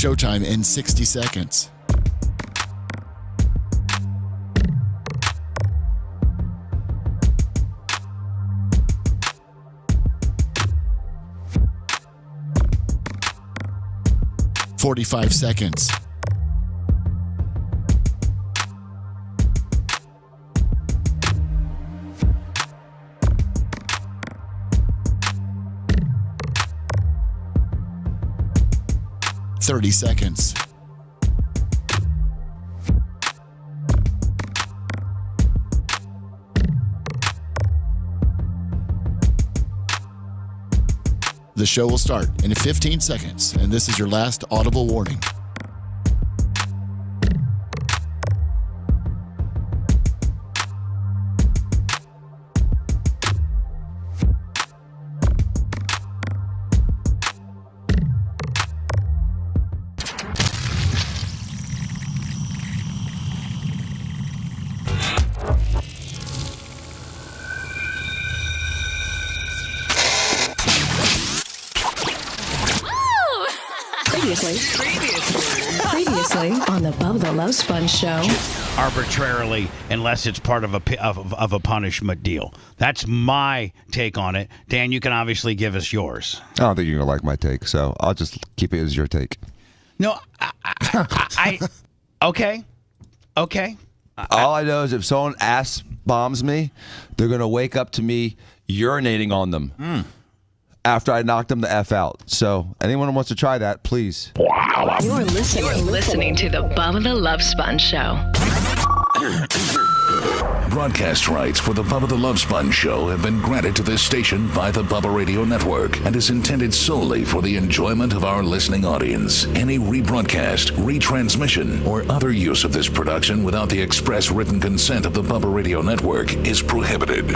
Showtime in 60 seconds. "45 seconds. "30 seconds. The show will start in 15 seconds, and this is your last audible warning. Previously on the Bubba the Love Sponge show. Arbitrarily, unless it's part of a punishment deal. That's my take on it. Dan, you can obviously give us yours. I don't think you're going to like my take, so I'll just keep it as your take. No, okay. All I know is if someone ass bombs me, they're going to wake up to me urinating on them. After I knocked them the F out. So anyone who wants to try that, please. You're listening to the Bubba the Love Sponge show. Broadcast rights for the Bubba the Love Sponge show have been granted to this station by the Bubba Radio Network and is intended solely for the enjoyment of our listening audience. Any rebroadcast, retransmission, or other use of this production without the express written consent of the Bubba Radio Network is prohibited.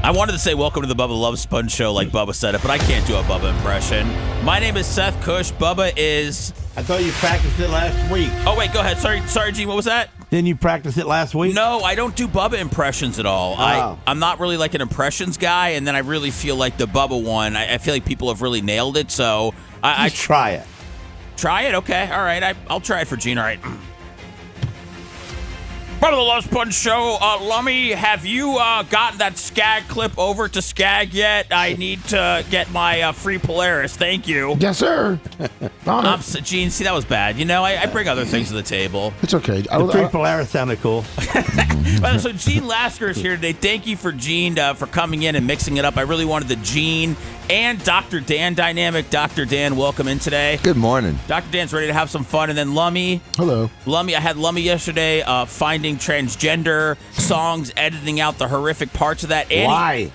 I wanted to say welcome to the Bubba the Love Sponge show like Bubba said it, but I can't do a Bubba impression. My name is Seth Cush. Bubba is... I thought you practiced it last week. Oh, wait, go ahead. Sorry, Gene, what was that? Didn't you practice it last week? No, I don't do Bubba impressions at all. Oh. I'm not really like an impressions guy, and then I really feel like the Bubba one, I feel like people have really nailed it, so... I try it. Try it? Okay, all right. I'll try it for Gene, all right. Bubba the Love Sponge show. Lummy, have you gotten that Skag clip over to Skag yet? I need to get my free Polaris. Thank you. Yes, sir. Gene, see, that was bad. You know, I bring other things to the table. It's okay. The free Polaris sounded cool. So Gene Lasker is here today. Thank you for Gene for coming in and mixing it up. I really wanted the Gene and Dr. Dan dynamic. Dr. Dan, welcome in today. Good morning. Dr. Dan's ready to have some fun. And then Lummy. Hello. Lummy, I had Lummy yesterday finding transgender songs, editing out the horrific parts of that. Why?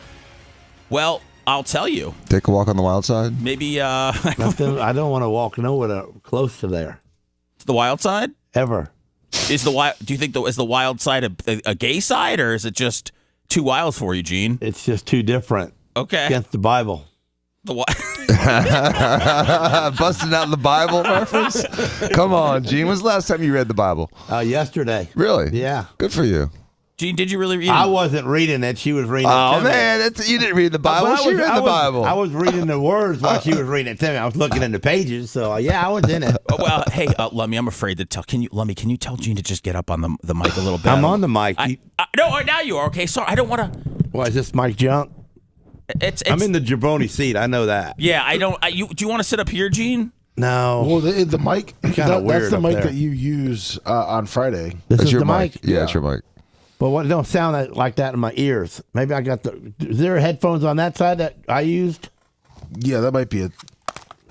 Well, I'll tell you. Take a walk on the wild side? Maybe I don't want to walk nowhere close to there. The wild side? Ever. Do you think is the wild side a gay side, or is it just too wild for you, Gene? It's just too different. Okay. Against the Bible. Busting out the Bible reference? Come on, Gene. When's the last time you read the Bible? Yesterday. Really? Yeah. Good for you. Gene, did you really read it? I wasn't reading it. She was reading it. Oh, man. You didn't read the Bible. She read the Bible. I was reading the words while she was reading it to me. I was looking in the pages. So, yeah, I was in it. Well, hey, Lummy, I'm afraid to tell. Can you tell Gene to just get up on the mic a little bit? I'm on the mic. No, now you are. Okay, sorry. I don't want to. Why, is this mic junk? I'm in the jabroni seat. I know that. Yeah, I don't. Do you want to sit up here, Gene? No. Well, the mic, that's the mic there. that you use on Friday. This is your the mic. Yeah, it's your mic. But what? It don't sound like that in my ears. Maybe I got Is there headphones on that side that I used? Yeah, that might be it.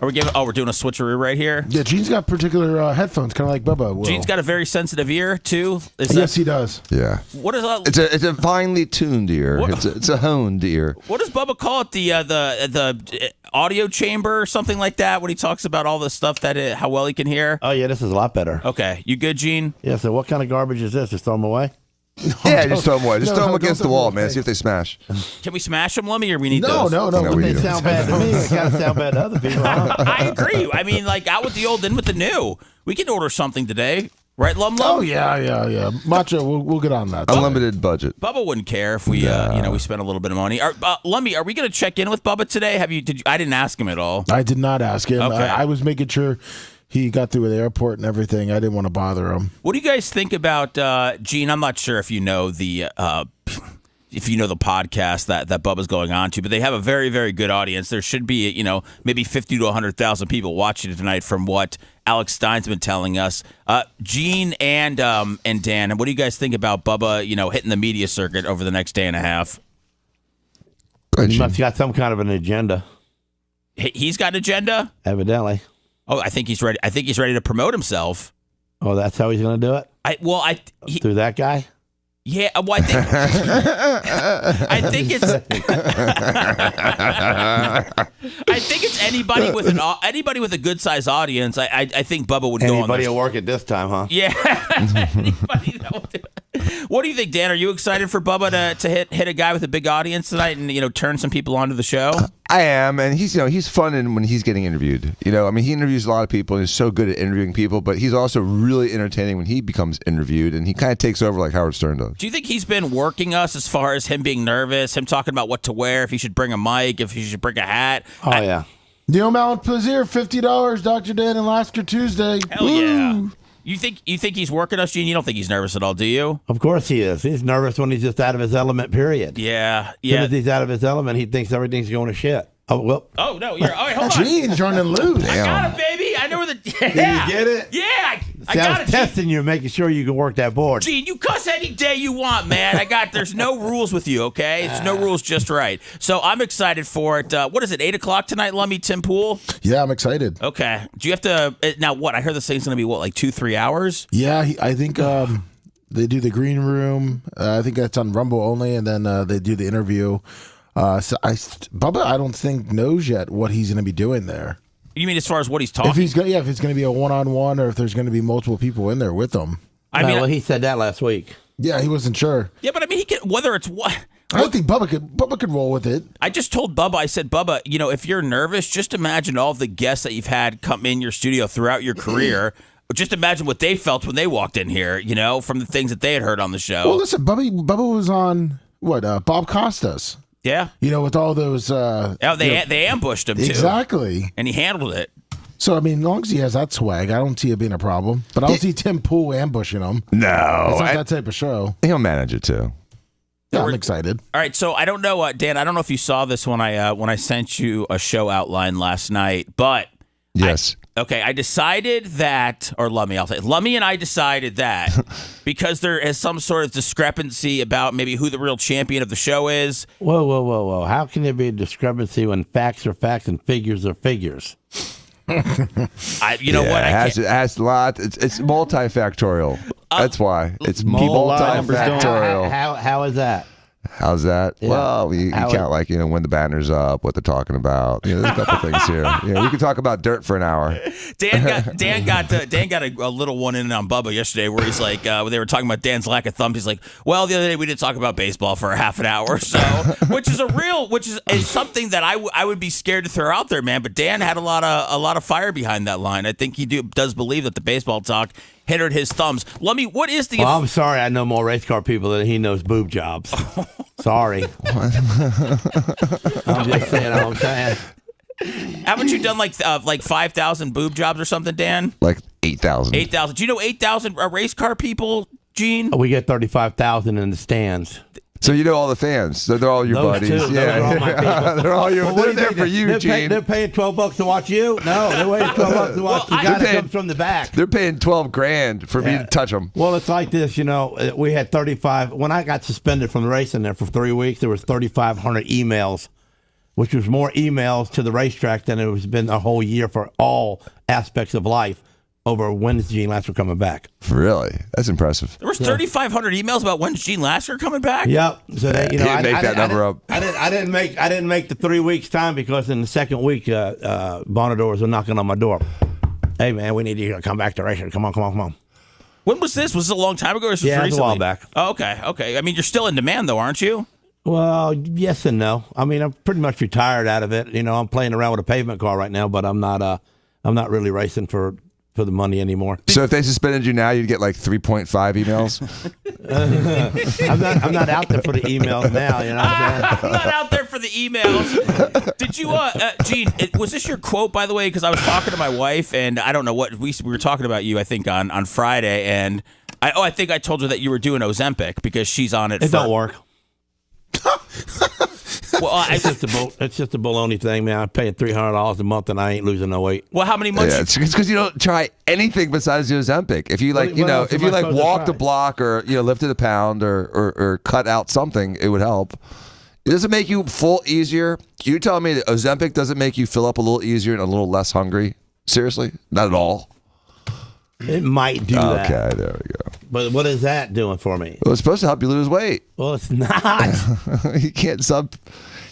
We're doing a switcheroo right here. Yeah, Gene's got particular headphones, kind of like Bubba will. Gene's got a very sensitive ear too. Yes, he does. Yeah. What is that? It's a finely tuned ear. It's a honed ear. What does Bubba call it? The audio chamber or something like that when he talks about all the stuff that how well he can hear. Oh yeah, this is a lot better. Okay, you good, Gene? Yeah. So what kind of garbage is this? Just throw them away. Yeah, just throw them away. Just throw them against the wall, man. See if they smash. Can we smash them, Lummy, or we need those? No, they sound bad to me. They kind of sound bad to other people. Huh? I agree. I mean, like out with the old, in with the new. We can order something today. Right, Lum Lum? Oh yeah. Macho, we'll get on that. Unlimited budget. Bubba wouldn't care if we, we spent a little bit of money. Lummy, are we going to check in with Bubba today? I didn't ask him at all. I did not ask him. Okay. I was making sure he got through the airport and everything. I didn't want to bother him. What do you guys think about Gene? I'm not sure if you know the podcast that Bubba's going on to, but they have a very, very good audience. There should be, maybe 50 to 100,000 people watching it tonight from what Alex Stein's been telling us. Gene and Dan, what do you guys think about Bubba, hitting the media circuit over the next day and a half? He must have got some kind of an agenda. He's got an agenda? Evidently. Oh, I think he's ready. I think he's ready to promote himself. Oh, that's how he's going to do it? Through that guy? Yeah, well, I think it's anybody with a good sized audience. I think Bubba would go on. Anybody will work at this time, huh? Yeah. Anybody that will do it. What do you think, Dan? Are you excited for Bubba to hit a guy with a big audience tonight and turn some people onto the show? I am, and he's fun when he's getting interviewed. He interviews a lot of people, and he's so good at interviewing people. But he's also really entertaining when he becomes interviewed, and he kind of takes over like Howard Stern does. Do you think he's been working us as far as him being nervous, him talking about what to wear, if he should bring a mic, if he should bring a hat? Oh yeah. Neil Mount Plaisir, $50. Dr. Dan and Lasker Tuesday. Hell yeah. You think he's working us, Gene? You don't think he's nervous at all, do you? Of course he is. He's nervous when he's just out of his element, period. Yeah. As soon as he's out of his element, he thinks everything's going to shit. Oh, well. Oh, no. All right, hold on. Gene's running loose. I got it, baby. I know where Did you get it? Yeah, I See, I got was it. testing you, making sure you can work that board. Gene, you cuss any day you want, man. There's no rules with you, okay? It's no rules, just right. So I'm excited for it. What is it, 8 o'clock tonight, Lummy, Tim Pool? Yeah, I'm excited. Okay. Do you have to, now what? I heard this thing's going to be, like 2-3 hours? Yeah, I think they do the green room. I think that's on Rumble only, and then they do the interview. Bubba, I don't think knows yet what he's going to be doing there. You mean as far as what he's talking? If it's going to be a one-on-one, or if there's going to be multiple people in there with him. Well, he said that last week. Yeah, he wasn't sure. Yeah, but I mean, he can, whether it's what. I don't think Bubba could roll with it. I just told Bubba, I said, Bubba, if you're nervous, just imagine all the guests that you've had come in your studio throughout your career. Just imagine what they felt when they walked in here, from the things that they had heard on the show. Well, listen, Bubba was on Bob Costas. Yeah. With all those. They ambushed him, too. Exactly. And he handled it. So, I mean, as long as he has that swag, I don't see it being a problem. But I don't see Tim Pool ambushing him. No. It's not that type of show. He'll manage it, too. Yeah, I'm excited. All right, so I don't know, Dan, I don't know if you saw this when I sent you a show outline last night, but... Yes. I decided that, or Lummy and I decided that because there is some sort of discrepancy about maybe who the real champion of the show is. Whoa. How can there be a discrepancy when facts are facts and figures are figures? What? It has a lot. It's multifactorial. That's why. It's multifactorial. How is that? How's that? Yeah. Well, you count when the banner's up, what they're talking about. There's a couple things here. We could talk about dirt for an hour. Dan got a little one in on Bubba yesterday where he's like, when they were talking about Dan's lack of thumbs, he's like, well, the other day we did talk about baseball for a half an hour, so which is something that I would be scared to throw out there, man. But Dan had a lot of fire behind that line. I think he does believe that the baseball talk hindered his thumbs. Lummy, what is the? Well, I'm sorry. I know more race car people than he knows boob jobs. Sorry. I'm just saying. I'm saying. Haven't you done like 5,000 boob jobs or something, Dan? Like 8,000. 8,000. Do you know 8,000 race car people, Gene? We get 35,000 in the stands. So you know all the fans. So they're all your Those buddies. Two, yeah, all my people. They're all your. Well, they're there for you, Gene. They're paying $12 to watch you. No, they're paying $12 to watch the guy that comes from the back. They're paying $12,000 for me to touch them. Well, it's like this. We had 35. When I got suspended from the racing there for 3 weeks, there was 3,500 emails, which was more emails to the racetrack than it has been a whole year for all aspects of life. Over when's Gene Lasker coming back? Really? That's impressive. There was 3,500 emails about when's Gene Lasker coming back. Yep. So they, he didn't make that number up. I didn't make the 3 weeks time because in the second week, Bonadors were knocking on my door. Hey man, we need you to come back to racing. Come on. When was this? Was this a long time ago? Or was this Yeah, recently? a while back. Oh, okay. I mean, you're still in demand though, aren't you? Well, yes and no. I mean, I'm pretty much retired out of it. I'm playing around with a pavement car right now, but I'm not really racing for for the money anymore. So if they suspended you now, you'd get like 3.5 emails. I'm not out there for the emails now. You know what I'm saying? I'm not out there for the emails. Did you, Gene? Was this your quote, by the way? Because I was talking to my wife, and I don't know what we were talking about you. I think on Friday, and I think I told her that you were doing Ozempic because she's on it. It don't work. Well, it's just a baloney thing, man. I'm paying $300 a month and I ain't losing no weight. Well, how many months? Yeah, it's because you don't try anything besides the Ozempic. If you walked a block or lifted a pound or cut out something, it would help. It doesn't make you full easier. You telling me that Ozempic doesn't make you fill up a little easier and a little less hungry? Seriously, not at all. It might do that. Okay, there we go. But what is that doing for me? Well, it's supposed to help you lose weight. Well, it's not. You can't sub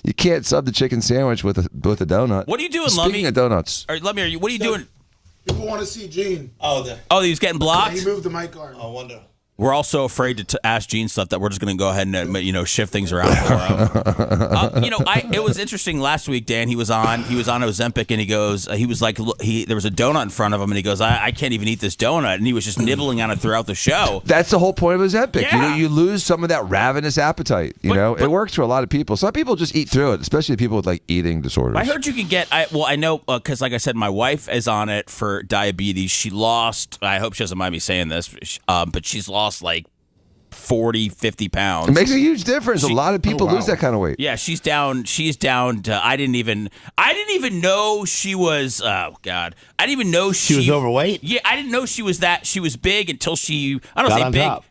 the chicken sandwich with a donut. What are you doing, Speaking of donuts. What are you doing? People want to see Gene. Oh, he's getting blocked? He moved the mic arm. I wonder. We're all so afraid to ask Gene stuff that we're just going to go ahead and shift things around for him. It was interesting last week. Dan, he was on Ozempic, and he was like, there was a donut in front of him, and he goes, I can't even eat this donut, and he was just nibbling on it throughout the show. That's the whole point of Ozempic. Yeah. You lose some of that ravenous appetite. But it works for a lot of people. Some people just eat through it, especially people with like eating disorders. I heard you can get. I know because like I said, my wife is on it for diabetes. She lost. I hope she doesn't mind me saying this, but she's lost like 40, 50 pounds. It makes a huge difference. A lot of people lose that kind of weight. Yeah, she's down to I didn't even know she was I didn't even know she was overweight? Yeah, I didn't know she was big until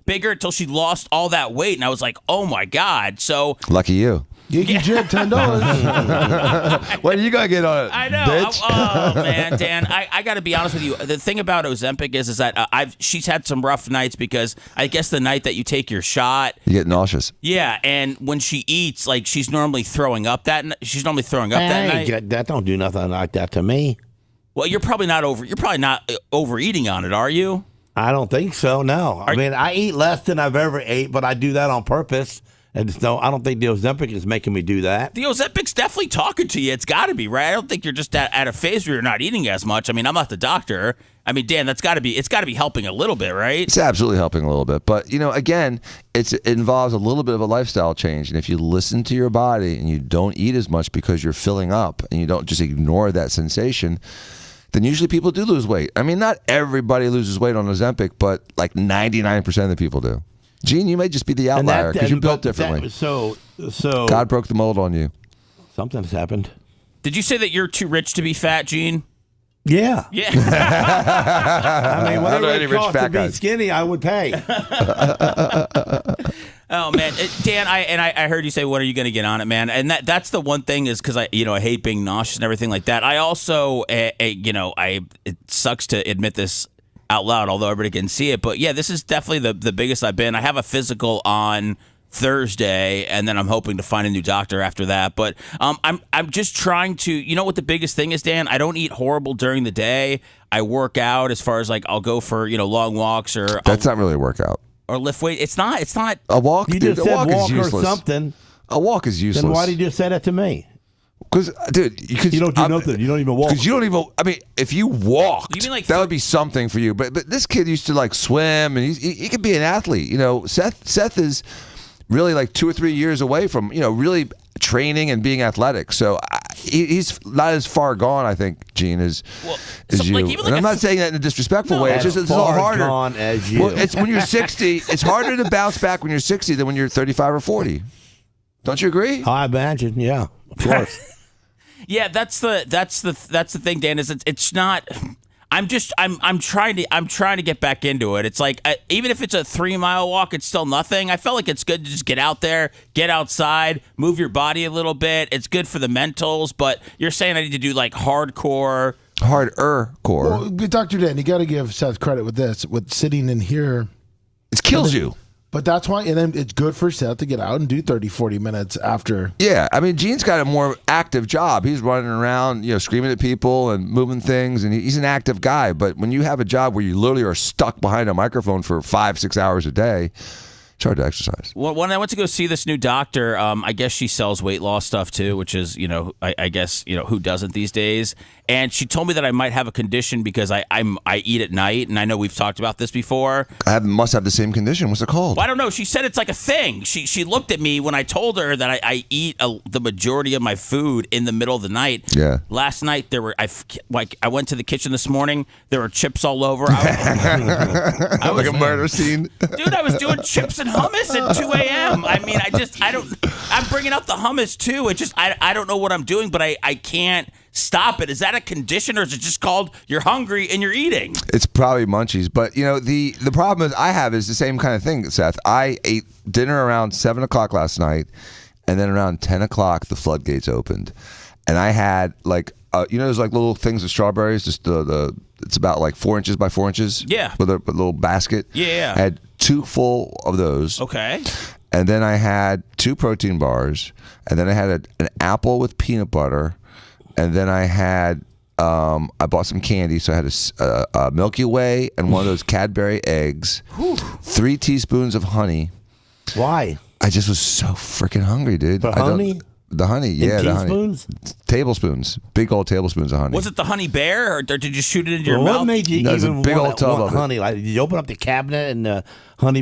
bigger until she lost all that weight, and I was like, "Oh my God." So lucky you. Geeky Jib, $10. What are you gonna get on it? I know. Bitch? Oh man, Dan, I got to be honest with you. The thing about Ozempic is that she's had some rough nights because I guess the night that you take your shot, you get nauseous. Yeah, and when she eats, like she's normally throwing up that night. That don't do nothing like that to me. Well, you're probably not overeating on it, are you? I don't think so. No, I mean I eat less than I've ever ate, but I do that on purpose. And so I don't think the Ozempic is making me do that. The Ozempic's definitely talking to you. It's got to be, right? I don't think you're just at a phase where you're not eating as much. I mean, I'm not the doctor. I mean, Dan, it's got to be helping a little bit, right? It's absolutely helping a little bit. But, again, it involves a little bit of a lifestyle change. And if you listen to your body and you don't eat as much because you're filling up and you don't just ignore that sensation, then usually people do lose weight. I mean, not everybody loses weight on Ozempic, but like 99% of the people do. Gene, you may just be the outlier because you're built differently. So God broke the mold on you. Something's happened. Did you say that you're too rich to be fat, Gene? Yeah. Yeah. I mean, whatever it costs to be skinny, I would pay. Oh man, Dan, I heard you say, "When are you going to get on it, man?" And that's the one thing is because I hate being nauseous and everything like that. I also, it sucks to admit this out loud, although everybody can see it. But yeah, this is definitely the biggest I've been. I have a physical on Thursday, and then I'm hoping to find a new doctor after that. But I'm just trying to. You know what the biggest thing is, Dan? I don't eat horrible during the day. I work out as far as like I'll go for long walks or that's not really a workout or lift weight. It's not a walk. You just said walk is or useless. something. A walk is useless. Then why did you say that to me? Because, dude, you don't do nothing. You don't even walk. Because you don't even. I mean, if you walked, you mean like that would be something for you. But this kid used to like swim, and he could be an athlete. Seth is really like 2 or 3 years away from really training and being athletic. So he's not as far gone, I think, Gene, as you. Like, even like and I'm not saying that in a disrespectful way. It's just it's a little harder. Gone as you. Well, it's when you're 60. It's harder to bounce back when you're 60 than when you're 35 or 40. Don't you agree? I imagine, yeah, of course. Yeah, that's the thing, Dan. Is it's not. I'm trying to get back into it. It's like even if it's a 3-mile walk, it's still nothing. I felt like it's good to just get out there, get outside, move your body a little bit. It's good for the mentals. But you're saying I need to do like hardcore. Harder core. Well, Dr. Dan, you got to give Seth credit with this. With sitting in here, it kills you. But that's why, and then it's good for Seth to get out and do 30, 40 minutes after. Yeah, I mean, Gene's got a more active job. He's running around, screaming at people and moving things, and he's an active guy. But when you have a job where you literally are stuck behind a microphone for 5-6 hours a day, it's hard to exercise. Well, when I went to go see this new doctor, I guess she sells weight loss stuff too, which is, I guess, who doesn't these days? and she told me that I might have a condition because I eat at night, and I know we've talked about this before. Must have the same condition. What's it called? Well, I don't know. She said it's like a thing. She looked at me when I told her that I eat the majority of my food in the middle of the night. Yeah. Last night I went to the kitchen this morning. There were chips all over. I was like a murder scene. Dude, I was doing chips and hummus at 2 a.m. I mean, I'm bringing out the hummus too. It just, I don't know what I'm doing, but I can't stop it. Is that a condition, or is it just called you're hungry and you're eating? It's probably munchies. But, the problem I have is the same kind of thing, Seth. I ate dinner around 7 o'clock last night, and then around 10 o'clock, the floodgates opened. And I had, there's like little things of strawberries, just it's about like 4 inches by 4 inches. Yeah. With a little basket. Yeah. I had 2 full of those. Okay. And then I had 2 protein bars. And then I had an apple with peanut butter. And then I had, I bought some candy. So I had a Milky Way and one of those Cadbury eggs. 3 teaspoons of honey. Why? I just was so freaking hungry, dude. For honey? The honey, yeah. The teaspoons? honey. Tablespoons. Big old tablespoons of honey. Was it the honey bear, or did you shoot it into your What mouth? made you No, it's a even big want old tub of it. honey? Like, did you open up the cabinet and the honey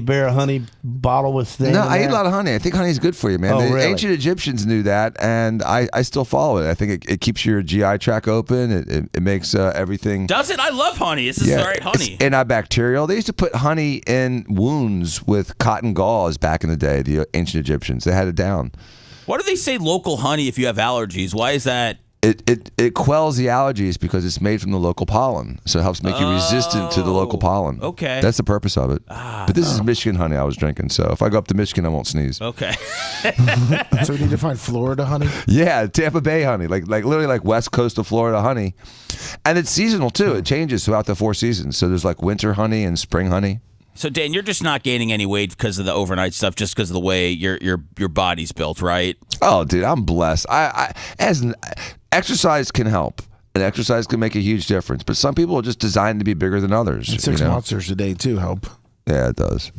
bottle was standing No, I eat there? a lot of honey. I think honey's good for you, man. Oh, The really? ancient Egyptians knew that, and I still follow it. I think it keeps your GI tract open. It makes everything. Does it? I love honey. This is the right honey. It's antibacterial. They used to put honey in wounds with cotton gauze back in the day, the ancient Egyptians. They had it down. Why do they say local honey if you have allergies? Why is that? It quells the allergies because it's made from the local pollen, so it helps make you resistant to the local pollen. Okay. That's the purpose of it. But this is Michigan honey I was drinking, so if I go up to Michigan, I won't sneeze. Okay. So we need to find Florida honey. Yeah, Tampa Bay honey, like literally like West Coast of Florida honey, and it's seasonal too. It changes throughout the 4 seasons. So there's like winter honey and spring honey. So Dan, you're just not gaining any weight because of the overnight stuff, just because of the way your body's built, right? Oh, dude, I'm blessed. Exercise can help, and exercise can make a huge difference. But some people are just designed to be bigger than others. And 6 monsters a day too help. Yeah, it does.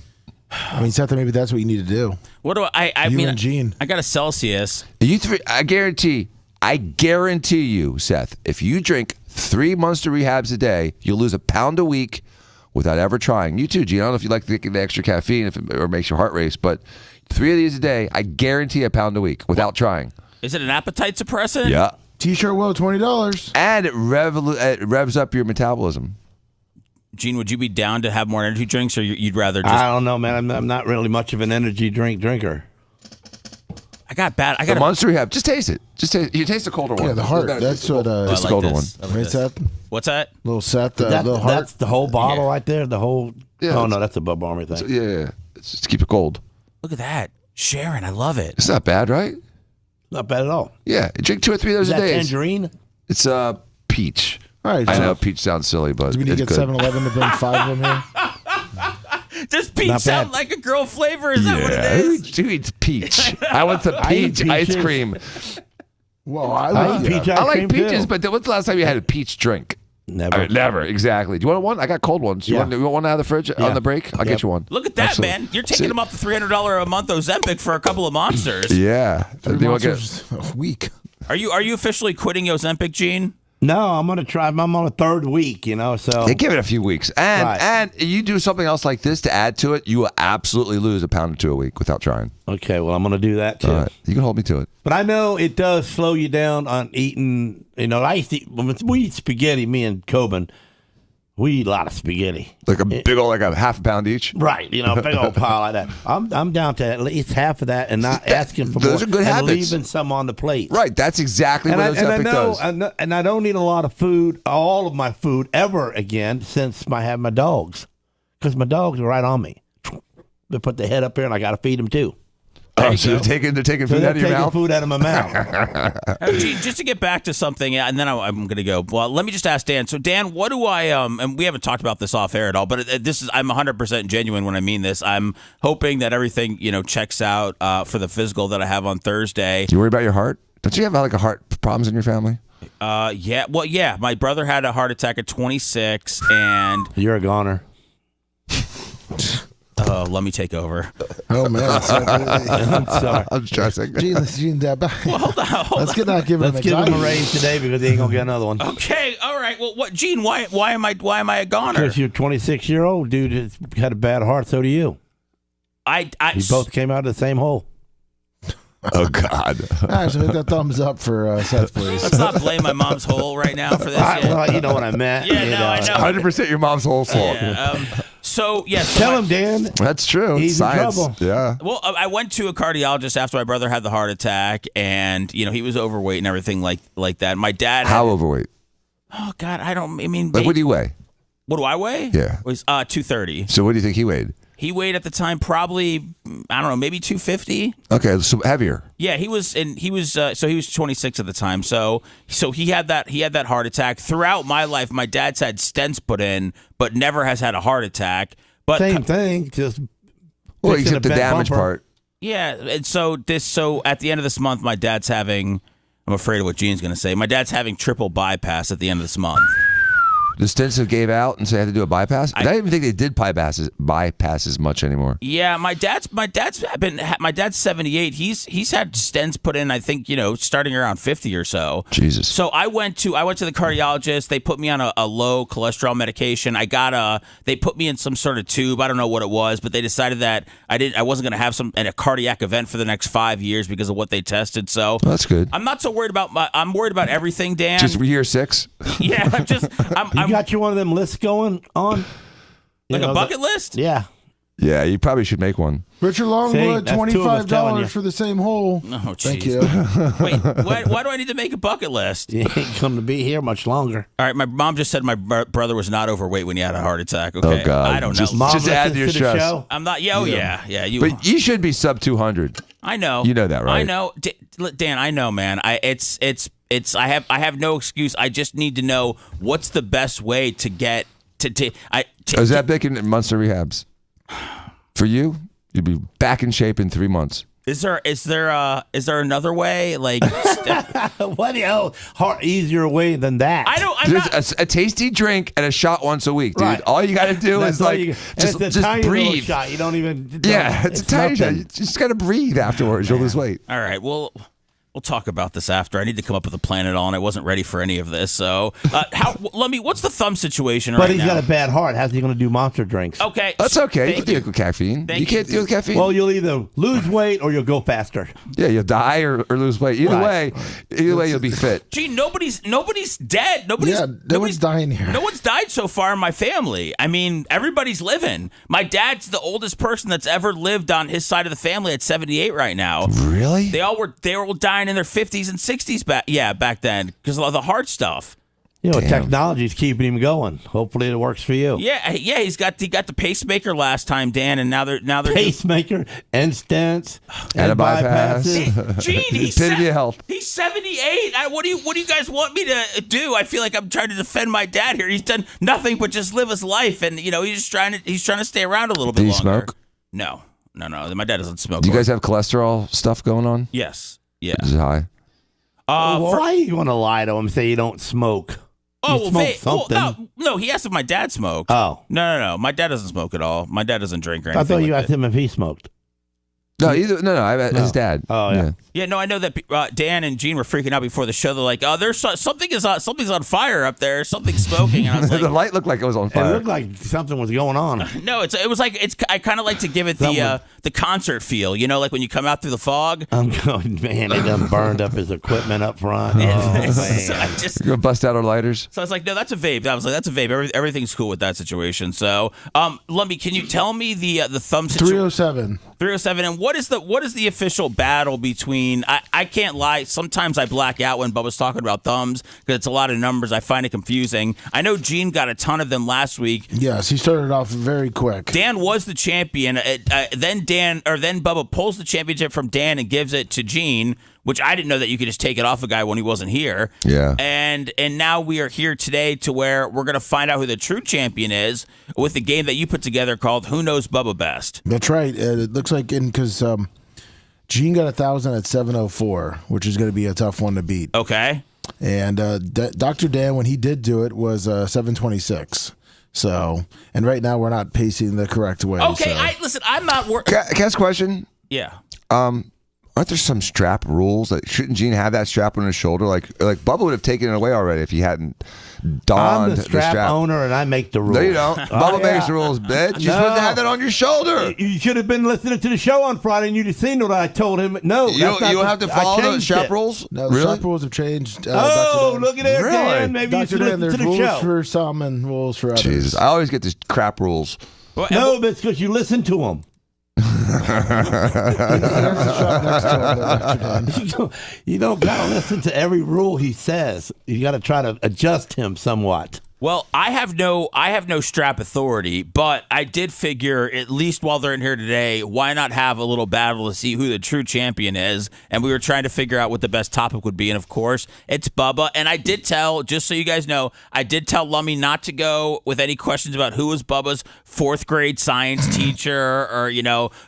I mean, Seth, maybe that's what you need to do. What do I You mean? and Gene. I got a Celsius. You three, I guarantee you, Seth, if you drink 3 Monster Rehabs a day, you'll lose 1 pound a week without ever trying. You too, Gene. I don't know if you like the extra caffeine or makes your heart race, but 3 of these a day, I guarantee 1 pound a week without trying. Is it an appetite suppressant? Yeah. T-shirt, well, $20. And it revs up your metabolism. Gene, would you be down to have more energy drinks, or you'd rather just? I don't know, man. I'm not really much of an energy drinker. I got The Monster Rehab. Just taste it. You taste the colder one. Yeah, the heart. That's what. It's the colder one. Right, Seth? What's that? Little Seth. Little heart. That's the whole bottle right there. The whole. Yeah, oh no, that's the Bubba Army thing. Yeah. It's just to keep it cold. Look at that, Sharon. I love it. It's not bad, right? Not bad at all. Yeah. Drink 2 or 3 of those Is a that day. tangerine? It's peach. All right. I know peach sounds silly, but Do we need to it's get good. 7-Eleven to bring 5 of them here? Does peach Not sound bad. like a girl flavor? Is that what it is? Who eats peach? I want the eat peach ice peaches. cream. Well, I like eat peach I ice like cream, peaches, too. but when's the last time you had a peach drink? Never. Never. Exactly. Do you want one? I got cold ones. You want one out of the fridge on the break? I'll get you one. Look at that, Absolutely. man. You're taking them up the $300 a month Ozempic for a couple of monsters. Yeah. 3 Do you want to monsters a week. Are you officially quitting Ozempic, Gene? No, I'm gonna try. I'm on a 3rd week, So They give it a few weeks, and Right. and you do something else like this to add to it, you will absolutely lose 1 pound or 2 a week without trying. okay, well, I'm gonna do that too. All right, you can hold me to it. But I know it does slow you down on eating. I used to eat, when we eat spaghetti. Me and Coben, we eat a lot of spaghetti. Like a big old, like a half a pound each. Right, a big old pile like that. I'm down to at least half of that and not asking for those more. are good and habits. leaving some on the plate. Right, that's exactly And what I Ozempic does. and I don't eat a lot of food, all of my food ever again since I have my dogs, because my dogs are right on me. They put their head up here and I got to feed them too. Oh, so they're taking So food they're out of your taking mouth. food out of my mouth. Gene, just to get back to something, and then I'm going to go. Well, let me just ask Dan. So, Dan, what do I and we haven't talked about this off air at all, but this is, I'm 100% genuine when I mean this. I'm hoping that everything checks out for the physical that I have on Thursday. Do you worry about your heart? Don't you have like a heart problems in your family? Yeah. Well, yeah. My brother had a heart attack at 26, and You're a goner. Oh, let me take over. Oh man, I'm sorry. I'm stressing. Gene, Well, hold on. let's not give him. Let's give him a raise today because he ain't gonna get another one. Okay, all right. Well, what, Gene? Why am I a goner? Because you're 26-year-old dude has had a bad heart. So do you. We both came out of the same hole. Oh God! Actually, hit that thumbs up for Seth, please. Let's not blame my mom's hole right now for this. Well, you know what I meant. Yeah, no, I know. 100% your mom's whole fault. Yeah, so tell him, Dan. That's true. He's Science. in trouble. Yeah. Well, I went to a cardiologist after my brother had the heart attack, and he was overweight and everything like that. My dad. How overweight? Oh God, I mean, Like, what do you weigh? What do I weigh? Yeah. It was 230. So what do you think he weighed? He weighed at the time probably, I don't know, maybe 250. Okay, so heavier. Yeah, he was 26 at the time. So he had that heart attack. Throughout my life, my dad's had stents put in, but never has had a heart attack. But Same thing, just except the bent damage bumper. part. yeah, and so at the end of this month, my dad's having. I'm afraid of what Gene's going to say. My dad's having triple bypass at the end of this month. The stents have gave out, and so they had to do a bypass. I don't even think they did bypasses much anymore. Yeah, my dad's 78. He's had stents put in. I think starting around 50 or so. Jesus. So I went to the cardiologist. They put me on a low cholesterol medication. They put me in some sort of tube. I don't know what it was, but they decided that I wasn't going to have a cardiac event for the next 5 years because of what they tested. So Well, that's good. I'm not so worried about I'm worried about everything, Dan. Just year 6. Yeah, You got you one of them lists going on? Like a bucket list? Yeah. Yeah, you probably should make one. Richard Longwood, See, that's two of us telling you. $25 for the same hole. Oh, Thank jeez. you. Wait, why do I need to make a bucket list? You ain't going to be here much longer. All right, my mom just said my brother was not overweight when he had a heart attack. Okay, Oh, God. I don't know. Mom Just add listens to your the stress. show. I'm not. Yeah. You. But you should be sub 200. I know. You know that, right? I know, Dan. I know, man. I have no excuse. I just need to know what's the best way to get Is that big in Munster rehabs? For you, you'd be back in shape in 3 months. Is there another way? Like, What easier way than that? I'm not. There's a tasty drink and a shot once a week, dude. Right. All you got to do That's is all like you- and just it's a tiny little breathe. shot. You don't even. Yeah, it's a tiny shot. nothing. You just got to breathe afterwards. You'll lose weight. All right. Well, we'll talk about this after. I need to come up with a plan at all, and I wasn't ready for any of this. So, what's the thumb situation right But he's now? got a bad heart. How's he going to do monster drinks? Okay. That's okay. You Thank can deal with caffeine. Thank You can't you. deal with caffeine. Well, you'll either lose weight or you'll go faster. yeah, you'll die or lose weight. Either Right. way, you'll be fit. Gee, nobody's dead. No one's dying here. No one's died so far in my family. I mean, everybody's living. My dad's the oldest person that's ever lived on his side of the family at 78 right now. Really? They all dying in their 50s and 60s back then because of the heart stuff. You know, Damn. technology's keeping him going. Hopefully, it works for you. Yeah, he got the pacemaker last time, Dan, and now they're Pacemaker and stents And a bypass. bypasses. Gene, Epitome of health. He's 78. What do you guys want me to do? I feel like I'm trying to defend my dad here. He's done nothing but just live his life, and he's trying to stay around a little bit Do you longer. smoke? No. My dad doesn't smoke. Do you guys have cholesterol stuff going on? Yes. Yeah. Is it high? Well, why are you going to lie to him and say you don't smoke? You smoke something. no. He asked if my dad smoked. Oh. No. My dad doesn't smoke at all. My dad doesn't drink or anything. I thought you like asked him if he smoked. No, his dad. Oh, yeah. Yeah, no, I know that Dan and Gene were freaking out before the show. They're like, "Oh, something's on fire up there. Something's smoking." And I was like, The light looked like it was on It fire. looked like something was going on. "No, it was like I kind of like to give it the concert feel. Like when you come out through the fog." I'm going, man, they done burned up his equipment up front. Oh, So man. I You're gonna bust out our lighters. was like, "No, that's a vape." I was like, "That's a vape. Everything's cool with that situation." So, can you tell me the thumb situation? 307. 307. And what is the official battle between? I can't lie. Sometimes I black out when Bubba's talking about thumbs because it's a lot of numbers. I find it confusing. I know Gene got a ton of them last week. Yes, he started off very quick. Dan was the champion. Then Bubba pulls the championship from Dan and gives it to Gene, which I didn't know that you could just take it off a guy when he wasn't here. Yeah. And now we are here today to where we're going to find out who the true champion is with the game that you put together called Who Knows Bubba Best. That's right. It looks like because Gene got 1,000 at 704, which is going to be a tough one to beat. Okay. And Dr. Dan, when he did do it, was 726. So, and right now we're not pacing the correct way. Okay, so. listen, I'm not worried. Can I ask a question? Yeah. Aren't there some strap rules? Like, shouldn't Gene have that strap on his shoulder? Like Bubba would have taken it away already if he hadn't donned I'm the strap owner, and I make the rules. No, you don't. Bubba makes the rules, bitch. You're supposed to have that on your shoulder. You should have been listening to the show on Friday, and you'd have seen what I told him. No, you don't have to follow the strap rules? No, the really? strap rules have changed. Oh, look at there, Really? Dan. Maybe you should listen there's to the rules show. for some and rules for others. Jesus, I always get these crap rules. Well, No, but it's because you listen to them. You don't gotta listen to every rule he says. You gotta try to adjust him somewhat. Well, I have no strap authority, but I did figure, at least while they're in here today, why not have a little battle to see who the true champion is? And we were trying to figure out what the best topic would be, and of course, it's Bubba. And I did tell, just so you guys know, I did tell Lummy not to go with any questions about who was Bubba's fourth grade science teacher, or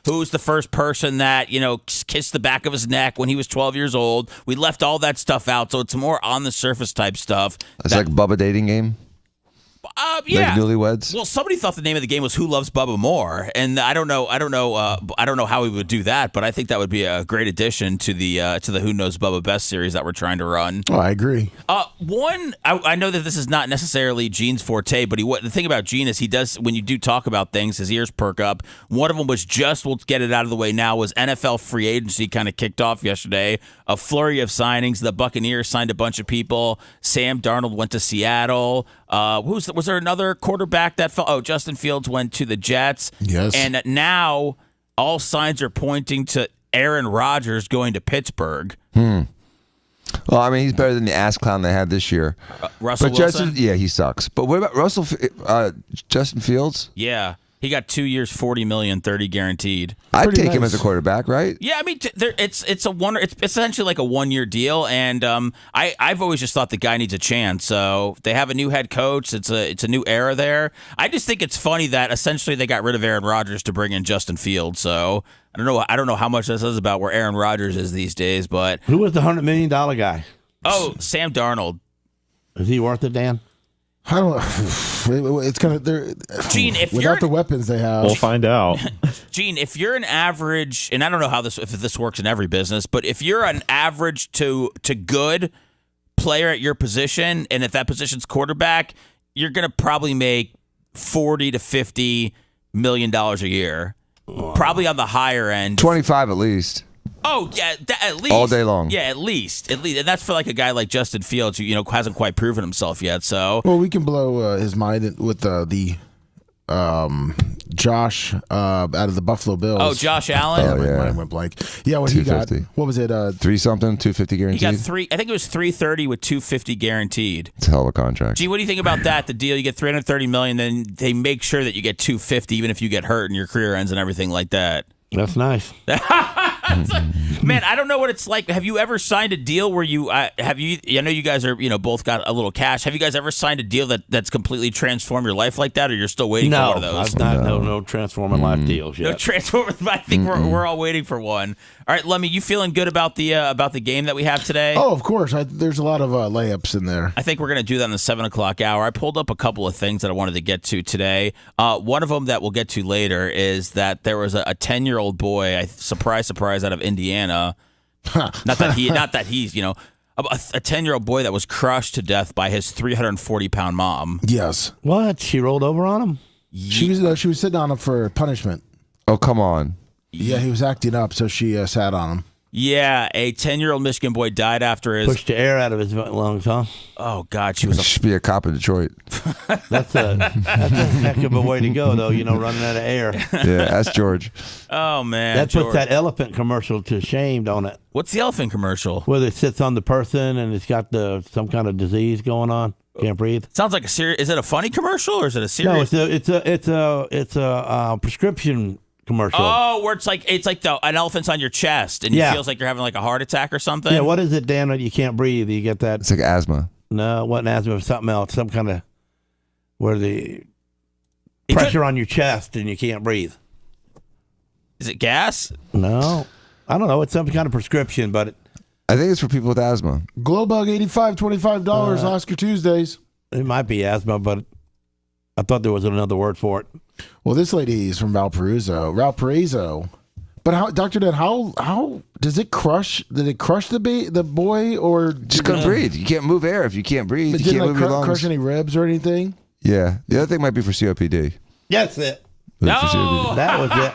who was the first person that kissed the back of his neck when he was 12 years old. We left all that stuff out, so it's more on the surface type stuff. It's like Bubba dating game. Yeah. Like newlyweds. Well, somebody thought the name of the game was "Who Loves Bubba More," and I don't know how we would do that, but I think that would be a great addition to the Who Knows Bubba Best series that we're trying to run. Oh, I agree. I know that this is not necessarily Gene's forte, but the thing about Gene is he does, when you do talk about things, his ears perk up. One of them was we'll get it out of the way now, was NFL free agency kind of kicked off yesterday. A flurry of signings. The Buccaneers signed a bunch of people. Sam Darnold went to Seattle. Was there another quarterback that fell? Oh, Justin Fields went to the Jets. Yes. And now all signs are pointing to Aaron Rodgers going to Pittsburgh. Well, I mean, he's better than the ass clown they had this year. Russell Wilson? Wilson? Yeah, he sucks. But what about Justin Fields? Yeah. He got 2 years, $40 million, 30 guaranteed. I'd take him as a quarterback, right? Yeah, I mean, it's essentially like a 1 year deal, and I've always just thought the guy needs a chance. So they have a new head coach. It's a new era there. I just think it's funny that essentially they got rid of Aaron Rodgers to bring in Justin Fields. So I don't know how much this is about where Aaron Rodgers is these days, but Who was the $100 million guy? Oh, Sam Darnold. Is he worth it, Dan? I don't. It's gonna. Gene, if without the weapons they have, we'll find out. Gene, if you're an average, and I don't know if this works in every business, but if you're an average to good player at your position, and if that position's quarterback, you're gonna probably make $40 to $50 million a year, probably on the higher end. 25 at least. Oh yeah, at least all day long. Yeah, at least, and that's for like a guy like Justin Fields who hasn't quite proven himself yet. So well, we can blow his mind with the Josh out of the Buffalo Bills. Oh, Josh Allen. Yeah, my mind went blank. Yeah, what he got? What was it? 3-something, 250 guaranteed. He got I think it was $330 with $250 guaranteed. It's a hell of a contract. Gee, what do you think about that? The deal, you get $330 million, then they make sure that you get $250 even if you get hurt and your career ends and everything like that. That's nice. Man, I don't know what it's like. Have you ever signed a deal where you I know you guys are both got a little cash. Have you guys ever signed a deal that's completely transformed your life like that, or you're still waiting for one of those? No transforming life deals yet. No transforming. I think we're all waiting for one. All right, Lemmy, you feeling good about the game that we have today? Oh, of course. There's a lot of layups in there. I think we're going to do that in the 7 o'clock hour. I pulled up a couple of things that I wanted to get to today. One of them that we'll get to later is that there was a 10-year-old boy, surprise, out of Indiana. not that he's, a 10-year-old boy that was crushed to death by his 340-pound mom. Yes. What? She rolled over on him? She was sitting on him for punishment. Oh, come on. Yeah, he was acting up, so she sat on him. Yeah, a 10-year-old Michigan boy died after his... Pushed the air out of his lungs, huh? Oh, God. She should be a cop in Detroit. That's a heck of a way to go, though, running out of air. Yeah, that's George. Oh, man. That George. puts that elephant commercial to shame, don't it? What's the elephant commercial? Where it sits on the person and it's got some kind of disease going on. Can't breathe. Sounds like a serious... Is it a funny commercial or is it a serious... No, it's a prescription commercial. Oh, where it's like an elephant's on your chest and it feels like you're having like a heart attack or something. Yeah, what is it, Dan, when you can't breathe? You get that? It's like asthma. No, it wasn't asthma. It was something else. Some kind of where the pressure on your chest and you can't breathe. Is it gas? No. I don't know. It's some kind of prescription, but... I think it's for people with asthma. Glowbug, $85, $25, Lasker Tuesdays. It might be asthma, but I thought there was another word for it. Well, this lady is from Valparaiso. But how, Dr. Dan, how does it crush? Did it crush the boy or just couldn't breathe? You can't move air if you can't breathe. But you can't didn't move your lungs. Crush any ribs or anything? Yeah. The other thing might be for COPD. That's it. No, that was it.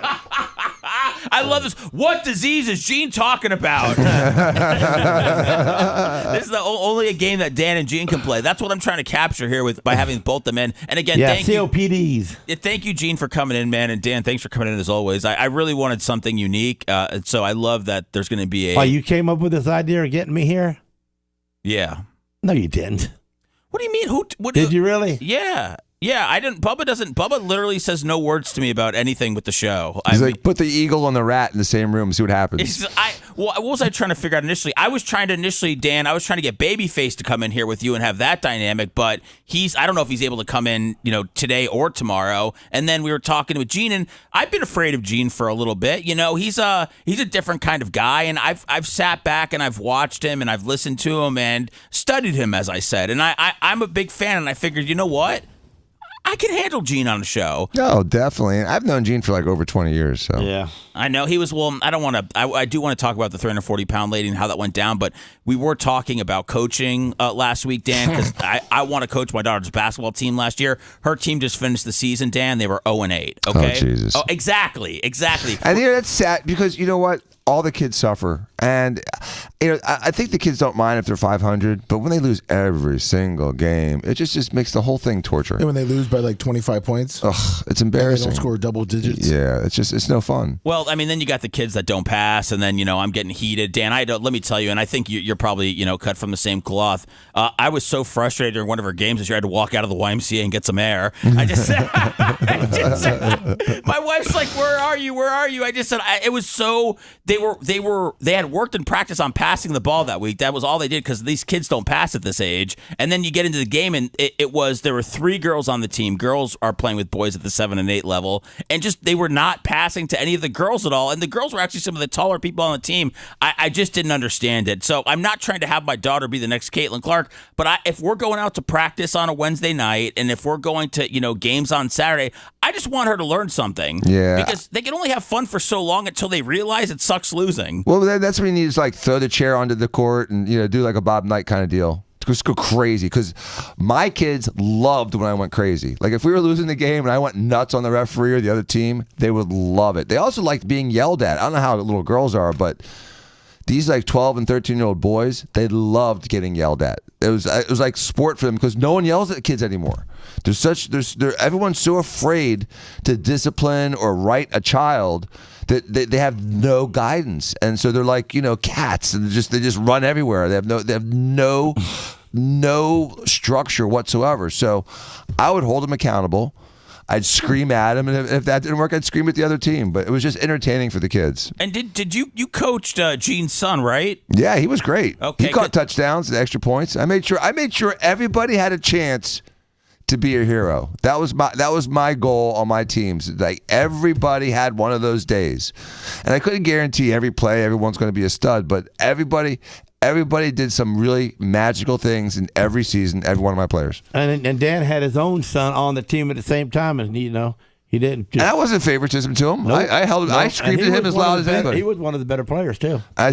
I love this. What disease is Gene talking about? This is only a game that Dan and Gene can play. That's what I'm trying to capture here by having both the men. And again, thank COPDs. you. Thank you, Gene, for coming in, man. And Dan, thanks for coming in as always. I really wanted something unique. So I love that there's going to be a. Oh, you came up with this idea of getting me here? Yeah. No, you didn't. What do you mean? Did you really? Yeah. Yeah, I didn't. Bubba literally says no words to me about anything with the show. He's like, put the eagle and the rat in the same room and see what happens. What was I trying to figure out initially? Dan, I was trying to get Babyface to come in here with you and have that dynamic, but I don't know if he's able to come in, today or tomorrow. And then we were talking with Gene, and I've been afraid of Gene for a little bit. He's a different kind of guy, and I've sat back and I've watched him and I've listened to him and studied him, as I said. And I'm a big fan, and I figured, you know what? I can handle Gene on the show. Oh, definitely. I've known Gene for like over 20 years. So yeah, I know he was. Well, I don't want to. I do want to talk about the 340-pound lady and how that went down. But we were talking about coaching last week, Dan, because I want to coach my daughter's basketball team last year. Her team just finished the season, Dan. They were 0-8. Okay. Oh, Jesus. Oh, exactly. And that's sad because you know what? All the kids suffer, and I think the kids don't mind if they're 500, but when they lose every single game, it just makes the whole thing torture. And when they lose by like 25 points, it's embarrassing. They don't score double digits. Yeah, it's no fun. Well, I mean, then you got the kids that don't pass, and then I'm getting heated. Dan, let me tell you, and I think you're probably cut from the same cloth. I was so frustrated during one of her games this year, I had to walk out of the YMCA and get some air. I just said, my wife's like, "Where are you? Where are you?" I just said, it was so. They had worked in practice on passing the ball that week. That was all they did because these kids don't pass at this age. And then you get into the game, and there were 3 girls on the team. Girls are playing with boys at the 7 and 8 level, and just they were not passing to any of the girls at all. And the girls were actually some of the taller people on the team. I just didn't understand it. So I'm not trying to have my daughter be the next Caitlin Clark, but if we're going out to practice on a Wednesday night, and if we're going to games on Saturday, I just want her to learn something. Yeah, because they can only have fun for so long until they realize it sucks losing. Well, that's what you need is like throw the chair onto the court and do like a Bob Knight kind of deal. Just go crazy because my kids loved when I went crazy. Like if we were losing the game and I went nuts on the referee or the other team, they would love it. They also liked being yelled at. I don't know how little girls are, but these like 12 and 13-year-old boys, they loved getting yelled at. It was like sport for them because no one yells at kids anymore. Everyone's so afraid to discipline or right a child that they have no guidance, and so they're like cats, and they just run everywhere. They have no structure whatsoever. So I would hold them accountable. I'd scream at him, and if that didn't work, I'd scream at the other team. But it was just entertaining for the kids. And did you coached Gene's son, right? Yeah, he was great. Okay, he caught touchdowns and extra points. I made sure everybody had a chance to be a hero. That was my goal on my teams. Like everybody had one of those days, and I couldn't guarantee every play everyone's going to be a stud, but everybody did some really magical things in every season. Every one of my players. And Dan had his own son on the team at the same time, and he didn't. And that wasn't favoritism to him. Nope. I screamed at him as loud as anybody. He was one of the better players too. I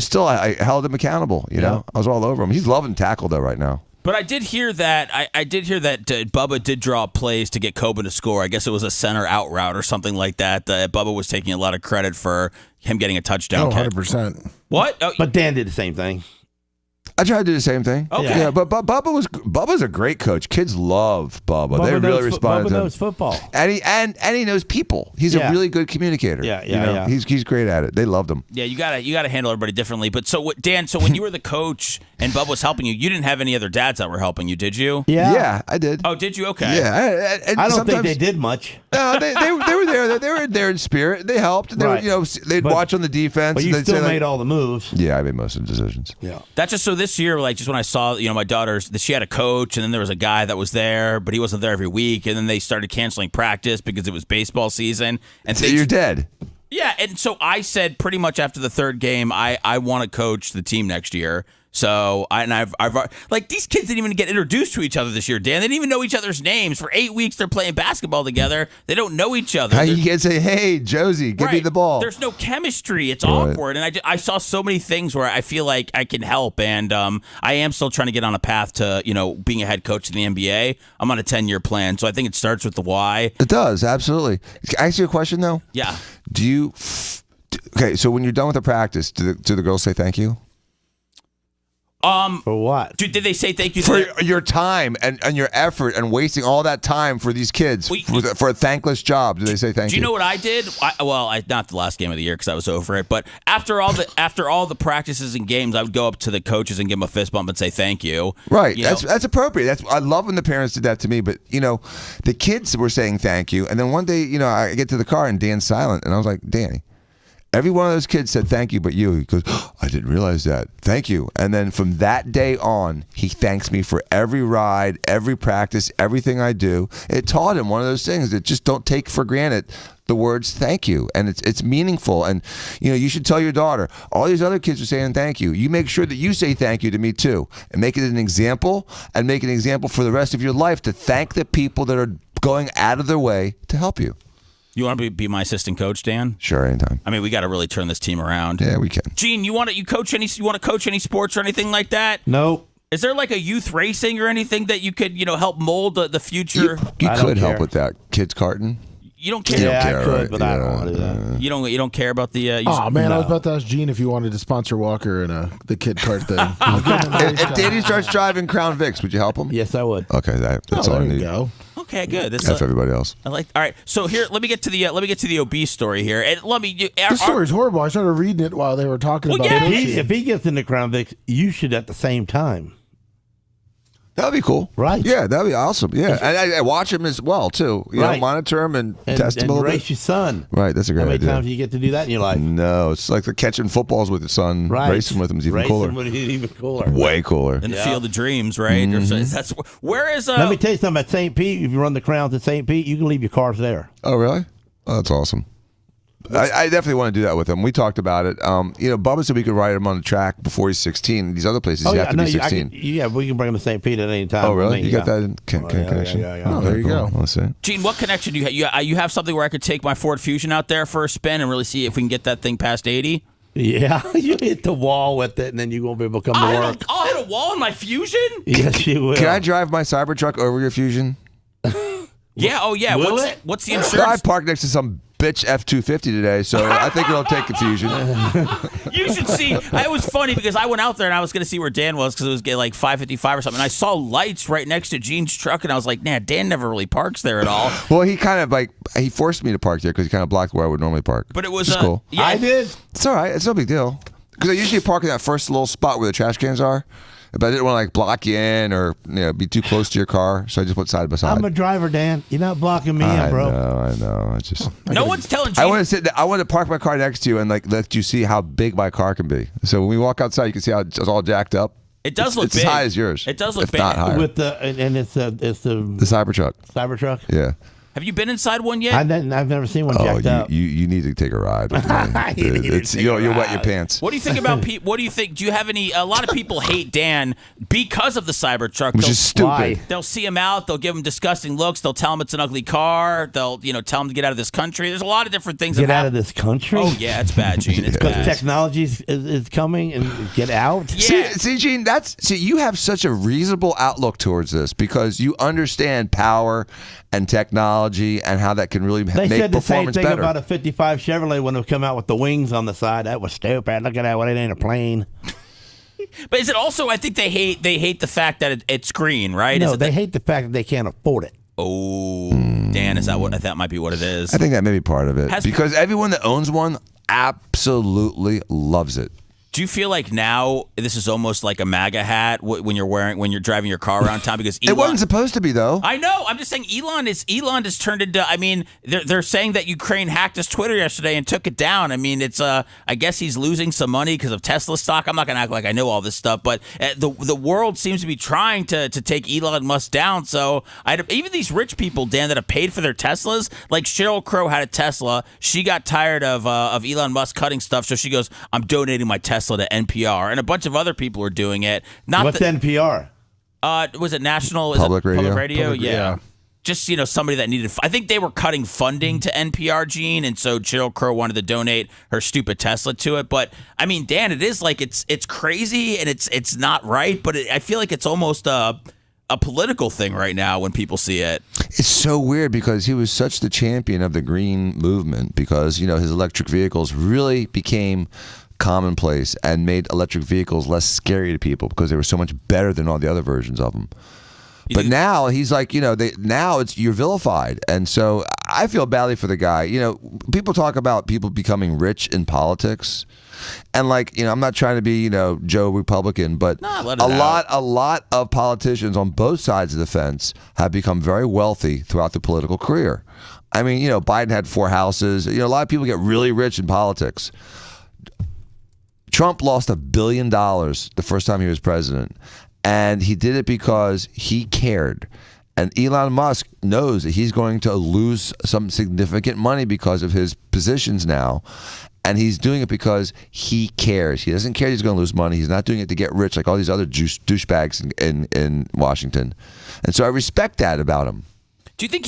held him accountable. I was all over him. He's loving tackle though right now. But I did hear that Bubba did draw plays to get Coben to score. I guess it was a center out route or something like that. Bubba was taking a lot of credit for him getting a touchdown. 100%. What? Oh, but Dan did the same thing. I tried to do the same thing. Okay. Yeah, but Bubba's a great coach. Kids love Bubba. They really respond to him. Bubba knows football. And he knows people. He's a really good communicator. Yeah. He's great at it. They loved him. Yeah, you gotta handle everybody differently. But Dan, so when you were the coach and Bubba was helping you, you didn't have any other dads that were helping you, did you? Yeah, I did. Oh, did you? Okay. Yeah, I don't think they did much. No, they were there. They were there in spirit. They helped. And they'd watch on the defense. But you they'd still made all the moves. Yeah, I made most of the decisions. Yeah. That's just so this year, like just when I saw, my daughter's, she had a coach, and then there was a guy that was there, but he wasn't there every week, and then they started canceling practice because it was baseball season. And so you're dead. Yeah, and so I said pretty much after the third game, I want to coach the team next year. So I've like these kids didn't even get introduced to each other this year, Dan. They didn't even know each other's names. For 8 weeks, they're playing basketball together. They don't know each other. How you can't say, "Hey, Josie, give me the ball." There's no chemistry. It's awkward. And I saw so many things where I feel like I can help. And I am still trying to get on a path to being a head coach in the NBA. I'm on a 10-year plan, so I think it starts with the why. It does, absolutely. Can I ask you a question though? Yeah. Do you? Okay, so when you're done with the practice, do the girls say thank you? For what? Did they say thank you for your time and your effort and wasting all that time for these kids for a thankless job? Do they say thank you? Do you know what I did? Not the last game of the year because I was over it, but after all the practices and games, I would go up to the coaches and give them a fist bump and say thank you. Right. That's appropriate. I love when the parents did that to me. But the kids were saying thank you, and then one day, I get to the car and Dan's silent, and I was like, Danny. Every one of those kids said thank you, but you. He goes, oh, I didn't realize that. Thank you. And then from that day on, he thanks me for every ride, every practice, everything I do. It taught him one of those things that just don't take for granted the words thank you. And it's meaningful. And, you should tell your daughter, all these other kids are saying thank you. You make sure that you say thank you to me too. And make it an example, and make it an example for the rest of your life to thank the people that are going out of their way to help you. You want to be my assistant coach, Dan? Sure, anytime. I mean, we got to really turn this team around. Yeah, we can. Gene, you want to coach any sports or anything like that? Nope. Is there like a youth racing or anything that you could help mold the future? You could help with that, kids carting. You don't care. Yeah, care, I could, right? but I don't want to do that. You don't care about the. Oh man, I was about to ask Gene if you wanted to sponsor Walker and the kid cart thing. If Danny starts driving Crown Vics, would you help him? Yes, I would. Okay, that's all I need. Go. Okay, good. That's everybody else. All right. So here, let me get to the obese story here, and This story's horrible. I started reading it while they were talking about it. If he gets into Crown Vic, you should at the same time. That'd be cool. Right. Yeah, that'd be awesome. Yeah. And I watch him as well, too. Monitor him and test him a little bit. race your son. Right, that's a great idea. How many idea. times do you get to do that in your life? No, it's like the catching footballs with your son. Right. Racing with him is even cooler. Racing with him is even cooler. Way cooler. in the Field of Dreams, right? That's where is. Let me tell you something. At St. Pete, if you run the Crowns at St. Pete, you can leave your cars there. Oh, really? Oh, that's awesome. I definitely want to do that with him. We talked about it. Bubba said we could ride him on the track before he's 16. These other places, you have to be 16. We can bring him to St. Pete at any time. Oh, really? You got that connection? Yeah. Oh, there you go. Let's see. Gene, what connection do you have? You have something where I could take my Ford Fusion out there for a spin and really see if we can get that thing past 80? Yeah, you hit the wall with it, and then you won't be able to come to work. I'll hit a wall in my Fusion? Yes, you will. Can I drive my Cybertruck over your Fusion? Yeah. Oh, yeah. Will it? What's the I insurance? parked next to some bitch F-250 today, so I think it'll take confusion. You should see. It was funny because I went out there and I was going to see where Dan was because it was getting like 5:55 or something. And I saw lights right next to Gene's truck, and I was like, "Nah, Dan never really parks there at all." Well, he kind of he forced me to park there because he kind of blocked where I would normally park. But it was Which is cool. Yeah, I did. It's all right. It's no big deal. Because I usually park in that first little spot where the trash cans are. But I didn't want to block you in or be too close to your car, so I just went side by side. I'm a driver, Dan. You're not blocking me in, bro. I know. I just No one's telling Gene. I want to park my car next to you and let you see how big my car can be. So when we walk outside, you can see how it's all jacked up. It does look it's big. as high as yours. It does look if big. not higher. With it's the The Cybertruck. Cybertruck. Yeah. Have you been inside one yet? I've never seen one jacked up. You need to take a ride with me. You'll wet your pants. What do you think about people? What do you think? Do you have any? A lot of people hate Dan because of the Cybertruck. Which is stupid. Why? They'll see him out. They'll give him disgusting looks. They'll tell him it's an ugly car. They'll tell him to get out of this country. There's a lot of different things. Get out of this country? Oh yeah, it's bad, Gene. It's Because bad. technology is coming and get out. Yeah. See, Gene, you have such a reasonable outlook towards this because you understand power and technology and how that can really They make said the same performance thing better. about a 55 Chevrolet when it come out with the wings on the side. That was stupid. Look at that. What, it ain't a plane. But is it also? I think they hate the fact that it's green, right? No, Is it they hate the fact that they can't afford it. Oh, Dan, is that might be what it is? I think that may be part of it Has- because everyone that owns one absolutely loves it. Do you feel like now this is almost like a MAGA hat when you're driving your car around town because Elon, It wasn't supposed to be though. I know. I'm just saying Elon has turned into. I mean, they're saying that Ukraine hacked his Twitter yesterday and took it down. I mean, it's I guess he's losing some money because of Tesla stock. I'm not gonna act like I know all this stuff, but the world seems to be trying to take Elon Musk down. So even these rich people, Dan, that have paid for their Teslas, like Sheryl Crow had a Tesla. She got tired of Elon Musk cutting stuff, so she goes, "I'm donating my Tesla Tesla to NPR, and a bunch of other people are doing it. What's NPR? Was it National? Public Radio? Public Radio, Public, yeah. Just somebody that needed. I think they were cutting funding to NPR, Gene, and so Sheryl Crow wanted to donate her stupid Tesla to it. But I mean, Dan, it is like it's crazy and it's not right. But I feel like it's almost a political thing right now when people see it. It's so weird because he was such the champion of the green movement because his electric vehicles really became commonplace and made electric vehicles less scary to people because they were so much better than all the other versions of them. But now he's like, now you're vilified. And so I feel badly for the guy. People talk about people becoming rich in politics. And I'm not trying to be, Joe Republican, but a lot of politicians on both sides of the fence have become very wealthy throughout the political career. I mean, Biden had 4 houses. A lot of people get really rich in politics. Trump lost $1 billion the first time he was president. And he did it because he cared. And Elon Musk knows that he's going to lose some significant money because of his positions now. And he's doing it because he cares. He doesn't care he's going to lose money. He's not doing it to get rich like all these other douchebags in Washington. And so I respect that about him. Do you think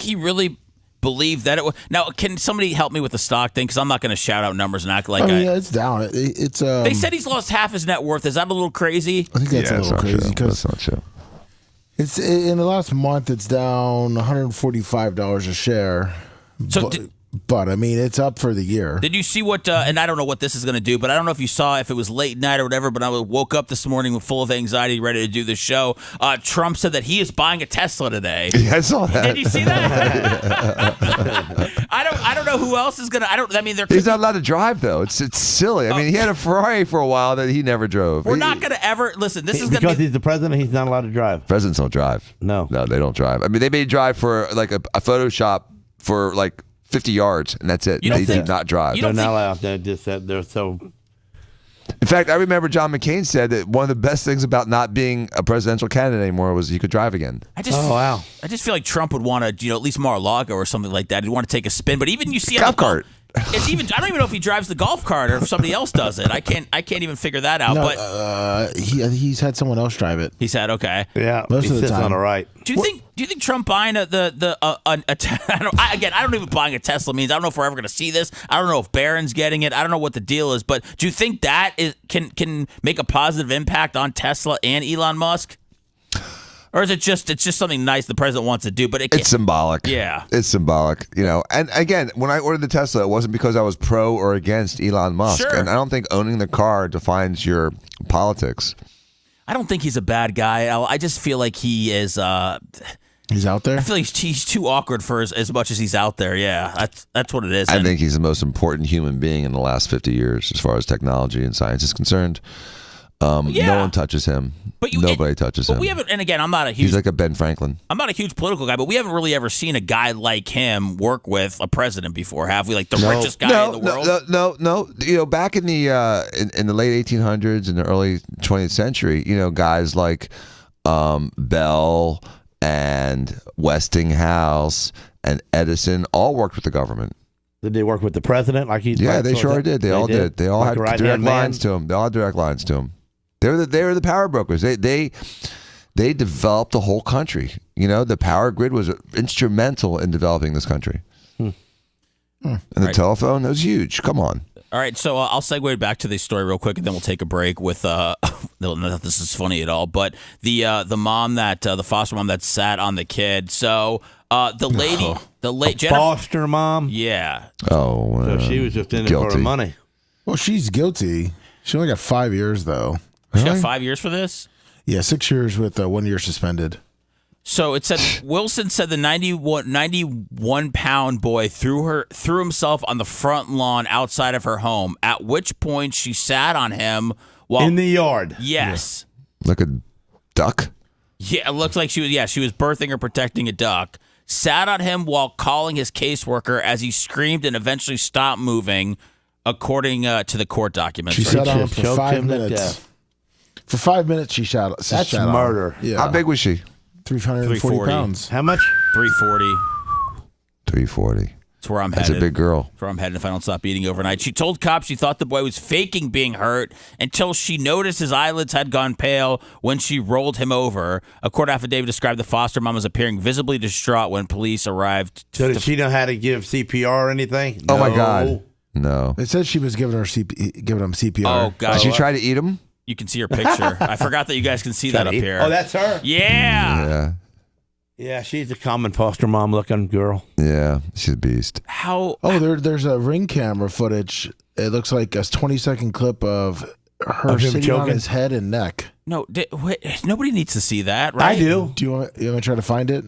he really believed that it was? Now, can somebody help me with the stock thing? Because I'm not going to shout out numbers and act like yeah, it's down. It's They said he's lost half his net worth. Is that a little crazy? I think that's a little crazy because that's not true. It's in the last month. It's down $145 a share. So but I mean, it's up for the year. Did you see what? And I don't know what this is going to do, but I don't know if you saw if it was late night or whatever. But I woke up this morning full of anxiety, ready to do the show. Trump said that he is buying a Tesla today. Yeah, I saw that. Did you see that? I don't know who else is going to. I mean, he's not allowed to drive though. It's silly. I mean, he had a Ferrari for a while that he never drove. We're not going to ever listen. This is because he's the president. He's not allowed to drive. Presidents don't drive. No, they don't drive. I mean, they may drive for like a Photoshop for like 50 yards, and that's it. They do not drive. They're not allowed. They're so. In fact, I remember John McCain said that one of the best things about not being a presidential candidate anymore was he could drive again. Wow. I just feel like Trump would want to, at least Mar-a-Lago or something like that. He'd want to take a spin. But even you see golf cart. It's even. I don't even know if he drives the golf cart or if somebody else does it. I can't even figure that out. No, but he's had someone else drive it. He's had Yeah, most of the time. On the right. Do you think Trump buying I don't even buying a Tesla means. I don't know if we're ever going to see this. I don't know if Barron's getting it. I don't know what the deal is. But do you think that can make a positive impact on Tesla and Elon Musk? Or is it's just something nice the president wants to do, but it's symbolic. Yeah. It's symbolic, And again, when I ordered the Tesla, it wasn't because I was pro or against Elon Musk. Sure. And I don't think owning the car defines your politics. I don't think he's a bad guy. I just feel like he is He's out there? I feel like he's too awkward for as much as he's out there. Yeah, that's what it is. I think he's the most important human being in the last 50 years as far as technology and science is concerned. No one touches him. Nobody touches him. We haven't, and again, I'm not a huge. He's like a Ben Franklin. I'm not a huge political guy, but we haven't really ever seen a guy like him work with a president before, have we? Like the richest guy in the world. No. Back in the late 1800s and the early 20th century, guys like Bell and Westinghouse and Edison all worked with the government. Did they work with the president? Yeah, they sure did. They all did. They all had direct lines to him. They all had direct lines to him. They were the power brokers. They developed the whole country. The power grid was instrumental in developing this country. And the telephone, that was huge. Come on. All right, so I'll segue back to this story real quick, and then we'll take a break with. Not that this is funny at all, but the mom the foster mom that sat on the kid. So the late Jennifer, foster mom. Yeah. Oh, so she was just in it for the money. Well, she's guilty. She only got 5 years though. She got 5 years for this? Yeah, 6 years with 1 year suspended. So it said Wilson said the 91-pound boy threw himself on the front lawn outside of her home, at which point she sat on him while in the yard. Yes. Like a duck? Yeah, it looks like she was birthing or protecting a duck. Sat on him while calling his caseworker as he screamed and eventually stopped moving, according to the court documents. She sat on him for 5 minutes. For 5 minutes, she shot. That's murder. Yeah. How big was she? 340 pounds. How much? 340. 340. That's where I'm That's headed. a big girl. That's where I'm headed if I don't stop eating overnight. She told cops she thought the boy was faking being hurt until she noticed his eyelids had gone pale when she rolled him over. A court affidavit described the foster mom as appearing visibly distraught when police arrived. So did she know how to give CPR or anything? Oh, my God. No. It said she was giving him CPR. Oh, God. Did she try to eat him? You can see her picture. I forgot that you guys can see that up here. Oh, that's her? Yeah. Yeah. Yeah, she's a common foster mom looking girl. Yeah, she's a beast. How? Oh, there's a ring camera footage. It looks like a 20-second clip of her Of him sitting on choking? his head and neck. No, wait, nobody needs to see that, right? I do. Do you want to try to find it?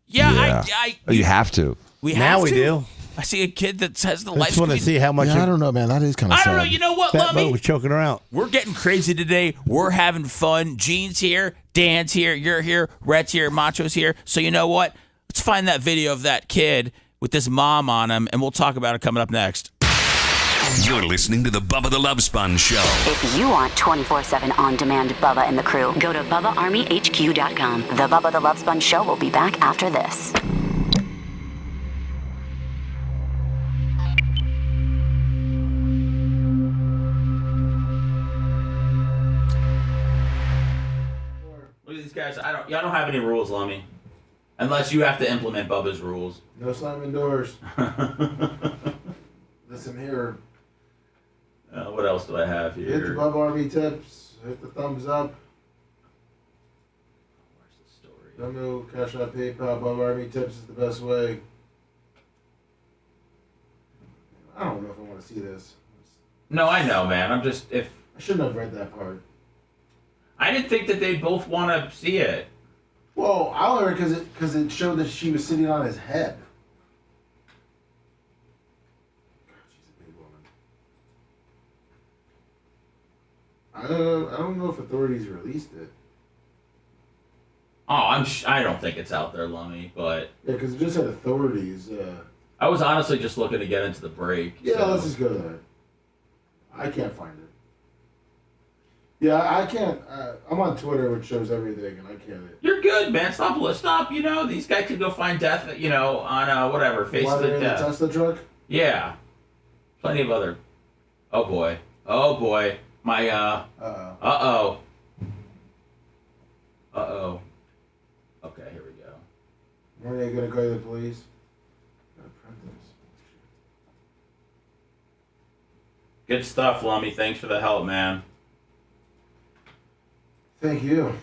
Yeah, Yeah. Oh, you have to. we Now have we to. do. I see a kid that says the I life just want to see how much Yeah, I don't know, man. That is kind of I sad. don't know. You know what, that boat Lummy? was choking her out. We're getting crazy today. We're having fun. Gene's here. Dan's here. You're here. Rhett's here. Macho's here. So you know what? Let's find that video of that kid with this mom on him, and we'll talk about it coming up next. You're listening to the Bubba the Love Sponge Show. If you want 24/7 on-demand Bubba and the crew, Go to BubbaArmyHQ.com. the Bubba the Love Sponge Show will be back after this. Look at these guys. Y'all don't have any rules, Lummy. Unless you have to implement Bubba's rules. No slamming doors. Listen here. What else do I have Hit the here? Bubba Army tips. Hit the thumbs up. Venmo, Cash App, PayPal, Bubba Army tips is the best way. I don't know if I want to see this. No, I know, man. I'm just I shouldn't have read that part. I didn't think that they both want to see it. Well, I only read because it showed that she was sitting on his head. God, she's a big woman. I don't know if authorities released it. Oh, I don't think it's out there, Lummy, but Yeah, because it just said authorities. I was honestly just looking to get into the break. Yeah, so. let's just go to that. I can't find it. Yeah, I can't. I'm on Twitter, which shows everything, and I can't. You're good, man. Stop. You know, these guys could go find death, on whatever, face Why of they're the in the death. Tesla truck? Yeah. Plenty of other. Oh boy. My, Uh-oh. Uh-oh. Okay, here we go. When are they going to call the police? Gotta print this. Good stuff, Lummy. Thanks for the help, man. Thank you.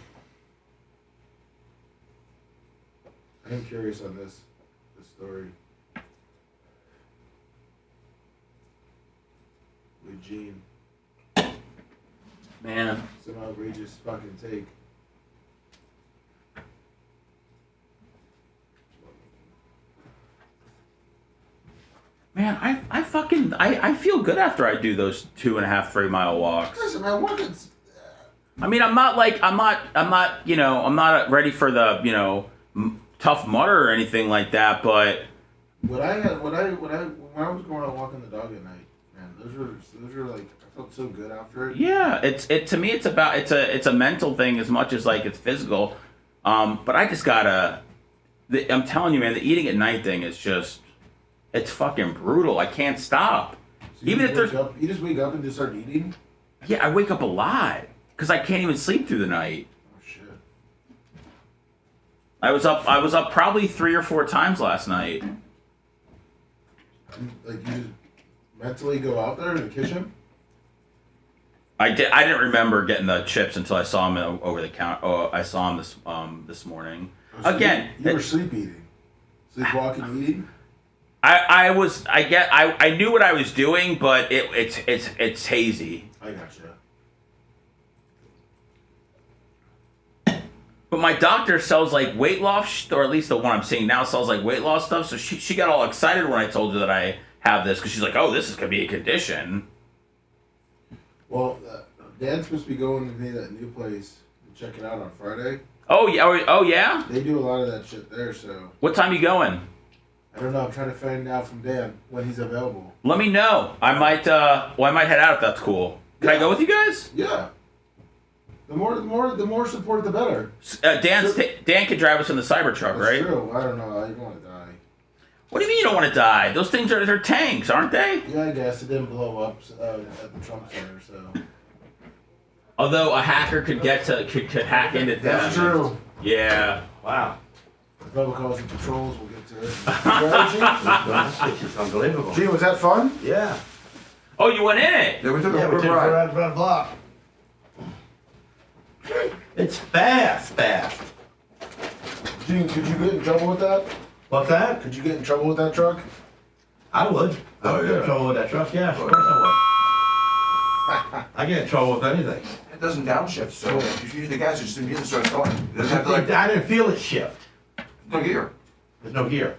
I'm curious on this story. With Gene. Man. Some outrageous fucking take. Man, I feel good after I do those 2.5, 3 mile walks. Listen, man, what is... I mean, I'm not ready for the, tough mudder or anything like that, but When I was going out walking the dog at night, man, those were like, I felt so good after it. yeah, to me it's a mental thing as much as like it's physical. But I just gotta I'm telling you, man, the eating at night thing is just it's fucking brutal. I can't stop. So Even if there's you just wake up and just start eating? yeah, I wake up a lot because I can't even sleep through the night. Oh shit. I was up probably 3 or 4 times last night. Like you just mentally go out there in the kitchen? I didn't remember getting the chips until I saw him over the counter. Oh, I saw him this morning. So Again, you were sleep eating. Sleepwalking eating? I knew what I was doing, but it's hazy. I gotcha. But my doctor sells like weight loss, or at least the one I'm seeing now sells like weight loss stuff. So she got all excited when I told her that I have this because she's like, oh, this is gonna be a condition. Well, Dan's supposed to be going to me that new place and check it out on Friday. Oh yeah. They do a lot of that shit there, so What time you going? I don't know. I'm trying to find out from Dan when he's available. Let me know. I might head out if that's cool. Can I go with you guys? Yeah. The more support, the better. Dan can drive us in the Cybertruck, That's right? true. I don't know. I want to die. What do you mean you don't want to die? Those things they're tanks, aren't they? Yeah, I guess it didn't blow up at the Trump Center, so. Although a hacker could hack into them. That's true. Yeah. Wow. Bubba calls it patrols. We'll get to it. It's unbelievable. Gee, was that fun? Yeah. Oh, you went in it? Yeah, we took Yeah, a we quick did ride. for a block. It's fast. Gene, could you get in trouble with that? What's that? Could you get in trouble with that truck? I would. Oh, I get yeah. in trouble with that truck. Yeah, of course I would. I get in trouble with anything. It doesn't downshift, so if you use the gas, it just immediately starts going. It doesn't have to I didn't feel it shift. no gear. There's no gear.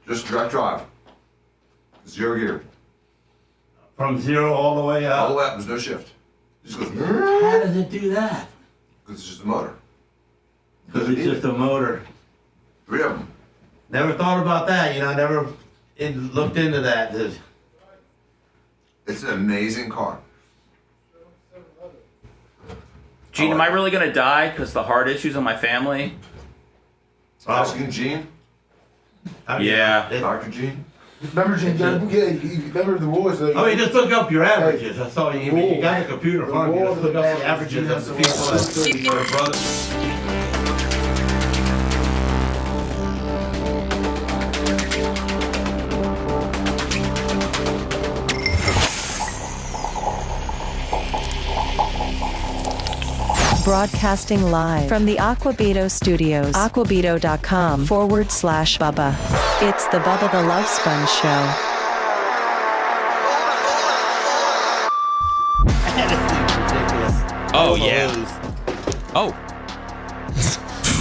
Just direct drive. 0 gear. From 0 all the way All the up. way up, there's no shift. It just goes, How does it do that? because it's just a motor. Because it's just a motor. 3 of them. Never thought about that. Never looked into that. It's an amazing car. Gene, am I really going to die because the heart issues in my family? Asking Gene, Yeah. Dr. Gene. Remember, Gene? Remember the rules? Oh, you just look up your averages. That's all you mean. You got a computer in front of you. Just look up the averages of the people that are brothers. Broadcasting live from the Aquabito Studios. Aquabito.com/Bubba. It's the Bubba the Love Sponge Show. Oh, yeah. Oh.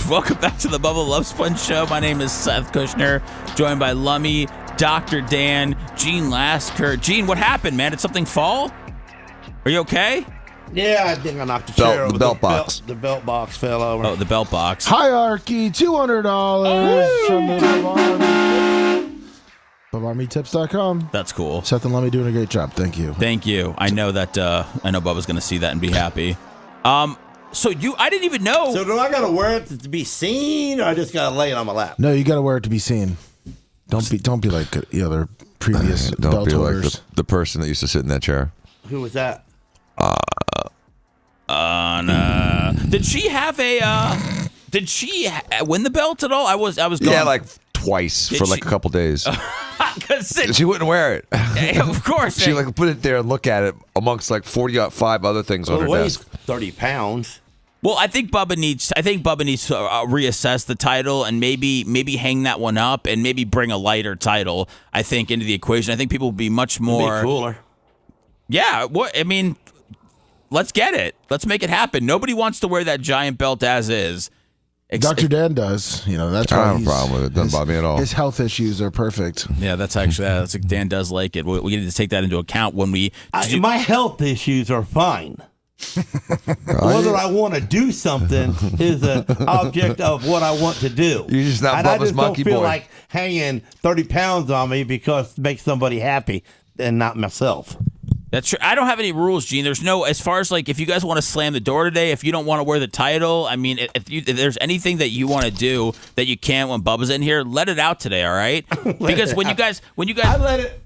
Welcome back to the Bubba the Love Sponge Show. My name is Seth Kushner, joined by Lummy, Dr. Dan, Gene Lasker. Gene, what happened, man? Did something fall? Are you okay? Yeah, I think I knocked the chair over. The belt box. The belt box fell over. Oh, the belt box. Hierarchy, $200 from the BubbaArmyTips.com. That's cool. Seth and Lummy doing a great job. Thank you. Thank you. I know that. I know Bubba's going to see that and be happy. So I didn't even know. So do I got to wear it to be seen, or I just got to lay it on my lap? No, you got to wear it to be seen. Don't be like the other previous Don't belt be holders. like the person that used to sit in that chair. Who was that? Did she have a? Did she win the belt at all? I was gone. Yeah, like twice Did for like she- a couple days. 'Cause She wouldn't wear it. of course. She like put it there and look at it amongst like 45 other things on her It weighs desk. 30 pounds. Well, I think Bubba needs to reassess the title and maybe hang that one up and maybe bring a lighter title. I think into the equation. I think people will be much more Be cooler. Yeah. What I mean, let's get it. Let's make it happen. Nobody wants to wear that giant belt as is. Dr. Dan does. That's I why don't have a he's- problem with it. Doesn't bother me at all. His health issues are perfect. Yeah, that's actually Dan does like it. We need to take that into account when we. My health issues are fine. Whether I want to do something is an object of what I want to do. You're just not and I Bubba's just monkey don't feel boy. like hanging 30 pounds on me because it makes somebody happy and not myself. That's true. I don't have any rules, Gene. There's no, as far as like, if you guys want to slam the door today, if you don't want to wear the title, I mean, if there's anything that you want to do that you can't when Bubba's in here, let it out today, all right? Because when you guys, I let it.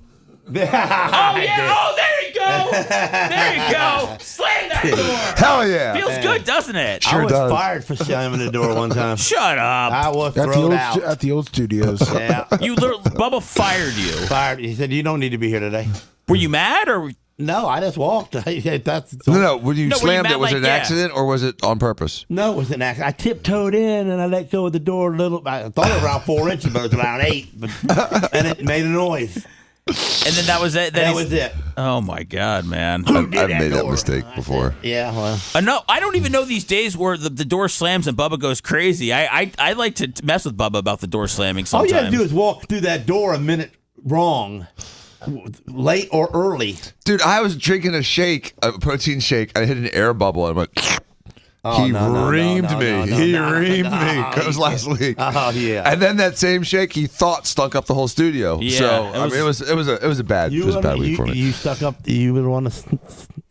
oh yeah, oh there you go, there you go, slam that door. Hell yeah. Feels good, doesn't it? I was does. fired for slamming the door one time. Shut up. I was At the thrown old out. at the old studios. Yeah, Bubba fired you. fired. He said, "You don't need to be here today." Were you mad or? No, I just walked. That's No. When you No, were you slammed mad it, was like, it an yeah. accident or was it on purpose? No, it was an accident. I tiptoed in and I let go of the door a little. I thought it was around 4 inches, but it was around 8. And it made a noise. And then that was it. That was it. Oh my God, man. Who I've did made that door? mistake before. Yeah, well. No, I don't even know these days where the door slams and Bubba goes crazy. I like to mess with Bubba about the door slamming All sometimes. you have to do is walk through that door a minute wrong, late or early. Dude, I was drinking a protein shake. I hit an air bubble and I went, he reamed me. He reamed me. That was last week. Oh, yeah. And then that same shake he thought stunk up the whole studio. Yeah, So it was a bad week for me. You stuck up, you would want to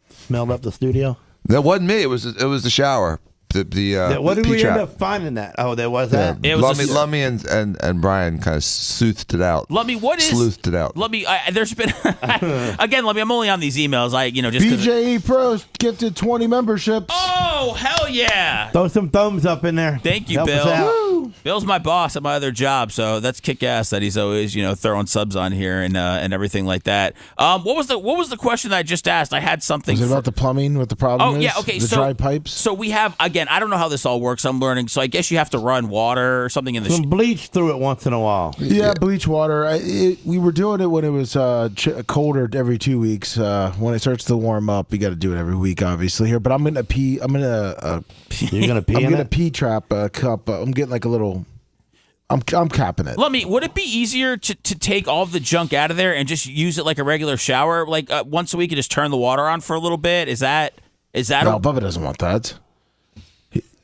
smell up the studio? That wasn't me. It was the shower. what did P we trap. end up finding that? Oh, there was that. It was Lummy and Brian kind of soothed it out. Lummy, sleuthed it out? Lummy, there's been again, Lummy. I'm only on these emails. Just BJE Pros gifted 20 memberships. Oh hell yeah! Throw some thumbs up in there. Thank you, Help us Bill. out. Bill's my boss at my other job, so that's kick ass that he's always throwing subs on here and everything like that. What was the question that I just asked? I had something. Was it about the plumbing? What the problem is? Oh yeah, okay. The dry pipes. So we have again. I don't know how this all works. I'm learning. So I guess you have to run water or something in the. Some bleach through it once in a while. Yeah, bleach water. We were doing it when it was colder every 2 weeks. When it starts to warm up, you got to do it every week, obviously here. But I'm gonna pee. You're gonna pee. I'm gonna pee trap a cup. I'm getting like a little. I'm capping it. Let me. Would it be easier to take all of the junk out of there and just use it like a regular shower, like once a week, and just turn the water on for a little bit? Is that? No, Bubba doesn't want that.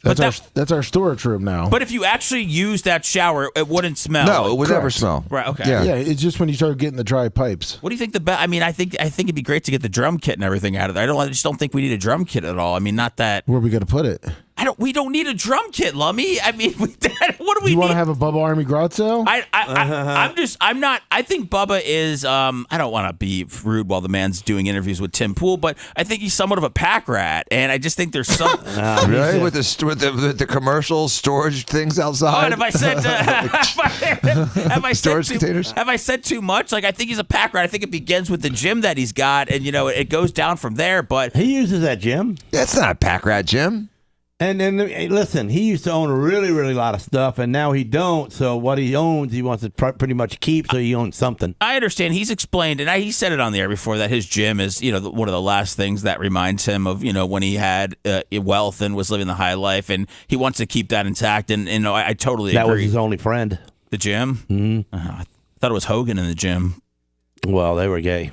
That's our storage room now. But if you actually use that shower, it wouldn't smell. No, it would never smell. Right. Okay. Yeah, it's just when you start getting the dry pipes. What do you think I think it'd be great to get the drum kit and everything out of there. I just don't think we need a drum kit at all. I mean, not that. Where are we gonna put it? We don't need a drum kit, Lummy. I mean, what do we need? You want to have a Bubba Army garage sale? I think Bubba is, I don't want to be rude while the man's doing interviews with Tim Pool, but I think he's somewhat of a pack rat, and I just think there's some. Really? With the commercial storage things outside? Oh, and have I said, storage containers? Have I said too much? Like, I think he's a pack rat. I think it begins with the gym that he's got, and, it goes down from there, but. He uses that gym. That's not a pack rat gym. And then, listen, he used to own a really, really lot of stuff, and now he don't. So what he owns, he wants to pretty much keep, so he owns something. I understand. He's explained, and he said it on the air before, that his gym is, one of the last things that reminds him of, when he had wealth and was living the high life, and he wants to keep that intact. And I totally agree. That was his only friend. The gym? Mm-hmm. I thought it was Hogan in the gym. Well, they were gay.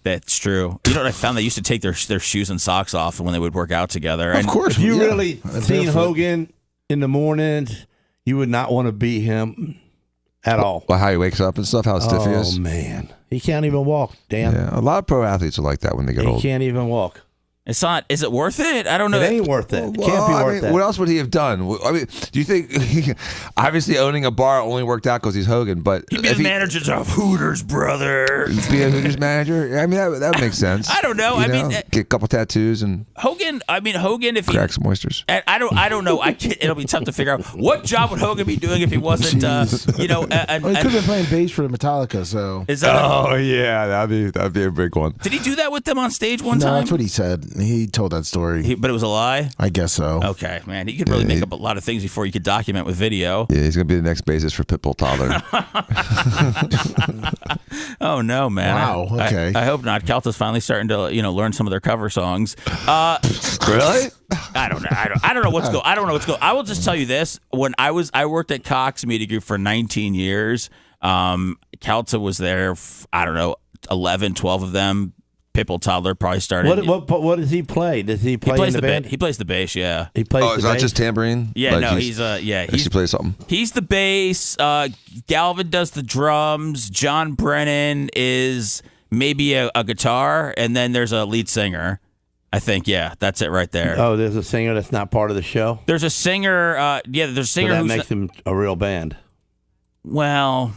That's true. You know what I found? They used to take their shoes and socks off when they would work out together. Of course. If you really seen Hogan in the mornings, you would not want to beat him at all. Well, how he wakes up and stuff, how stiff he is. Oh, man. He can't even walk, Dan. Yeah, a lot of pro athletes are like that when they get old. He can't even walk. It's not. Is it worth it? I don't know. It ain't worth it. It can't be worth it. What else would he have done? I mean, do you think obviously owning a bar only worked out because he's Hogan? But he'd be the manager of Hooters, brother. Be a Hooters manager. I mean, that makes sense. I don't know. Get a couple tattoos and Hogan. If he crack some oysters. I don't know. It'll be tough to figure out what job would Hogan be doing if he wasn't. He could have been playing bass for Metallica. So is that? Yeah, that'd be a big one. Did he do that with them on stage one no, time? That's what he said. He told that story. But it was a lie? I guess so. Okay, man. He could really make up a lot of things before you could document with video. Yeah, he's going to be the next bassist for Pitbull Toddler. Oh, no, man. Wow, okay. I hope not. Calta's finally starting to, learn some of their cover songs. Really? I don't know. I don't know what's going. I don't know what's going. I will just tell you this: when I worked at Cox Media Group for 19 years. Calta was there. I don't know, 11, 12 of them. Pitbull Toddler probably started. What does he play? Does he play in the band? He plays the bass. Yeah. He plays. Oh, is that just tambourine? Yeah. Like no, he's he plays something. He's the bass. Galvin does the drums. John Brennan is maybe a guitar, and then there's a lead singer. I think, yeah, that's it right there. Oh, there's a singer that's not part of the show? There's a singer, there's a singer so that makes him a real band. Well,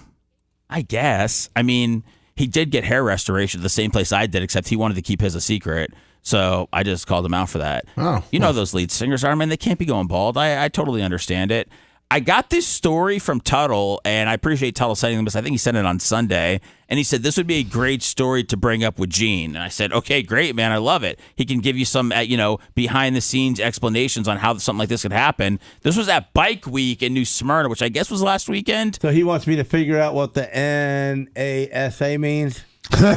I guess. I mean, he did get hair restoration at the same place I did, except he wanted to keep his a secret. So I just called him out for that. Oh, you know how those lead singers are, man. They can't be going bald. I totally understand it. I got this story from Tuttle, and I appreciate Tuttle sending this. I think he sent it on Sunday, and he said this would be a great story to bring up with Gene. And I said, okay, great, man. I love it. He can give you some, behind-the-scenes explanations on how something like this could happen. This was at Bike Week in New Smyrna, which I guess was last weekend. So he wants me to figure out what the NASA means? Right?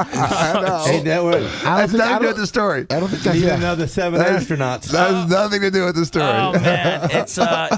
I know. Hey, that's nothing to do with the story. I don't think that's another 7 astronauts. That has nothing to do with the story. Oh man, it's sorry.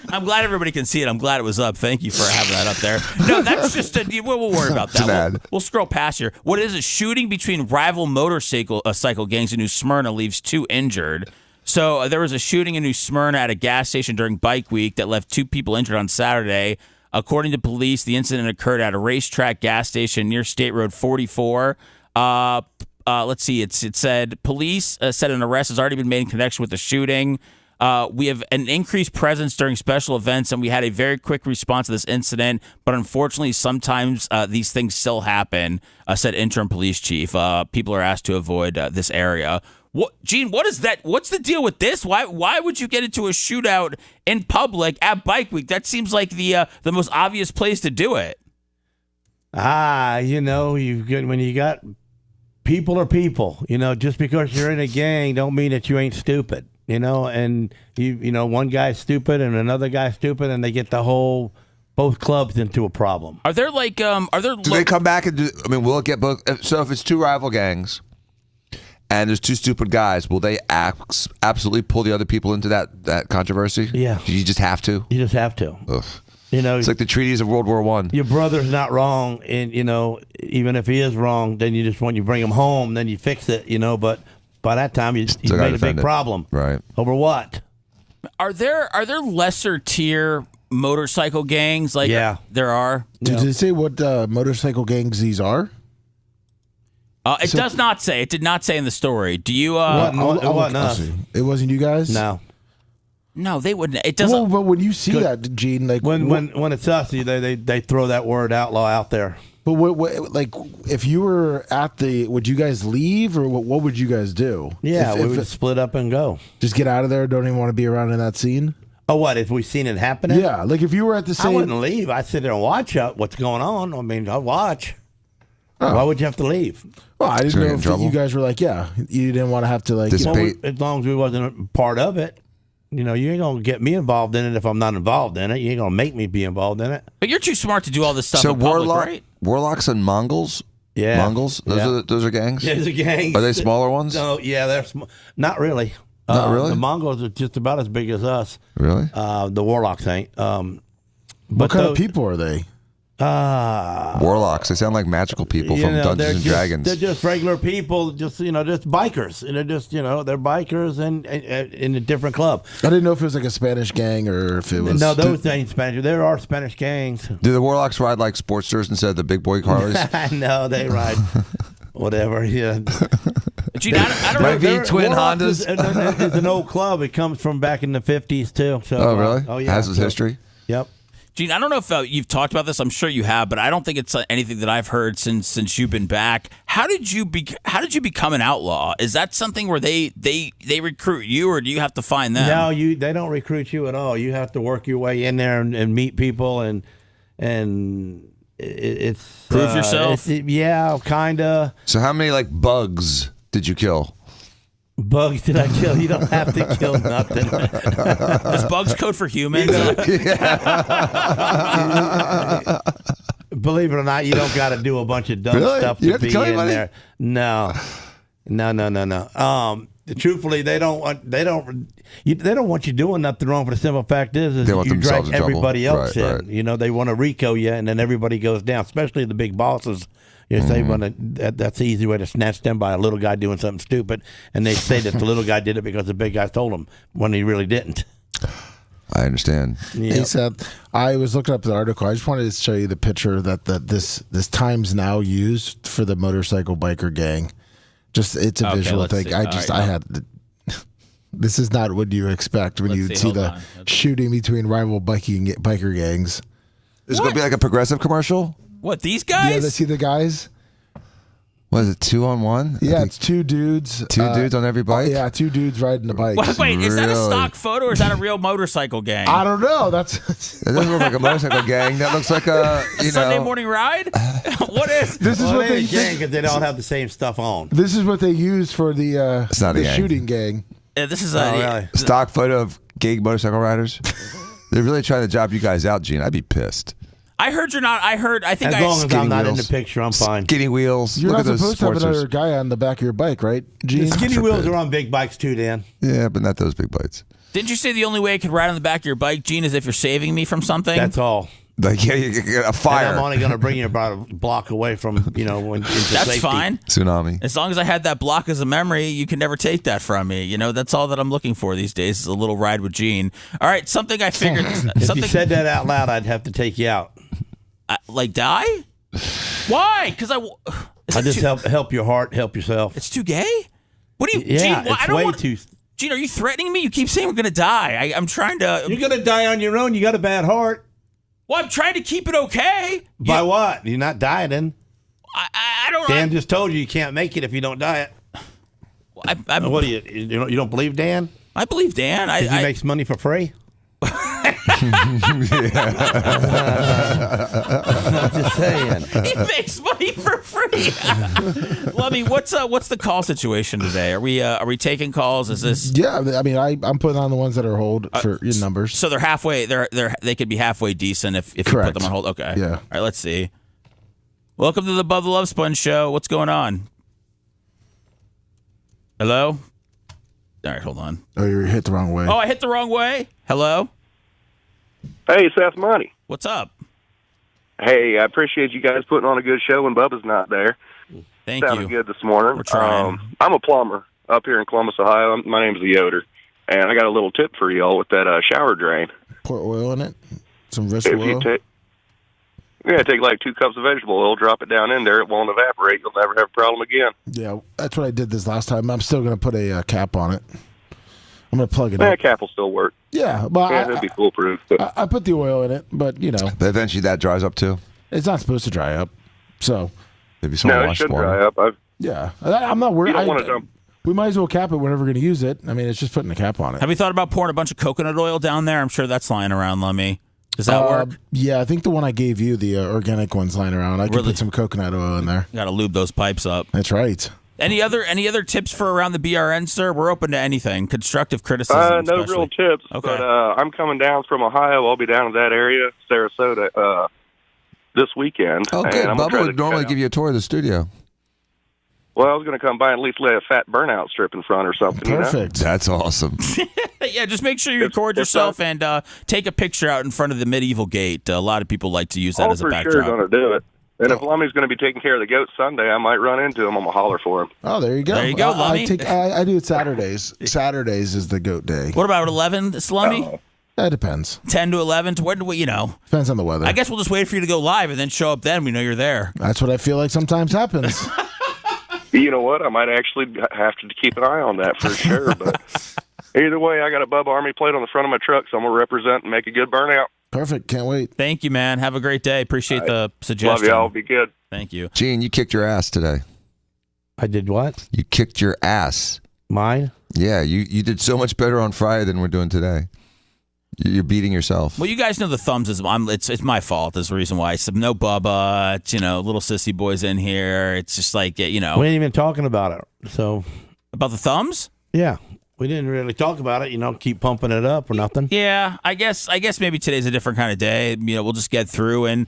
I'm glad everybody can see it. I'm glad it was up. Thank you for having that up there. No, that's just we'll worry about that. We'll scroll past here. What is a shooting between rival motorcycle cycle gangs in New Smyrna leaves 2 injured. So there was a shooting in New Smyrna at a gas station during Bike Week that left 2 people injured on Saturday. According to police, the incident occurred at a racetrack gas station near State Road 44. Let's see. It said police said an arrest has already been made in connection with the shooting. We have an increased presence during special events, and we had a very quick response to this incident. But unfortunately, sometimes these things still happen, said interim police chief. People are asked to avoid this area. Gene, what is that? What's the deal with this? Why would you get into a shootout in public at Bike Week? That seems like the most obvious place to do it. When you got people are people. Just because you're in a gang don't mean that you ain't stupid. And one guy's stupid and another guy's stupid, and they get both clubs into a problem. Are there do they come back and do? I mean, will it get both? So if it's two rival gangs and there's two stupid guys, will they absolutely pull the other people into that controversy? Yeah. You just have to? You just have to. Ugh. It's like the treaties of World War I. Your brother's not wrong, and, even if he is wrong, then you bring him home, then you fix it, but by that time, you made a big problem. Right. Over what? Are there lesser tier motorcycle gangs? Yeah. There are? Did they say what motorcycle gangs these are? It does not say. It did not say in the story. Do you? It wasn't us. It wasn't you guys? No, they wouldn't. It doesn't. Well, but when you see that, Gene, like when it's us, they throw that word outlaw out there. But like, if you were would you guys leave, or what would you guys do? Yeah, we would split up and go. Just get out of there. Don't even want to be around in that scene. Oh, what? If we seen it happening? Yeah, like if you were at the same. I wouldn't leave. I'd sit there and watch what's going on. I mean, I'd watch. Oh. Why would you have to leave? Well, I didn't know if you guys were like, you didn't want to have to dissipate. As long as we wasn't part of it. You ain't going to get me involved in it if I'm not involved in it. You ain't going to make me be involved in it. But you're too smart to do all this stuff in public, right? Warlocks and Mongols? Yeah. Mongols? Those are gangs? Yeah, those are gangs. Are they smaller ones? No, yeah, they're not really. Not really? The Mongols are just about as big as us. Really? The Warlocks ain't. What kind of people are they? Warlocks. They sound like magical people from Dungeons and Dragons. They're just regular people, just bikers. And they're just they're bikers and in a different club. I didn't know if it was like a Spanish gang or if it was. No, those ain't Spanish. There are Spanish gangs. Do the Warlocks ride like Sportsters instead of the big boy Harleys? No, they ride whatever. Yeah. Gee, I don't know. Twin Hondas. It's an old club. It comes from back in the 50s too. So, oh really? Oh yeah. Has its history. Yep. Gene, I don't know if you've talked about this. I'm sure you have, but I don't think it's anything that I've heard since you've been back. How did you become an outlaw? Is that something where they recruit you, or do you have to find them? No, they don't recruit you at all. You have to work your way in there and meet people and it's prove yourself. Yeah, kinda. So how many bugs did you kill? Bugs did I kill? You don't have to kill nothing. Is bugs code for humans? Believe it or not, you don't got to do a bunch of dumb stuff to be in there. No. Truthfully, they don't want you doing nothing wrong. For the simple fact is you drag everybody else in. Right. They want to RICO you, and then everybody goes down. Especially the big bosses. They want to. That's the easy way to snatch them by a little guy doing something stupid, and they say that the little guy did it because the big guy told him when he really didn't. I understand. Yep. He said, I was looking up the article. I just wanted to show you the picture that this Times Now used for the motorcycle biker gang. Just it's a visual thing. This is not what you expect when you see the shooting between rival biker gangs. Is it going to be like a Progressive commercial? What, these guys? Yeah, they see the guys. What is it, 2-on-1? Yeah, it's two dudes. Two dudes on every bike? Yeah, two dudes riding the bike. Wait, is that a stock photo or is that a real motorcycle gang? I don't know. That doesn't look like a motorcycle gang. That looks like a Sunday morning ride? What is? This is what they gang because they don't have the same stuff on. This is what they use for the shooting gang. This is really? Stock photo of gang motorcycle riders. They're really trying to job you guys out, Gene. I'd be pissed. I heard you're not. I think as long as I'm not in the picture, I'm fine. Skinny wheels. You're Look not at supposed to have Sportsters. another guy on the back of your bike, right, Gene? The skinny wheels are on big bikes too, Dan. Yeah, but not those big bikes. Didn't you say the only way I could ride on the back of your bike, Gene, is if you're saving me from something? That's all. Like, yeah, you get a fire. And I'm only going to bring you about a block away from, into That's safety. fine. Tsunami. As long as I had that block as a memory, you can never take that from me. That's all that I'm looking for these days is a little ride with Gene. All right, something I figured. If you said that out loud, I'd have to take you out. Like die? Why? Because I just help your heart, help yourself. It's too gay? What do you, yeah, Gene? it's way too. Gene, are you threatening me? You keep saying we're going to die. I'm trying to. You're going to die on your own. You got a bad heart. Well, I'm trying to keep it okay. By what? You're not dieting. I don't know. Dan just told you can't make it if you don't diet. What do you don't believe Dan? I believe Dan. He makes money for free. I'm just saying. He makes money for free. Lummy, what's the call situation today? Are we taking calls? Is this? Yeah, I mean, I'm putting on the ones that are hold for your numbers. So they're halfway. They could be halfway decent if you put them on hold. Okay. Yeah. All right. Let's see. Welcome to the Bubba the Love Sponge show. What's going on? Hello. All right. Hold on. Oh, you hit the wrong way. Oh, I hit the wrong way. Hello. Hey, Seth Money. What's up? Hey, I appreciate you guys putting on a good show when Bubba's not there. Thank Sounded you. good this morning. We're trying. I'm a plumber up here in Columbus, Ohio. My name's Yoder, and I got a little tip for y'all with that shower drain. Pour oil in it. Some wrist If oil. you take like 2 cups of vegetable oil, drop it down in there. It won't evaporate. You'll never have a problem again. Yeah, that's what I did this last time. I'm still going to put a cap on it. I'm going to plug it That up. cap will still work. Yeah, but it'll be foolproof. But I put the oil in it, but But eventually that dries up too. It's not supposed to dry up. So maybe someone no, it washed shouldn't water. dry up. I'm not worried. You don't want to dump. We might as well cap it whenever we're going to use it. I mean, it's just putting a cap on it. Have you thought about pouring a bunch of coconut oil down there? I'm sure that's lying around, Lummy. Does that work? Yeah, I think the one I gave you, the organic one's lying around. I can put some coconut oil in there. You got to lube those pipes up. That's right. Any other tips for around the BRN, sir? We're open to anything. Constructive criticism. No especially. real tips. Okay. But I'm coming down from Ohio. I'll be down in that area, Sarasota, this weekend. Oh, good. And I'm gonna try Bubba to would normally check out- give you a tour of the studio. Well, I was going to come by and at least lay a fat burnout strip in front or something. Perfect. That's awesome. Yeah, just make sure you record yourself and take a picture out in front of the medieval gate. A lot of people like to use that as a for backdrop. sure going to do it. And if Lummy's going to be taking care of the goats Sunday, I might run into him. I'm going to holler for him. Oh, there you go. There you go, Lummy. I do it Saturdays. Saturdays is the goat day. What about 11, Lummy? That depends. 10 to 11? To when do we, Depends on the weather. I guess we'll just wait for you to go live and then show up then. We know you're there. That's what I feel like sometimes happens. You know what? I might actually have to keep an eye on that for sure. But either way, I got a Bubba Army plate on the front of my truck, so I'm going to represent and make a good burnout. Perfect. Can't wait. Thank you, man. Have a great day. Appreciate the suggestion. Love y'all. Be good. Thank you. Gene, you kicked your ass today. I did what? You kicked your ass. Mine? Yeah, you did so much better on Friday than we're doing today. You're beating yourself. Well, you guys know the thumbs is it's my fault. Is the reason why. It's no Bubba. It's, little sissy boys in here. It's just like We ain't even talking about it. So about the thumbs? Yeah. We didn't really talk about it, keep pumping it up or nothing. Yeah, I guess maybe today's a different kind of day. We'll just get through and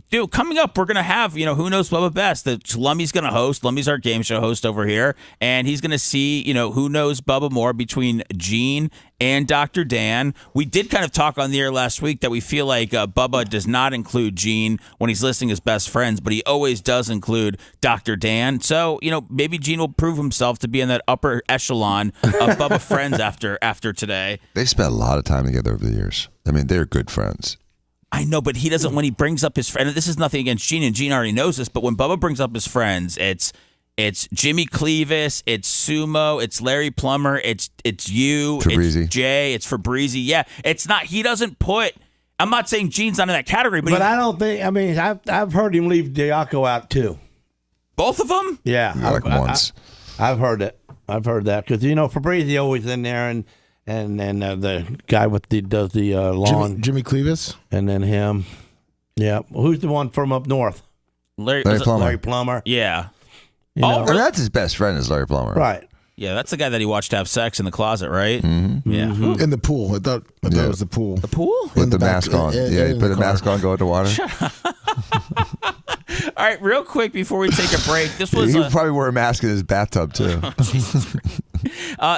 dude, coming up, we're going to have, Who Knows Bubba Best. That Lummy's going to host. Lummy's our game show host over here. And he's going to see, who knows Bubba more between Gene and Dr. Dan. We did kind of talk on the air last week that we feel like Bubba does not include Gene when he's listing his best friends, but he always does include Dr. Dan. So, maybe Gene will prove himself to be in that upper echelon of Bubba friends after today. They spent a lot of time together over the years. I mean, they're good friends. I know, but he doesn't, when he brings up his friend, and this is nothing against Gene, and Gene already knows this, but when Bubba brings up his friends, it's Jimmy Clevis, it's Sumo, it's Larry Plummer, it's you, Fabrizi. It's Jay, it's Fabrizi. Yeah, it's not, he doesn't put, I'm not saying Gene's not in that category, but I don't think, I've heard him leave Diaco out too. Both of them? Yeah. Like once. I've heard it. I've heard that because, Fabrizi always in there and the guy does the lawn. Jimmy Clevis? And then him. Yeah. Well, who's the one from up north? Larry Plummer. Larry Plummer. Yeah. That's his best friend is Larry Plummer. Right. Yeah, that's the guy that he watched have sex in the closet, right? Mm-hmm. Yeah. Mm-hmm. In the pool. I thought it was the pool. The pool? With the mask on. Yeah, you put a mask on, go into water. All right, real quick before we take a break, this was he probably wore a mask in his bathtub too.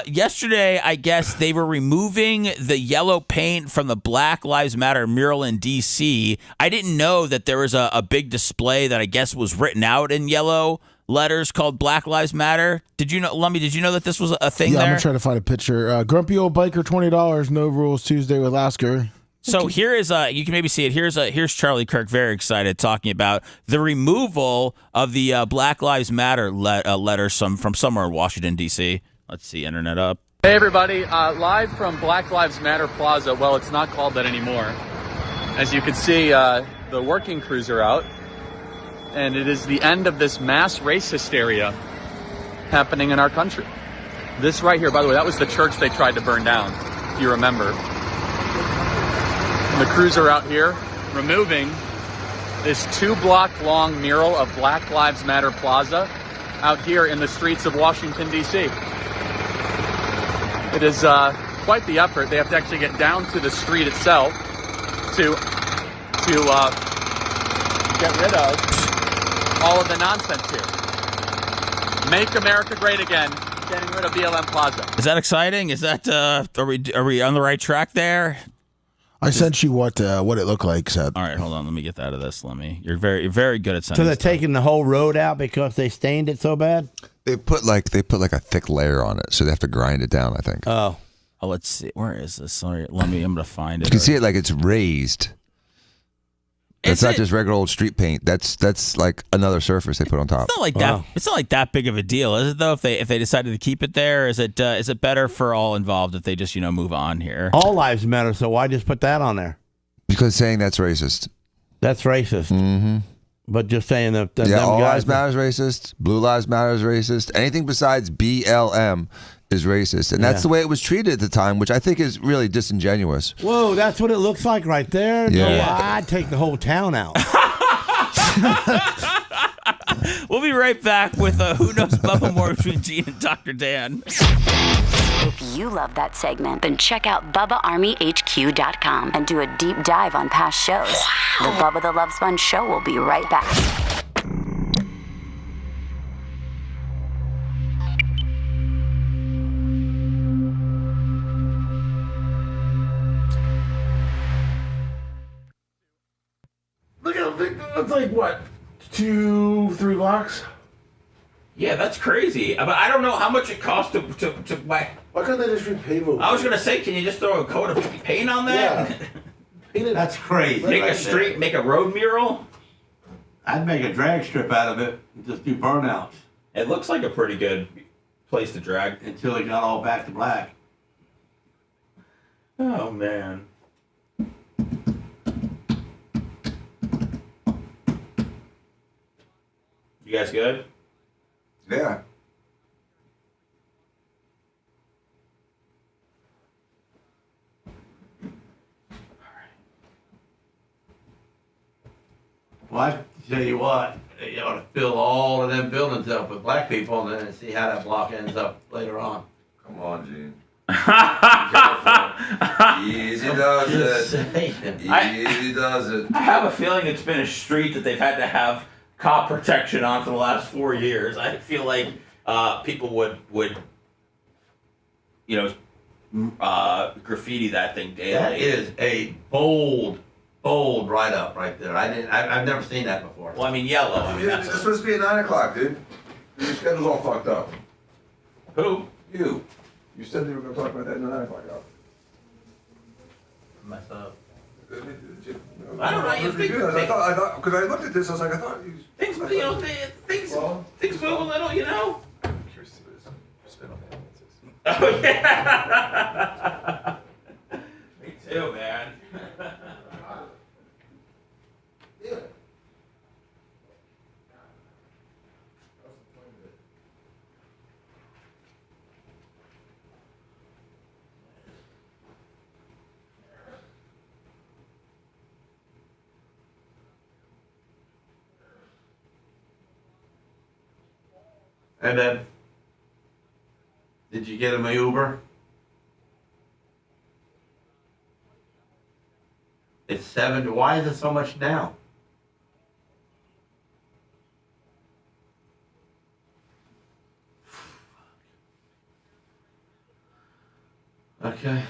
Yesterday, I guess they were removing the yellow paint from the Black Lives Matter mural in D.C. I didn't know that there was a big display that I guess was written out in yellow letters called Black Lives Matter. Did you know, Lummy, did you know that this was a thing there? I'm going to try to find a picture. Grumpy Old Biker, $20, No Rules Tuesday with Lasker. So here is you can maybe see it. Here's Charlie Kirk, very excited, talking about the removal of the Black Lives Matter letters from somewhere in Washington, D.C. Let's see, internet up. Hey everybody, live from Black Lives Matter Plaza. Well, it's not called that anymore. As you can see, the working crews are out, and it is the end of this mass race hysteria happening in our country. This right here, by the way, that was the church they tried to burn down, if you remember. And the crews are out here removing this 2-block long mural of Black Lives Matter Plaza out here in the streets of Washington, D.C. It is quite the effort. They have to actually get down to the street itself to get rid of all of the nonsense here. Make America great again, getting rid of BLM Plaza. Is that exciting? Is that are we on the right track there? I sent you what it looked like, Seth. All right, hold on. Let me get out of this. You're very good at sending. So they're stuff. taking the whole road out because they stained it so bad? They put like a thick layer on it, so they have to grind it down, I think. Oh, let's see. Where is this? Sorry, I'm gonna find it. You can see it like it's raised. It's not just regular old street paint. That's like another surface they put on top. It's not like that. It's not like that big of a deal, is it? Though, if they decided to keep it there, is it better for all involved if they just move on here? All lives matter, so why just put that on there? Because saying that's racist. That's racist. Mm-hmm. But just saying that. All lives matter is racist. Blue lives matter is racist. Anything besides BLM is racist, and that's the way it was treated at the time, which I think is really disingenuous. Whoa, that's what it looks like right there. Yeah. No, I'd take the whole town out. We'll be right back with Who Knows Bubba more between Gene and Dr. Dan. If you love that segment, then check out BubbaArmyHQ.com and do a deep dive on past shows. The Bubba the Love Sponge Show will be right back. Look at how big. That's like what, 2-3 blocks? Yeah, that's crazy. But I don't know how much it costs to why. Why can't they just repave over? I was gonna say, can you just throw a coat of paint on that? Yeah. That's crazy. Make a street, make a road mural. I'd make a drag strip out of it and just do burnouts. It looks like a pretty good place to drag until it got all back to black. Oh man. You guys good? Yeah. Well, I tell you what, you ought to fill all of them buildings up with black people and then see how that block ends up later on. Come on, Gene. Easy does it. Easy does it. I have a feeling it's been a street that they've had to have cop protection on for the last 4 years. I feel like people would graffiti that thing daily. That is a bold write-up right there. I've never seen that before. Well, I mean, yellow. It's supposed to be at 9 o'clock, dude. Your schedule's all fucked up. Who? You. You said they were going to talk about that in the 9 o'clock hour. Messed up. I don't know. I thought, because I looked at this, I was like, I thought things move a little, I'm curious to spin on that. Oh yeah. Me too, man. Yeah. And then, did you get him a Uber? It's 7. Why is it so much now? Okay.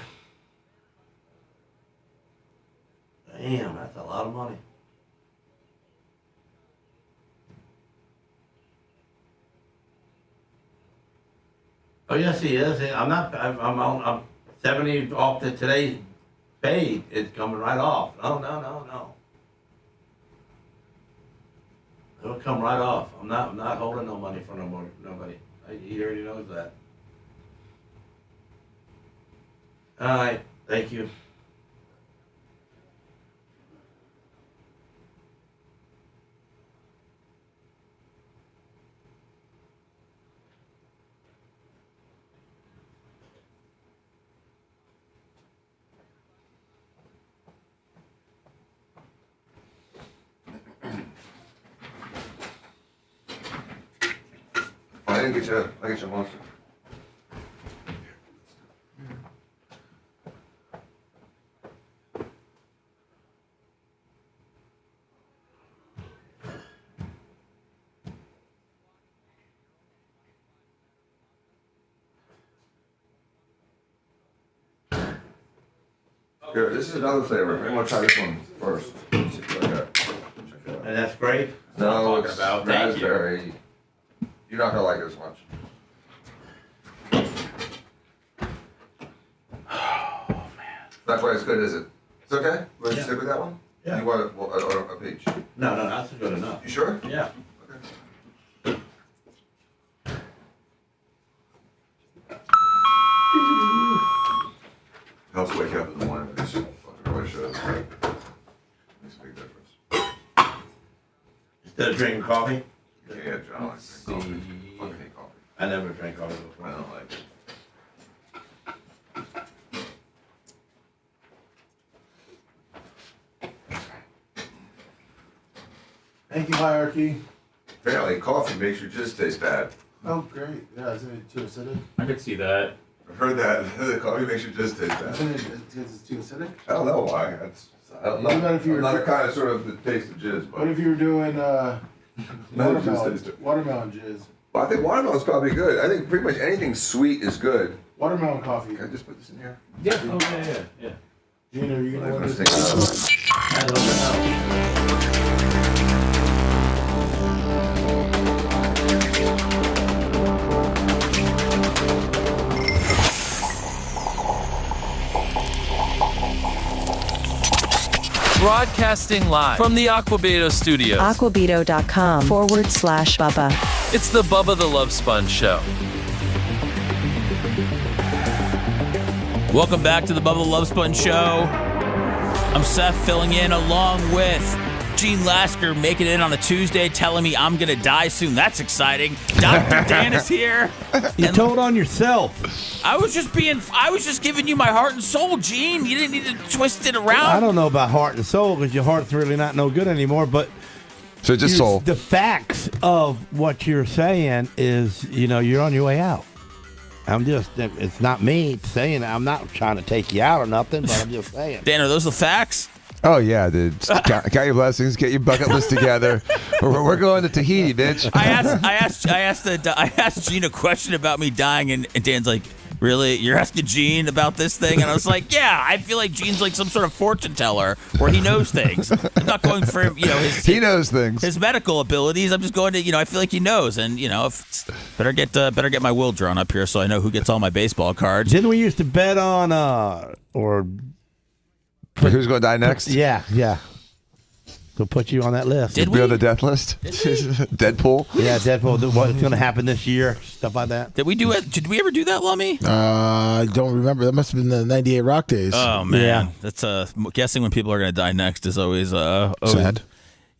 Damn, that's a lot of money. Oh yes, he is. I'm 70 off the today's paid. It's coming right off. No. It'll come right off. I'm not holding no money for nobody. He already knows that. All right. Thank you. I get your monster. Here, this is another flavor. I'm gonna try this one first. See if you like that. And that's grape? No, That's it's what I'm talking about. Thank you. raspberry. You're not gonna like it as much. Oh man, not quite as good, is it? It's okay. We'll stick with that one. Yeah. You want a peach? No, that's good enough. You sure? Yeah. Okay. Helps wake you up in the morning. It's fucking really should. Makes a big difference. Instead of drinking coffee? Yeah, John likes to drink coffee. Fucking hate coffee. I never drank coffee before. I don't like it. Thank you, Hierarchy. Apparently, coffee makes your jizz taste bad. Oh, great. Yeah, isn't it too acidic? I could see that. I've heard that. The coffee makes your jizz taste bad. Isn't it because it's too acidic? I don't know why. I don't know. What about if you I'm were- not a kind of sort of the taste of jizz, but What if you were doing watermelon taste it. jizz? Well, I think watermelon's probably good. I think pretty much anything sweet is good. Watermelon coffee. Can I just put this in here? Yeah. Oh yeah. Gina, are you I'm going gonna to stick it out. I don't know. Broadcasting live from the Aquabedo studios. Aquabedo.com/Bubba. It's the Bubba the Love Sponge Show. Welcome back to the Bubba the Love Sponge Show. I'm Seth filling in along with Gene Lasker, making it in on a Tuesday, telling me I'm going to die soon. That's exciting. Dr. Dan is here. You told on yourself. I was just giving you my heart and soul, Gene. You didn't need to twist it around. I don't know about heart and soul because your heart's really not no good anymore, but So just soul. the facts of what you're saying is, you're on your way out. It's not me saying it. I'm not trying to take you out or nothing, but I'm just saying. Dan, are those the facts? Oh yeah, dude. Count your blessings. Get your bucket list together. We're going to Tahiti, bitch. I asked Gene a question about me dying, and Dan's like, "Really? You're asking Gene about this thing?" And I was like, "Yeah, I feel like Gene's like some sort of fortune teller where he knows things. I'm not going for him, he knows things. His medical abilities. I'm just going to, I feel like he knows, and better get my will drawn up here so I know who gets all my baseball cards. Didn't we used to bet on Who's going to die next? Yeah. So put you on that list. Did Be on we? the death list? Deadpool? Yeah, Deadpool. What's going to happen this year? Stuff like that. Did we do it? Did we ever do that, Lummy? I don't remember. That must have been the 98 Rock days. Oh man, Yeah. that's guessing when people are going to die next is always Sad.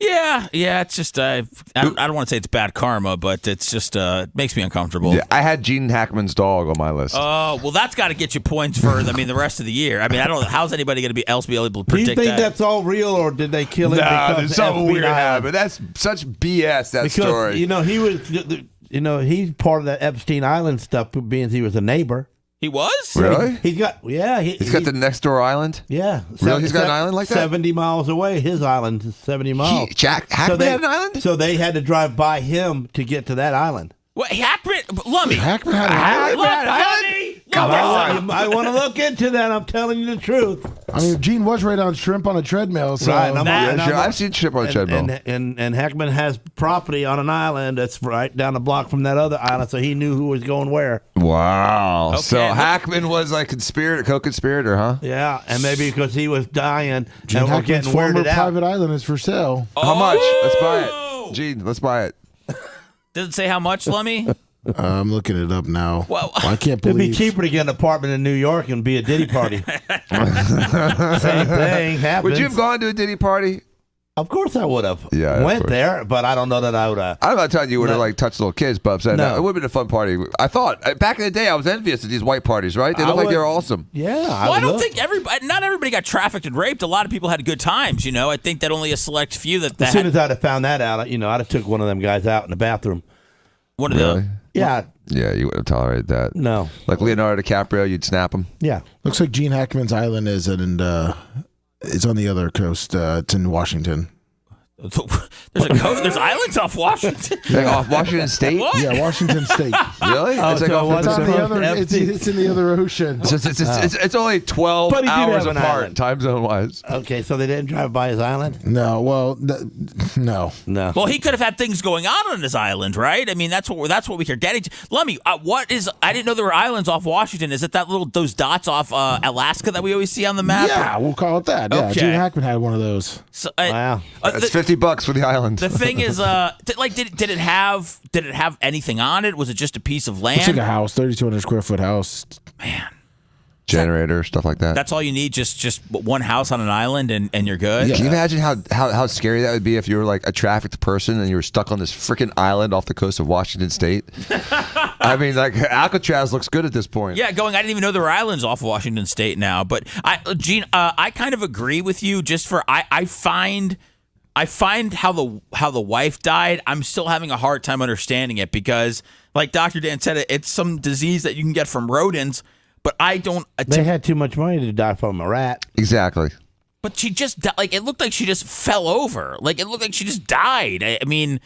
Yeah. It's just I don't want to say it's bad karma, but it's just it makes me uncomfortable. Yeah, I had Gene Hackman's dog on my list. Oh well, that's got to get you points for the rest of the year. I mean, I don't. How's anybody going to be able to Do you predict think that? that's all real, or did they kill him? Nah, because there's something FBI weird happened. That's such BS, that Because story. he was, he's part of that Epstein Island stuff, being he was a neighbor. He was? Really? He's got He's got the next door island? Yeah. Really? He's got an island like that? 70 miles away. His island is 70 miles. Jack Hackman had an island? So they had to drive by him to get to that island. What, Hackman? Lummy. Hackman had an island? Lummy. I want to look into that. I'm telling you the truth. I mean, Gene was right on shrimp on a treadmill. So Right, I've seen shrimp on a treadmill. And Heckman has property on an island that's right down the block from that other island, so he knew who was going where. Wow. Okay, So Hackman was like co-conspirator, huh? Yeah, and maybe because he was dying Gene and we're Hackman's getting former weirded out. private island is for sale. How much? Let's buy it. Gene, let's buy it. Does it say how much, Lummy? I'm looking it up now. Well, I can't It'd believe. be cheaper to get an apartment in New York and be a Diddy party. Same thing happens. Would you have gone to a Diddy party? Of course I would have. Yeah, Went of course. there, but I don't know that I would have. I'm not telling you would have like touched little kids, Bubs. No. It would have been a fun party. I thought back in the day I was envious of these white parties, right? They look like they were awesome. Yeah, well, I don't think not everybody got trafficked and raped. A lot of people had good times. You know, I think that only a select few that. As soon as I'd have found that out, I'd have took one of them guys out in the bathroom. One of them. Yeah. Yeah, you wouldn't have tolerated that. No. Like Leonardo DiCaprio, you'd snap him. Yeah. Looks like Gene Hackman's island is it's on the other coast. It's in Washington. There's a coast. There's islands off Washington. Like off Washington State? What? Yeah, Washington State. Really? Oh, It's like so off It's on the the other. It's in the other ocean. So it's only 12 But he did hours have an apart, island. time zone wise. Okay, so they didn't drive by his island? No, well, no. No. Well, he could have had things going on his island, right? I mean, that's what we hear. Daddy, Lummy, what is? I didn't know there were islands off Washington. Is it those dots off Alaska that we always see on the map? Yeah, we'll call it that. Yeah, Okay. Gene Hackman had one of those. So, Wow. That's $50 for the island. The thing is, did it have anything on it? Was it just a piece of land? It's like a house, 3,200 square foot house. Man, Generator, stuff like that. that's all you need. Just one house on an island, and you're good. Can you imagine how scary that would be if you were like a trafficked person and you were stuck on this freaking island off the coast of Washington State? I mean, like Alcatraz looks good at this point. Yeah, I didn't even know there were islands off Washington State now. But Gene, I kind of agree with you. I find how the wife died. I'm still having a hard time understanding it because, like Dr. Dan said, it's some disease that you can get from rodents. But I don't. They had too much money to die from a rat. Exactly. But she just it looked like she just fell over. Like it looked like she just died. I mean,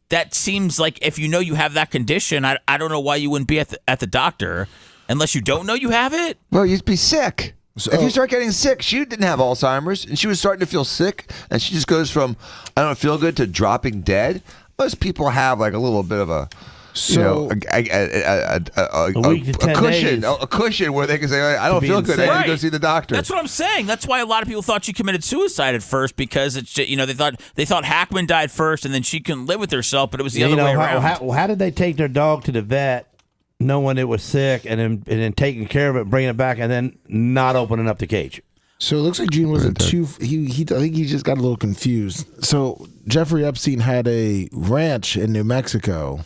that seems like if you have that condition, I don't know why you wouldn't be at the doctor unless you don't know you have it. Well, you'd be sick. So, if you start getting sick, she didn't have Alzheimer's, and she was starting to feel sick, and she just goes from I don't feel good to dropping dead. Most people have like a little bit of a. So week to 10 cushion, days. a cushion where they can say, I don't feel good. I need to go see the doctor. That's what I'm saying. That's why a lot of people thought she committed suicide at first because it's they thought Hackman died first and then she couldn't live with herself, but it was the other way around. How did they take their dog to the vet knowing it was sick and then taking care of it, bringing it back, and then not opening up the cage? So it looks like Gene wasn't too. I think he just got a little confused. So Jeffrey Epstein had a ranch in New Mexico.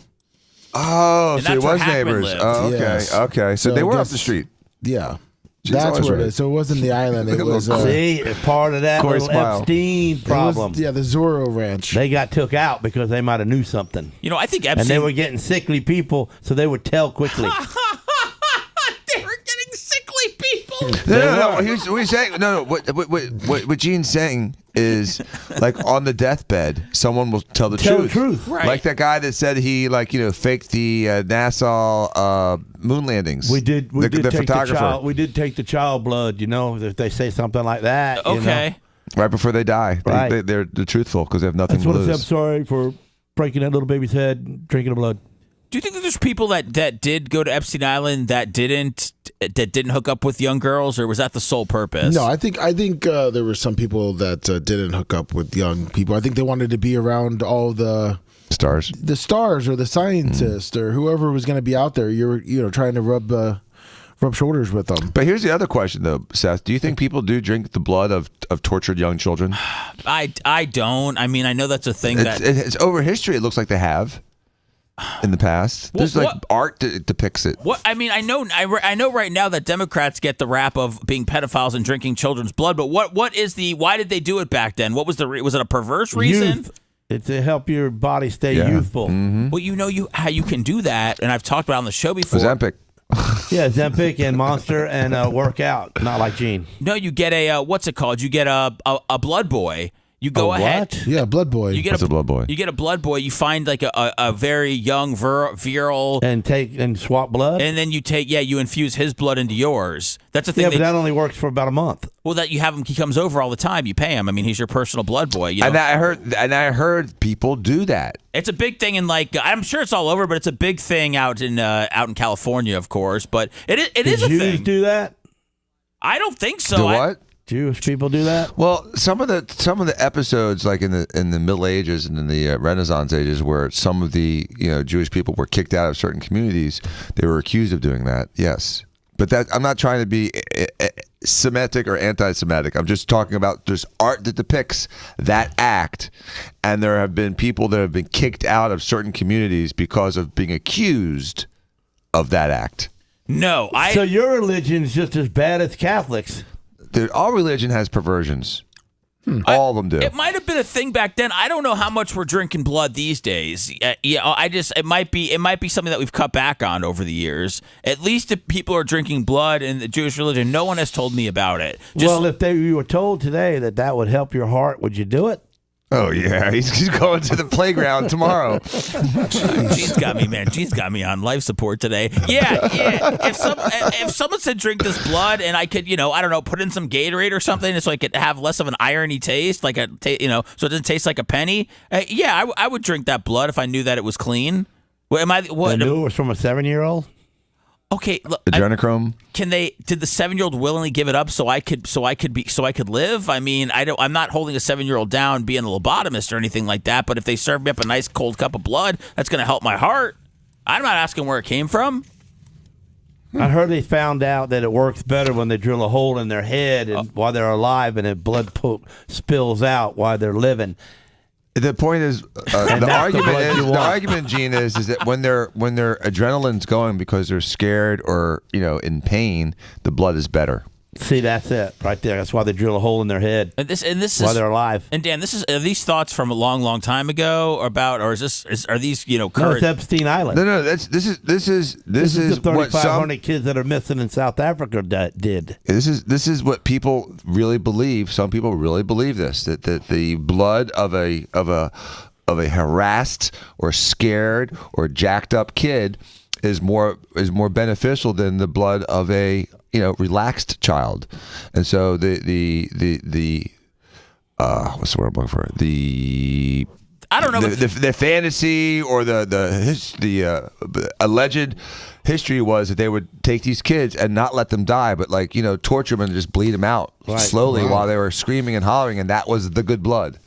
Oh, And so it that's where was Hackman neighbors. lived. Oh, okay, Yes. okay. So So they were guess- up the street. Yeah. She's That's always where it right. is. So it wasn't the island. It was. See, it's part of that Corey little smile. Epstein problem. Yeah, the Zorro Ranch. They got took out because they might have knew something. I think Epstein. And they were getting sickly people, so they would tell quickly. They were getting sickly people. No. Here's what he's saying. No. What Gene's saying is, like on the deathbed, someone will tell the truth. Right. Like that guy that said he faked the NASA moon landings. We did the take photographer the child. We did take the child blood. If they say something like that. Okay. right before they die. Right. They're truthful because they have nothing That's to what I said. I'm lose. sorry for breaking that little baby's head, drinking the blood. Do you think that there's people that did go to Epstein Island that didn't hook up with young girls, or was that the sole purpose? No, I think there were some people that didn't hook up with young people. I think they wanted to be around all the stars or the scientists or whoever was going to be out there. You're trying to rub shoulders with them. But here's the other question, though, Seth. Do you think people do drink the blood of tortured young children? I don't. I mean, I know that's a thing It's over history. It looks like they have. In the past, there's art that depicts it. What I mean, I know right now that Democrats get the rap of being pedophiles and drinking children's blood. But what is why did they do it back then? What was was it a perverse reason? Youth. It's to help your body stay youthful. Mm-hmm. Well, how you can do that, and I've talked about it on the show before. Ozempic. Yeah, Zempic and Monster and work out, not like Gene. No, you get a what's it called? You get a blood boy. You go ahead. What? Yeah, blood boy. What's a blood boy? You get a blood boy. You find like a very young virile and swap blood, and then you infuse his blood into yours. That's a thing. Yeah, but that only works for about a month. Well, that you have him. He comes over all the time. You pay him. I mean, he's your personal blood boy. You know? And I heard people do that. It's a big thing in I'm sure it's all over, but it's a big thing out in California, of course. But it is a thing. Jews do that? I don't think so. Do what? Jewish people do that? Well, some of the episodes, like in the Middle Ages and in the Renaissance ages, where some of the Jewish people were kicked out of certain communities, they were accused of doing that. Yes, but I'm not trying to be Semitic or anti-Semitic. I'm just talking about just art that depicts that act, and there have been people that have been kicked out of certain communities because of being accused of that act. No, So your religion's just as bad as Catholics. Dude, all religion has perversions. All of them do. It might have been a thing back then. I don't know how much we're drinking blood these days. It might be something that we've cut back on over the years. At least if people are drinking blood in the Jewish religion, no one has told me about it. Well, if you were told today that would help your heart, would you do it? Oh yeah, he's going to the playground tomorrow. Gene's got me, man. Gene's got me on life support today. Yeah. If someone said drink this blood and I could, I don't know, put in some Gatorade or something, so I could have less of an irony taste, so it doesn't taste like a penny. I would drink that blood if I knew that it was clean. I knew it was from a 7-year-old. Okay, look, adrenochrome. Did the 7-year-old willingly give it up so I could live? I mean, I'm not holding a 7-year-old down being a lobotomist or anything like that, but if they serve me up a nice cold cup of blood, that's going to help my heart. I'm not asking where it came from. I heard they found out that it works better when they drill a hole in their head while they're alive, and then blood spills out while they're living. The point is, the argument, Gene, is that when their adrenaline's going because they're scared or in pain, the blood is better. See, that's it right there. That's why they drill a hole in their head. And this while they're alive. And Dan, are these thoughts from a long, long time ago, or are these current? No, it's Epstein Island. No, this is the 3,500 what kids that are missing in South Africa did. This is what people really believe. Some people really believe this, that the blood of a harassed or scared or jacked up kid is more beneficial than the blood of a relaxed child. And so the what's the word I'm looking for? I don't know. The fantasy or the alleged history was that they would take these kids and not let them die, but torture them and just bleed them out slowly while they were screaming and hollering, and that was the good blood.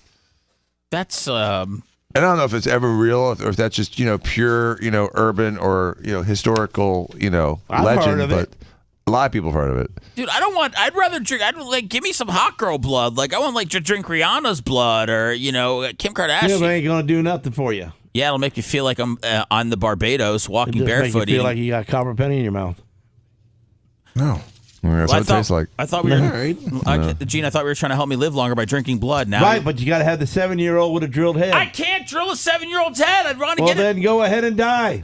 That's And I don't know if it's ever real or if that's just pure urban or historical legend, but a lot of people have heard of it. Dude, I'd rather drink. Give me some hot girl blood. I want to drink Rihanna's blood or Kim Kardashian. Yeah, but ain't gonna do nothing for you. Yeah, it'll make you feel like I'm on the Barbados walking Make barefoot. you feel like you got a copper penny in your mouth. No. That's what it tastes like. I thought we were Gene, I thought we were trying to help me live longer by drinking blood. Now, right, but you got to have the 7-year-old with a drilled head. I can't drill a 7-year-old's head. I'd want to Well, then go ahead and die.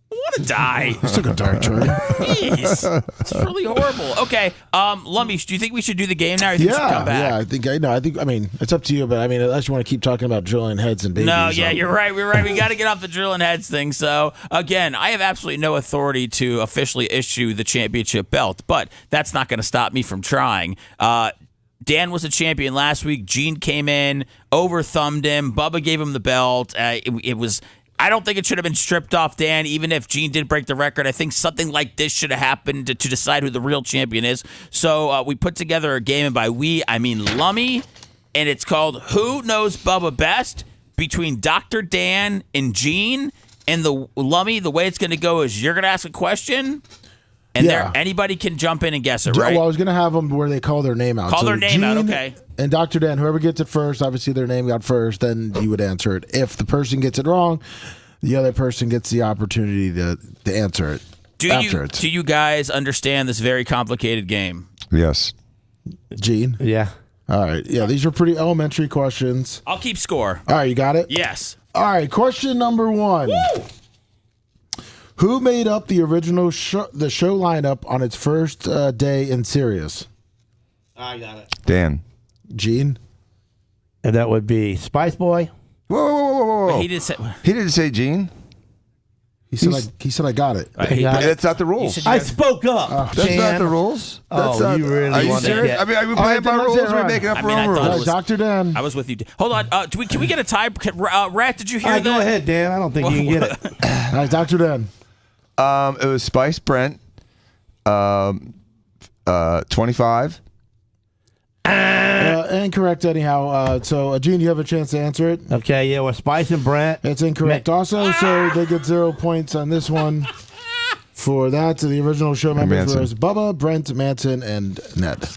I want to die. This took a dark turn. Jeez, it's really horrible. Okay, Lummy, do you think we should do the game now? Or you think we should come back? Yeah, I mean, it's up to you, but I mean, unless you want to keep talking about drilling heads and babies. No, yeah, you're right. We're right. We got to get off the drilling heads thing. So again, I have absolutely no authority to officially issue the championship belt, but that's not going to stop me from trying. Dan was a champion last week. Gene came in, over-thumbed him. Bubba gave him the belt. It was. I don't think it should have been stripped off Dan, even if Gene did break the record. I think something like this should have happened to decide who the real champion is. So we put together a game, and by we, I mean Lummy, and it's called Who Knows Bubba Best, between Dr. Dan and Gene. And the Lummy, the way it's going to go is you're going to ask a question, and anybody can jump in and guess it, right? Well, I was going to have them where they call their name out. Call their name out, okay. And Dr. Dan, whoever gets it first, obviously their name got first, then you would answer it. If the person gets it wrong, the other person gets the opportunity to answer it. Do you guys understand this very complicated game? Yes. Gene? Yeah. All right. Yeah, these are pretty elementary questions. I'll keep score. All right, you got it? Yes. All right, question number 1. Woo! Who made up the original show lineup on its first day in Sirius? I got it. Dan. Gene? And that would be Spice Boy. Whoa. He didn't say Gene. He said I got it. That's not the rules. I spoke up. That's not the rules. That's not, you really are you want to serious? get... I mean, are we playing by rules or are we making up our own rules? Dr. Dan. I was with you. Hold on. Can we get a tie? Rat, did you hear that? Go ahead, Dan. I don't think you can get it. All right, Dr. Dan. It was Spice Brent. 25. Incorrect anyhow. So, Gene, you have a chance to answer it. Okay, yeah, with Spice and Brent. It's incorrect also, so they get 0 points on this one. For that, the original show members was Bubba, Brent, Manson, and Ned.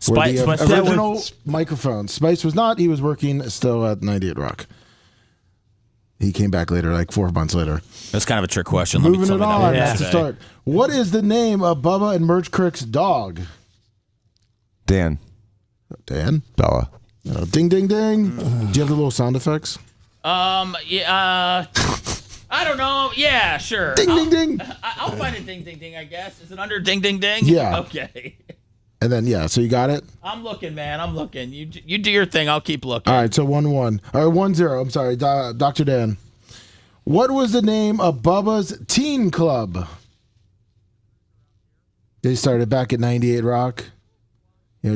Spice were the original microphones. Spice was not. He was working still at 98 Rock. He came back later, like 4 months later. That's kind of a trick question. Moving it on. That's the start. What is the name of Bubba and Merch Crick's dog? Dan. Bella. Ding, ding, ding. Do you have the little sound effects? Yeah. I don't know. Yeah, sure. Ding, ding, ding. I'll find a ding, ding, ding, I guess. Is it under ding, ding, ding? Yeah. Okay. And then, so you got it? I'm looking, man. I'm looking. You do your thing. I'll keep looking. All right, so 1-1. All right, 1-0. I'm sorry, Dr. Dan. What was the name of Bubba's teen club? They started back at 98 Rock.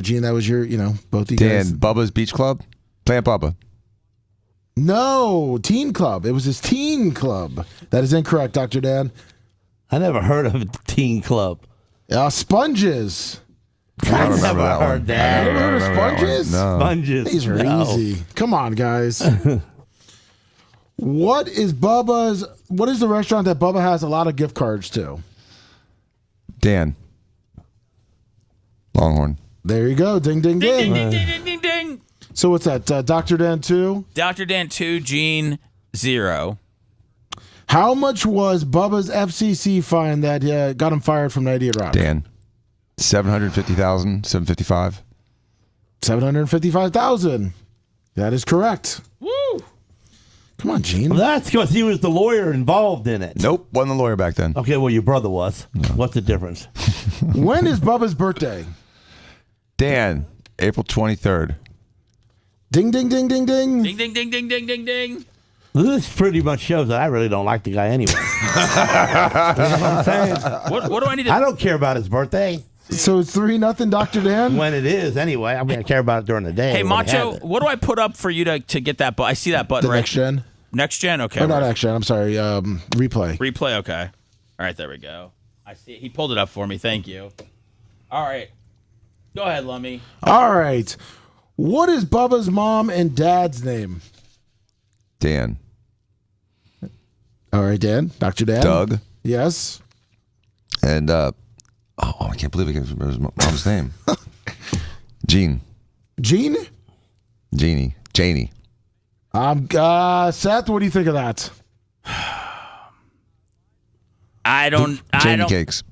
Gene, that was your, both of you guys. Dan, Bubba's Beach Club? Plant Bubba. No, teen club. It was his teen club. That is incorrect, Dr. Dan. I never heard of a teen club. Sponges. I don't remember that heard one. that. You never heard of Sponges? No. Sponges. These are easy. Come on, guys. What is the restaurant that Bubba has a lot of gift cards to? Dan. Longhorn. There you go. Ding, ding, ding. Ding, ding, ding, ding, ding, ding. So what's that? Dr. Dan 2? Dr. Dan 2, Gene 0. How much was Bubba's FCC fine that got him fired from 98 Rock? Dan. 750,000, 755. 755,000. That is correct. Woo! Come on, Gene. Well, that's because he was the lawyer involved in it. Nope, wasn't the lawyer back then. Okay, well, your brother was. No. What's the difference? When is Bubba's birthday? Dan, April 23rd. Ding, ding, ding, ding, ding. Ding, ding, ding, ding, ding, ding, ding. This pretty much shows that I really don't like the guy anyway. You know what I'm saying? What do I need to... I don't care about his birthday. So it's 3-0, Dr. Dan? When it is, anyway. I mean, I care about it during the day. Hey, Macho, what do I put up for you to get that button? I see that button the right. Next gen? Next gen? Okay. Or not next gen, I'm sorry. Replay. Replay, okay. All right, there we go. I see it. He pulled it up for me. Thank you. All right. Go ahead, Lummy. All right. What is Bubba's mom and dad's name? Dan. All right, Dan. Dr. Dan. Doug. Yes. And, I can't believe I can't remember his mom's name. Gene. Gene? Janie. Seth, what do you think of that? Janie cakes.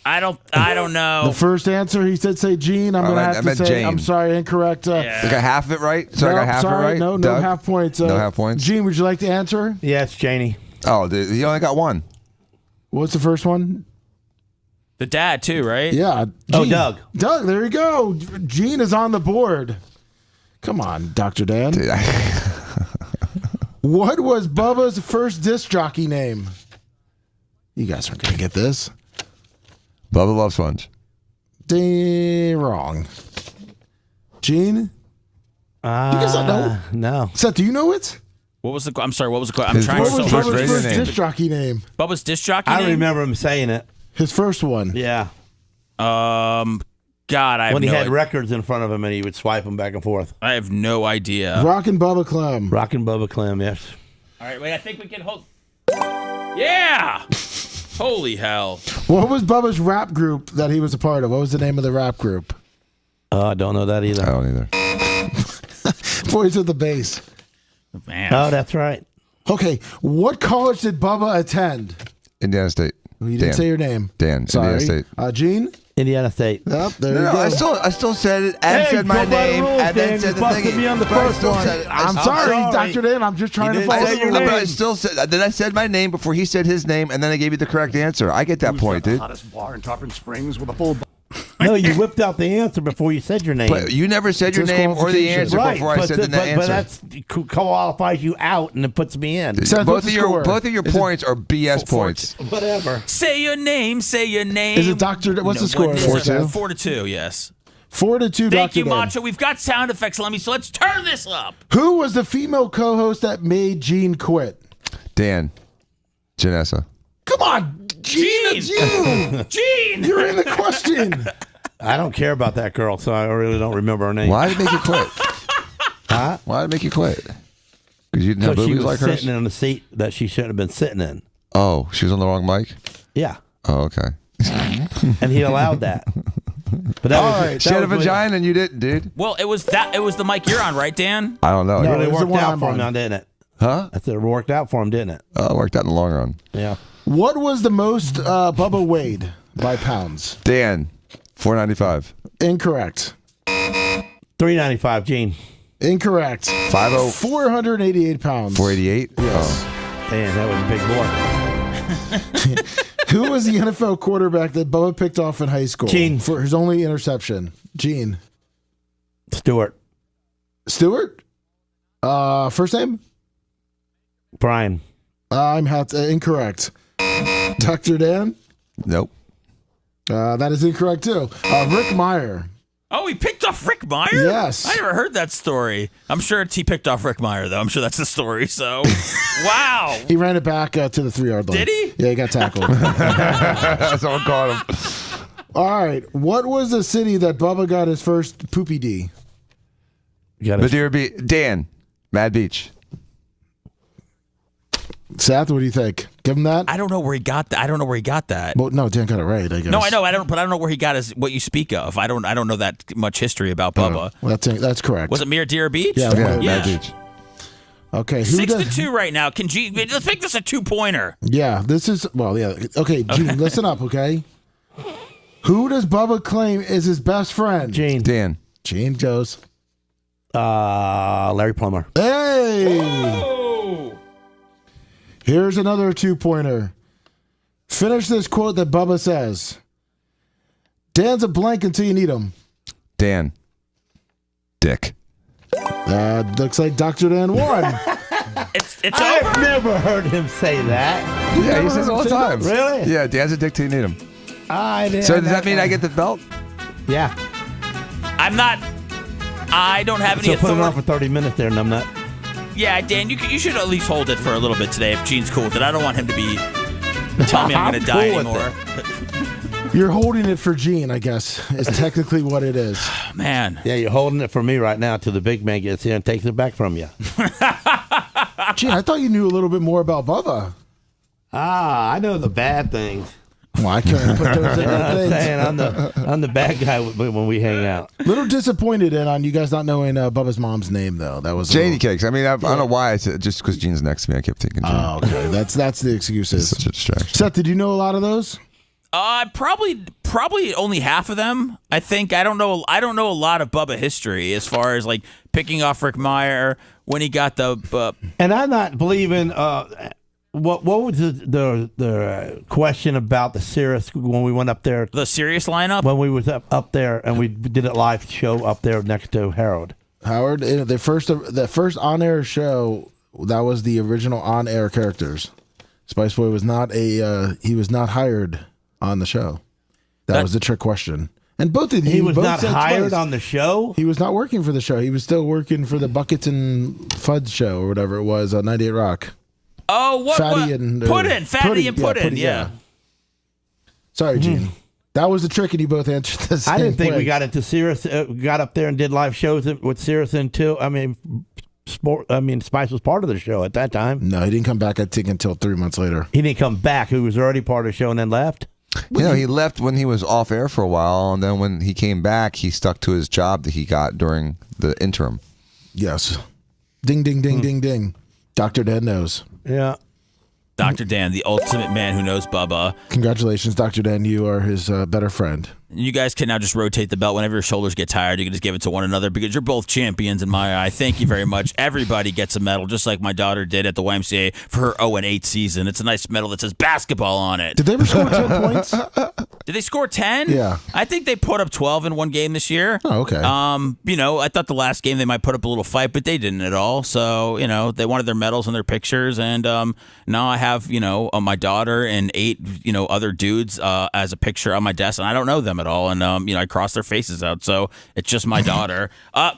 I don't know. The first answer, he said say Gene. I'm going to have to say, Jane. I'm sorry, incorrect. I got half of it right? So I got half of it right? No Doug? half points. No half points? Gene, would you like to answer? Yeah, it's Janie. Oh, he only got one. What's the first one? The dad, too, right? Yeah. Gene. Oh, Doug. Doug, there you go. Gene is on the board. Come on, Dr. Dan. What was Bubba's first disc jockey name? You guys aren't going to get this. Bubba the Love Sponge. Wrong. Gene? You guys don't know? No. Seth, do you know it? What was the? I'm sorry. What was the? I'm trying What was to. Bubba's first disc jockey name? Bubba's disc jockey. I name? remember him saying it. His first one. Yeah. God, I have when he no had idea. records in front of him and he would swipe them back and forth. I have no idea. Rockin' Bubba Clem. Rockin' Bubba Clem, yes. All right, wait. I think we can hold. Yeah. Holy hell. What was Bubba's rap group that he was a part of? What was the name of the rap group? I don't know that either. I don't either. Boys with the Bass. Man. Oh, that's right. Okay, what college did Bubba attend? Indiana State. You didn't say your name. Dan. Sorry. Indiana State. Gene? Indiana State. Yep, there you No, go. I still said it and said my name and then said the thing. me on the But I first still one. said it. I'm sorry, Dr. Dan. I'm just trying to didn't follow say your the But name. rules. I still said. Then I said my name before he said his name, and then I gave you the correct answer. I get that point, dude. Hottest bar in Tarpon Springs with a full. No, you whipped out the answer before you said your name. But you never said your name or the answer before I said the answer. But that qualifies you out and it puts me in. Both of your points are BS points. Whatever. Say your name. Say your name. Is it Dr. What's the score? 4-2. 4-2. Yes. 4-2. Thank you, Dr. Dan. Macho. We've got sound effects. So let's turn this up. Who was the female co-host that made Gene quit? Dan. Janessa. Come on, Gene. It's you. Gene. You're in the question. I don't care about that girl, so I really don't remember her name. Why did it make you quit? Huh? Why did it make you quit? Because you didn't have she boobies was like hers? sitting in a seat that she shouldn't have been sitting in. Oh, she was on the wrong mic? Yeah. Oh, okay. And he allowed that. But that she had a vagina and you didn't, dude. Well, it was the mic you're on, right, Dan? I don't know. No, it it was the worked one out I'm for him on. now, didn't it? Huh? I said it worked out for him, didn't it? Oh, it worked out in the long run. Yeah. What was the most Bubba weighed by pounds? Dan, 495. Incorrect. 395, Gene. Incorrect. 50. 488 pounds. 488? Yes. Damn, that was a big boy. Who was the NFL quarterback that Bubba picked off in high school? Gene. For his only interception. Gene. Stewart. Stewart? First name? Brian. I'm incorrect. Dr. Dan? Nope. That is incorrect too. Rick Meyer. Oh, he picked off Rick Meyer? Yes. I never heard that story. I'm sure he picked off Rick Meyer, though. I'm sure that's the story. So, wow. He ran it back to the 3-yard line. Did he? Yeah, he got tackled. Someone caught him. All right. What was the city that Bubba got his first poopy D? Madeira Beach. Dan, Mad Beach. Seth, what do you think? Give him that? I don't know where he got that. Well, no, Dan got it right, I guess. No, I know. I don't know where he got what you speak of. I don't know that much history about Bubba. Well, that's correct. Was it Madeira Beach? Yeah, Mad Beach. Okay. 6-2 right now. Can Gene? Let's make this a 2-pointer. Yeah, this is Okay, Gene, listen up, okay? Who does Bubba claim is his best friend? Gene. Dan. Gene goes. Larry Plummer. Hey! Oh! Here's another 2-pointer. Finish this quote that Bubba says. Dan's a blank until you need him. Dan. Dick. Looks like Dr. Dan won. It's I've over. never heard him say that. Yeah, he says it all the time. Really? Yeah, Dan's a dick till you need him. So does that mean I get the belt? Yeah. I don't have any So put him on authority. for 30 minutes there, and I'm not. Yeah, Dan, you should at least hold it for a little bit today if Gene's cool with it. I don't want him to be telling me I'm going to die cool with anymore. You're holding it for Gene, I guess, is technically what it is. Man. Yeah, you're holding it for me right now till the big man gets here and takes it back from you. Gene, I thought you knew a little bit more about Bubba. I know the bad things. Well, I can't put those in I'm things. saying I'm the bad guy when we hang out. Little disappointed on you guys not knowing Bubba's mom's name, though. That was Janie Cakes. I mean, I don't know why. It's just because Gene's next to me. I kept thinking Gene. Oh, okay. That's the excuses. It's such a distraction. Seth, did you know a lot of those? Probably only half of them. I think I don't know a lot of Bubba history as far as like picking off Rick Meyer when he got the. And I'm not believing. What was the question about the Sirius when we went up there? The Sirius lineup when we was up there and we did a live show up there next to Howard. The first on air show, that was the original on air characters. Spice Boy was not he was not hired on the show. That was the trick question. And both of he was not hired on the show. He was not working for the show. He was still working for the Buckets and Fudge show or whatever it was on 98 Rock. Oh, what? Fatty and Puddin', yeah. Sorry, Gene. That was the trick, and you both answered the same I didn't think way. we got into Sirius. Got up there and did live shows with Sirius until Spice was part of the show at that time. No, he didn't come back. I think until 3 months later. He didn't come back. He was already part of the show and then left. He left when he was off air for a while, and then when he came back, he stuck to his job that he got during the interim. Yes. Ding, ding, ding, ding, ding. Dr. Dan knows. Yeah. Dr. Dan, the ultimate man who knows Bubba. Congratulations, Dr. Dan. You are his better friend. You guys can now just rotate the belt. Whenever your shoulders get tired, you can just give it to one another because you're both champions in my eye. Thank you very much. Everybody gets a medal, just like my daughter did at the YMCA for her 0-8 season. It's a nice medal that says basketball on it. Did they ever score 10 points? Did they score 10? Yeah. I think they put up 12 in one game this year. Oh, okay. I thought the last game they might put up a little fight, but they didn't at all. So, they wanted their medals and their pictures. And now I have, my daughter and 8, other dudes as a picture on my desk, and I don't know them at all. And, I cross their faces out. So it's just my daughter.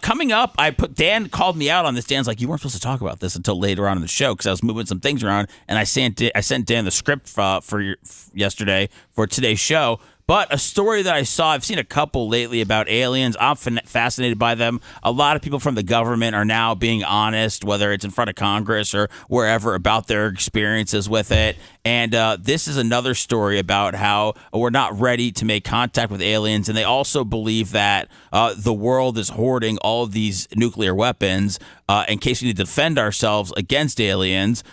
Coming up, Dan called me out on this. Dan's like, you weren't supposed to talk about this until later on in the show because I was moving some things around, and I sent Dan the script for yesterday for today's show. But a story that I saw, I've seen a couple lately about aliens. I'm fascinated by them. A lot of people from the government are now being honest, whether it's in front of Congress or wherever, about their experiences with it. And this is another story about how we're not ready to make contact with aliens. And they also believe that the world is hoarding all of these nuclear weapons in case we need to defend ourselves against aliens.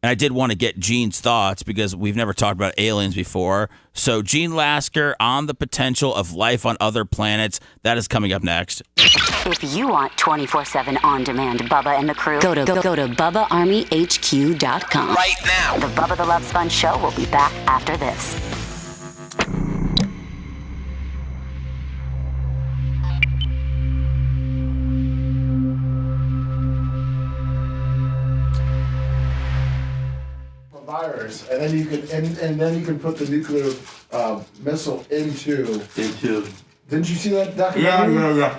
And I did want to get Gene's thoughts because we've never talked about aliens before. So Gene Lasker on the potential of life on other planets. That is coming up next. If you want 24/7 on-demand Bubba and the crew, go to BubbaArmyHQ.com. Right now. The Bubba the Love Sponge show will be back after this. Virus, and then you can put the nuclear missile into. Didn't you see that documentary? Yeah.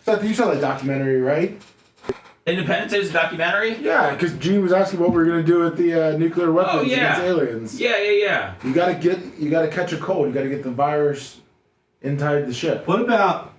Seth, you saw that documentary, right? Independence Day is a documentary? Yeah, because Gene was asking what we were gonna do with the nuclear weapons against aliens. Yeah. You gotta catch a cold. You gotta get the virus inside the ship. What about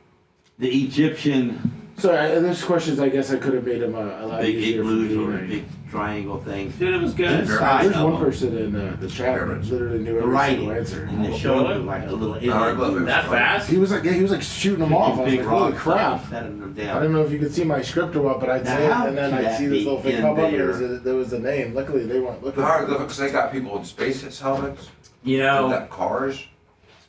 the Egyptian Sorry, there's questions I guess I could have made him a lot big easier for igloos me. or big triangle things? Dude, it was good. There's one person in the chat that literally knew every single answer. And they showed him like a little igloo. That fast? He was like shooting them off. I was like, holy crap. Setting them down. I don't know if you could see my script or what, but I'd say it, and then I'd see this little thing pop up, and there was the name. Luckily, they weren't looking. The hieroglyphics, they got people in space helmets. They've got cars.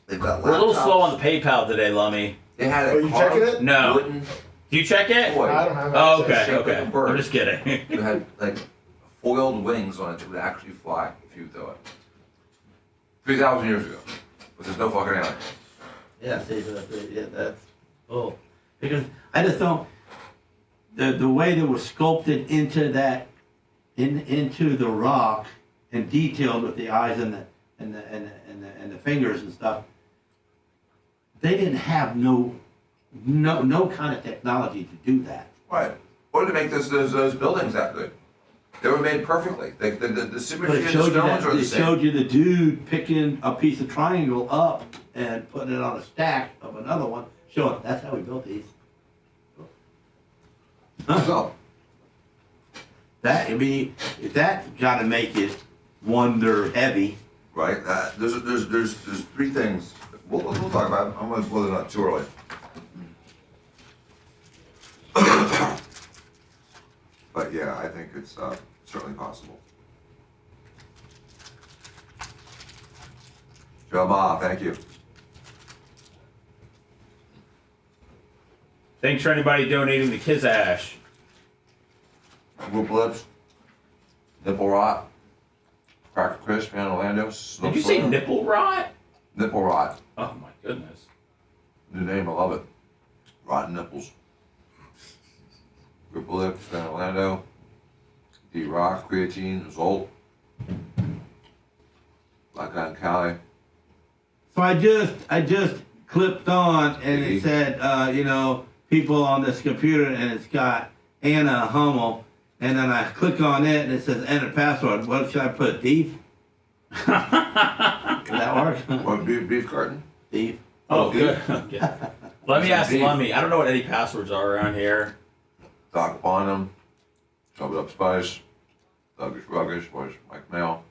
They've got laptops. We're a little slow on the PayPal today, Lummy. They had you checking it? No. Wooden Do you check it? toy. I don't have Oh, access. okay. I'm just kidding. It had like foiled wings on it that would actually fly if you throw it. 3,000 years ago. But there's no fucking alien. Yeah, see, that's because I just don't the way that was sculpted into that into the rock and detailed with the eyes and the fingers and stuff. They didn't have no kind of technology to do that. Right. Or to make those buildings that good. They were made perfectly. The symmetry of the stones are the same. It showed you the dude picking a piece of triangle up and putting it on a stack of another one, showing that's how we built these. So, That's got to make it wonder heavy. right. There's three things. We'll talk about it. I'm going to blow it not too early. But yeah, I think it's certainly possible. Jabba, thank you. Thanks for anybody donating to Kiz Ash. Whoop lips, nipple rot, cracker crisp, and Orlando. Did you say nipple rot? Nipple rot. Oh my goodness. New name, I love it. Rotten nipples. Ripple lips, Van Orlando, D-Rock, creatine, Zolt, Black Eye Cali. So I just clipped on and it said, people on this computer and it's got Anna Hummel, and then I click on it and it says enter password. What should I put? Beef? Does that work? What, beef carton? Beef. Oh, good. Yeah. Let me ask Lummy. I don't know what any passwords are around here. Doc Bonham, Chop It Up Spice, Douglas Ruggish, was Mike Mail,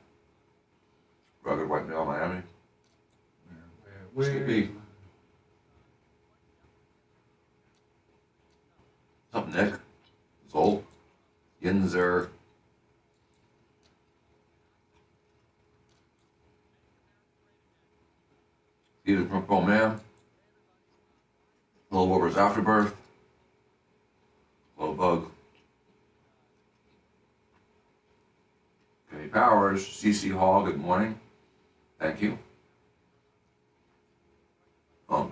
Rugged White Mail, Miami. Where? What's up, Nick? Zolt, Yinzer. Edith McCall Man, Little Warber's Afterbirth, Low Bug, Kenny Powers, CC Hall, good morning. Thank you.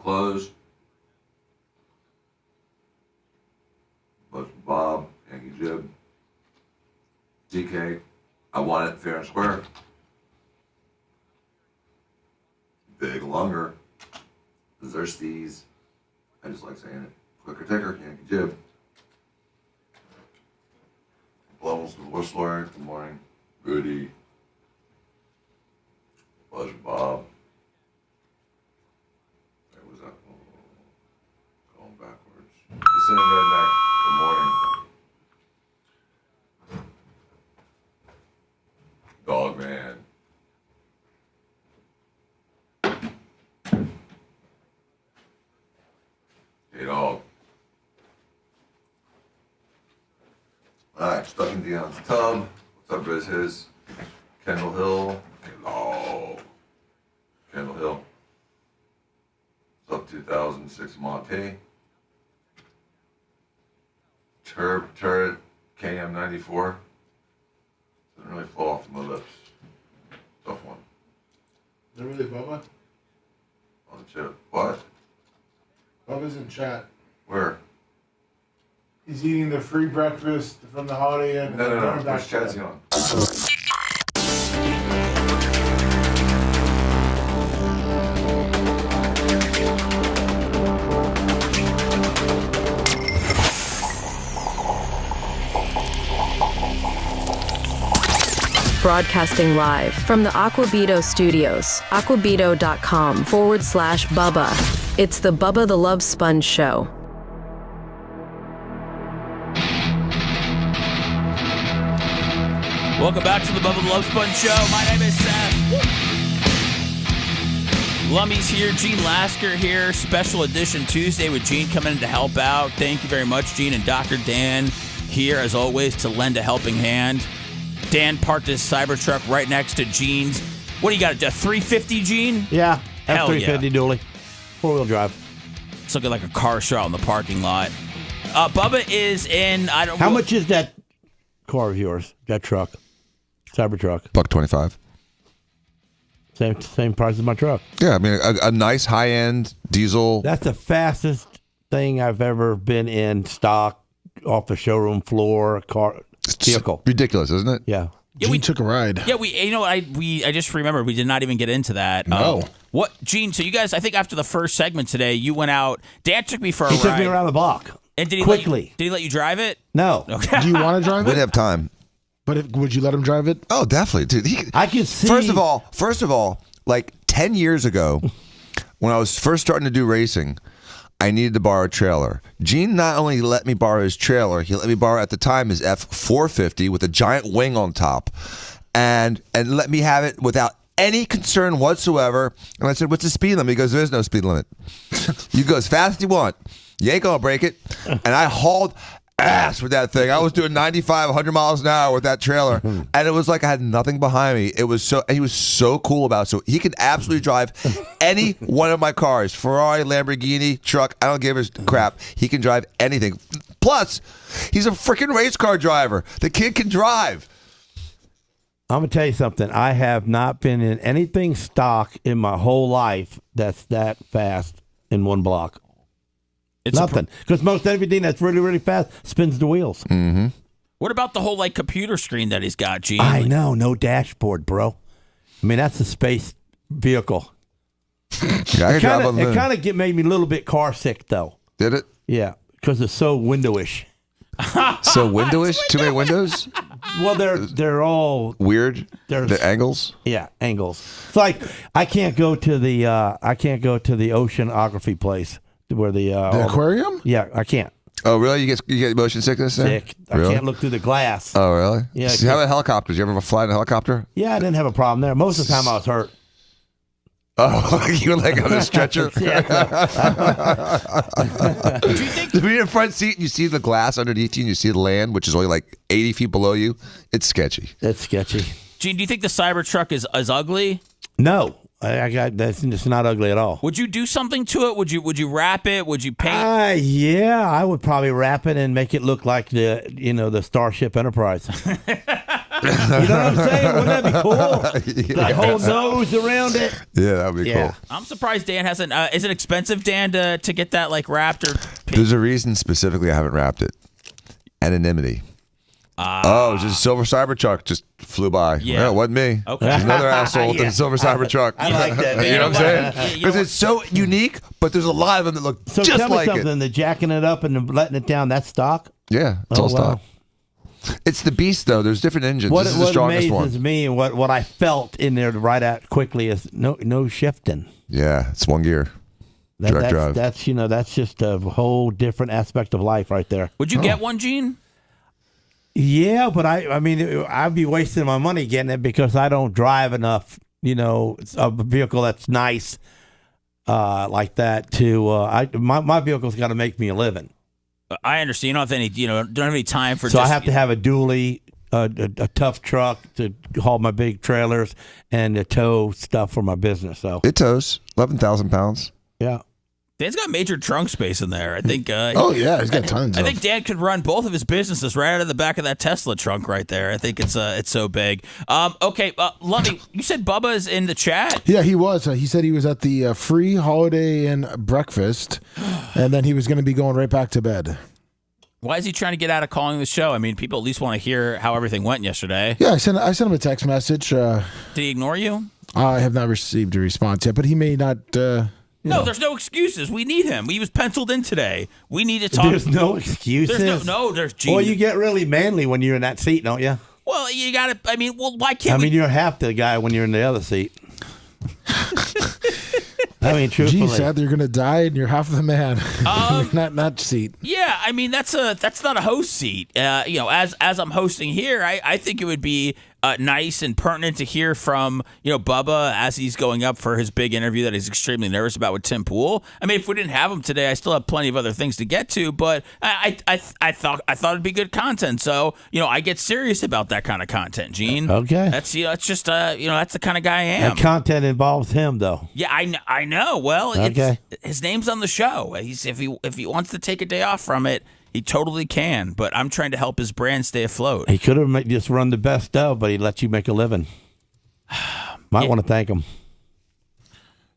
closed. Buzz Bob, Yankee Jib. DK, I want it fair and square. Big Lunger. Xerxes. I just like saying it. Quicker Ticker, Yankee Jib. Blowles with Whistler, good morning. Rudy. Buzz Bob. There was that. Going backwards. Descending Redneck, good morning. Dog Man. Dog. Alright, stuck in Dion's tub. What's up, Riz His? Kendall Hill. Hello. Kendall Hill. What's up, 2006 Monte? Turret KM94. Doesn't really flow off my lips. Tough one. Is that really Bubba? On the chip. What? Bubba's in chat. Where? He's eating the free breakfast from the Holiday Inn. No. Which chat's he on? Broadcasting live from the Aquabito studios, aquabito.com/Bubba. It's the Bubba the Love Sponge Show. Welcome back to the Bubba the Love Sponge Show. My name is Seth. Lummy's here. Gene Lasker here. Special edition Tuesday with Gene coming in to help out. Thank you very much, Gene. And Dr. Dan here, as always, to lend a helping hand. Dan parked his Cybertruck right next to Gene's. What do you got, a 350, Gene? Yeah, F-350 yeah. Dually. 4-wheel drive. It's looking like a car show out in the parking lot. Bubba is in, How much is that car of yours, that truck? Cybertruck. $125. Same price as my truck. Yeah, I mean, a nice high-end diesel. That's the fastest thing I've ever been in stock, off the showroom floor, car vehicle. Ridiculous, isn't it? Yeah. Yeah, we took a ride. Yeah, I just remembered we did not even get into that. No. What, Gene? So you guys, I think after the first segment today, you went out. Dan took me for a ride. He took me around the block. And did he quickly? Did he let you drive it? No. Okay. Do you want to drive it? We'd have time. But would you let him drive it? Oh, definitely, dude. I can see. First of all, like 10 years ago, when I was first starting to do racing, I needed to borrow a trailer. Gene not only let me borrow his trailer, he let me borrow at the time his F450 with a giant wing on top, and let me have it without any concern whatsoever. And I said, "What's the speed limit?" He goes, "There is no speed limit. You go as fast as you want. You ain't gonna break it." And I hauled ass with that thing. I was doing 95, 100 miles an hour with that trailer, and it was like I had nothing behind me. It was so, and he was so cool about it. So he could absolutely drive any one of my cars, Ferrari, Lamborghini, truck. I don't give a crap. He can drive anything. Plus, he's a freaking race car driver. The kid can drive. I'm going to tell you something. I have not been in anything stock in my whole life that's that fast in one block. It's nothing. Because most everything that's really, really fast spins the wheels. Mm-hmm. What about the whole computer screen that he's got, Gene? I know. No dashboard, bro. I mean, that's a space vehicle. Yeah, it kind of made me a little bit car sick, though. Did it? Yeah, because it's so windowish. So windowish? Too many windows? Well, they're all weird. The angles? Yeah, angles. It's like I can't go to the oceanography place where the aquarium. Yeah, I can't. Oh, really? You get motion sickness there? Sick. Really? I can't look through the glass. Oh, really? Yeah. So how about helicopters? You ever fly in a helicopter? Yeah, I didn't have a problem there. Most of the time I was hurt. Oh, you were like on a stretcher? Yeah. Do you think to be in the front seat and you see the glass underneath you and you see the land, which is only like 80 feet below you? It's sketchy. It's sketchy. Gene, do you think the Cybertruck is ugly? No. It's not ugly at all. Would you do something to it? Would you wrap it? Would you paint? Yeah, I would probably wrap it and make it look like the Starship Enterprise. You know what I'm saying? Wouldn't that be cool? The whole nose around it. Yeah, that would be cool. I'm surprised Dan hasn't. Is it expensive, Dan, to get that like wrapped or? There's a reason specifically I haven't wrapped it. Anonymity. Just a silver Cybertruck just flew by. Yeah. Well, it wasn't me. Okay. There's another asshole with a silver Cybertruck. I like that. You know what I'm saying? Because it's so unique, but there's a lot of them that look So just tell me like something. it. The jacking it up and letting it down, that's stock? Yeah, it's all stock. It's the beast, though. There's different engines. This is the strongest one. What amazes me and what I felt in there to ride out quickly is no shifting. Yeah, it's one gear. Direct drive. That's just a whole different aspect of life right there. Would you get one, Gene? Yeah, but I mean, I'd be wasting my money getting it because I don't drive enough, a vehicle that's nice like that my vehicle's got to make me a living. I understand. You don't have any, don't have any time for. So I have to have a dually, a tough truck to haul my big trailers and to tow stuff for my business. So it tows 11,000 pounds. Yeah. Dan's got major trunk space in there. I think. He's got tons. I think Dan could run both of his businesses right out of the back of that Tesla trunk right there. I think it's so big. Okay, Lovey, you said Bubba is in the chat. Yeah, he was. He said he was at the free Holiday Inn breakfast, and then he was going to be going right back to bed. Why is he trying to get out of calling the show? I mean, people at least want to hear how everything went yesterday. Yeah, I sent him a text message. Did he ignore you? I have not received a response yet, but he may not. No, there's no excuses. We need him. He was penciled in today. We need to talk. There's no excuses. There's Gene. Well, you get really manly when you're in that seat, don't you? Well, you got to. I mean, why can't we? You're half the guy when you're in the other seat. I mean, truthfully. Gee, Seth, you're going to die and you're half the man. not seat. Yeah, I mean, that's not a host seat. As I'm hosting here, I think it would be nice and pertinent to hear from Bubba as he's going up for his big interview that he's extremely nervous about with Tim Pool. I mean, if we didn't have him today, I still have plenty of other things to get to, but I thought it'd be good content. So I get serious about that kind of content, Gene. Okay, that's it's just that's the kind of guy I am. That content involves him, though. Yeah, I know. Well, okay. His name's on the show. If he wants to take a day off from it, he totally can, but I'm trying to help his brand stay afloat. He could have just run the best of, but he let you make a living. Might want to thank him.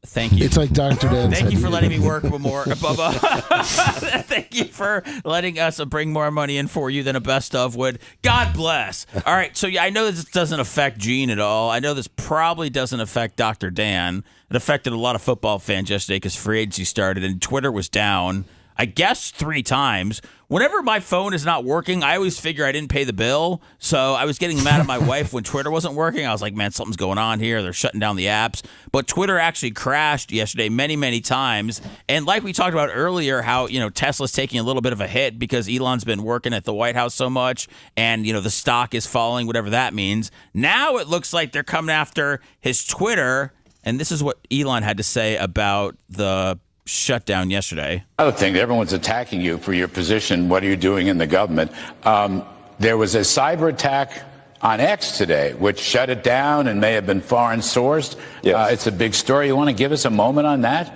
Thank you. It's like Dr. Dan Thank said. you for letting me work more, Bubba. Thank you for letting us bring more money in for you than a best of would. God bless. All right, so I know this doesn't affect Gene at all. I know this probably doesn't affect Dr. Dan. It affected a lot of football fans yesterday because free agency started and Twitter was down, I guess 3 times. Whenever my phone is not working, I always figure I didn't pay the bill. So I was getting mad at my wife when Twitter wasn't working. I was like, man, something's going on here. They're shutting down the apps. But Twitter actually crashed yesterday many, many times. And like we talked about earlier, how, Tesla's taking a little bit of a hit because Elon's been working at the White House so much and, the stock is falling, whatever that means. Now it looks like they're coming after his Twitter. And this is what Elon had to say about the shutdown yesterday. Another thing, everyone's attacking you for your position. What are you doing in the government? There was a cyber attack on X today, which shut it down and may have been foreign sourced. Yes. It's a big story. You want to give us a moment on that?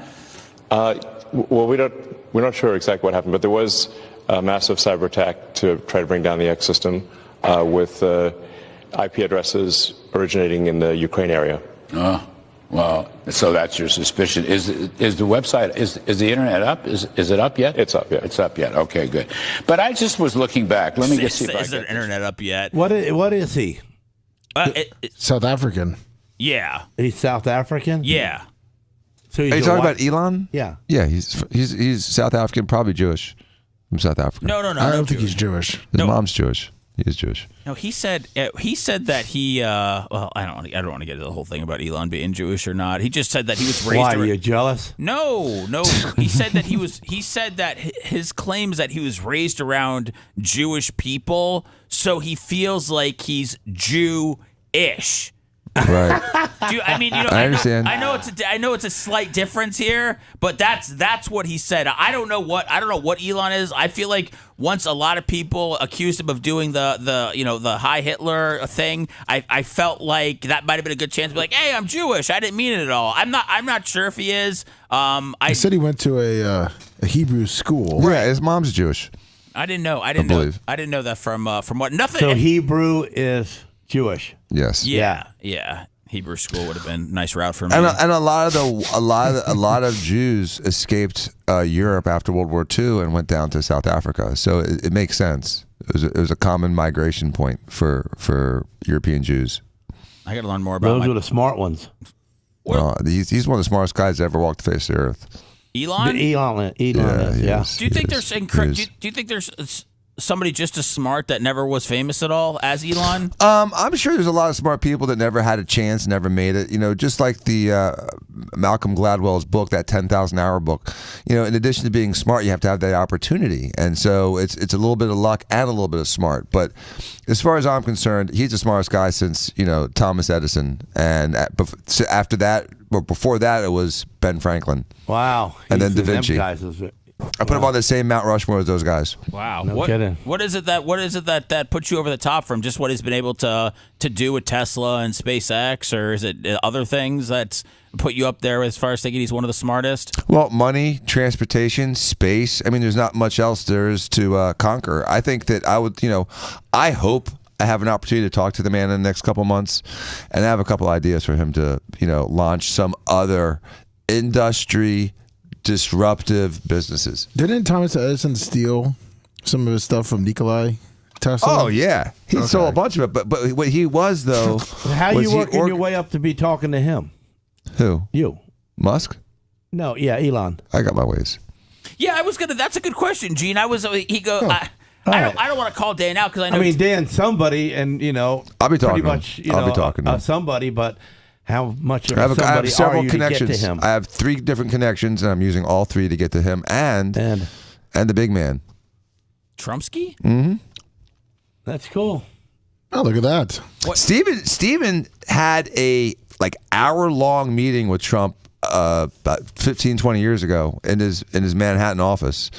Well, we're not sure exactly what happened, but there was a massive cyber attack to try to bring down the X system with IP addresses originating in the Ukraine area. Well, so that's your suspicion. Is the website, is the internet up? Is it up yet? It's up, yeah. It's up yet. Okay, good. But I just was looking back. Let me just see if I Is the internet up yet? What is he? South African. Yeah. He's South African? Yeah. So Are you talking about Elon? Yeah. Yeah, he's South African, probably Jewish from South Africa. No. I don't think he's Jewish. His mom's Jewish. He is Jewish. No, he said that he. Well, I don't want to get into the whole thing about Elon being Jewish or not. He just said that he was raised. Why are you jealous? No. He said that he was. He said that his claims that he was raised around Jewish people, so he feels like he's Jew-ish. Right. I understand. I know it's a slight difference here, but that's what he said. I don't know what Elon is. I feel like once a lot of people accused him of doing the High Hitler thing, I felt like that might have been a good chance to be like, hey, I'm Jewish. I didn't mean it at all. I'm not sure if he is. He said he went to a Hebrew school. Yeah, his mom's Jewish. I didn't know. I didn't know that from what nothing. So Hebrew is Jewish. Yes. Yeah. Hebrew school would have been a nice route for me. And a lot of Jews escaped Europe after World War II and went down to South Africa. So it makes sense. It was a common migration point for European Jews. I got to learn more about those were the smart ones. He's one of the smartest guys that ever walked the face of the earth. Elon. Yeah. Do you think do you think there's somebody just as smart that never was famous at all as Elon? I'm sure there's a lot of smart people that never had a chance, never made it. Just like the Malcolm Gladwell's book, that 10,000 hour book. In addition to being smart, you have to have that opportunity, and so it's a little bit of luck and a little bit of smart. But as far as I'm concerned, he's the smartest guy since Thomas Edison, and after that, or before that, it was Ben Franklin. Wow. And then Da Vinci. I put him on the same Mount Rushmore as those guys. Wow. No kidding. What is it that puts you over the top from just what he's been able to do with Tesla and SpaceX, or is it other things that's put you up there as far as thinking he's one of the smartest? Well, money, transportation, space. I mean, there's not much else there is to conquer. I think that I hope I have an opportunity to talk to the man in the next couple months, and I have a couple ideas for him to, launch some other industry disruptive businesses. Didn't Thomas Edison steal some of his stuff from Nikolai Tesla? Oh yeah, he sold a bunch of it. But what he was though, how you working your way up to be talking to him? Who? You? Musk? No, yeah, Elon. I got my ways. Yeah, I was gonna. That's a good question, Gene. I don't want to call Dan out because I know. I mean, Dan's somebody, and I'll be talking. Pretty much, I'll be talking to him. Somebody, but. How much of I have somebody several are you connections. to get to him? I have 3 different connections, and I'm using all 3 to get to him and the big man. Trumpsky? Mm-hmm. That's cool. Oh, look at that. Steven had a hour-long meeting with Trump about 15, 20 years ago in his Manhattan office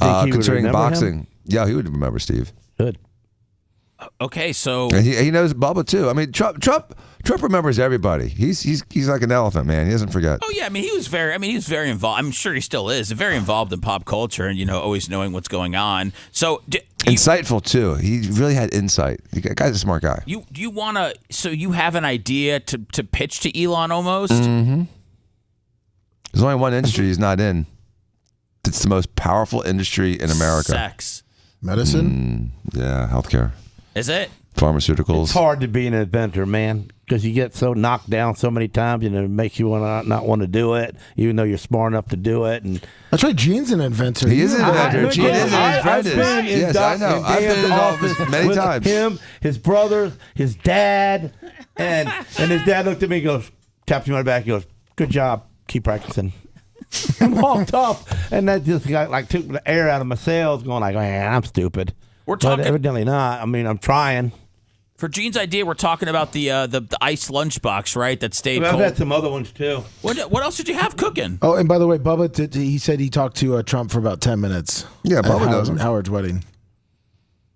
concerning boxing. Him? Yeah, he would remember Steve. Good. Okay, so and he knows Bubba too. I mean, Trump remembers everybody. He's like an elephant, man. He doesn't forget. Oh yeah, I mean he was very involved. I'm sure he still is very involved in pop culture and always knowing what's going on. So insightful too. He really had insight. The guy's a smart guy. You wanna? So you have an idea to pitch to Elon almost? Mm-hmm. There's only one industry he's not in. It's the most powerful industry in America. Sex, medicine. Yeah, healthcare. Is it? Pharmaceuticals. It's hard to be an inventor, man, because you get so knocked down so many times, and it makes you not want to do it, even though you're smart enough to do it. And that's right. Gene's an inventor. He is an inventor. Gene is an apprentice. Yes, I know. I've been in his office many times. Him, his brothers, his dad, and his dad looked at me and goes, tapped me on the back, and goes, "Good job. Keep practicing." And walked off, and that just took the air out of my sails, going man, I'm stupid. We're talking, but evidently not. I mean, I'm trying. For Gene's idea, we're talking about the ice lunchbox, right? That stayed cold. I've had some other ones too. What else did you have cooking? Oh, and by the way, Bubba, he said he talked to Trump for about 10 minutes. Yeah, Bubba knows him. Howard's wedding.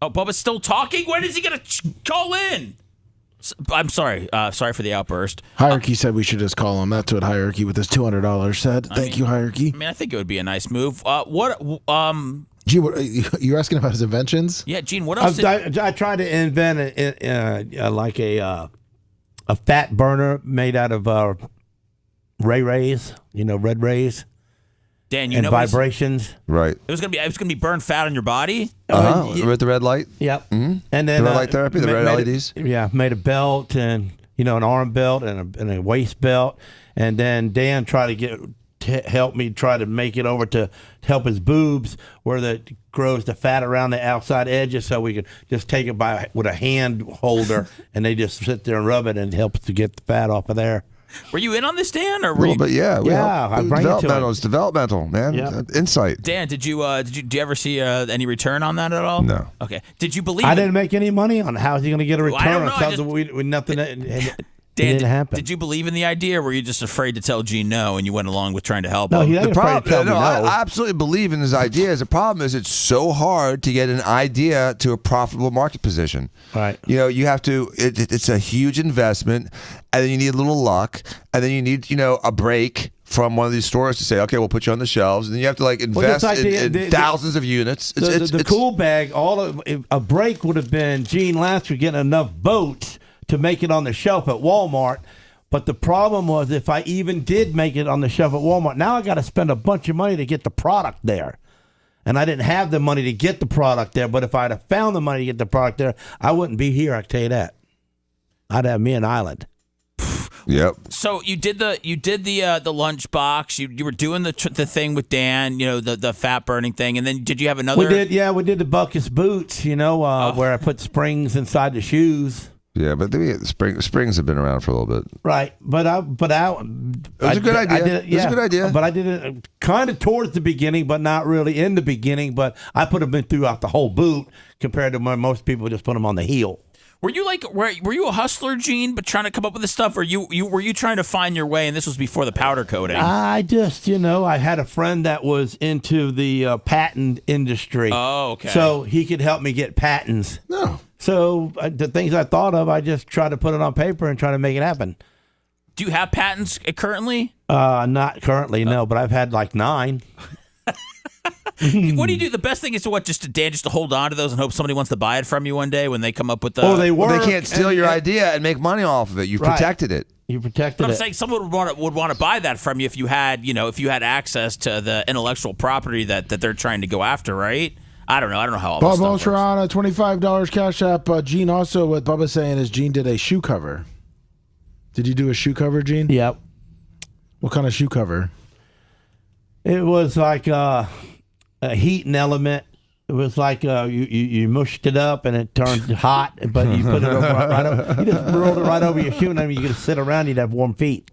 Oh, Bubba's still talking? When is he going to call in? I'm sorry. Sorry for the outburst. Hierarchy said we should just call him. That's what Hierarchy with his $200 said. Thank you, Hierarchy. I mean, I think it would be a nice move. Gee, you're asking about his inventions? Yeah, Gene, what else? I tried to invent a fat burner made out of ray rays, red rays. Dan, and vibrations. Right. It was gonna be burned fat on your body. With the red light. Yep. Mm-hmm. And then the red light therapy, the red LEDs. Made a belt and an arm belt and a waist belt, and then Dan tried to help me try to make it over to help his boobs where that grows the fat around the outside edges, so we could just take it with a hand holder and they just sit there and rub it and it helps to get the fat off of there. Were you in on this, Dan? Or but yeah, I bring it to It's developmental, man. Yep. Insight. Dan, do you ever see any return on that at all? No. Okay. Did you believe? I didn't make any money on it. How is he going to get a return on something with nothing? Dan, didn't happen. Did you believe in the idea, or were you just afraid to tell Gene no, and you went along with trying to help him? No, he ain't afraid to tell me no. I absolutely believe in his ideas. The problem is it's so hard to get an idea to a profitable market position. Right. You have to. It's a huge investment, and then you need a little luck, and then you need a break from one of these stores to say, okay, we'll put you on the shelves, and then you have to like invest in thousands of units. The cool bag, a break would have been Gene Lasker getting enough boats to make it on the shelf at Walmart. But the problem was, if I even did make it on the shelf at Walmart, now I got to spend a bunch of money to get the product there. And I didn't have the money to get the product there. But if I'd have found the money to get the product there, I wouldn't be here, I can tell you that. I'd have me an island. Yep. So you did the lunch box. You were doing the thing with Dan, the fat burning thing, and then did you have another? We did the Buckus boots, where I put springs inside the shoes. Yeah, but springs have been around for a little bit. Right, it was a good idea. It was a good idea. But I did it kind of towards the beginning, but not really in the beginning. But I put them in throughout the whole boot compared to when most people just put them on the heel. Were you were you a hustler, Gene, but trying to come up with this stuff, or were you trying to find your way? And this was before the powder coating. I just, I had a friend that was into the patent industry. Oh, okay. So he could help me get patents. No. So the things I thought of, I just tried to put it on paper and try to make it happen. Do you have patents currently? Not currently, no, but I've had like 9. What do you do? The best thing is to hold on to those and hope somebody wants to buy it from you one day when they come up with the. Oh, they can't steal your idea and make money off of it. You've protected it. You protected it. I'm saying someone would want to buy that from you if you had access to the intellectual property that they're trying to go after, right? I don't know how all this Bob stuff works. Ultrana, $25 cash app. Gene, also what Bubba's saying is Gene did a shoe cover. Did you do a shoe cover, Gene? Yep. What kind of shoe cover? It was like a heating element. It was like you mushed it up and it turned hot, but you put it right over. You just rolled it right over your shoe, and then you could sit around. You'd have warm feet.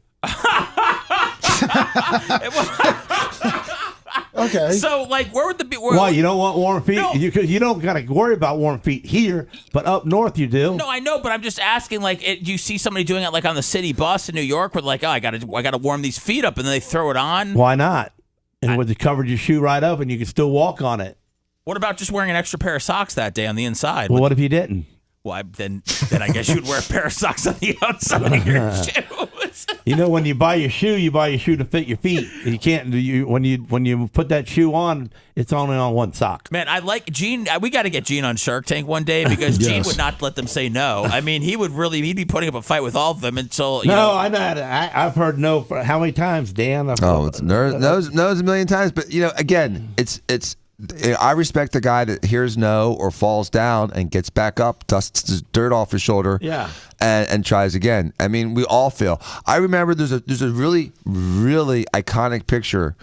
Okay. So, where would the be? Why you don't want warm feet? No. You don't got to worry about warm feet here, but up north you do. No, I know, but I'm just asking. You see somebody doing it on the city bus in New York, with I got to warm these feet up, and then they throw it on. Why not? And would it covered your shoe right up, and you could still walk on it. What about just wearing an extra pair of socks that day on the inside? Well, what if you didn't? Well, then I guess you'd wear a pair of socks on the outside of your shoes. When you buy your shoe to fit your feet. You can't. When you put that shoe on, it's only on one sock. Man, I like Gene. We got to get Gene on Shark Tank one day because Gene would not let them say no. I mean, he'd be putting up a fight with all of them until. I've heard no. For how many times, Dan? It's no's a million times. But again, it's. I respect the guy that hears no or falls down and gets back up, dusts the dirt off his shoulder, and tries again. I mean, we all fail. I remember there's a really, really iconic picture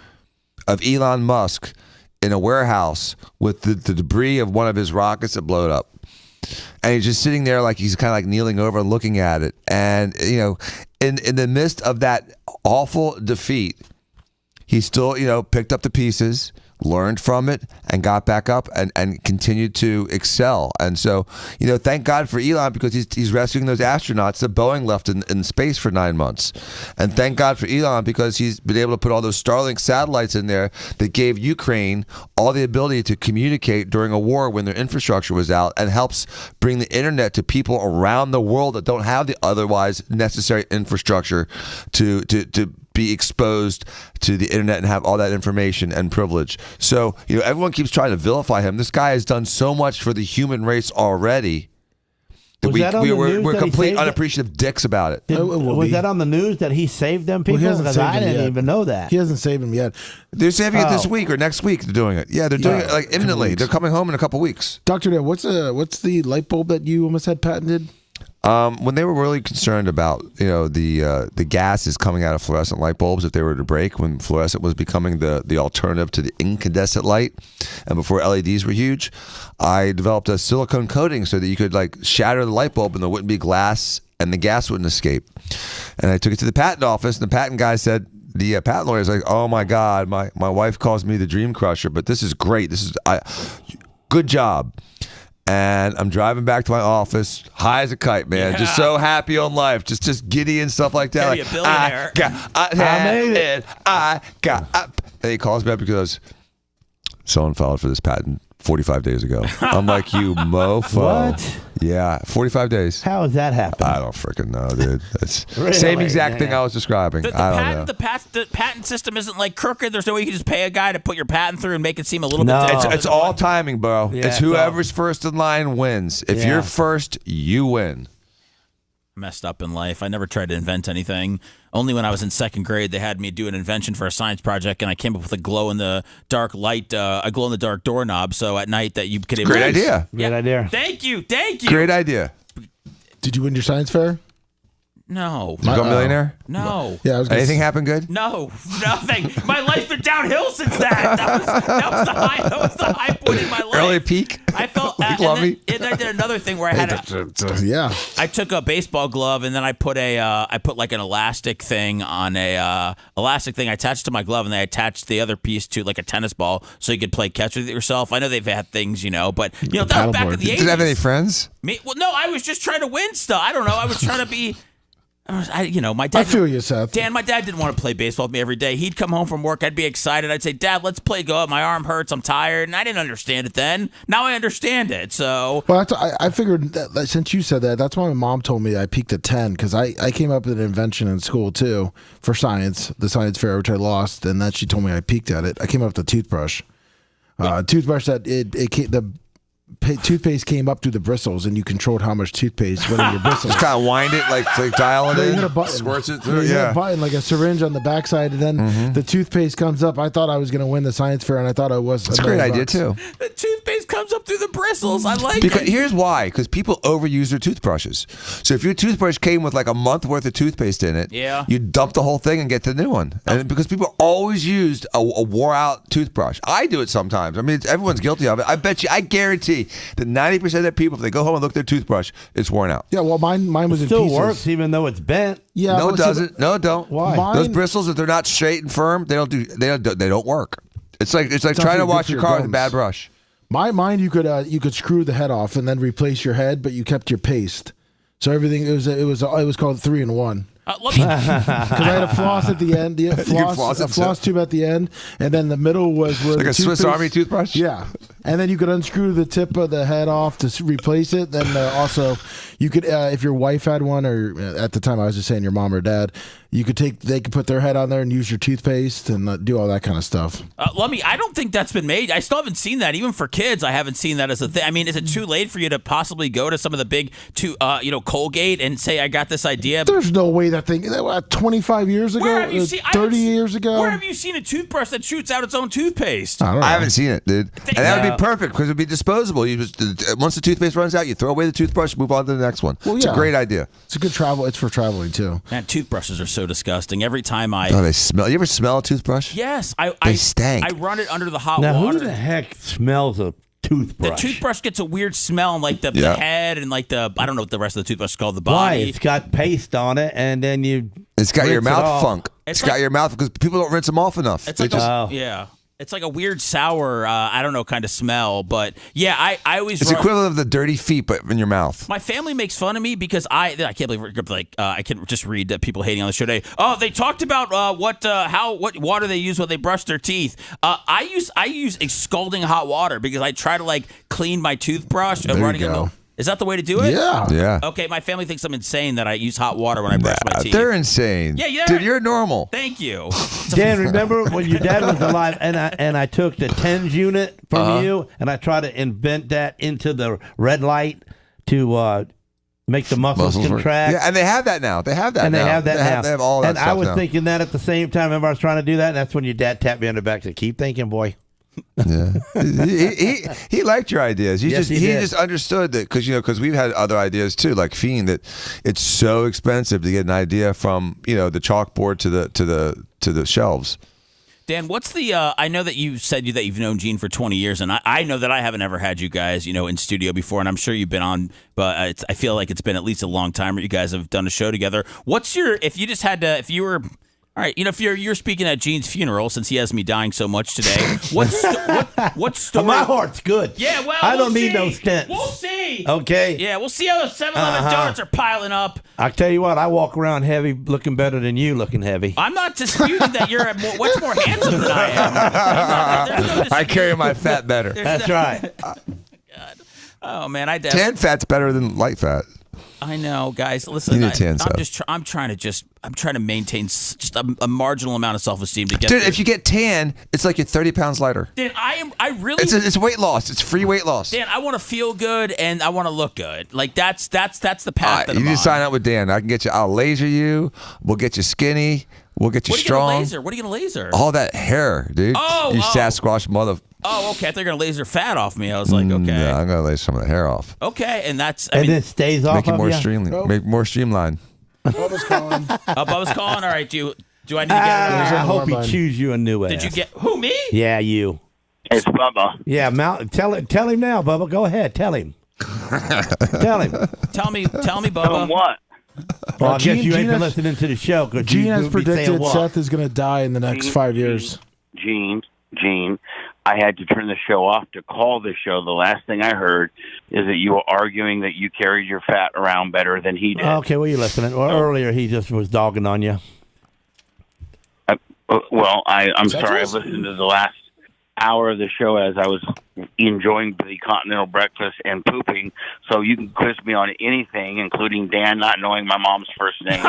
of Elon Musk in a warehouse with the debris of one of his rockets that blew up. And he's just sitting there he's kind of kneeling over and looking at it. And, in the midst of that awful defeat, he still, picked up the pieces, learned from it, and got back up and continued to excel. And so, thank God for Elon because he's rescuing those astronauts that Boeing left in space for 9 months. And thank God for Elon because he's been able to put all those Starlink satellites in there that gave Ukraine all the ability to communicate during a war when their infrastructure was out and helps bring the internet to people around the world that don't have the otherwise necessary infrastructure to be exposed to the internet and have all that information and privilege. So, everyone keeps trying to vilify him. This guy has done so much for the human race already that we're complete unappreciative dicks about it. Was that on the news that he saved them people? Because I didn't even know that. He hasn't saved them yet. They're saving it this week or next week. They're doing it. Yeah, they're doing it imminently. They're coming home in a couple weeks. Dr. Dan, what's the light bulb that you almost had patented? When they were really concerned about the gases coming out of fluorescent light bulbs if they were to break, when fluorescent was becoming the alternative to the incandescent light, and before LEDs were huge, I developed a silicone coating so that you could shatter the light bulb and there wouldn't be glass and the gas wouldn't escape. And I took it to the patent office, and the patent guy said, the patent lawyer is like, "Oh my God, my wife calls me the dream crusher, but this is great. Good job." And I'm driving back to my office, high as a kite, man. Yeah. Just so happy on life, just giddy and stuff like that. Be a billionaire. I made it. And he calls me up because someone filed for this patent 45 days ago. I'm like, you mofo. What? Yeah, 45 days. How does that happen? I don't freaking know, dude. It's Really, same exact man? thing I was describing. I don't know. The patent system isn't like crooked. There's no way you can just pay a guy to put your patent through and make it seem a little No. bit different. It's all timing, bro. Yeah, it's it's whoever's first in line wins. If Yeah. you're first, you win. Messed up in life. I never tried to invent anything. Only when I was in second grade, they had me do an invention for a science project, and I came up with a glow-in-the-dark light, a glow-in-the-dark doorknob, so at night that you could... Great idea. Great idea. Thank you. Great idea. Did you win your science fair? No. Did you go millionaire? No. Yeah, I was. Anything happen good? No, nothing. My life's been downhill since that. That was the high point in my life. Early peak? I felt Like Lummy? and then I did another thing where I had Yeah. I took a baseball glove and then I put like an elastic thing on elastic thing I attached to my glove, and then I attached the other piece to like a tennis ball so you could play catch with it yourself. I know they've had things, but that was back in the 80s. Did you have any friends? Well, no, I was just trying to win stuff. I don't know. I was trying to be. My dad. I feel you, Seth. Dan, my dad didn't want to play baseball with me every day. He'd come home from work. I'd be excited. I'd say, Dad, let's play go. My arm hurts. I'm tired. And I didn't understand it then. Now I understand it. So. Well, I figured that since you said that, that's why my mom told me I peaked at 10, because I came up with an invention in school too for science, the science fair, which I lost, and then she told me I peaked at it. I came up with a toothbrush. Toothbrush that the toothpaste came up through the bristles, and you controlled how much toothpaste went in your bristles. Just kind of wind it, like dial it You in, hit a button. squirts it through. You hit Yeah. a button, like a syringe on the backside, and then the toothpaste comes up. I thought I was going to win the science fair, and I thought I was. That's a great idea, too. The toothpaste comes up through the bristles. I like Because it. here's why: because people overuse their toothbrushes. So if your toothbrush came with like a month worth of toothpaste in it, Yeah. you dump the whole thing and get the new one. And because people always used a wore out toothbrush, I do it sometimes. I mean, everyone's guilty of it. I guarantee that 90% of the people, if they go home and look at their toothbrush, it's worn out. Yeah, well, mine was in Still pieces. works even though it's bent. Yeah, No, but it see, doesn't. No, it don't. Why? Those bristles, if they're not straight and firm, they don't work. It's like trying to good wash for your your car with a gums. bad brush. Mine, you could screw the head off and then replace your head, but you kept your paste. So everything it was called 3-in-1. Let me. Because I had a floss at the end, a floss floss tube at the end, and then the middle was where Like the a Swiss toothpaste- Army toothbrush? Yeah, and then you could unscrew the tip of the head off to replace it. Then also, you could if your wife had one, or at the time I was just saying your mom or dad, they could put their head on there and use your toothpaste and do all that kind of stuff. I don't think that's been made. I still haven't seen that. Even for kids, I haven't seen that as a thing. I mean, is it too late for you to possibly go to some of the big, Colgate and say, I got this idea? There's no way that thing. 25 years ago, Where have you seen? 30 years ago. Where have you seen a toothbrush that shoots out its own toothpaste? I don't know. I haven't seen it, dude. And that would be perfect because it would be disposable. You just once the toothpaste runs out, you throw away the toothbrush, move on to the next one. Well, It's a great idea. It's a good travel. It's for traveling too. Man, toothbrushes are so disgusting. Every time they smell. You ever smell a toothbrush? Yes, They stank. I run it under the hot Now, water. who the heck smells a toothbrush? The toothbrush gets a weird smell on like the head and like I don't know what the rest of the toothbrush is called, the Why? body. It's got paste on it, and then It's got your rinse it mouth off. funk. It's It's got like- your mouth because people don't rinse them off enough. It's They like just- yeah. It's like a weird sour, I don't know, kind of smell. But yeah, I always. It's equivalent of the dirty feet, but in your mouth. My family makes fun of me because I can't believe I can just read people hating on the show today. Oh, they talked about what water they use when they brush their teeth. I use scalding hot water because I try to clean my toothbrush. There you go. Is that the way to do it? Yeah. Yeah. Okay, my family thinks I'm insane that I use hot water when I brush my teeth. They're insane. Yeah, Dude, you're normal. Thank you. Dan, remember when your dad was alive, and I took the TENS unit from you, and I tried to invent that into the red light to make the muscles work. contract. Yeah, and they have that now. They have that now. They have that now. They have all that and stuff I was now. thinking that at the same time. Remember, I was trying to do that, and that's when your dad tapped me on the back and said, "Keep thinking, boy." Yeah, he liked your ideas. He Yes, just he did. just understood that because we've had other ideas too, like Fiend, that it's so expensive to get an idea from the chalkboard to the shelves. Dan, what's the? I know that you said that you've known Gene for 20 years, and I know that I haven't ever had you guys, in studio before, and I'm sure you've been on, but I feel like it's been at least a long time where you guys have done a show together. What's your? If you were All right, if you're speaking at Gene's funeral, since he has me dying so much today, what story? My heart's good. Yeah, well, I don't we'll need see. no stents. We'll see. Okay. Yeah, we'll see how the 7-Eleven donuts are piling up. I tell you what, I walk around heavy, looking better than you looking heavy. I'm not disputing that you're much more handsome than I am. There's no I carry my fat better. That's right. Oh man, Tan fat's better than light fat. I know, guys. Listen, You need tan I'm trying to maintain just a marginal amount of self-esteem to get. Dude, if you get tan, it's like you're 30 pounds lighter. Dan, I really. It's weight loss. It's free weight loss. Dan, I want to feel good and I want to look good. Like that's the path that you I'm need on. to sign up with Dan. I can get you. I'll laser you. We'll get you skinny. We'll get you strong. What are you gonna laser? All that hair, dude. You Sasquatch mother. Oh, okay. I thought you were gonna laser fat off me. I was like, okay. Yeah, I'm gonna laser some of the hair off. Okay, and that's. And then it stays off. Make it of more you? streamlined. Make more streamlined. Bubba's calling. Bubba's calling. All right, do I need to get it? I hope he choose you a new ass. Did you get who? Me? Yeah, you. It's Bubba. Yeah, tell him now, Bubba. Go ahead, tell him. Tell him. Tell me, Bubba. Tell him what? Well, I guess you ain't been listening to the show because Gene has predicted Seth is going to die in the next 5 years. Gene, I had to turn the show off to call the show. The last thing I heard is that you were arguing that you carried your fat around better than he did. Okay, well, you listening? Well, earlier he just was dogging on you. I'm sorry. I've listened to the last hour of the show as I was enjoying the continental breakfast and pooping. So you can quiz me on anything, including Dan not knowing my mom's first name,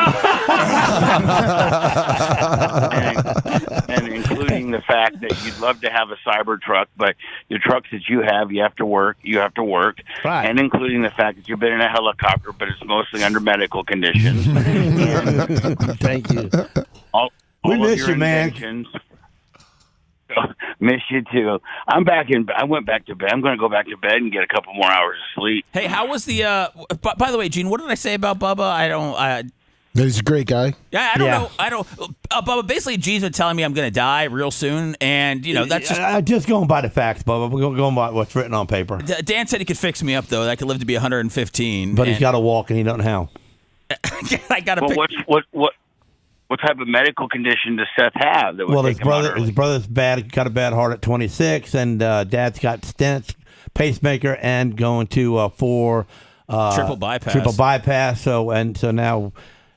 and including the fact that you'd love to have a cyber truck, but the trucks that you have to work. Right. And including the fact that you've been in a helicopter, but it's mostly under medical conditions. Thank you. We miss you, man. Miss you too. I went back to bed. I'm going to go back to bed and get a couple more hours of sleep. Hey, how was the? By the way, Gene, what did I say about Bubba? He's a great guy. Yeah, I don't know. Bubba, basically, Gene's been telling me I'm going to die real soon, and that's just going by the facts, Bubba. We're going by what's written on paper. Dan said he could fix me up though. That I could live to be 115. But he's got to walk, and he don't know how. I got to. Well, what type of medical condition does Seth have? That would his brother's got a bad heart at 26, and Dad's got stents, pacemaker, and going to for triple bypass. So now,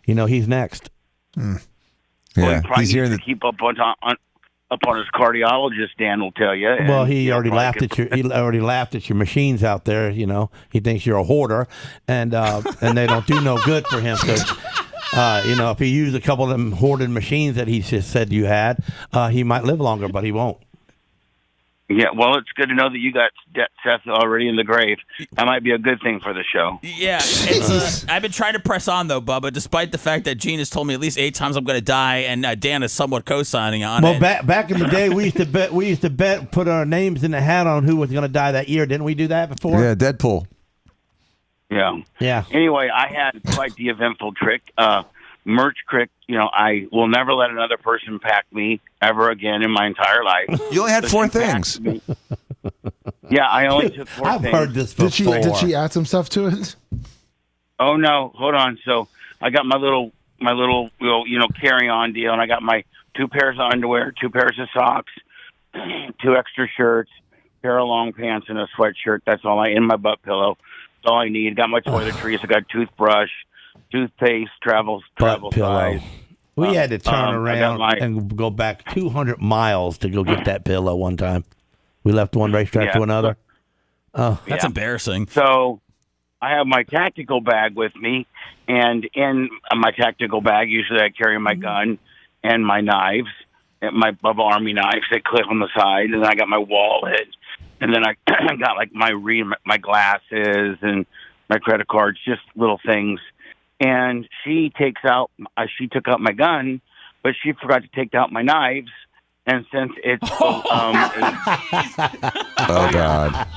he's next. Yeah, he's here to keep up on his cardiologist. Dan will tell you. Well, he already laughed at your machines out there. He thinks you're a hoarder, and they don't do no good for him. So. If he used a couple of them hoarded machines that he just said you had, he might live longer, but he won't. Yeah, well, it's good to know that you got Seth already in the grave. That might be a good thing for the show. Yeah, I've been trying to press on, though, Bubba, despite the fact that Gene has told me at least 8 times I'm going to die, and Dan is somewhat co-signing on it. Well, back in the day, we used to bet, put our names in the hat on who was going to die that year. Didn't we do that before? Yeah, Deadpool. Yeah. Anyway, I had quite the eventful trick. Merch trick, I will never let another person pack me ever again in my entire life. You only had 4 things. Yeah, I only took 4 things. I've heard this before. Did she add some stuff to it? Oh, no. Hold on. So I got my little carry-on deal, and I got my 2 pairs of underwear, 2 pairs of socks, 2 extra shirts, pair of long pants, and a sweatshirt. That's all in my butt pillow. That's all I need. Got my toiletries. I got toothbrush, toothpaste, travel size. We had to turn around and go back 200 miles to go get that pillow one time. We left one racetrack to another. That's embarrassing. So I have my tactical bag with me, and in my tactical bag, usually I carry my gun and my knives, and my Bubba Army knives. They clip on the side, and I got my wallet. And then I got like my glasses and my credit cards, just little things. And she took out my gun, but she forgot to take out my knives. And since it's oh God,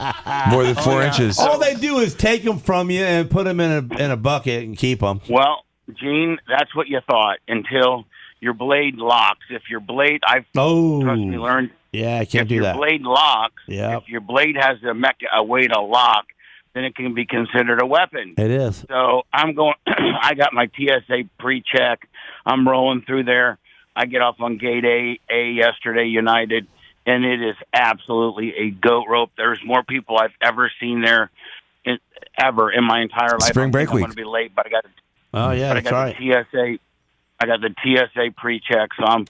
more than 4 inches. All they do is take them from you and put them in a bucket and keep them. Well, Gene, that's what you thought until your blade locks. If your blade, trust me, learned. Yeah, I can't do that. If your blade locks, yep. If your blade has a way to lock, then it can be considered a weapon. It is. So I'm going. I got my TSA pre-check. I'm rolling through there. I get off on gate A yesterday, United, and it is absolutely a goat rope. There's more people I've ever seen there ever in my entire life. Spring break I'm week. going to be late, but I got that's right. the TSA. I got the TSA pre-check, so I'm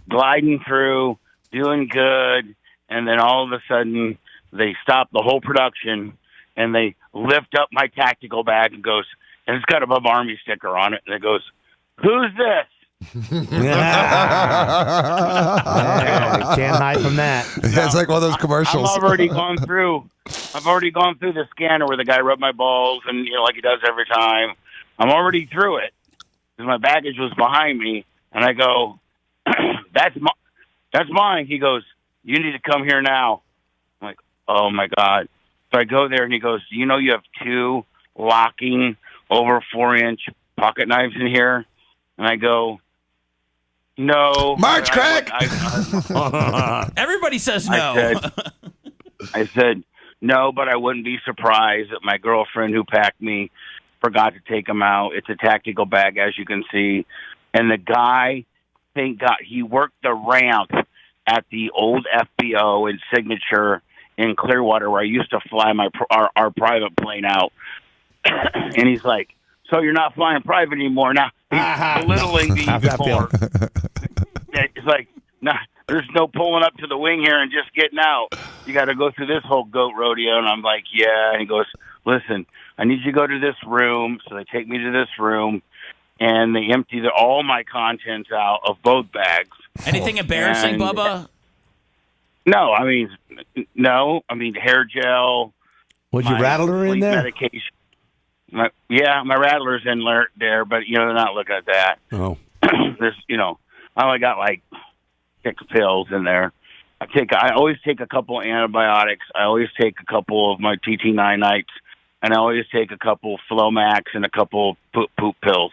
gliding through, doing good, and then all of a sudden they stop the whole production and they lift up my tactical bag and goes, and it's got a Bubba Army sticker on it, and it goes, "Who's this?" Can't hide from that. It's like one of those commercials. I've already gone through the scanner where the guy rubbed my balls, and like he does every time. I'm already through it because my baggage was behind me, and I go, "That's mine." He goes, "You need to come here now." I'm like, "Oh my God!" So I go there, and he goes, "Do you know you have 2 locking over 4-inch pocket knives in here?" And I go, "No." March crack! Everybody says no. I said, "No, but I wouldn't be surprised that my girlfriend who packed me forgot to take them out. It's a tactical bag, as you can see." And the guy, thank God, he worked the ramp at the old FBO in Signature in Clearwater, where I used to fly our private plane out. And he's like, "So you're not flying private anymore now?" He's belittling me before. It's like, "Nah, there's no pulling up to the wing here and just getting out. You got to go through this whole goat rodeo." And I'm like, "Yeah." And he goes, "Listen, I need you to go to this room." So they take me to this room, and they empty all my contents out of both bags. Anything embarrassing, Bubba? No, I mean hair gel. Was your rattler in there? Medication. My rattler's in there, but they're not looking at that. Oh, there's I only got like 6 pills in there. I always take a couple of antibiotics. I always take a couple of my TT9 nights, and I always take a couple of Flomax and a couple of poop pills.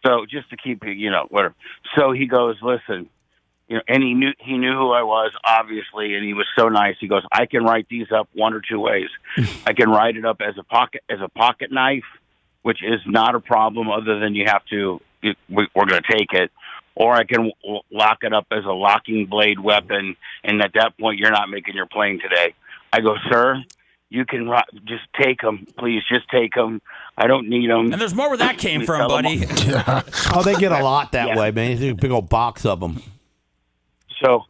So just to keep whatever. So he goes, "Listen," and he knew who I was, obviously, and he was so nice. He goes, "I can write these up one or two ways. I can write it up as a pocket knife, which is not a problem, other than you have to. We're going to take it, or I can lock it up as a locking blade weapon, and at that point, you're not making your plane today." I go, "Sir, you can just take them, please. Just take them. I don't need them." And there's more where that came from, buddy. Oh, they get a lot that way, man. There's a big old box of them. So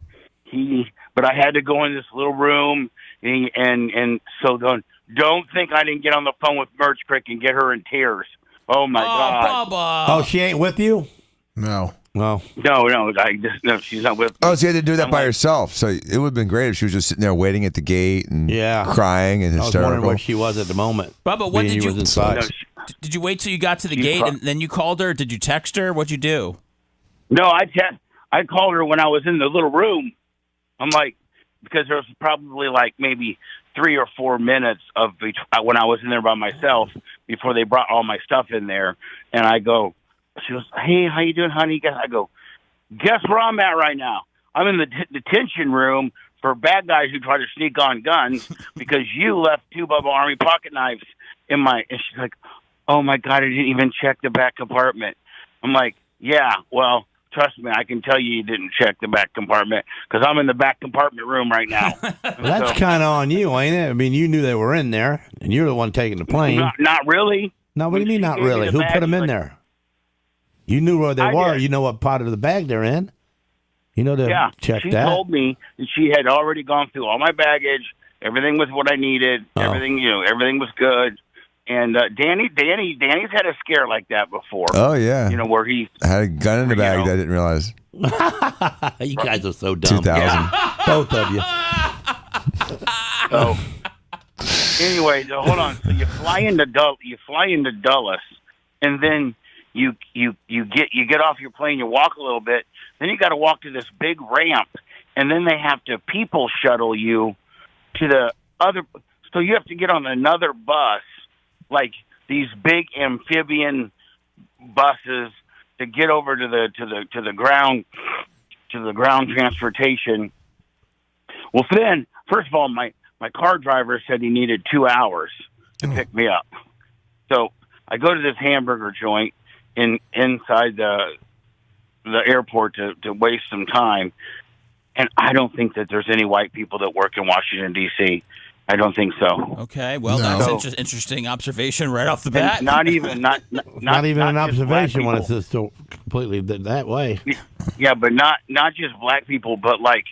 but I had to go in this little room, and so don't think I didn't get on the phone with Merch Crick and get her in tears. Oh my God! Bubba. Oh, she ain't with you? No. No, she's not with me. Oh, so you had to do that by herself. So it would have been great if she was just sitting there waiting at the gate and crying and I was hysterical. wondering where she was at the moment. Bubba, what did you? Inside. Did you wait till you got to the gate and then you called her? Did you text her? What'd you do? No, I called her when I was in the little room. I'm like, because there was probably like maybe 3 or 4 minutes of when I was in there by myself before they brought all my stuff in there, and I go. She goes, "Hey, how you doing, honey?" I go, "Guess where I'm at right now? I'm in the detention room for bad guys who try to sneak on guns because you left 2 Bubba Army pocket knives in my." And she's like, "Oh my God, I didn't even check the back compartment." I'm like, "Yeah, well, trust me, I can tell you didn't check the back compartment because I'm in the back compartment room right now." That's kind of on you, ain't it? I mean, you knew they were in there, and you're the one taking the plane. Not really. No, what do you mean not really? Who put them in there? You knew where they were. You know what part of the bag they're in. You know to check that. She told me that she had already gone through all my baggage. Everything was what I needed. Everything was good. And Danny's had a scare like that before. Oh yeah, where he had a gun in the bag that I didn't realize. You guys are so dumb. 2000, both of you. So anyway, hold on. So you fly into Dulles, and then you get off your plane. You walk a little bit. Then you got to walk to this big ramp, and then they have to people shuttle you to the other. So you have to get on another bus, like these big amphibian buses, to get over to the ground transportation. Well, then first of all, my car driver said he needed 2 hours to pick me up. So I go to this hamburger joint inside the airport to waste some time. And I don't think that there's any white people that work in Washington, D.C. I don't think so. Okay, well, that's an interesting observation right off the bat. And not even an observation when it's just just so completely that way. Yeah, but not just black people, but like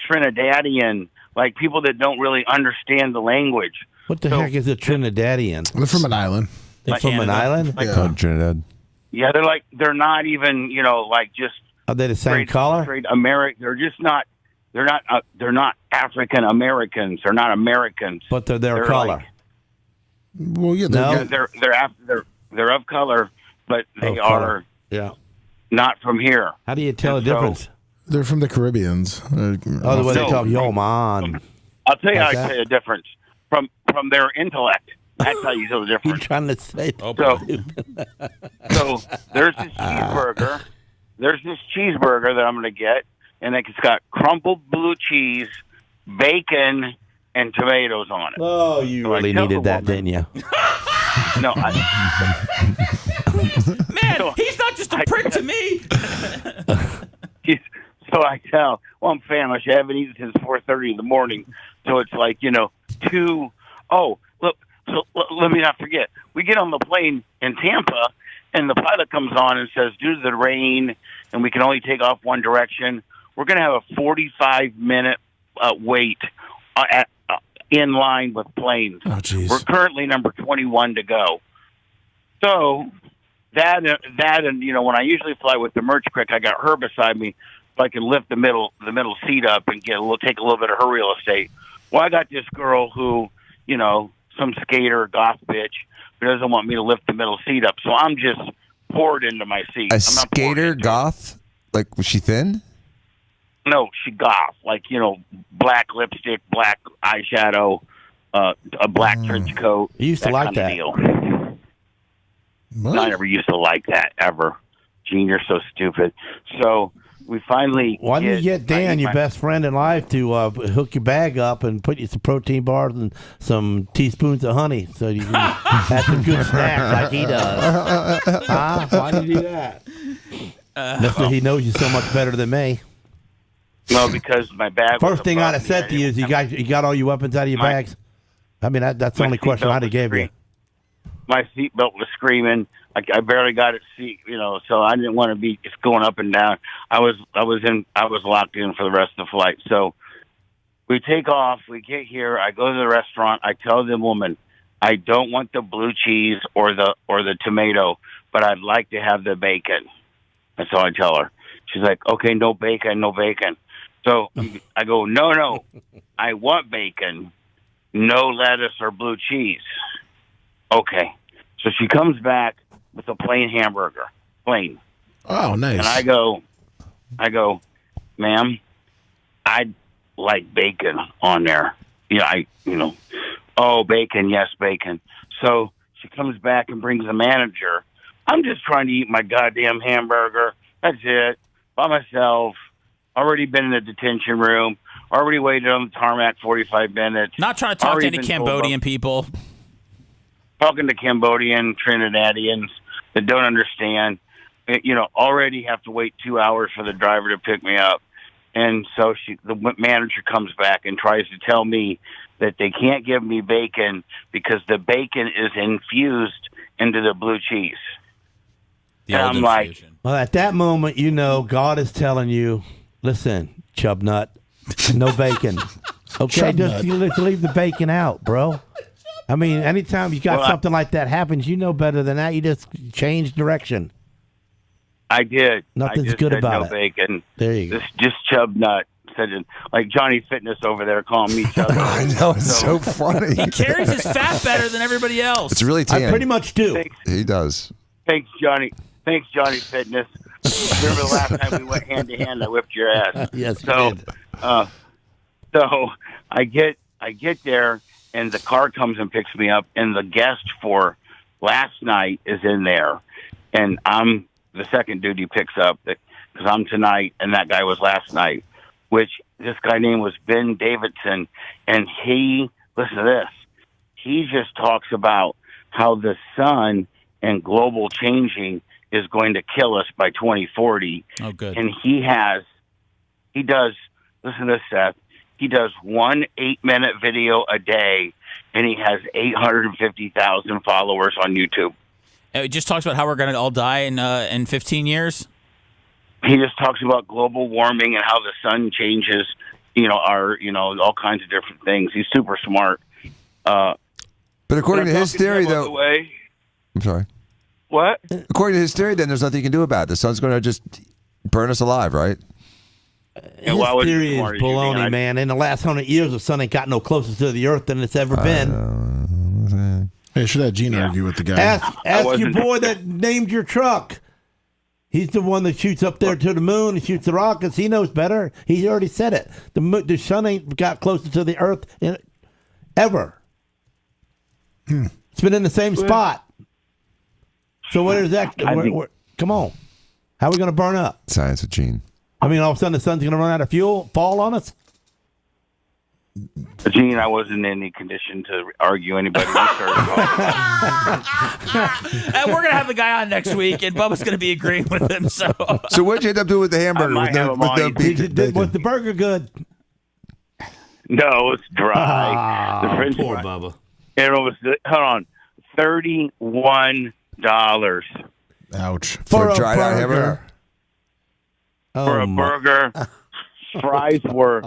Trinidadian, like people that don't really understand the language. What the heck is a Trinidadian? They're from an island. They're from an island? Trinidad. Yeah, they're not even, like just. Are they the same color? Straight American. They're just not. They're not African Americans. They're not Americans. But they're their color. Well, yeah, they're of color, but they are not from here. How do you tell the difference? They're from the Caribbeans. The way they talk, yo, man. I'll tell you how I tell you the difference from their intellect. That's how you tell the difference. You're trying to say. So there's this cheeseburger. There's this cheeseburger that I'm going to get, and it's got crumbled blue cheese, bacon, and tomatoes on it. Oh, you really needed that, didn't you? No, man, he's not just a prick to me. So I tell, well, I'm famished. I haven't eaten since 4:30 in the morning, so it's like 2. Oh, look. So let me not forget. We get on the plane in Tampa, and the pilot comes on and says, due to the rain, and we can only take off one direction, we're going to have a 45-minute wait in line with planes. Oh, geez. We're currently number 21 to go. So that and when I usually fly with the Merch Crick, I got her beside me, so I can lift the middle seat up and take a little bit of her real estate. Well, I got this girl who, some skater goth bitch who doesn't want me to lift the middle seat up, so I'm just poured into my seat. A skater goth? Like, was she thin? No, she goth. Like, black lipstick, black eyeshadow, a black trench coat. You used to like that. Deal. I never used to like that, ever. Gene, you're so stupid. So we finally Why didn't you get Dan, your best friend in life, to hook your bag up and put you some protein bars and some teaspoons of honey so you can have some good snacks like he does? Why did you do that? Mister, he knows you so much better than me. No, because my bag. First thing I'd have said to you is, you got all your weapons out of your bags? I mean, that's the only question I'd have gave you. My seatbelt was screaming. I barely got it so I didn't want to be just going up and down. I was locked in for the rest of the flight. So we take off. We get here. I go to the restaurant. I tell the woman, I don't want the blue cheese or the tomato, but I'd like to have the bacon. And so I tell her. She's like, okay, no bacon, no bacon. So I go, no, I want bacon, no lettuce or blue cheese. Okay. So she comes back with a plain hamburger. Plain. Oh, nice. And I go, ma'am, I'd like bacon on there. Oh, bacon, yes, bacon. So she comes back and brings the manager. I'm just trying to eat my goddamn hamburger. That's it. By myself. Already been in the detention room. Already waited on the tarmac 45 minutes. Not trying to talk to any Cambodian people. Talking to Cambodian, Trinidadians that don't understand. Already have to wait 2 hours for the driver to pick me up. And so the manager comes back and tries to tell me that they can't give me bacon because the bacon is infused into the blue cheese. And I'm like, well, at that moment, God is telling you, listen, chub nut, no bacon. Okay, just leave the bacon out, bro. I mean, anytime you got something like that happens, you know better than that. You just change direction. I did. Nothing's good about no bacon. There you go. Just chub nut. Like Johnny Fitness over there calling me chub nut. I know, it's so funny. He carries his fat better than everybody else. It's really tan. I pretty much do. He does. Thanks, Johnny. Thanks, Johnny Fitness. Remember the last time we went hand to hand? I whipped your ass. Yes, so, you did. So I get there, and the car comes and picks me up, and the guest for last night is in there, and I'm the second dude he picks up because I'm tonight, and that guy was last night. Which this guy name was Ben Davidson, and listen to this. He just talks about how the sun and global changing is going to kill us by 2040. Oh, good. And he does, listen to this, Seth, he does 1 8-minute video a day, and he has 850,000 followers on YouTube. It just talks about how we're going to all die in 15 years. He just talks about global warming and how the sun changes, all kinds of different things. He's super smart. But according to his theory, though, I'm sorry. What? According to his theory, then there's nothing you can do about it. The sun's going to just burn us alive, right? His theory is baloney, man. In the last 100 years, the sun ain't got no closer to the earth than it's ever been. Hey, should have Gene argue with the guy. Ask your boy that named your truck. He's the one that shoots up there to the moon and shoots the rockets. He knows better. He already said it. The sun ain't got closer to the earth ever. It's been in the same spot. So what is that? Come on. How are we going to burn up? Science with Gene. I mean, all of a sudden the sun's going to run out of fuel, fall on us? Gene, I wasn't in any condition to argue anybody. And we're going to have the guy on next week, and Bubba's going to be agreeing with him. So what'd you end up doing with the hamburger? Was the burger good? No, it's dry. The French poor fry. Bubba. It was, hold on, $31. Ouch. For a dried out hamburger? For a burger. Fries were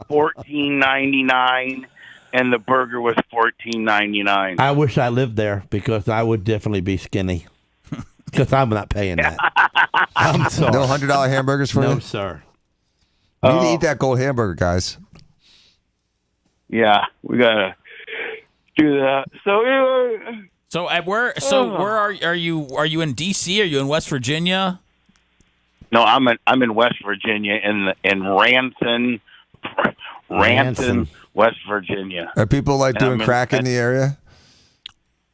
$14.99, and the burger was $14.99. I wish I lived there because I would definitely be skinny. Because I'm not paying that. I'm sorry. No $100 hamburgers for you? No, sir. You need to eat that gold hamburger, guys. Yeah, we gotta do that. So where are you? Are you in D.C.? Are you in West Virginia? No, I'm in West Virginia in Ranson, West Virginia. Are people doing crack in the area?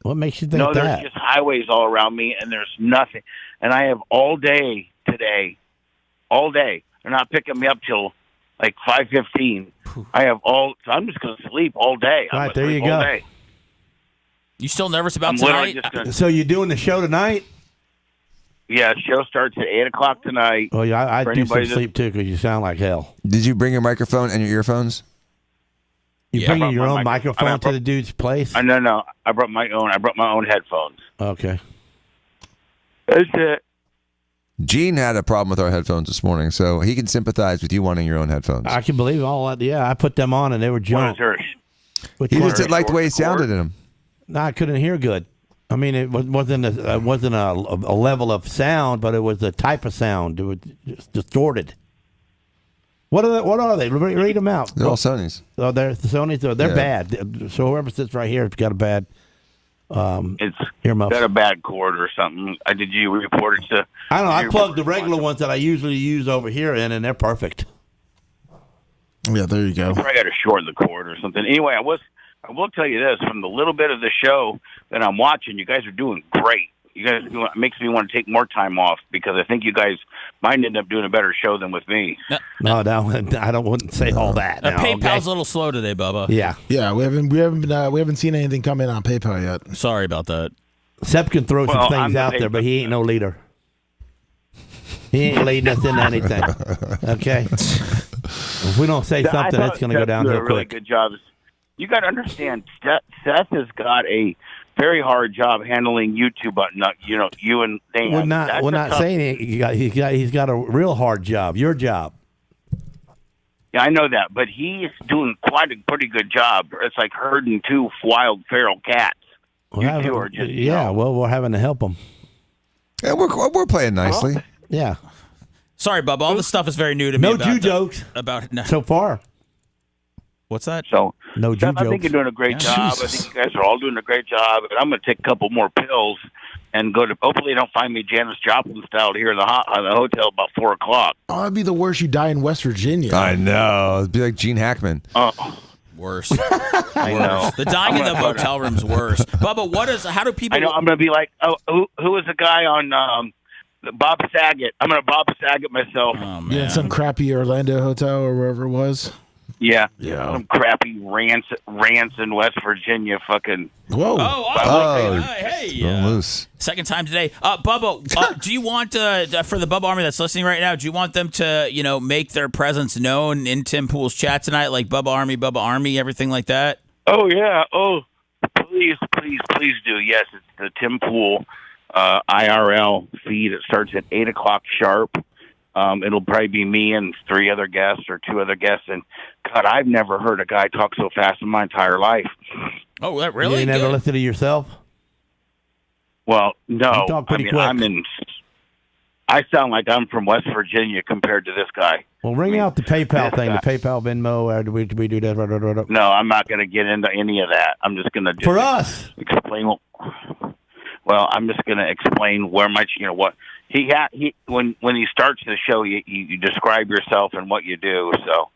What makes you think that? No, that? there's just highways all around me, and there's nothing. And I have all day today. All day. They're not picking me up till like 5:15. I have so I'm just going to sleep all day. All right, there you go. Day. You still nervous about tonight? So you're doing the show tonight? Yeah, show starts at 8 o'clock tonight. Oh, yeah, I do some sleep too because you sound like hell. Did you bring your microphone and your earphones? You bringing your own microphone to the dude's place? No. I brought my own. I brought my own headphones. Okay. That's it. Gene had a problem with our headphones this morning, so he can sympathize with you wanting your own headphones. I can believe all that. Yeah, I put them on and they were junk. He just didn't like the way he sounded in them. No, I couldn't hear good. I mean, it wasn't a level of sound, but it was a type of sound. It was just distorted. What are they? Read them out. They're all Sonys. Oh, they're the Sonys. They're bad. So whoever sits right here has got a bad. It's earmuffs. got a bad cord or something. Did you report it to? I don't know. I plugged the regular ones that I usually use over here in, and they're perfect. Yeah, there you go. I probably got to shorten the cord or something. Anyway, I will tell you this: from the little bit of the show that I'm watching, you guys are doing great. You guys it makes me want to take more time off because I think you guys might end up doing a better show than with me. No, I wouldn't say all that. PayPal's a little slow today, Bubba. Yeah, we haven't seen anything come in on PayPal yet. Sorry about that. Sep can throw some things out there, but he ain't no leader. He ain't leading us into anything. Okay, if we don't say something, it's going to go down real quick. Really good job. You got to understand, Seth has got a very hard job handling YouTube, but you and Dan. We're not saying it. He's got a real hard job. Your job. Yeah, I know that, but he's doing quite a pretty good job. It's like herding two wild feral cats. You two are just well, we're having to help them. Yeah, we're playing nicely. Well, yeah. Sorry, Bubba. All this stuff is very new to me. No Jew jokes so far. What's that? So no Jew jokes. I think you're doing a great job. Jesus. I think you guys are all doing a great job. And I'm going to take a couple more pills and go to. Hopefully, they don't find me Janis Joplin style here in the hotel about 4 o'clock. Oh, it'd be the worst. You die in West Virginia. I know. It'd be like Gene Hackman. Worse. I know. The dying in the motel room's worse. Bubba, how do people? I know. I'm going to be like, who is the guy on Bob Saget? I'm going to Bob Saget myself. Oh, man. Yeah, some crappy Orlando hotel or wherever it was. Yeah. Yeah. Some crappy rants in West Virginia. Fucking. Whoa. Loose. Second time today. Bubba, do you want, for the Bubba Army that's listening right now, do you want them to, make their presence known in Tim Pool's chat tonight, like Bubba Army, everything like that? Oh, yeah. Oh, please do. Yes, it's the Tim Pool IRL feed. It starts at 8 o'clock sharp. It'll probably be me and 3 other guests or 2 other guests. And, God, I've never heard a guy talk so fast in my entire life. Oh, that really? You never listened to yourself? Well, no. You talk pretty quick. I sound like I'm from West Virginia compared to this guy. Well, ring out the PayPal thing, the PayPal, Venmo. Do we do that? No, I'm not going to get into any of that. I'm just going to for us explain. Well, I'm just going to explain where my what he when he starts the show, you describe yourself and what you do. So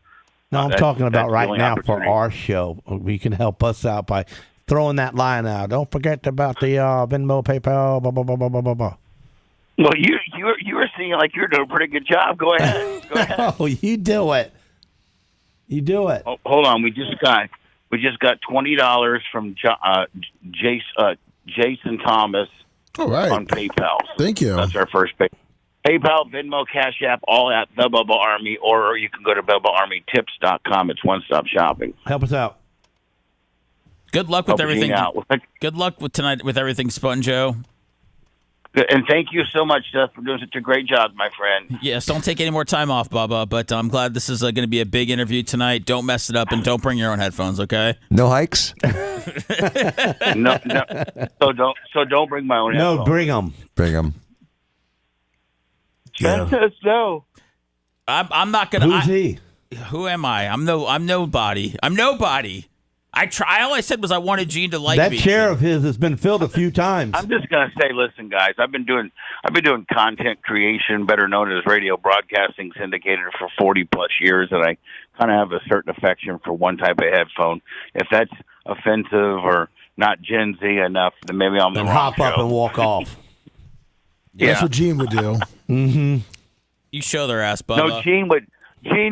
no, I'm talking about right now for our show. We can help us out by throwing that line out. Don't forget about the Venmo, PayPal, blah blah blah blah blah blah. Well, you were seeing like you're doing a pretty good job. Go ahead. Oh, you do it. You do it. Oh, hold on. We just got $20 from Jason Thomas. All right. On PayPal. Thank you. That's our first pay. PayPal, Venmo, Cash App, all at the Bubba Army, or you can go to BubbaArmyTips.com. It's one-stop shopping. Help us out. Good luck with everything. Good luck with tonight with everything, Sponjo. And thank you so much, Seth, for doing such a great job, my friend. Yes, don't take any more time off, Bubba, but I'm glad this is going to be a big interview tonight. Don't mess it up, and don't bring your own headphones, okay? No hikes? No. So don't bring my own headphones. No, bring them. Bring them. Seth says no. I'm not going to. Who's he? Who am I? I'm nobody. I'm nobody. All I said was I wanted Gene to like me. That chair of his has been filled a few times. I'm just gonna say, listen, guys, I've been doing content creation, better known as radio broadcasting syndicated, for 40 plus years, and I kind of have a certain affection for one type of headphone. If that's offensive or not Gen Z enough, then maybe I'm the wrong hop show. up and walk off. Yeah. That's what Gene would do. Mm-hmm. You show their ass, Bubba. No, Gene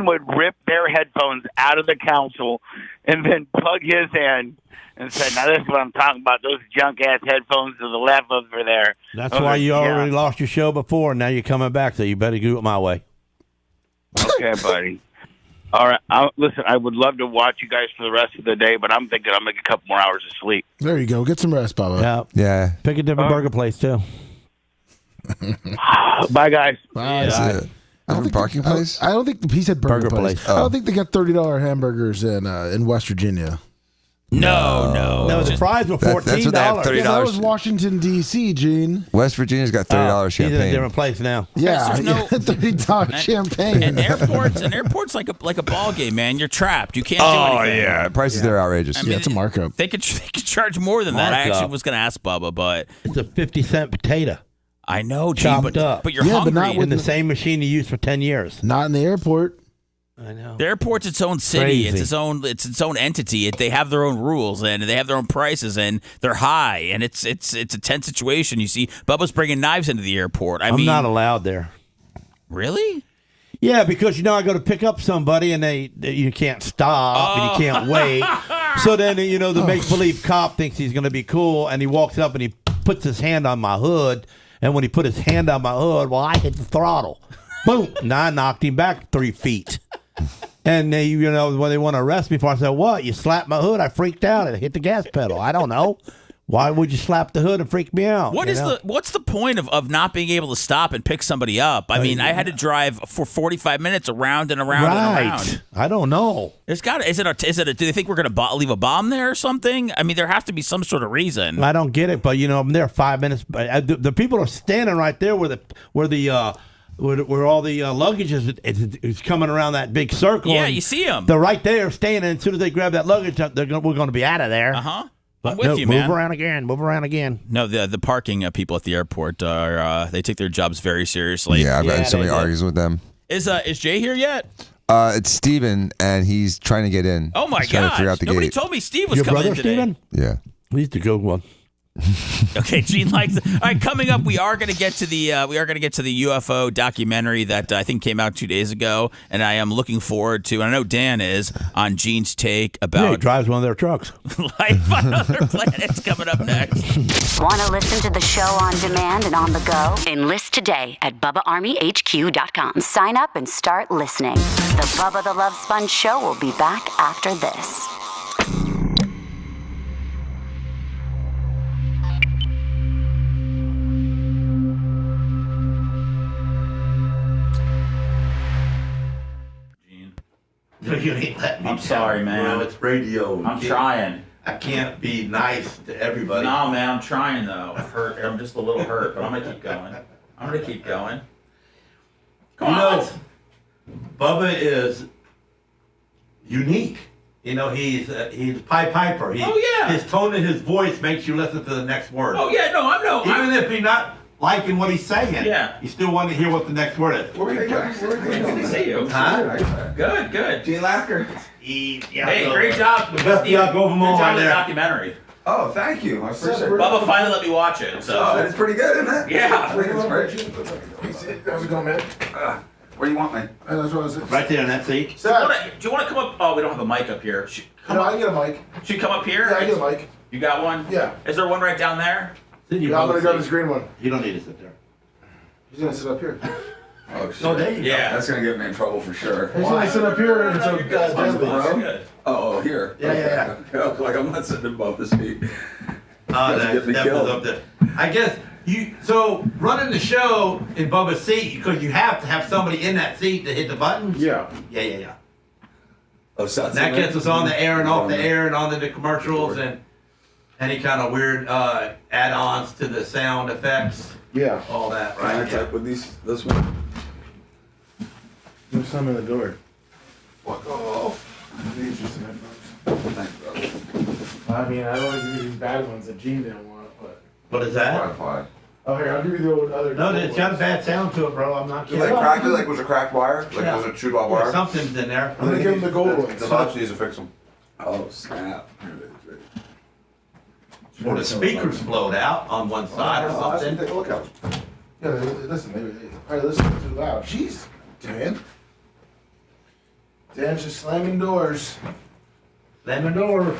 would rip their headphones out of the console and then plug his in and say, now this is what I'm talking about, those junk-ass headphones to the left over there. That's why you already lost your show before, and now you're coming back, so you better do it my way. Okay, buddy. All right. Listen, I would love to watch you guys for the rest of the day, but I'm thinking I'll make a couple more hours of sleep. There you go. Get some rest, Bubba. Yeah. Pick a different burger place, too. Bye, guys. Bye. Is it a parking place? I don't think he said burger place. Oh. I don't think they got $30 hamburgers in West Virginia. No. The fries were $14. That's what they have, $30. Yeah, that was Washington, D.C., Gene. West Virginia's got $30 He's in a champagne. different place now. Yeah, There's no- $30 champagne. And airports like a ball game, man. You're trapped. You can't do anything. Yeah. Prices there are outrageous. I mean, it's a markup. They could charge more than that. I Markup. actually was going to ask Bubba, but It's a 50-cent potato. I know, Gene, Chopped up. but you're Yeah, hungry. but not In the same machine you used for 10 years. Not in the airport. I know. The airport's its own city. Crazy. It's its own entity. They have their own rules and they have their own prices and they're high and it's a tense situation. You see, Bubba's bringing knives into the airport. I'm not allowed there. Really? Yeah, because I go to pick up somebody and you can't stop and you can't wait. So then the make believe cop thinks he's going to be cool and he walks up and he puts his hand on my hood. And when he put his hand on my hood, I hit the throttle. Boom! Now I knocked him back 3 feet. And they, when they want to arrest me for, I said, "What? You slapped my hood? I freaked out and hit the gas pedal. I don't know. Why would you slap the hood and freak me out? What's the point of not being able to stop and pick somebody up? I mean, I had to drive for 45 minutes around and around and around. I don't know. Do they think we're going to leave a bomb there or something? I mean, there has to be some sort of reason. I don't get it, but I'm there 5 minutes. The people are standing right there where all the luggage is coming around that big circle. Yeah, you see them. They're right there standing. And as soon as they grab that luggage, we're going to be out of there. Uh-huh. But I'm with you, man. Move around again. No, the parking people at the airport they take their jobs very seriously. Yeah, I've had so many arguments with them. Is Jay here yet? It's Steven, and he's trying to get in. Oh my He's trying to gosh! figure out the Nobody gate. told me Steve was Your coming brother, in today. Steven? Yeah. He's the good one. Okay, Gene likes it. All right, coming up, we are going to get to the UFO documentary that I think came out 2 days ago, and I am looking forward to. And I know Dan is on Gene's take about he drives one of their trucks. life on other planets. Coming up next. Want to listen to the show on demand and on the go? Enlist today at BubbaArmyHQ.com. Sign up and start listening. The Bubba the Love Sponge Show will be back after this. You ain't letting me. I'm sorry, man. Well, it's radio. I'm trying. I can't be nice to everybody. No, man, I'm trying though. I'm just a little hurt, but I'm gonna keep going. Come on. Bubba is unique. You know, he's Pied Piper. His tone in his voice makes you listen to the next word. Oh yeah, no, Even if you're not liking what he's saying, you still want to hear what the next word is. Good to see you. Huh? Good. Gene Lasker. Hey, great job. The best of them all right Good job with the there. documentary. Oh, thank you. I appreciate it. Bubba finally let me watch it. So it's pretty good, isn't it? Yeah. I think it's great. How's it going, man? Where do you want me? That's what I was saying. Right there in that seat. Do you want to come up? Oh, we don't have a mic up here. I can get a mic. Should you come up here? Yeah, I get a mic. You got one? Yeah. Is there one right down there? Yeah, I'm going to grab this green one. You don't need to sit there. He's going to sit up here. Oh, shit. Oh, there you go. That's going to get me in trouble for sure. He's going to sit up here and so Good. Oh, here. Yeah. Like I'm not sitting above the seat. That was up there. I guess so running the show in Bubba's seat, because you have to have somebody in that seat to hit the buttons. Yeah. Oh, so And that gets us on the air and off the air and onto the commercials and any kind of weird add-ons to the sound effects. Yeah. All that, Can I right? type with this one? There's some in the door. Fuck off. These are some headphones. Thanks, bro. I mean, I don't give you these bad ones that Gene didn't want, but. What is that? Wi-Fi. Oh, here, I'll give you the other. No, it's got a bad sound to it, bro. I'm not kidding. Was it cracked wire? Yeah. Was it chewed off wire? Something's in there. I'm gonna give him the gold ones. The box needs to fix them. Oh, snap. Or the speakers blowed out on one side or something. Take a look at them. Yeah, listen, maybe they probably listen too loud. Jeez, Dan. Dan's just slamming doors. Slamming door.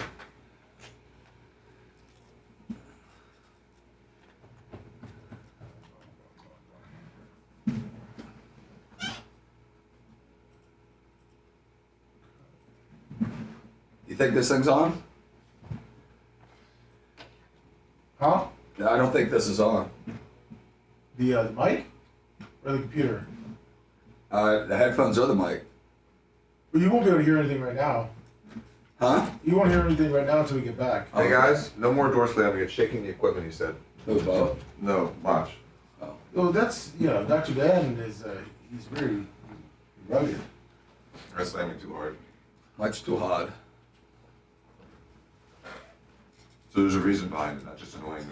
You think this thing's on? Huh? No, I don't think this is on. The mic or the computer? The headphones or the mic. Well, you won't be able to hear anything right now. Huh? You won't hear anything right now until we get back. Hey guys, no more door slamming. It's shaking the equipment, he said. Who, Bo? No, Mosh. Well, that's, Dr. Dan is, he's very rugged. I'm slamming too hard. Mike's too hard. So there's a reason behind it, not just annoying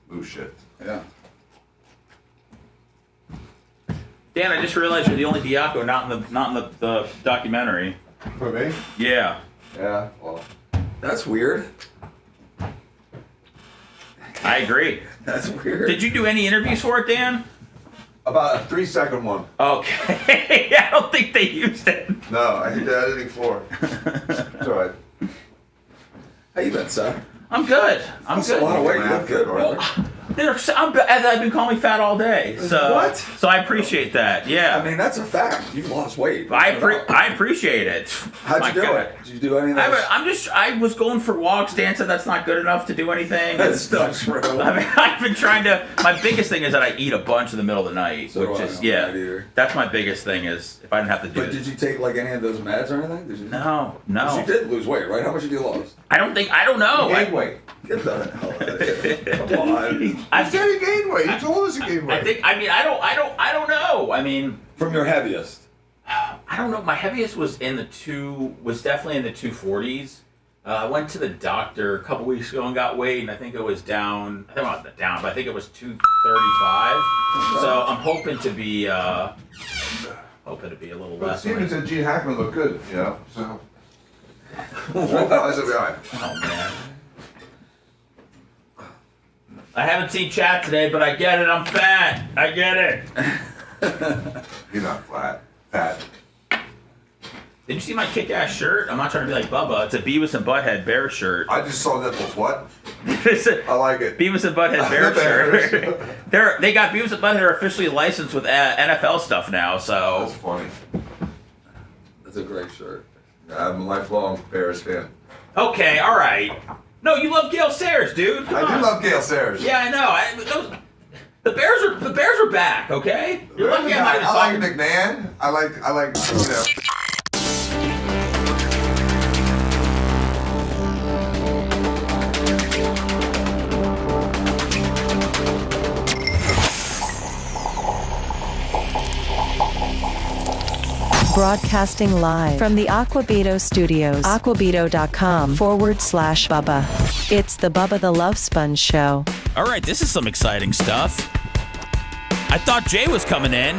move shit. Yeah. Dan, I just realized you're the only Diaco not in the documentary. For me? Yeah. Yeah, well. That's weird. I agree. That's weird. Did you do any interviews for it, Dan? About a 3-second one. Okay. I don't think they used it. No, I did the editing for it. It's alright. How you been, sir? I'm good. I'm That's good. a lot of weight. You look good, bro. I've been calling me fat all day. So What? So I appreciate that. Yeah. I mean, that's a fact. You've lost weight. I appreciate it. How'd My you do God. it? Did you do anything? I was going for walks. Dan said that's not good enough to do anything. That's not true. I mean, I've been trying to. My biggest thing is that I eat a bunch in the middle of the night, So which do I. is I'm yeah. not either. That's my biggest thing is if I didn't have to do But it. did you take like any of those meds or anything? Did you? No. You did lose weight, right? How much did you lose? I don't know. You gained weight. Get the hell out of here. Come on. You said you gained weight. You told us you gained weight. I don't know. I mean, From your heaviest. I don't know. My heaviest was definitely in the 240s. I went to the doctor a couple weeks ago and got weighed, and I think it was down. I think not down, but I think it was 235. So I'm hoping to be a little But less. Steven said Gene Hackman looked good, so. I said, all right. Oh man. I haven't seen chat today, but I get it. I'm fat. I get it. You're not fat. Did you see my kick-ass shirt? I'm not trying to be like Bubba. It's a Beavis and Butthead bear shirt. I just saw nipples. What? I like it. Beavis and Butthead bear shirt. They got Beavis and Butthead are officially licensed with NFL stuff now. So that's funny. That's a great shirt. I'm a lifelong Bears fan. Okay, all right. No, you love Gale Sayers, dude. I do love Gale Sayers. Yeah, I know. The Bears are back. Okay. You're lucky I'm not even I like McMahon. I like. You know. Broadcasting live from the Aquabito Studios. Aquabito.com/Bubba. It's the Bubba the Love Sponge Show. All right, this is some exciting stuff. I thought Jay was coming in,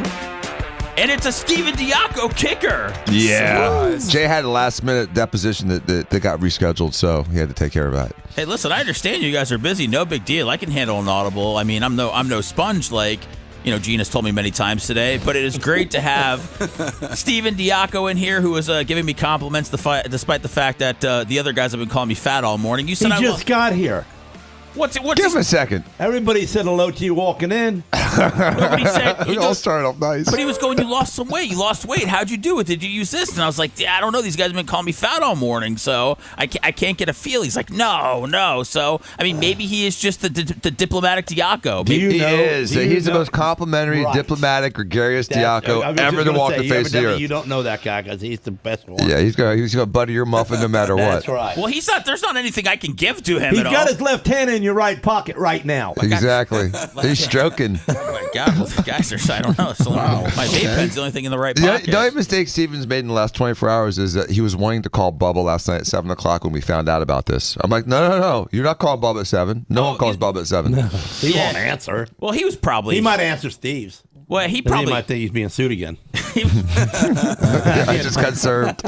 and it's a Steven Diaco kicker. Yeah. Jay had a last-minute deposition that got rescheduled, so he had to take care of that. Hey, listen, I understand you guys are busy. No big deal. I can handle an audible. I mean, I'm no sponge like Gene has told me many times today, but it is great to have Steven Diaco in here, who is giving me compliments despite the fact that the other guys have been calling me fat all morning. You said he just got here. What's Give him a second. Everybody said hello to you walking in. Nobody said. We all started off nice. But he was going, you lost some weight. You lost weight. How'd you do it? Did you use this? And I was like, yeah, I don't know. These guys have been calling me fat all morning, so I can't get a feel. He's like, no. So, I mean, maybe he is just the diplomatic Diaco. He is. He's the most complimentary, diplomatic, gregarious Diaco ever to walk the face of the earth. You don't know that guy because he's the best one. Yeah, he's gonna butter your muffin no matter what. That's right. Well, there's not anything I can give to him He's at all. got his left hand in your right pocket right now. Exactly. He's stroking. Oh, my God. Well, the guys are, I don't know. My vape pen's the only thing in the right pocket. The only mistake Steven's made in the last 24 hours is that he was wanting to call Bubba last night at 7 o'clock when we found out about this. I'm like, no. You're not calling Bubba at 7. No one calls Bubba at 7. No. He won't answer. Well, he might answer Steve's. Well, he might think he's being sued again. I just got served.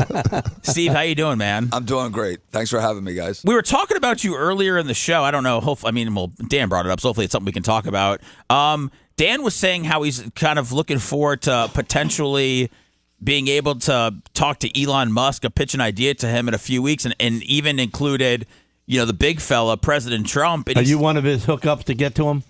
Steve, how you doing, man? I'm doing great. Thanks for having me, guys. We were talking about you earlier in the show. I don't know. Dan brought it up, so hopefully it's something we can talk about. Dan was saying how he's kind of looking forward to potentially being able to talk to Elon Musk, pitch an idea to him in a few weeks, and even included, the big fella, President Trump. And are you one of his hookups to get to him?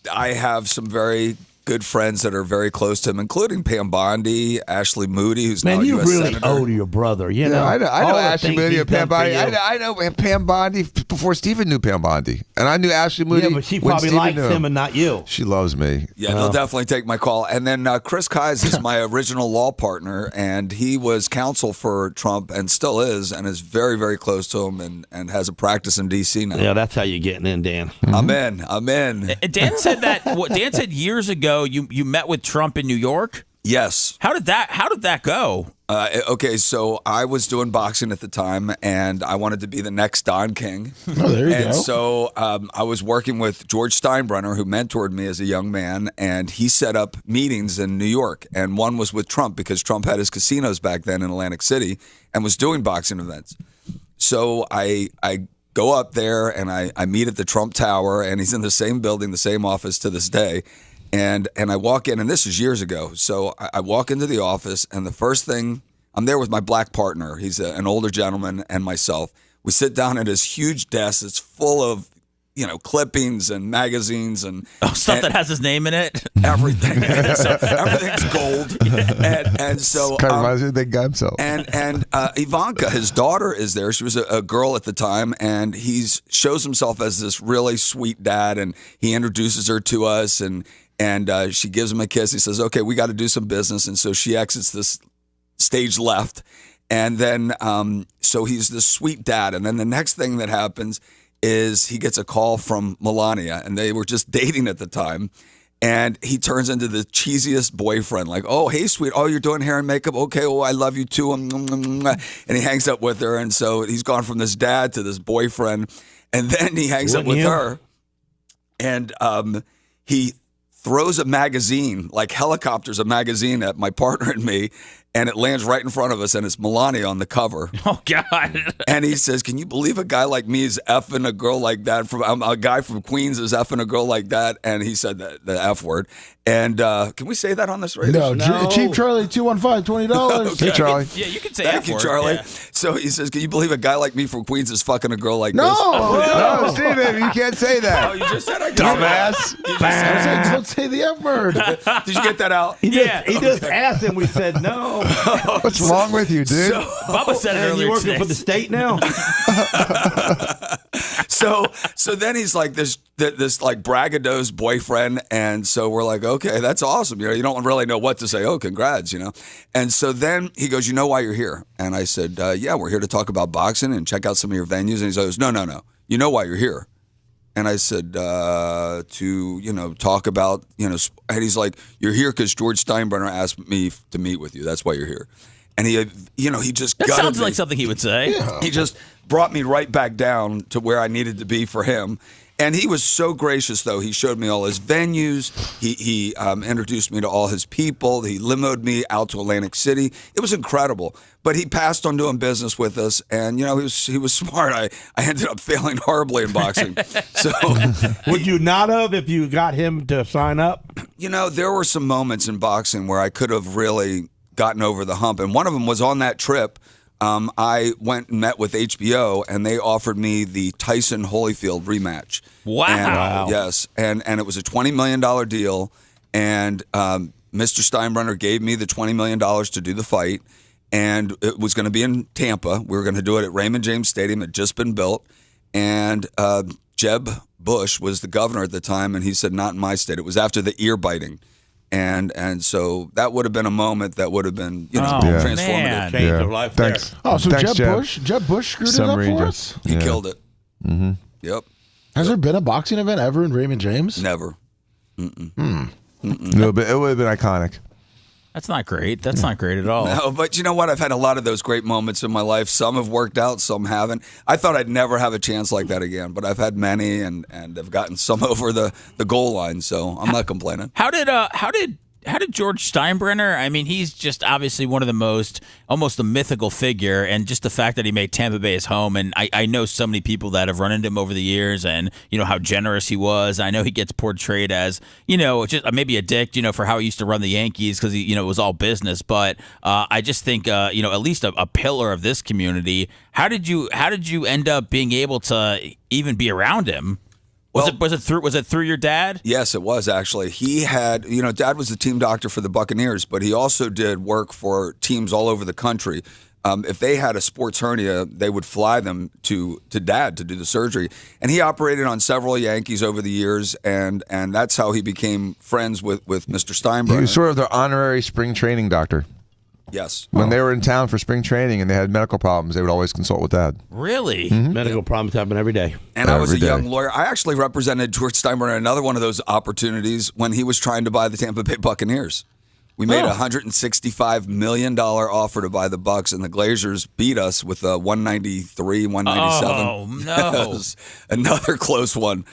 I have some very good friends that are very close to him, including Pam Bondi, Ashley Moody, who's now a U.S. really Senator. owe to your brother. I know Ashley Moody and Pam Bondi. I know Pam Bondi before Steven knew Pam Bondi. And I knew Ashley Moody. Yeah, but she probably likes him and not you. She loves me. Yeah, he'll definitely take my call. And then Chris Kise is my original law partner, and he was counsel for Trump and still is very, very close to him and has a practice in D.C. now. Yeah, that's how you're getting in, Dan. Mm-hmm. I'm in. Dan said Dan said years ago you met with Trump in New York? Yes. How did that go? Okay, so I was doing boxing at the time, and I wanted to be the next Don King. Oh, there you go. And so I was working with George Steinbrenner, who mentored me as a young man, and he set up meetings in New York. And one was with Trump, because Trump had his casinos back then in Atlantic City and was doing boxing events. So I go up there, and I meet at the Trump Tower, and he's in the same building, the same office to this day. And I walk in, and this is years ago. So I walk into the office, and the first thing, I'm there with my black partner. He's an older gentleman, and myself. We sit down at his huge desk. It's full of, clippings and magazines and stuff that has his name in it. Everything. So everything's gold. And so kind of reminds me of the big guy himself. And Ivanka, his daughter, is there. She was a girl at the time, and he shows himself as this really sweet dad, and he introduces her to us, and she gives him a kiss. He says, okay, we got to do some business. And so she exits this stage left. And then, so he's this sweet dad. And then the next thing that happens is he gets a call from Melania, and they were just dating at the time. And he turns into the cheesiest boyfriend, like, oh, hey, sweet. Oh, you're doing hair and makeup. Okay, well, I love you too. And he hangs up with her. And so he's gone from this dad to this boyfriend. And then he hangs up with her. And he throws a magazine, like helicopters a magazine at my partner and me, and it lands right in front of us, and it's Melania on the cover. Oh, God. And he says, can you believe a guy like me is effing a girl like that? A guy from Queens is effing a girl like that. And he said the F word. And can we say that on this radio? No. Cheap Charlie 215 $20. Okay. Hey, Charlie. Yeah, you can say Thank F you, word. Charlie. Yeah. So he says, can you believe a guy like me from Queens is fucking a girl like this? No, Steven, you can't say that. Oh, you just said I could Dumbass. Don't say the F word. Did you get that out? He just asked and we said no. What's wrong with you, dude? Bubba said it And earlier you working today. for the state now? So then he's like this like braggadocious boyfriend, and so we're like, okay, that's awesome. You don't really know what to say. Oh, congrats, And so then he goes, you know why you're here? And I said, yeah, we're here to talk about boxing and check out some of your venues. And he goes, no, you know why you're here? And I said, to talk about and he's like, you're here because George Steinbrenner asked me to meet with you. That's why you're here. And he just That gutted sounds me. like something he would say. Yeah. He just brought me right back down to where I needed to be for him. And he was so gracious, though. He showed me all his venues. He introduced me to all his people. He limoed me out to Atlantic City. It was incredible. But he passed on doing business with us, and he was smart. I ended up failing horribly in boxing. So would you not have if you got him to sign up? There were some moments in boxing where I could have really gotten over the hump, and one of them was on that trip. I went and met with HBO, and they offered me the Tyson Holyfield rematch. Wow! Yes, and it was a $20 million deal, and Mr. Steinbrenner gave me the $20 million to do the fight, and it was going to be in Tampa. We were going to do it at Raymond James Stadium. It had just been built, and Jeb Bush was the governor at the time, and he said, "Not in my state." It was after the ear biting. And so that would have been a moment that would have been, transformative. Man. Change of life there. Thanks. Oh, so Thanks, Jeb Bush screwed it up for us? He killed it. Mm-hmm. Yep. Has there been a boxing event ever in Raymond James? Never. No, but it would have been iconic. That's not great. That's not great at all. No, but you know what? I've had a lot of those great moments in my life. Some have worked out, some haven't. I thought I'd never have a chance like that again, but I've had many, and have gotten some over the goal line. So I'm not complaining. How did George Steinbrenner? I mean, he's just obviously one of the almost a mythical figure, and just the fact that he made Tampa Bay his home. And I know so many people that have run into him over the years, and how generous he was. I know he gets portrayed as just maybe a dick, for how he used to run the Yankees because it was all business. But I just think at least a pillar of this community. How did you end up being able to even be around him? Was it through your dad? Yes, it was actually. He had, Dad was the team doctor for the Buccaneers, but he also did work for teams all over the country. If they had a sports hernia, they would fly them to Dad to do the surgery. And he operated on several Yankees over the years, and that's how he became friends with Mr. Steinbrenner. He was sort of their honorary spring training doctor. Yes. When they were in town for spring training and they had medical problems, they would always consult with Dad. Really? Mm-hmm. Medical problems happen every day. And I was a young lawyer. I actually represented George Steinbrenner another one of those opportunities when he was trying to buy the Tampa Bay Buccaneers. We made a $165 million offer to buy the Bucks, and the Glazers beat us with a 193, 197. Oh, no. It was another close one.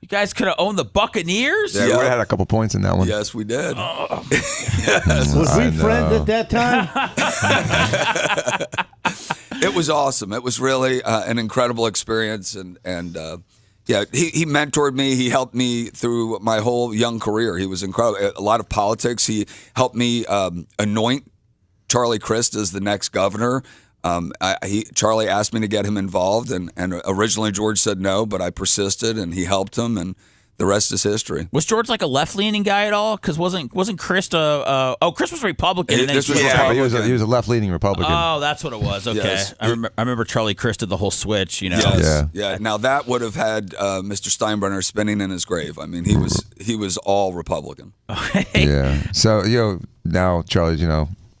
You guys could have owned the Buccaneers? Yeah, we would have had a couple points in that one. Yes, we did. Yes. Was we friends at that time? It was awesome. It was really an incredible experience, and he mentored me. He helped me through my whole young career. He was incredible. A lot of politics. He helped me anoint Charlie Crist as the next governor. Charlie asked me to get him involved, and originally George said no, but I persisted, and he helped him, and the rest is history. Was George like a left-leaning guy at all? Because wasn't Crist Crist was Republican. And then But he was a left-leaning Republican. Oh, that's what it was. Okay, Yes. I remember Charlie Crist did the whole switch. Yes. Yeah. Now that would have had Mr. Steinbrenner spinning in his grave. I mean, he was all Republican. Yeah. So now Charlie's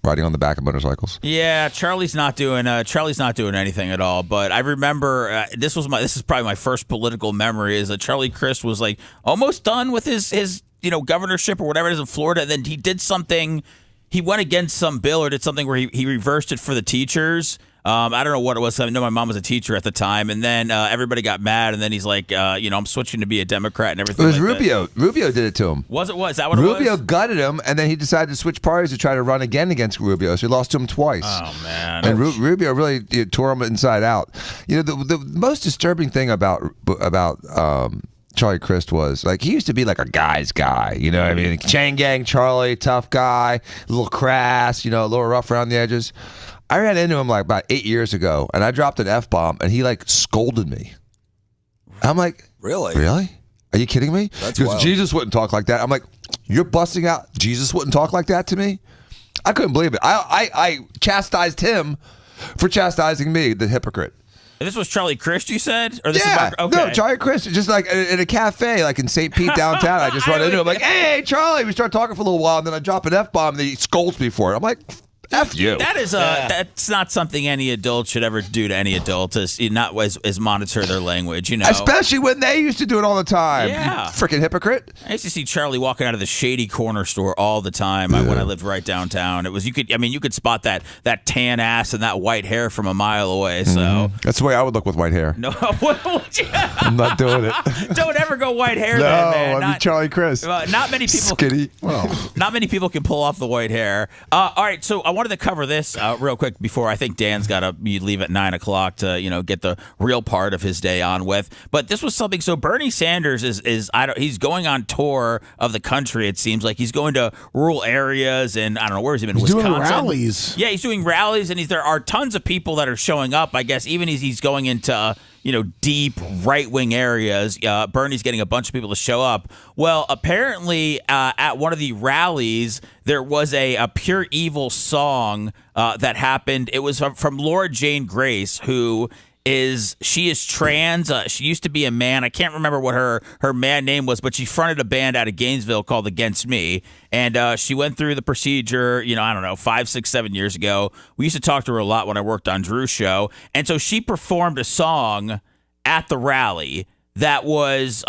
riding on the back of motorcycles. Yeah, Charlie's not doing anything at all. But I remember this is probably my first political memory is that Charlie Crist was like almost done with his governorship or whatever it is in Florida. And then he did something. He went against some bill or did something where he reversed it for the teachers. I don't know what it was. I know my mom was a teacher at the time, and then everybody got mad, and then he's like, I'm switching to be a Democrat and everything. It was like Rubio. That. Rubio did it to him. Was that what it was? Rubio gutted him, and then he decided to switch parties to try to run again against Rubio. So he lost to him twice. Oh man! And Rubio really tore him inside out. The most disturbing thing about Charlie Crist was like he used to be like a guy's guy. You know what I mean? Chain gang Charlie, tough guy, a little crass. A little rough around the edges. I ran into him like about 8 years ago, and I dropped an F-bomb, and he like scolded me. I'm like, Really? Are you kidding me? That's Because wild. Jesus wouldn't talk like that. I'm like, you're busting out. Jesus wouldn't talk like that to me. I couldn't believe it. I chastised him for chastising me, the hypocrite. And this was Charlie Crist, you said? Or this Yeah, is okay. no, Charlie Crist, just like in a cafe, like in St. Pete downtown. I just run into him like, hey, Charlie. We start talking for a little while, and then I drop an F-bomb, and then he scolds me for it. I'm like, F you. That is that's not something any adult should ever do to any adult. Is not as monitor their language, Especially when they used to do it all the time. Yeah. You freaking hypocrite. I used to see Charlie walking out of the shady corner store all the time when I lived right downtown. It was you could spot that tan ass and that white hair from a mile away. So That's the way I would look with white hair. no, I'm not doing it. don't ever go white hair. No, man. I'm Charlie Crist. Not many people. Skinny. Not many people can pull off the white hair. All right, so I wanted to cover this real quick before I think Dan's got to leave at 9 o'clock to get the real part of his day on with. But this was something. So Bernie Sanders he's going on tour of the country. It seems like he's going to rural areas and I don't know where has he been. He's Wisconsin. doing rallies. Yeah, he's doing rallies, and there are tons of people that are showing up. I guess even as he's going into deep right-wing areas, Bernie's getting a bunch of people to show up. Well, apparently at one of the rallies, there was a pure evil song that happened. It was from Laura Jane Grace, who is trans. She used to be a man. I can't remember what her man name was, but she fronted a band out of Gainesville called Against Me. And she went through the procedure, I don't know, 5, 6, 7 years ago. We used to talk to her a lot when I worked on Drew's show. And so she performed a song at the rally that was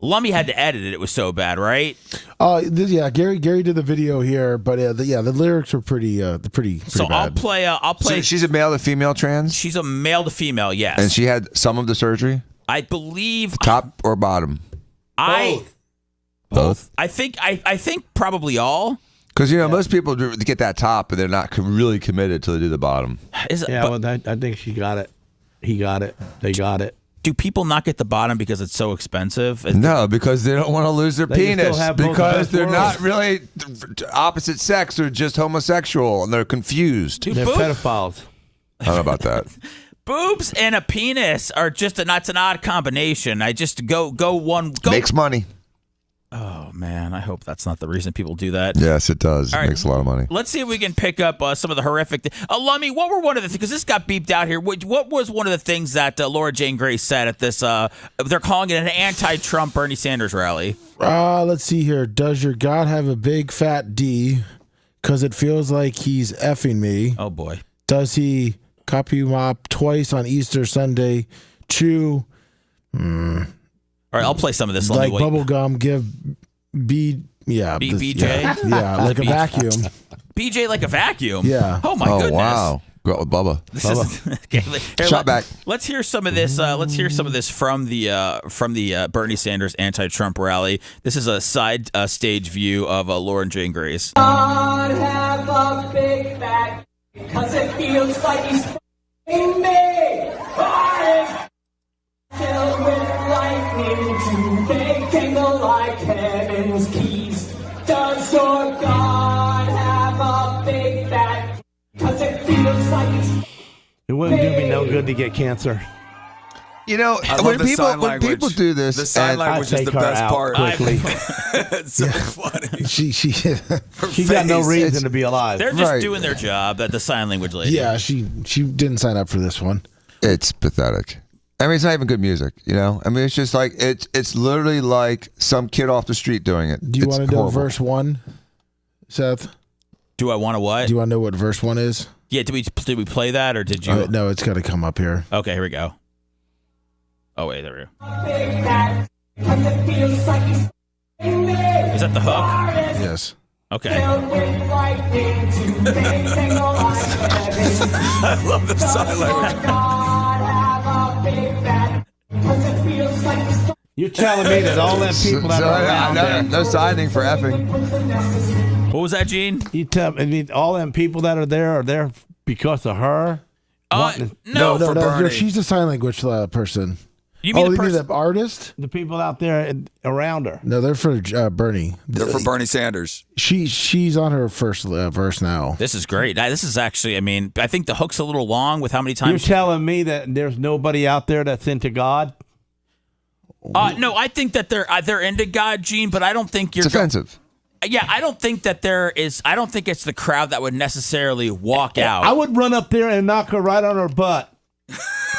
Lummy had to edit it. It was so bad, right? Gary did the video here, but the lyrics were pretty So bad. I'll play. So she's a male to female trans? She's a male to female, yes. And she had some of the surgery? I believe Top or bottom? Both. I think probably all. Because most people get that top, but they're not really committed till they do the bottom. I think she got it. He got it. They got it. Do people not get the bottom because it's so expensive? No, because they don't want to lose their They can still penis. have both Because the they're best not really opposite sex. They're just homosexual, and they're confused. They're pedophiles. I don't know about that. Boobs and a penis are just it's an odd combination. I just go one. Makes money. Oh, man. I hope that's not the reason people do that. Yes, it does. All It right. makes a lot of money. Let's see if we can pick up some of the horrific Lummy, what were one of the things, because this got beeped out here, what was one of the things that Laura Jane Grace said at this, they're calling it an anti-Trump Bernie Sanders rally? Let's see here. Does your God have a big fat D? Because it feels like he's effing me. Oh, boy. Does he copy mop twice on Easter Sunday? Chew. All right, I'll play some of this. Like bubblegum, give BJ? Yeah, like a vacuum. BJ like a vacuum? Yeah. Oh, my goodness. Wow. Go out with Bubba. This is okay, here, Shot back. Let's hear some of this. Let's hear some of this from the Bernie Sanders anti-Trump rally. This is a side stage view of Laura Jane Grace. God have a big fat because it feels like he's f***ing me. Filled with lightning, too big, tingle like heaven's keys. Does your God have a big fat? Cause it feels like it's It wouldn't do me no good to get cancer. You know, I love when the sign people language. do this, The sign and- language is the best part. Quickly. It's so funny. She got no face, reason it's- to be alive. They're just Right. doing their job, the sign language lady. Yeah, she didn't sign up for this one. It's pathetic. I mean, it's not even good music, I mean, it's just like, it's literally like some kid off the street doing it. Do you It's want to know horrible. verse 1, Seth? Do I want to what? Do you want to know what verse 1 is? Yeah, did we play that or did you? No, it's got to come up here. Okay, here we go. Oh wait, there we go. big fat. Cause it feels like he's f***ing me. Is that the hook? Yes. Okay. Filled with lightning, too big, tingle like heaven's keys. I love the sign language. You're telling me that all them people that are around there. No signing for effing. What was that, Gene? You tell me all them people that are there because of her? No, for Bernie. She's a sign language person. You mean the artist? The people out there around her. No, they're for Bernie. They're for Bernie Sanders. She's on her first verse now. This is great. This is actually, I mean, I think the hook's a little long with how many times. You're telling me that there's nobody out there that's into God? No, I think that they're into God, Gene, but I don't think you're. It's offensive. Yeah, I don't think that there is. I don't think it's the crowd that would necessarily walk out. I would run up there and knock her right on her butt.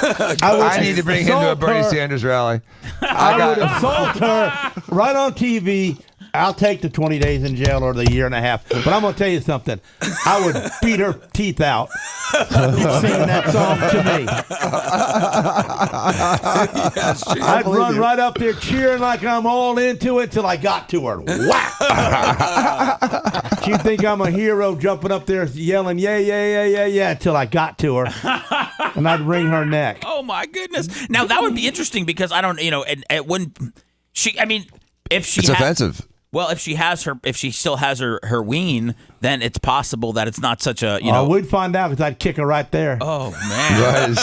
I need to bring him to a Bernie Sanders rally. I would assault her right on TV. I'll take the 20 days in jail or the year and a half. But I'm going to tell you something. I would beat her teeth out singing that song to me. Yes, Gene. I'd run right up there cheering like I'm all into it till I got to her. Whack! She'd think I'm a hero jumping up there yelling, yeah, yeah, yeah, yeah, yeah, until I got to her. And I'd wring her neck. Oh, my goodness. Now, that would be interesting because I don't, it wouldn't, if she It's offensive. Well, if she still has her ween, then it's possible that it's not such a, I would find out because I'd kick her right there. Oh, man. Right.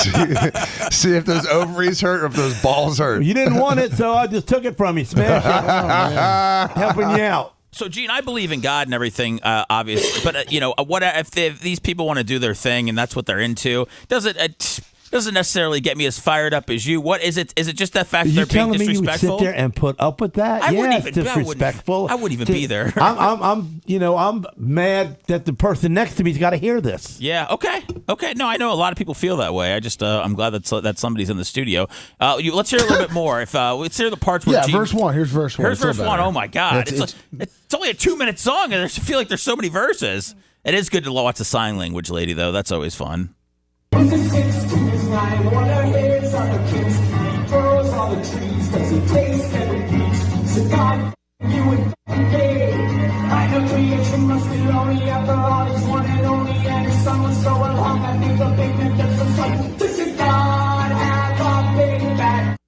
See if those ovaries hurt or if those balls hurt. You didn't want it, so I just took it from you, smash it. Helping you out. So, Gene, I believe in God and everything, obviously. But, what if these people want to do their thing and that's what they're into? Doesn't necessarily get me as fired up as you. What is it? Is it just that fact that they're being disrespectful? You telling me you would sit there and put up with that? I wouldn't it's disrespectful. I wouldn't even be there. I'm mad that the person next to me's got to hear this. Yeah. Okay. No, I know a lot of people feel that way. I just I'm glad that somebody's in the studio. Let's hear a little bit more. Let's hear the parts where Gene, verse 1. Here's verse 1. Here's verse 1. Oh my God! It's only a 2-minute song, and I feel like there's so many verses. It is good to watch the sign language lady, though. That's always fun. What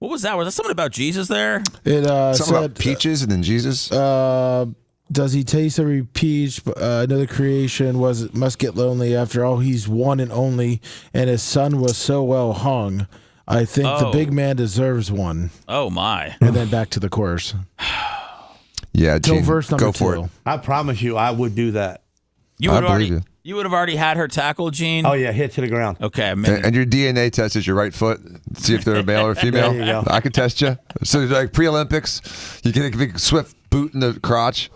was that? Was that something about Jesus there? Something about peaches and then Jesus? Does he taste every peach? Another creation must get lonely. After all, he's one and only, and his son was so well hung. I think the big man deserves one. Oh, my. And then back to the chorus. Yeah, Gene, verse number go 2. for it. I promise you, I would do that. You would have already had her tackled, Gene? Oh, yeah, hit to the ground. Okay. And your DNA test is your right foot. See if they're a male or female. There you go. I can test you. So, like pre-Olympics, you get a big swift boot in the crotch.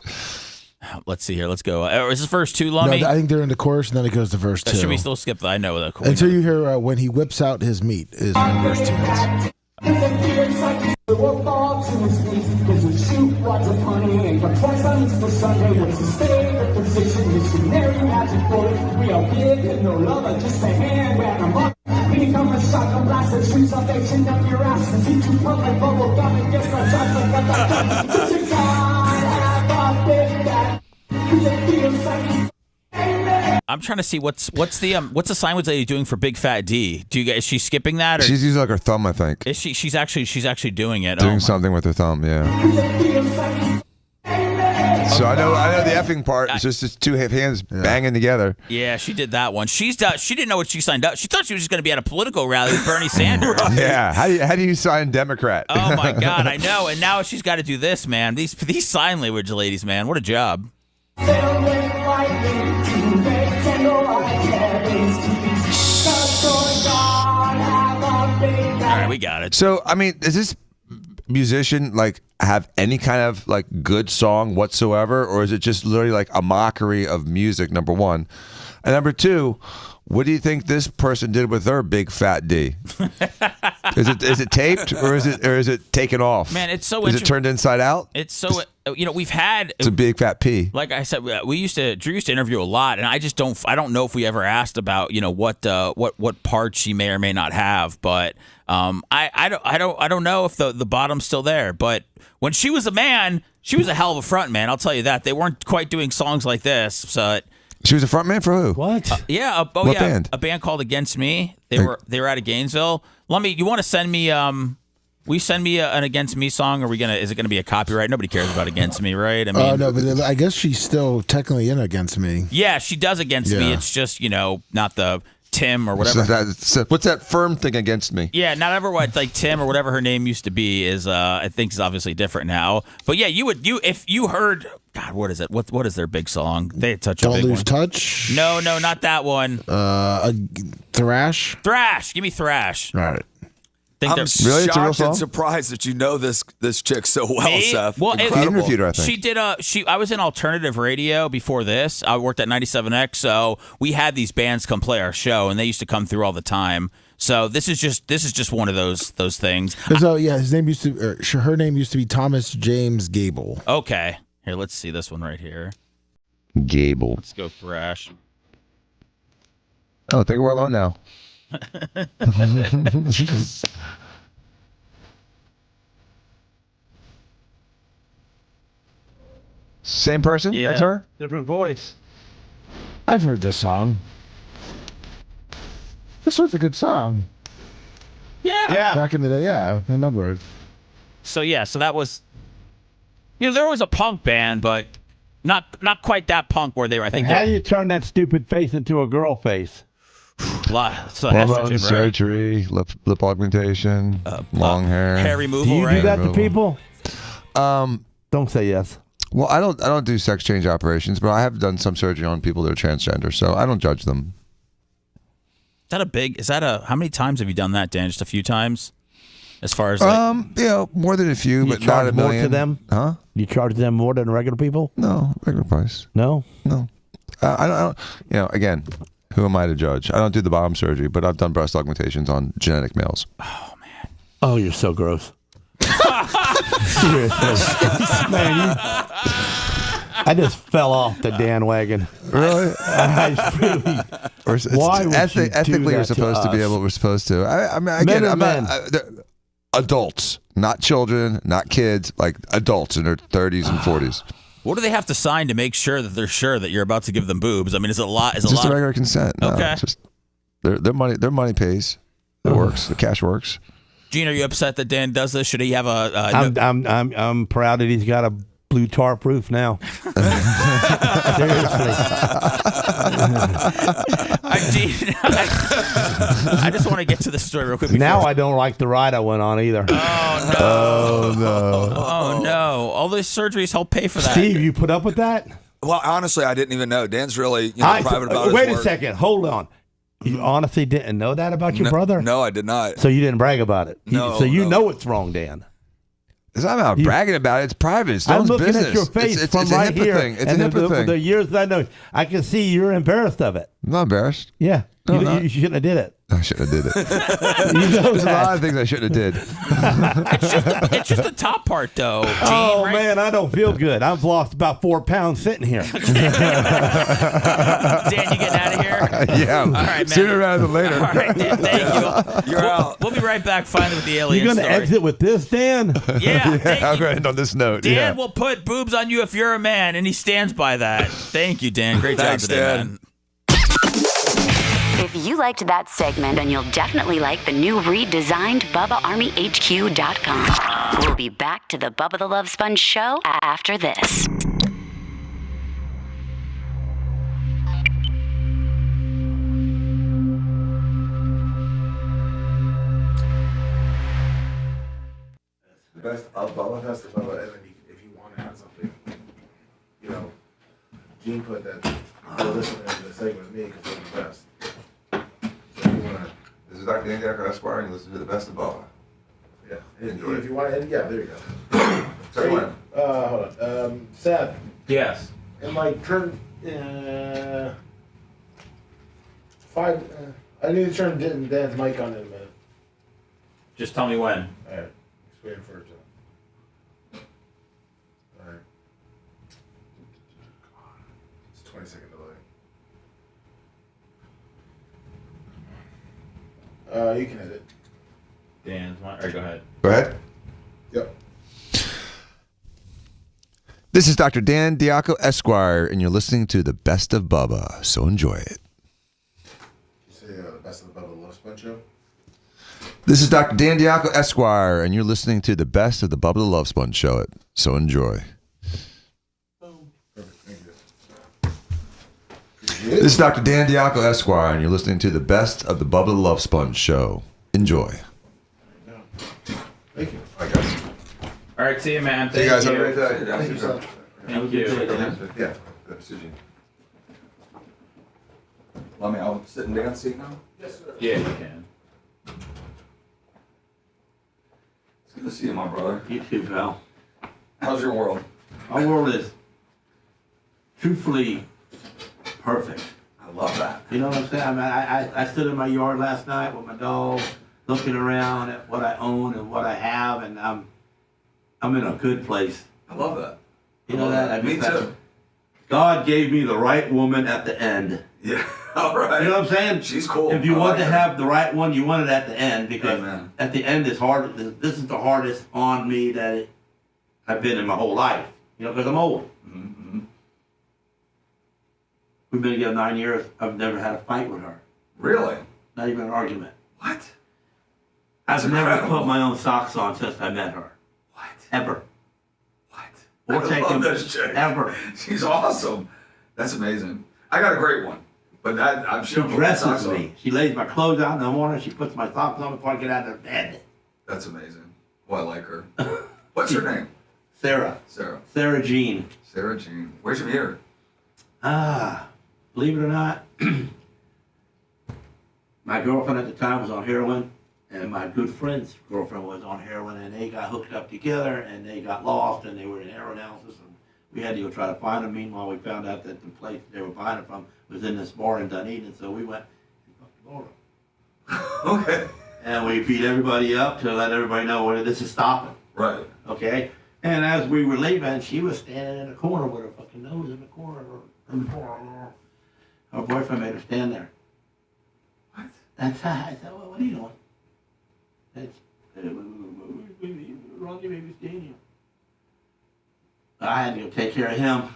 Let's see here. Let's go. Is this verse 2, Lummy? No, I think they're in the chorus, and then it goes to verse 2. Should we still skip that? I know that. Until you hear when he whips out his meat is in verse 2. I'm trying to see what's the sign was that doing for Big Fat D? Is she skipping that? Or She's using like her thumb, I think. Is she? She's actually doing it. Doing something with her thumb, yeah. So I know the effing part is just two hands banging together. Yeah, she did that one. She didn't know what she signed up. She thought she was just going to be at a political rally with Bernie Sanders. Yeah, how do you sign Democrat? Oh my God, I know. And now she's got to do this, man. These sign language ladies, man, what a job. All right, we got it. So, I mean, does this musician like have any kind of like good song whatsoever, or is it just literally like a mockery of music? Number one, and number two, what do you think this person did with their big fat D? Is it taped or is it taken off? Man, it's so. Is it turned inside out? It's so. We've had. It's a big fat P. Like I said, Drew used to interview a lot, and I don't know if we ever asked about what parts she may or may not have, but I don't know if the bottom's still there. But when she was a man, she was a hell of a front man. I'll tell you that. They weren't quite doing songs like this, so. She was a front man for who? What? What band? A band called Against Me. They were out of Gainesville. You want to send me? Will you send me an Against Me song? Or is it gonna be a copyright? Nobody cares about Against Me, right? I mean, no, but I guess she's still technically in Against Me. yeah, she does Against Me. It's just not the Tim or whatever. What's that firm thing against me? Yeah, not everyone like Tim or whatever her name used to be is. I think is obviously different now. But yeah, if you heard, God, what is it? What is their big song? They had such a Don't big Lose one. Touch. No, not that one. Thrash. Thrash. Give me Thrash. All right. I'm shocked and surprised that you know this chick so well, Seth. Well, Incredible. interviewed her, I think. She did I was in alternative radio before this. I worked at 97X, so we had these bands come play our show, and they used to come through all the time. So this is just one of those things. So his name used to, her name used to be Thomas James Gable. Okay, here, let's see this one right here. Gable. Let's go Thrash. Oh, think we're alone now. Same person? Yeah. That's her? Different voice. I've heard this song. This was a good song. Yeah. Back in the day, yeah. In other words. So that was, there was a punk band, but not quite that punk where they were. I think. How do you turn that stupid face into a girl face? Hormone surgery, lip augmentation, long hair removal. Do you right? do that to people? Don't say yes. Well, I don't do sex change operations, but I have done some surgery on people that are transgender, so I don't judge them. How many times have you done that, Dan? Just a few times? As far as more than a few, but not a million. More to them? Huh? You charge them more than regular people? No, regular price. No. I don't. Again, who am I to judge? I don't do the bottom surgery, but I've done breast augmentations on genetic males. Oh man. Oh, you're so gross. Seriously, man. I just fell off the Dan wagon. Really? Why would ethically, you're supposed to be able. We're supposed to. I mean, again, I'm not. Adults, not children, not kids. Like adults in their 30s and 40s. What do they have to sign to make sure that they're sure that you're about to give them boobs? I mean, is it a lot? Just a regular consent. No, Okay. Just their money. Their money pays. It works. The cash works. Gene, are you upset that Dan does this? Should he have a? I'm proud that he's got a blue tarp roof now. Seriously. I just want to get to the story real quick. Now I don't like the ride I went on either. Oh no! All those surgeries help pay for that. Steve, you put up with that? Well, honestly, I didn't even know. Dan's really private about his Wait work. a second. Hold on. You honestly didn't know that about your brother? No, I did not. So you didn't brag about it? No. So you know it's wrong, Dan. It's not about bragging about it. It's private. It's no I'm one's looking business. at your face it's from a right HIPAA here. thing. It's and a HIPAA thing. The years that I know, I can see you're embarrassed of it. I'm not embarrassed. Yeah. No, you shouldn't have did it. I shouldn't have did it. You know There's a that. lot of things I shouldn't have did. It's just the top part, though. Gene, Oh right? man, I don't feel good. I've lost about 4 pounds sitting here. Dan, you getting out of here? Yeah. All right, man. Sooner rather than later. All right, Dan, thank you. You're out. We'll be right back finally with the alien You're going to story. exit with this, Dan? Yeah, thank I'm you. going to end on this note. Dan will put boobs on you if you're a man, and he stands by that. Thank you, Dan. Great Thanks, job today, Dan. man. If you liked that segment, then you'll definitely like the new redesigned BubbaArmyHQ.com. We'll be back to the Bubba the Love Sponge show after this. The best of Bubba, that's the Bubba, and then if you want to add something, Gene put that, listen to the segment with me because they're the best. So if you want to, This is Dr. Andy Acker Esquire, and you listen to the best of Bubba. yeah. Enjoy If it. you want to, yeah, there you go. Sorry, when? Hold on. Seth, Yes. and turn, 5, I need to turn Dan's mic on in a minute. Just tell me when. All right. Just waiting for it to. All right. It's 20-second delay. You can edit. Dan's one. All right, go ahead. Go ahead. Yep. This is Dr. Dan Diaco Esquire, and you're listening to the Best of Bubba. So enjoy it. You say the Best of the Bubba the Love Sponge show? This is Dr. Dan Diaco Esquire, and you're listening to the Best of the Bubba the Love Sponge show. So enjoy. This is Dr. Dan Diaco Esquire, and you're listening to the Best of the Bubba the Love Sponge show. Enjoy. Thank you. All right, guys. All right, see you, man. See you guys. Have a great Thank day. Thank you, son. Thank you. Yeah. Good, Susie. Let me. I'll sit in Dan's seat now. Yes, sir. Yeah, you can. It's good to see you, my brother. You too, pal. How's your world? Our world is truthfully perfect. I love that. You know what I'm saying? I mean, I stood in my yard last night with my dog, looking around at what I own and what I have, and I'm in a good place. I love that. You know that? I mean, Me too. God gave me the right woman at the end. Yeah. All right. You know what I'm saying? She's cool. If you I want like to her. have the right one, you want it at the end, because Amen. at the end is hard. This is the hardest on me that I've been in my whole life. You know, because I'm old. Mm-hmm. We've been together 9 years. I've never had a fight with her. Really? Not even an argument. What? I've That's never incredible. put my own socks on since I met her. What? Ever. I Or taken love this chick. ever. She's awesome. That's amazing. I got a great one, but I'm She sure put my dresses socks on. me. She lays my clothes out in the morning. She puts my socks on before I get out of bed. That's amazing. Well, I like her. What's her name? Sarah. Sarah Jean. Sarah Jean. Where'd you meet her? Believe it or not, my girlfriend at the time was on heroin, and my good friend's girlfriend was on heroin, and they got hooked up together, and they got lost, and they were in error analysis, and we had to go try to find them. Meanwhile, we found out that the place they were buying it from was in this bar in Dunedin, so we went and fucked the bar. Okay. And we beat everybody up to let everybody know where this is stopping. Right. Okay? And as we were leaving, she was standing in the corner with her fucking nose in the corner. Her boyfriend made her stand there. What? That's how I said, well, what are you doing? That's, Ronnie made me stand here. I had to go take care of him.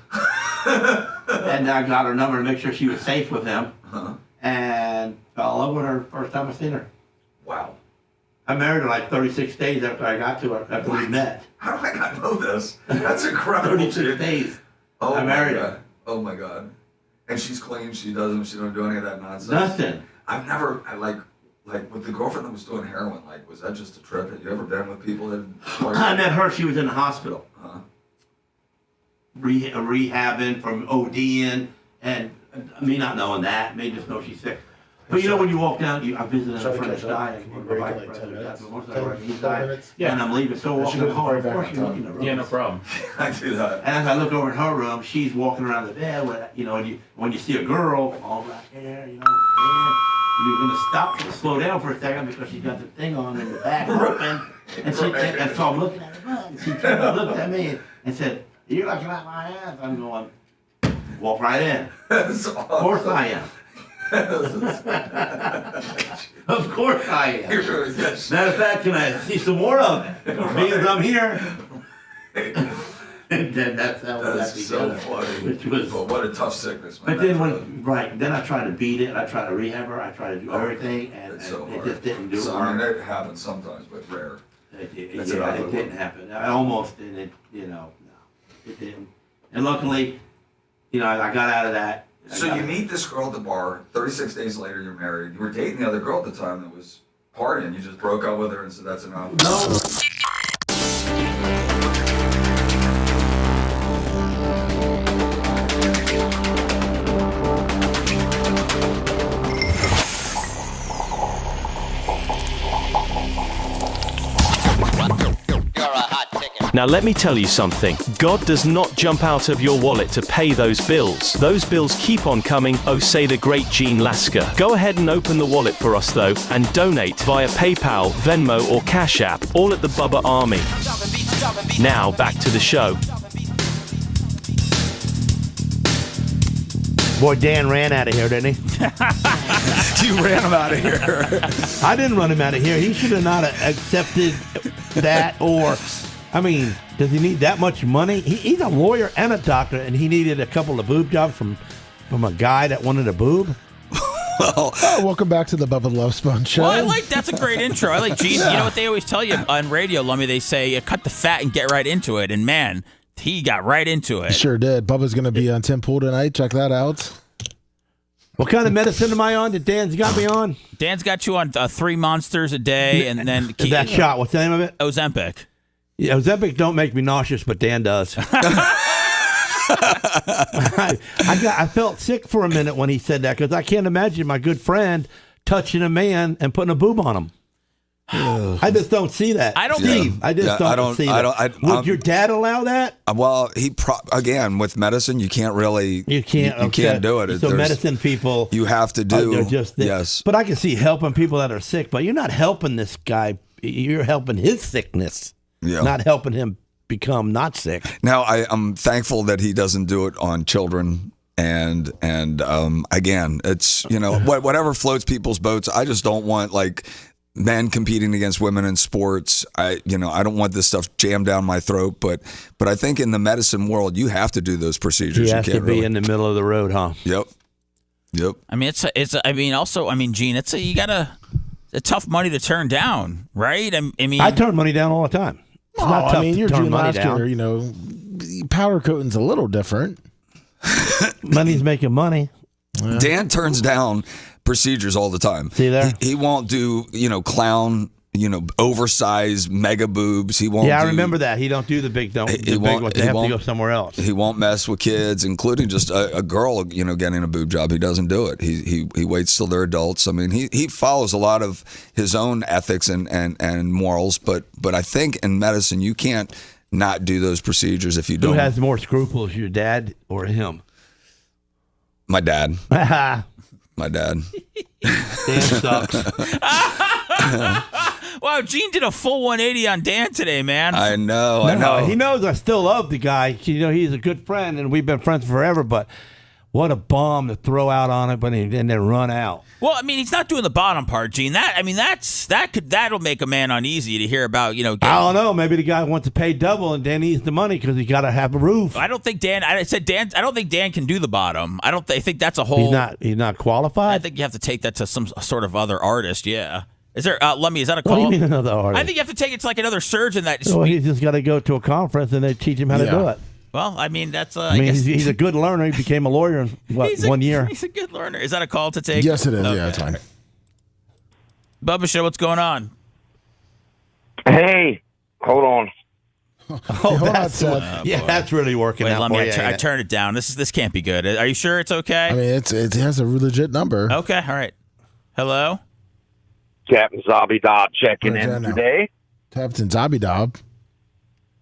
And I got her number to make sure she was safe with him. Uh-huh. And fell in love with her first time I seen her. Wow. I married her like 36 days after I got to her, after we met. How do I not know this? That's incredible. 36 days. Oh, I married my her. God. Oh my God. And she's clean. She don't do any of that nonsense. Nothing. I've never, like with the girlfriend that was doing heroin, like, was that just a trip? Have you ever been with people that? I met her. She was in the hospital. Huh? Rehabbing from ODing, and me not knowing that, me just know she's sick. But you know when you walk down, I visited a friend that's dying. And I'm leaving, so walking home. Of course, you're looking at her. Yeah, no problem. I do that. And as I look over in her room, she's walking around the bed with, you know, and when you see a girl, all black hair, you know, and you're going to stop to slow down for a second because she's got the thing on in the back open. And so I'm looking at her butt, and she looked at me and said, "You're looking at my ass." I'm going, walk right in. That's awesome. Of course I am. Of course I am. Matter of fact, can I see some more of it? Being as I'm here. And then that's how we got That's so together. funny. Which was, But what a tough sickness, man. but then then I tried to beat it. I tried to rehab her. I tried to do everything, and, It's so and it hard. just didn't do So, it. I mean, it happens sometimes, but rare. It It's another one. didn't happen. I almost did it, you know. No, it didn't. And luckily, you know, I got out of that. So you meet this girl at the bar. 36 days later, you're married. You were dating the other girl at the time that was partying. You just broke up with her and said that's enough. No. Now let me tell you something. God does not jump out of your wallet to pay those bills. Those bills keep on coming, oh say the great Gene Lasker. Go ahead and open the wallet for us though, and donate via PayPal, Venmo or Cash App, all at the Bubba Army. Now back to the show. Boy, Dan ran out of here, didn't he? You ran him out of here. I didn't run him out of here. He should have not accepted that, or, I mean, Does he need that much money? He's a lawyer and a doctor, and he needed a couple of boob jobs from a guy that wanted a boob? Welcome back to the Bubba the Love Sponge show. Well, that's a great intro. I like Gene. You know what they always tell you on radio, Lummy? They say, cut the fat and get right into it. And man, he got right into it. He sure did. Bubba's going to be on Tim Pool tonight. Check that out. What kind of medicine am I on that Dan's got me on? Dan's got you on 3 monsters a day, and then that shot. What's the name of it? Ozempic. Yeah, Ozempic don't make me nauseous, but Dan does. I felt sick for a minute when he said that because I can't imagine my good friend touching a man and putting a boob on him. I just don't see that. I don't see that. Would your dad allow that? Well, again, with medicine, you can't really. You can't do it. So medicine people, you have to do. Yes, but I can see helping people that are sick. But you're not helping this guy. You're helping his sickness. Yeah. Not helping him become not sick. Now, I'm thankful that he doesn't do it on children. And again, it's whatever floats people's boats. I just don't want men competing against women in sports. I don't want this stuff jammed down my throat. But I think in the medicine world, you have to do those procedures. You have to be in the middle of the road, huh? Yep. I mean, Gene, you got a tough money to turn down, right? I turn money down all the time. It's not tough you're to turn Gene money Lasker, down. Powder coating's a little different. Money's making money. Dan turns down procedures all the time. See there? He won't do, clown, oversized mega boobs. He won't. Yeah, I remember that. He don't do the big. They have to go somewhere else. He won't mess with kids, including just a girl, getting a boob job. He doesn't do it. He waits till they're adults. I mean, he follows a lot of his own ethics and morals. But I think in medicine, you can't not do those procedures if you don't. Who has more scruples, your dad or him? My dad. My dad. Dan sucks. Wow, Gene did a full 180 on Dan today, man. I know. He knows I still love the guy. He's a good friend, and we've been friends forever. But what a bomb to throw out on it, and then run out. Well, I mean, he's not doing the bottom part, Gene. That'll make a man uneasy to hear about. I don't know. Maybe the guy wants to pay double, and Dan needs the money because he got to have a roof. I don't think Dan. I don't think Dan can do the bottom. I think that's a whole. He's not qualified. I think you have to take that to some sort of other artist. Yeah. Is there? Lummy, is that a call? What do you mean another artist? I think you have to take it to another surgeon. He's just got to go to a conference and they teach him how to do it. Well, I mean, that's. He's a good learner. He became a lawyer in 1 year. He's a good learner. Is that a call to take? Yes, it is. Okay. Yeah, it's fine. Bubba Show, what's going on? Hey, hold on. That's really working out let me. for you. I turned it down. This can't be good. Are you sure it's okay? I mean, it has a legit number. Okay, all right. Hello, Captain Zabidob checking in today. Captain Zabidob.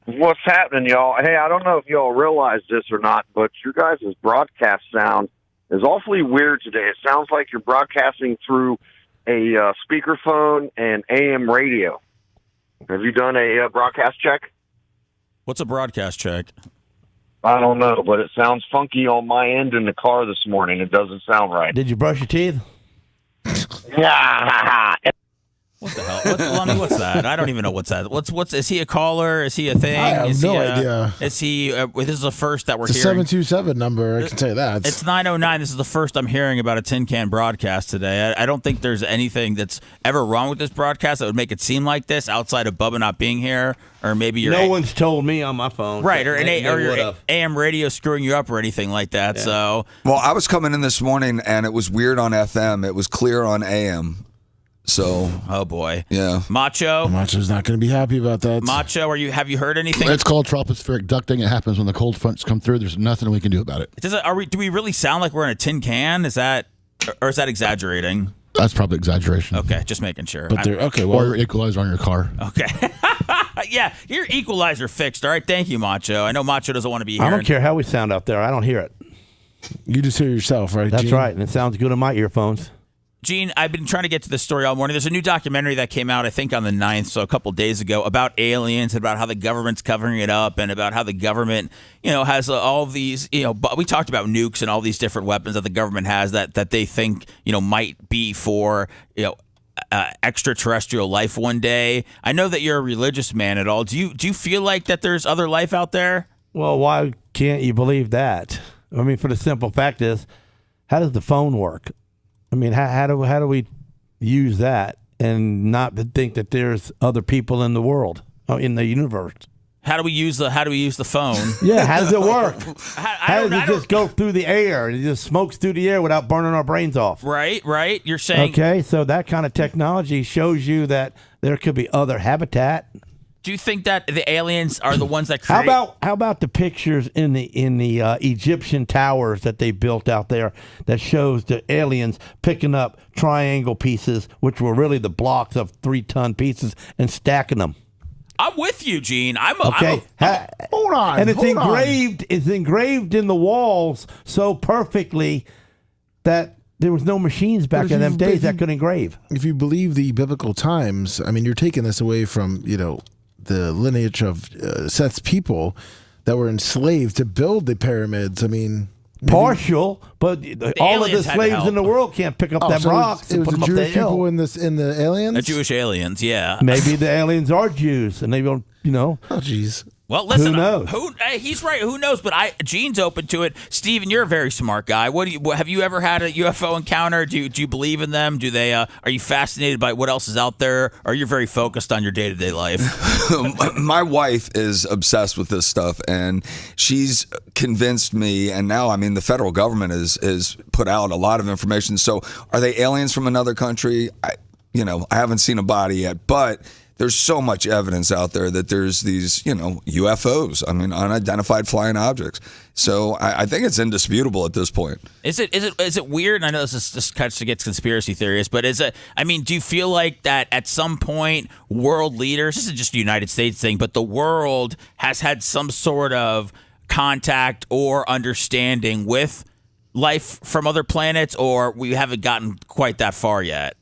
What's happening, y'all? Hey, I don't know if y'all realize this or not, but your guys' broadcast sound is awfully weird today. It sounds like you're broadcasting through a speakerphone and AM radio. Have you done a broadcast check? What's a broadcast check? I don't know, but it sounds funky on my end in the car this morning. It doesn't sound right. Did you brush your teeth? Yeah. What the hell? What's that? I don't even know what's that. What's? Is he a caller? Is he a thing? I have no idea. Is he? This is the first that we're it's hearing. It's a 727 number. I can tell you that. It's 909. This is the first I'm hearing about a tin can broadcast today. I don't think there's anything that's ever wrong with this broadcast that would make it seem like this outside of Bubba not being here, or maybe no one's told me on my phone, right? Or your AM radio screwing you up or anything like that. Yeah. So, well, I was coming in this morning and it was weird on FM. It was clear on AM. So, oh boy, yeah, Macho's not going to be happy about that. Macho, have you heard anything? It's called tropospheric ducting. It happens when the cold fronts come through. There's nothing we can do about it. Do we really sound like we're in a tin can? Is that exaggerating? That's probably exaggeration. Okay, just making sure. But or your equalizer on your car. Okay. Yeah, your equalizer fixed. All right, thank you, Macho. I know Macho doesn't want to be here. I don't care how we sound out there. I don't hear it. You just hear yourself, right? That's Gene? right, and it sounds good on my earphones. Gene, I've been trying to get to this story all morning. There's a new documentary that came out, I think, on the 9th, so a couple days ago, about aliens, about how the government's covering it up, and about how the government, has all of these, but we talked about nukes and all these different weapons that the government has that they think, might be for, extraterrestrial life one day. I know that you're a religious man at all. Do you feel like that there's other life out there? Well, why can't you believe that? I mean, for the simple fact is, how does the phone work? I mean, how do we use that and not think that there's other people in the world, in the universe? How do we use the phone? Yeah, how does it work? How does it just go through the air? It just smokes through the air without burning our brains off. Right. You're saying okay. So that kind of technology shows you that there could be other habitat. Do you think that the aliens are the ones that create? How about the pictures in the Egyptian towers that they built out there that shows the aliens picking up triangle pieces, which were really the blocks of 3-ton pieces, and stacking them? I'm with you, Gene. Okay. Hold on. And it's engraved. It's engraved in the walls so perfectly that there was no machines back in them days that could engrave. If you believe the biblical times, I mean, you're taking this away from the lineage of Seth's people that were enslaved to build the pyramids. I mean. Partial, but all of the slaves in the world can't pick up them so rocks and put them up the Jewish hill. people in the aliens? The Jewish aliens, yeah. Maybe the aliens are Jews, and they don't, Oh, jeez. Well, listen. Who knows? He's right. Who knows? But Gene's open to it. Steven, you're a very smart guy. Have you ever had a UFO encounter? Do you believe in them? Do they? Are you fascinated by what else is out there? Or are you very focused on your day-to-day life? My wife is obsessed with this stuff, and she's convinced me. And now, I mean, the federal government is put out a lot of information. So, are they aliens from another country? I haven't seen a body yet, but there's so much evidence out there that there's these, UFOs. I mean, unidentified flying objects. So I think it's indisputable at this point. Is it weird? I know this kind of gets conspiracy theories, but do you feel like that at some point world leaders, this is just a United States thing, but the world has had some sort of contact or understanding with life from other planets, or we haven't gotten quite that far yet?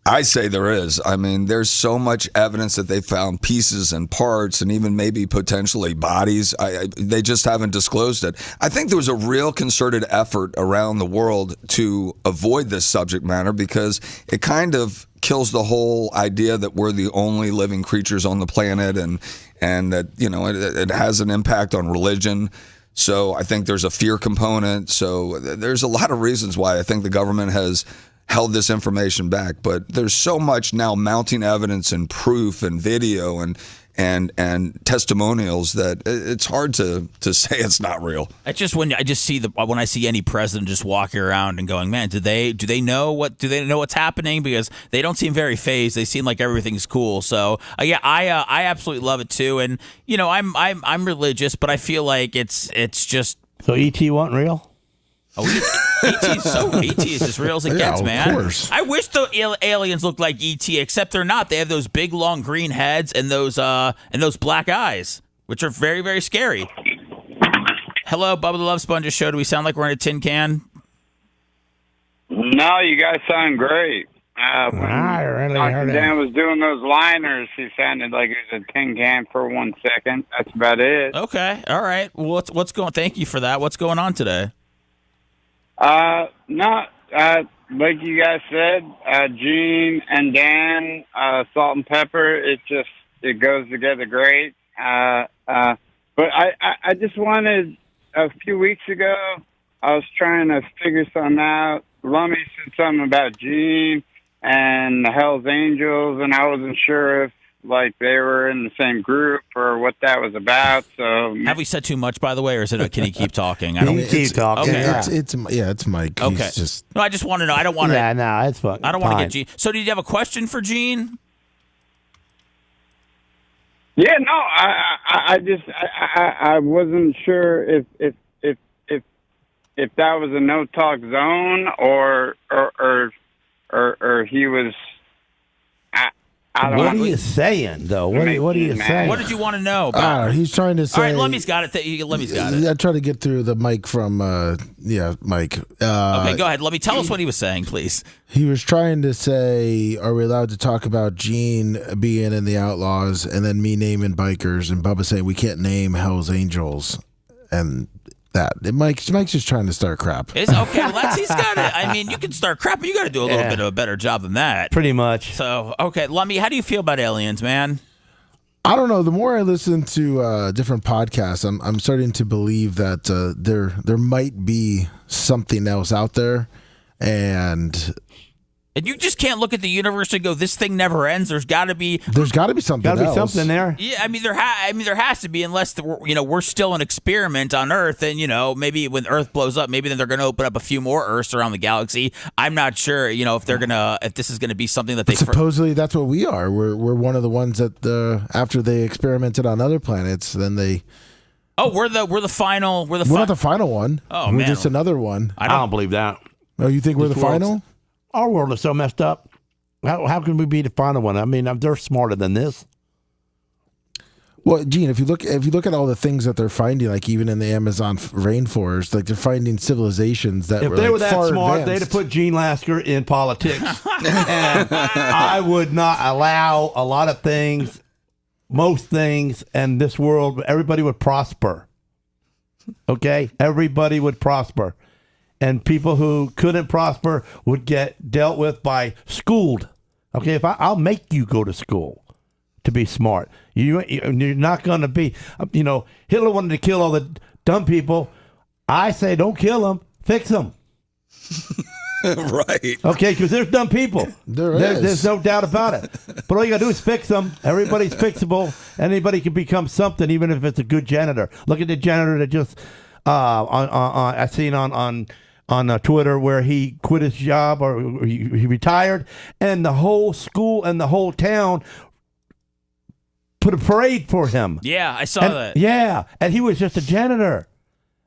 I say there is. I mean, there's so much evidence that they found pieces and parts and even maybe potentially bodies. They just haven't disclosed it. I think there was a real concerted effort around the world to avoid this subject matter because it kind of kills the whole idea that we're the only living creatures on the planet and that, it has an impact on religion. So I think there's a fear component. So there's a lot of reasons why I think the government has held this information back, but there's so much now mounting evidence and proof and video and testimonials that it's hard to say it's not real. When I see any president just walking around and going, man, do they know what's happening? Because they don't seem very phased. They seem like everything's cool. So I absolutely love it too. And I'm religious, but I feel like it's just. So ET wasn't real? Oh, ET is as real as it gets, man. Of course. I wish the aliens looked like ET, except they're not. They have those big, long green heads and those black eyes, which are very, very scary. Hello, Bubba the Love Sponge show. Do we sound like we're in a tin can? No, you guys sound great. I really heard it. Dan was doing those liners. He sounded like he was a tin can for 1 second. That's about it. Okay, all right. Well, what's going? Thank you for that. What's going on today? Like you guys said, Gene and Dan, salt and pepper, it goes together great. But I just wanted, a few weeks ago, I was trying to figure something out. Lummy said something about Gene and the Hells Angels, and I wasn't sure if they were in the same group or what that was about. So have we said too much, by the way, or can he keep talking? Keep talking. Okay. It's Mike. Okay. No, I just want to know. I don't want to. Yeah, no, it's fun. I don't want to get Gene. So, did you have a question for Gene? Yeah, no, I wasn't sure if that was a no talk zone or he was. What are you saying, though? What are you saying? What did you want to know about? He's trying to say. All right, Lemmy's got it. Lemmy's got it. I try to get through the mic from, Mike. Okay, go ahead. Let me tell us what he was saying, please. He was trying to say, are we allowed to talk about Gene being in the Outlaws and then me naming bikers and Bubba saying we can't name Hell's Angels? And Mike's just trying to start crap. It's okay. Well, he's got it. I mean, you can start crap, but you got to do a little bit of a better job than that. Pretty much. So, okay, Lummy, how do you feel about aliens, man? I don't know. The more I listen to different podcasts, I'm starting to believe that there might be something else out there, and you just can't look at the universe and go, "This thing never ends." There's got to be something. Got to be something there. Yeah, I mean there has to be, unless we're still an experiment on Earth, and maybe when Earth blows up, maybe then they're going to open up a few more Earths around the galaxy. I'm not sure, if this is going to be something that they supposedly that's what we are. We're one of the ones that after they experimented on other planets, then they. Oh, we're the final. We're not the final one. Oh, we're man. just another one. I don't believe that. Oh, you think we're the final? Our world is so messed up. How can we be the final one? I mean, they're smarter than this. Well, Gene, if you look at all the things that they're finding, like even in the Amazon rainforest, like they're finding civilizations that if were they like were that far smart, advanced. they'd have put Gene Lasker in politics. And I would not allow a lot of things, most things in this world. Everybody would prosper. Okay, everybody would prosper. And people who couldn't prosper would get dealt with by schooled. Okay, I'll make you go to school to be smart. You're not going to be, Hitler wanted to kill all the dumb people. I say don't kill them, fix them. Right. Okay, because there's dumb people. There's no doubt about it. But all you got to do is fix them. Everybody's fixable. Anybody can become something, even if it's a good janitor. Look at the janitor that just, I seen on Twitter where he quit his job or he retired, and the whole school and the whole town put a parade for him. Yeah, I saw that. Yeah, and he was just a janitor.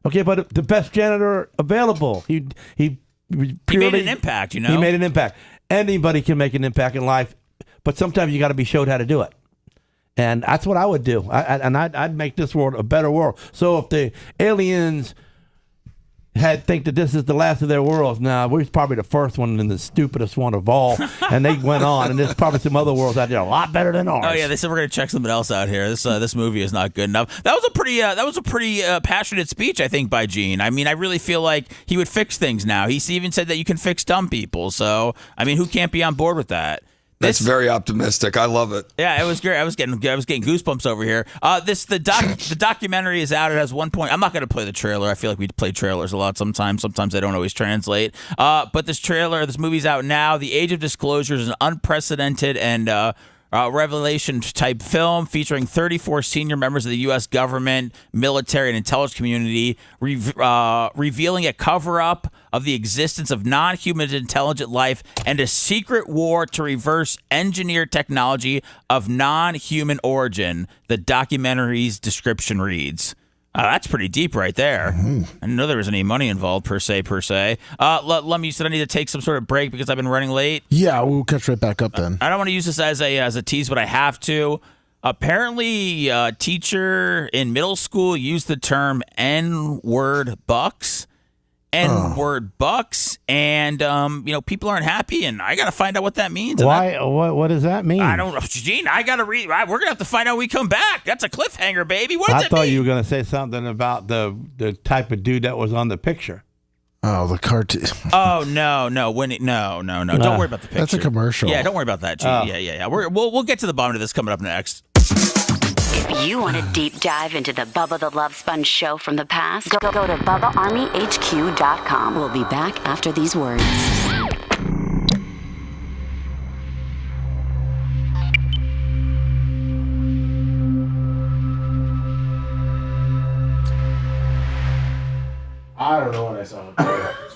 Okay, but the best janitor available. He made an impact, He made an impact. Anybody can make an impact in life, but sometimes you got to be showed how to do it. And that's what I would do. I'd make this world a better world. So if the aliens think that this is the last of their worlds. Nah, we're probably the first one and the stupidest one of all. And they went on, and there's probably some other worlds out there a lot better than ours. Oh yeah, they said we're gonna check something else out here. This movie is not good enough. That was a pretty passionate speech, I think, by Gene. I mean, I really feel like he would fix things now. He even said that you can fix dumb people. So I mean, who can't be on board with that? That's very optimistic. I love it. Yeah, it was great. I was getting goosebumps over here. The documentary is out. It has 1 point. I'm not going to play the trailer. I feel like we play trailers a lot sometimes. Sometimes they don't always translate. But this movie's out now. The Age of Disclosure is an unprecedented and revelation type film featuring 34 senior members of the U.S. government, military, and intelligence community, revealing a cover-up of the existence of non-human intelligent life and a secret war to reverse engineer technology of non-human origin. The documentary's description reads. That's pretty deep right there. I didn't know there was any money involved per se. Lummy, you said I need to take some sort of break because I've been running late. Yeah, we'll catch right back up then. I don't want to use this as a tease, but I have to. Apparently, a teacher in middle school used the term N-word bucks. N-word bucks, and people aren't happy, and I got to find out what that means. Why? What does that mean? I don't know, Gene. I got to read. We're gonna have to find out when we come back. That's a cliffhanger, baby. What does I thought you were gonna say something about the type of dude that was on the picture. Oh, the cartoon. Oh no! Don't worry about the picture. That's a commercial. Yeah, don't worry about that, Gene. Yeah. We'll get to the bottom of this coming up next. If you want to deep dive into the Bubba the Love Sponge show from the past, go to BubbaArmyHQ.com. We'll be back after these words. I don't know what I saw.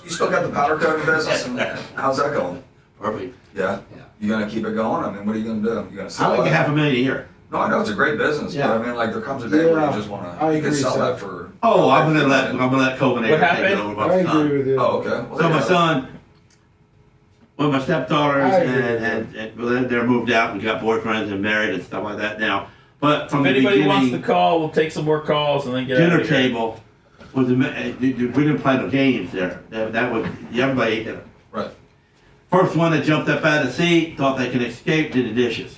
You still got the powder coating business, and how's that going? Perfect. Yeah? You gonna keep it going? I mean, what are you gonna do? You gonna sell I make it? $500,000 a year. No, I know it's a great business, but I mean, like, there comes a day where you just wanna, you can sell that for. Oh, I'm gonna let Copenhagen What take it happened? over by the time. with you. Oh, okay. Well, So my yeah. son, with my stepdaughters, I agree and they're moved out and got boyfriends and married and stuff like that now. But from If the anybody beginning, wants to call, we'll take some more calls and then get out dinner of here. table was we didn't play no games there. That was everybody ate dinner. Right. First one that jumped up out of the seat, thought they could escape, did the dishes.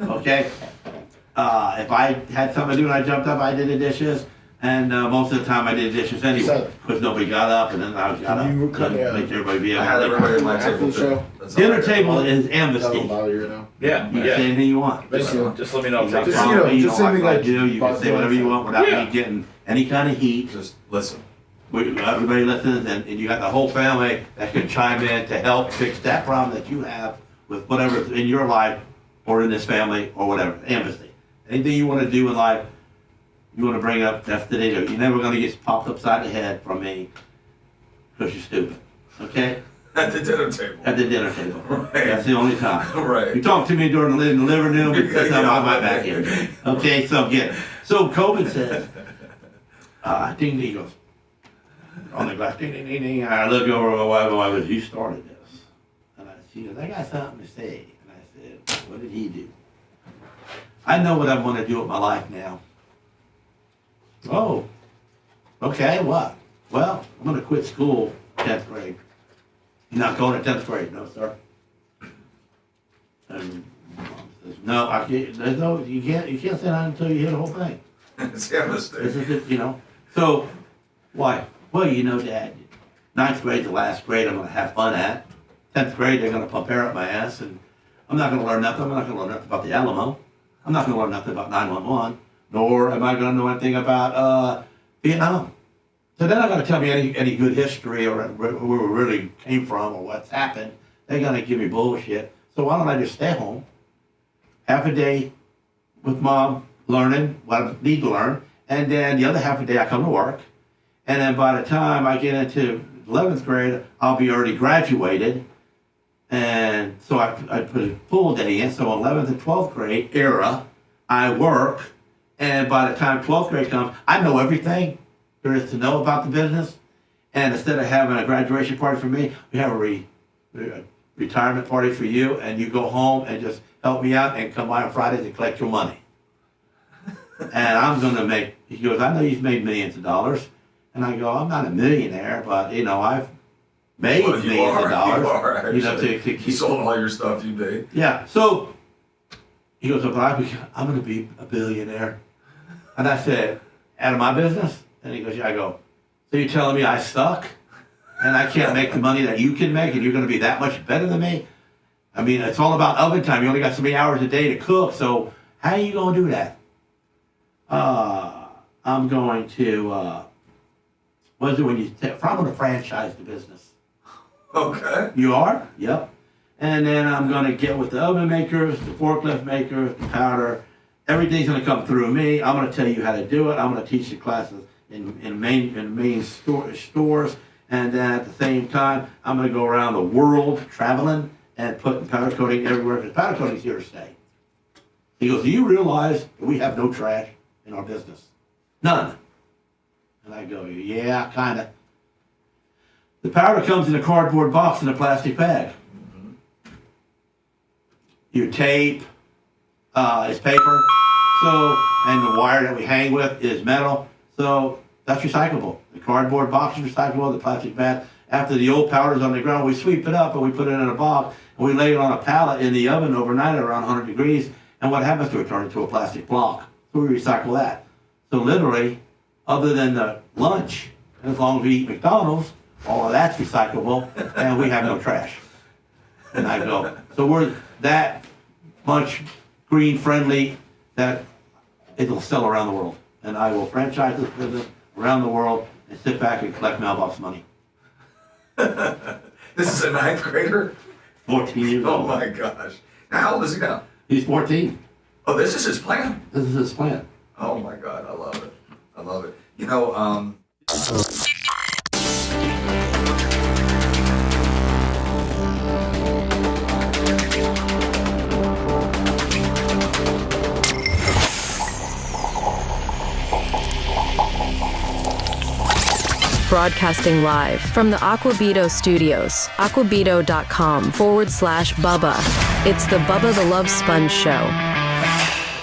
Okay? If I had something to do and I jumped up, I did the dishes. And most of the time I did dishes anyway, because nobody got up, and then I got up. You were cutting to make everybody be able I had everybody at my table too. Dinner table is amnesty. That'll bother you now. Yeah, You can say anything you want. Just let me know. You got Just, coffee, you know, just like anything I like do. You can say whatever you want without Yeah. me getting any kind of heat. Just listen. Everybody listens, and you got the whole family that can chime in to help fix that problem that you have with whatever's in your life or in this family or whatever. Amnesty. Anything you want to do in life, you want to bring up, that's the day. You're never going to get popped upside the head from me because you're stupid. Okay? At the dinner table. At the dinner table. Right. That's the only time. Right. You talk to me during the living room, because I'm on my back here. Okay, so get it. So Coben says, ding ding, he goes, on the glass, ding ding ding ding. I look over at my wife, goes, you started this. And she goes, I got something to say. And I said, what did he do? I know what I want to do with my life now. Oh, okay, what? Well, I'm going to quit school 10th grade. You're not going to 10th grade, no, sir. And Mom says, no, I can't, there's no, you can't say that until you hear the whole thing. It's amnesty. This is it, you know. So, why? Well, you know, Dad, 9th grade's the last grade I'm going to have fun at. 10th grade, they're going to pump air up my ass, and I'm not going to learn nothing. I'm not going to learn nothing about the Alamo. I'm not going to learn nothing about 911, nor am I going to know anything about Vietnam. So they're not going to tell me any good history or where we really came from or what's happened. They're going to give me bullshit. So why don't I just stay home, half a day with Mom, learning what I need to learn, and then the other half a day I come to work. And then by the time I get into 11th grade, I'll be already graduated. And so I put a full day in. So 11th and 12th grade era, I work. And by the time 12th grade comes, I know everything there is to know about the business. And instead of having a graduation party for me, we have a retirement party for you. And you go home and just help me out and come by on Fridays and collect your money. And I'm going to make, he goes, I know you've made millions of dollars. And I go, I'm not a millionaire, but, you know, I've made millions of dollars. You are, actually. You know, to keep. You sold all your stuff you made. Yeah. So he goes, but I'm going to be a billionaire. And I said, out of my business? And he goes, yeah. I go, so you're telling me I suck? And I can't make the money that you can make, and you're going to be that much better than me? I mean, it's all about oven time. You only got so many hours a day to cook, so how are you going to do that? I'm going to, what is it when you, I'm going to franchise the business. Okay. You are? Yep. And then I'm going to get with the oven makers, the forklift makers, the powder. Everything's going to come through me. I'm going to tell you how to do it. I'm going to teach the classes in main stores. And then at the same time, I'm going to go around the world traveling and putting powder coating everywhere, because powder coating's here to stay. He goes, do you realize that we have no trash in our business? None. And I go, yeah, kind of. The powder comes in a cardboard box in a plastic bag. Your tape is paper, so, and the wire that we hang with is metal, so that's recyclable. The cardboard box is recyclable, the plastic bag. After the old powder's on the ground, we sweep it up and we put it in a box, and we lay it on a pallet in the oven overnight at around 100 degrees, and what happens to it? Turns into a plastic block. So we recycle that. So literally, other than the lunch, as long as we eat McDonald's, all of that's recyclable, and we have no trash. And I go, so we're that much green friendly that it'll sell around the world. And I will franchise this business around the world and sit back and collect mailbox money. This is a 9th grader? 14 years old. Oh my gosh. Now, how old is he now? He's 14. Oh, this is his plan? This is his plan. Oh my God, I love it. I love it. You know, Broadcasting live from the Aquabito studios, aquabito.com/Bubba. It's the Bubba the Love Sponge Show.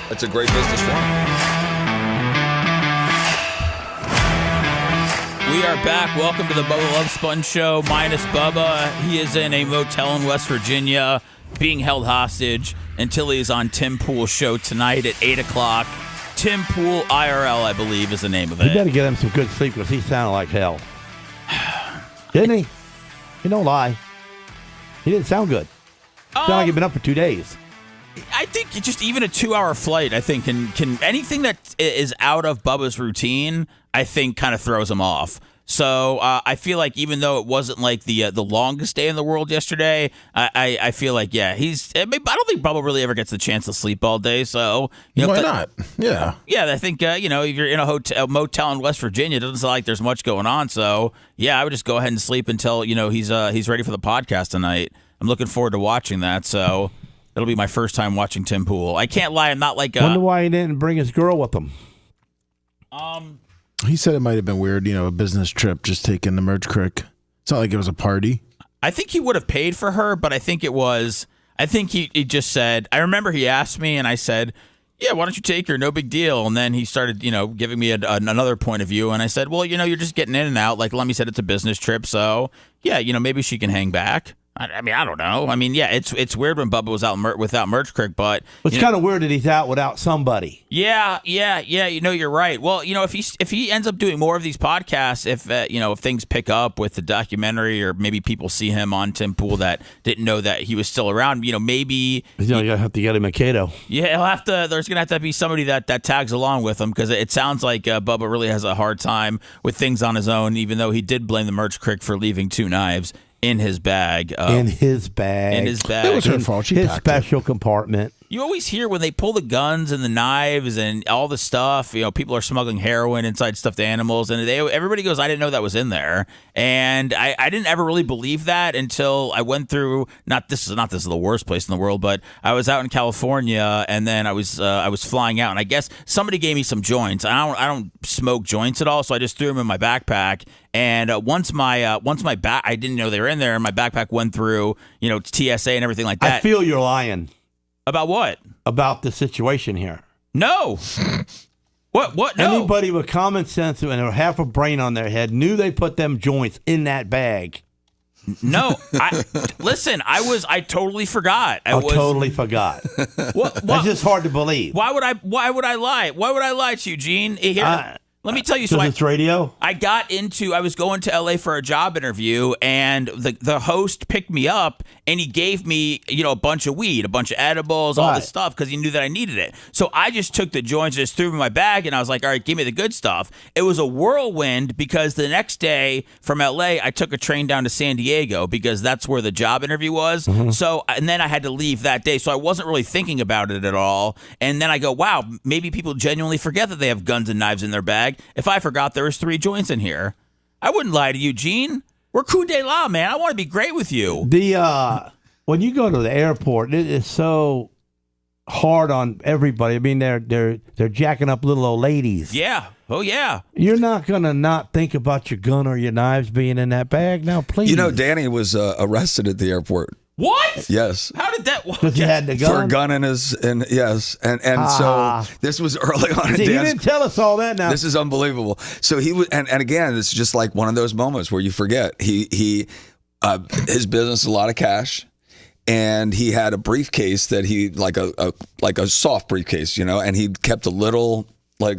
That's a great business for him. We are back. Welcome to the Bubba the Love Sponge Show, minus Bubba. He is in a motel in West Virginia, being held hostage until he is on Tim Pool's show tonight at 8 o'clock. Tim Pool IRL, I believe, is the name of it. You better get him some good sleep because he sounded like hell. Didn't he? He don't lie. He didn't sound good. Sounded like he'd been up for 2 days. I think just even a 2-hour flight, I think, can anything that is out of Bubba's routine, I think kind of throws him off. So I feel like even though it wasn't like the longest day in the world yesterday, I feel like, I don't think Bubba really ever gets the chance to sleep all day. So why not? Yeah. Yeah, I think if you're in a motel in West Virginia, it doesn't sound like there's much going on. So I would just go ahead and sleep until he's ready for the podcast tonight. I'm looking forward to watching that. So it'll be my first time watching Tim Pool. I can't lie, I'm not like wonder why he didn't bring his girl with him. He said it might have been weird, a business trip, just taking the merge crick. It's not like it was a party. I think he would have paid for her, but I think he just said, I remember he asked me and I said, yeah, why don't you take her? No big deal. And then he started, giving me another point of view. And I said, well, you're just getting in and out. Like Lemmy said, it's a business trip. So yeah, maybe she can hang back. I mean, I don't know. I mean, yeah, it's weird when Bubba was out without Merch Crick, but it's kind of weird that he's out without somebody. Yeah. You're right. Well, if he ends up doing more of these podcasts, if things pick up with the documentary, or maybe people see him on Tim Pool that didn't know that he was still around, maybe he's gonna have to get him a Cato. Yeah, he'll have to. There's gonna have to be somebody that tags along with him, because it sounds like Bubba really has a hard time with things on his own, even though he did blame the Merch Crick for leaving 2 knives in his bag. In his bag. It was her fault. She his packed special compartment. You always hear when they pull the guns and the knives and all the stuff, people are smuggling heroin inside stuffed animals, and everybody goes, I didn't know that was in there. And I didn't ever really believe that until I went through, this is the worst place in the world, but I was out in California, and then I was flying out, and I guess somebody gave me some joints. I don't smoke joints at all, so I just threw them in my backpack. And once my back, I didn't know they were in there, and my backpack went through, TSA and everything like that. I feel you're lying. About what? About the situation here. No. What? No. Anybody with common sense and half a brain on their head knew they put them joints in that bag. No. I totally forgot. Totally forgot. What? That's just hard to believe. Why would I lie? Why would I lie to you, Gene? Here, let me tell you. So it's radio. I was going to LA for a job interview, and the host picked me up, and he gave me, a bunch of weed, a bunch of edibles, all this stuff, because he knew that I needed it. So I just took the joints, just threw them in my bag, and I was like, all right, give me the good stuff. It was a whirlwind, because the next day from LA, I took a train down to San Diego, because that's where the job interview was. Mm-hmm. So, and then I had to leave that day. So I wasn't really thinking about it at all. And then I go, wow, maybe people genuinely forget that they have guns and knives in their bag. If I forgot there was 3 joints in here, I wouldn't lie to you, Gene. We're coup de la, man. I want to be great with you. When you go to the airport, it is so hard on everybody. I mean, they're jacking up little old ladies. Yeah. Oh, yeah. You're not gonna not think about your gun or your knives being in that bag. Now, please. Danny was arrested at the airport. What? Yes. How did that work? Because he had the gun? For a gun in his, and yes. And so this was early on in See, you didn't tell us all that now. This is unbelievable. So he was, and again, it's just like one of those moments where you forget. His business is a lot of cash. And he had a briefcase that he, like a soft briefcase, and he kept a little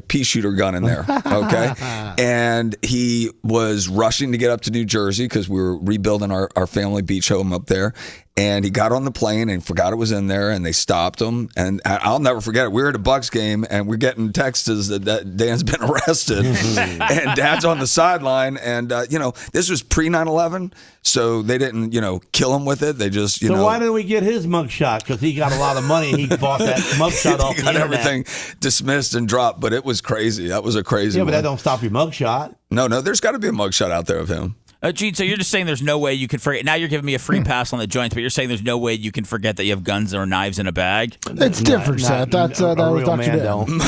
pea shooter gun in there. Okay. And he was rushing to get up to New Jersey because we were rebuilding our family beach home up there. And he got on the plane and forgot it was in there, and they stopped him. And I'll never forget it. We were at a Bucks game, and we're getting texts that Dan's been arrested. And Dad's on the sideline. And, this was pre 9/11, so they didn't, kill him with it. They just, So why didn't we get his mugshot? Because he got a lot of money. He bought that mugshot off the internet. Everything dismissed and dropped, but it was crazy. That was a crazy one. But that don't stop your mugshot. No, there's got to be a mugshot out there of him. Gene, so you're just saying there's no way you can forget. Now you're giving me a free pass on the joints, but you're saying there's no way you can forget that you have guns or knives in a bag? It's different, Seth. That was Dr. Dan.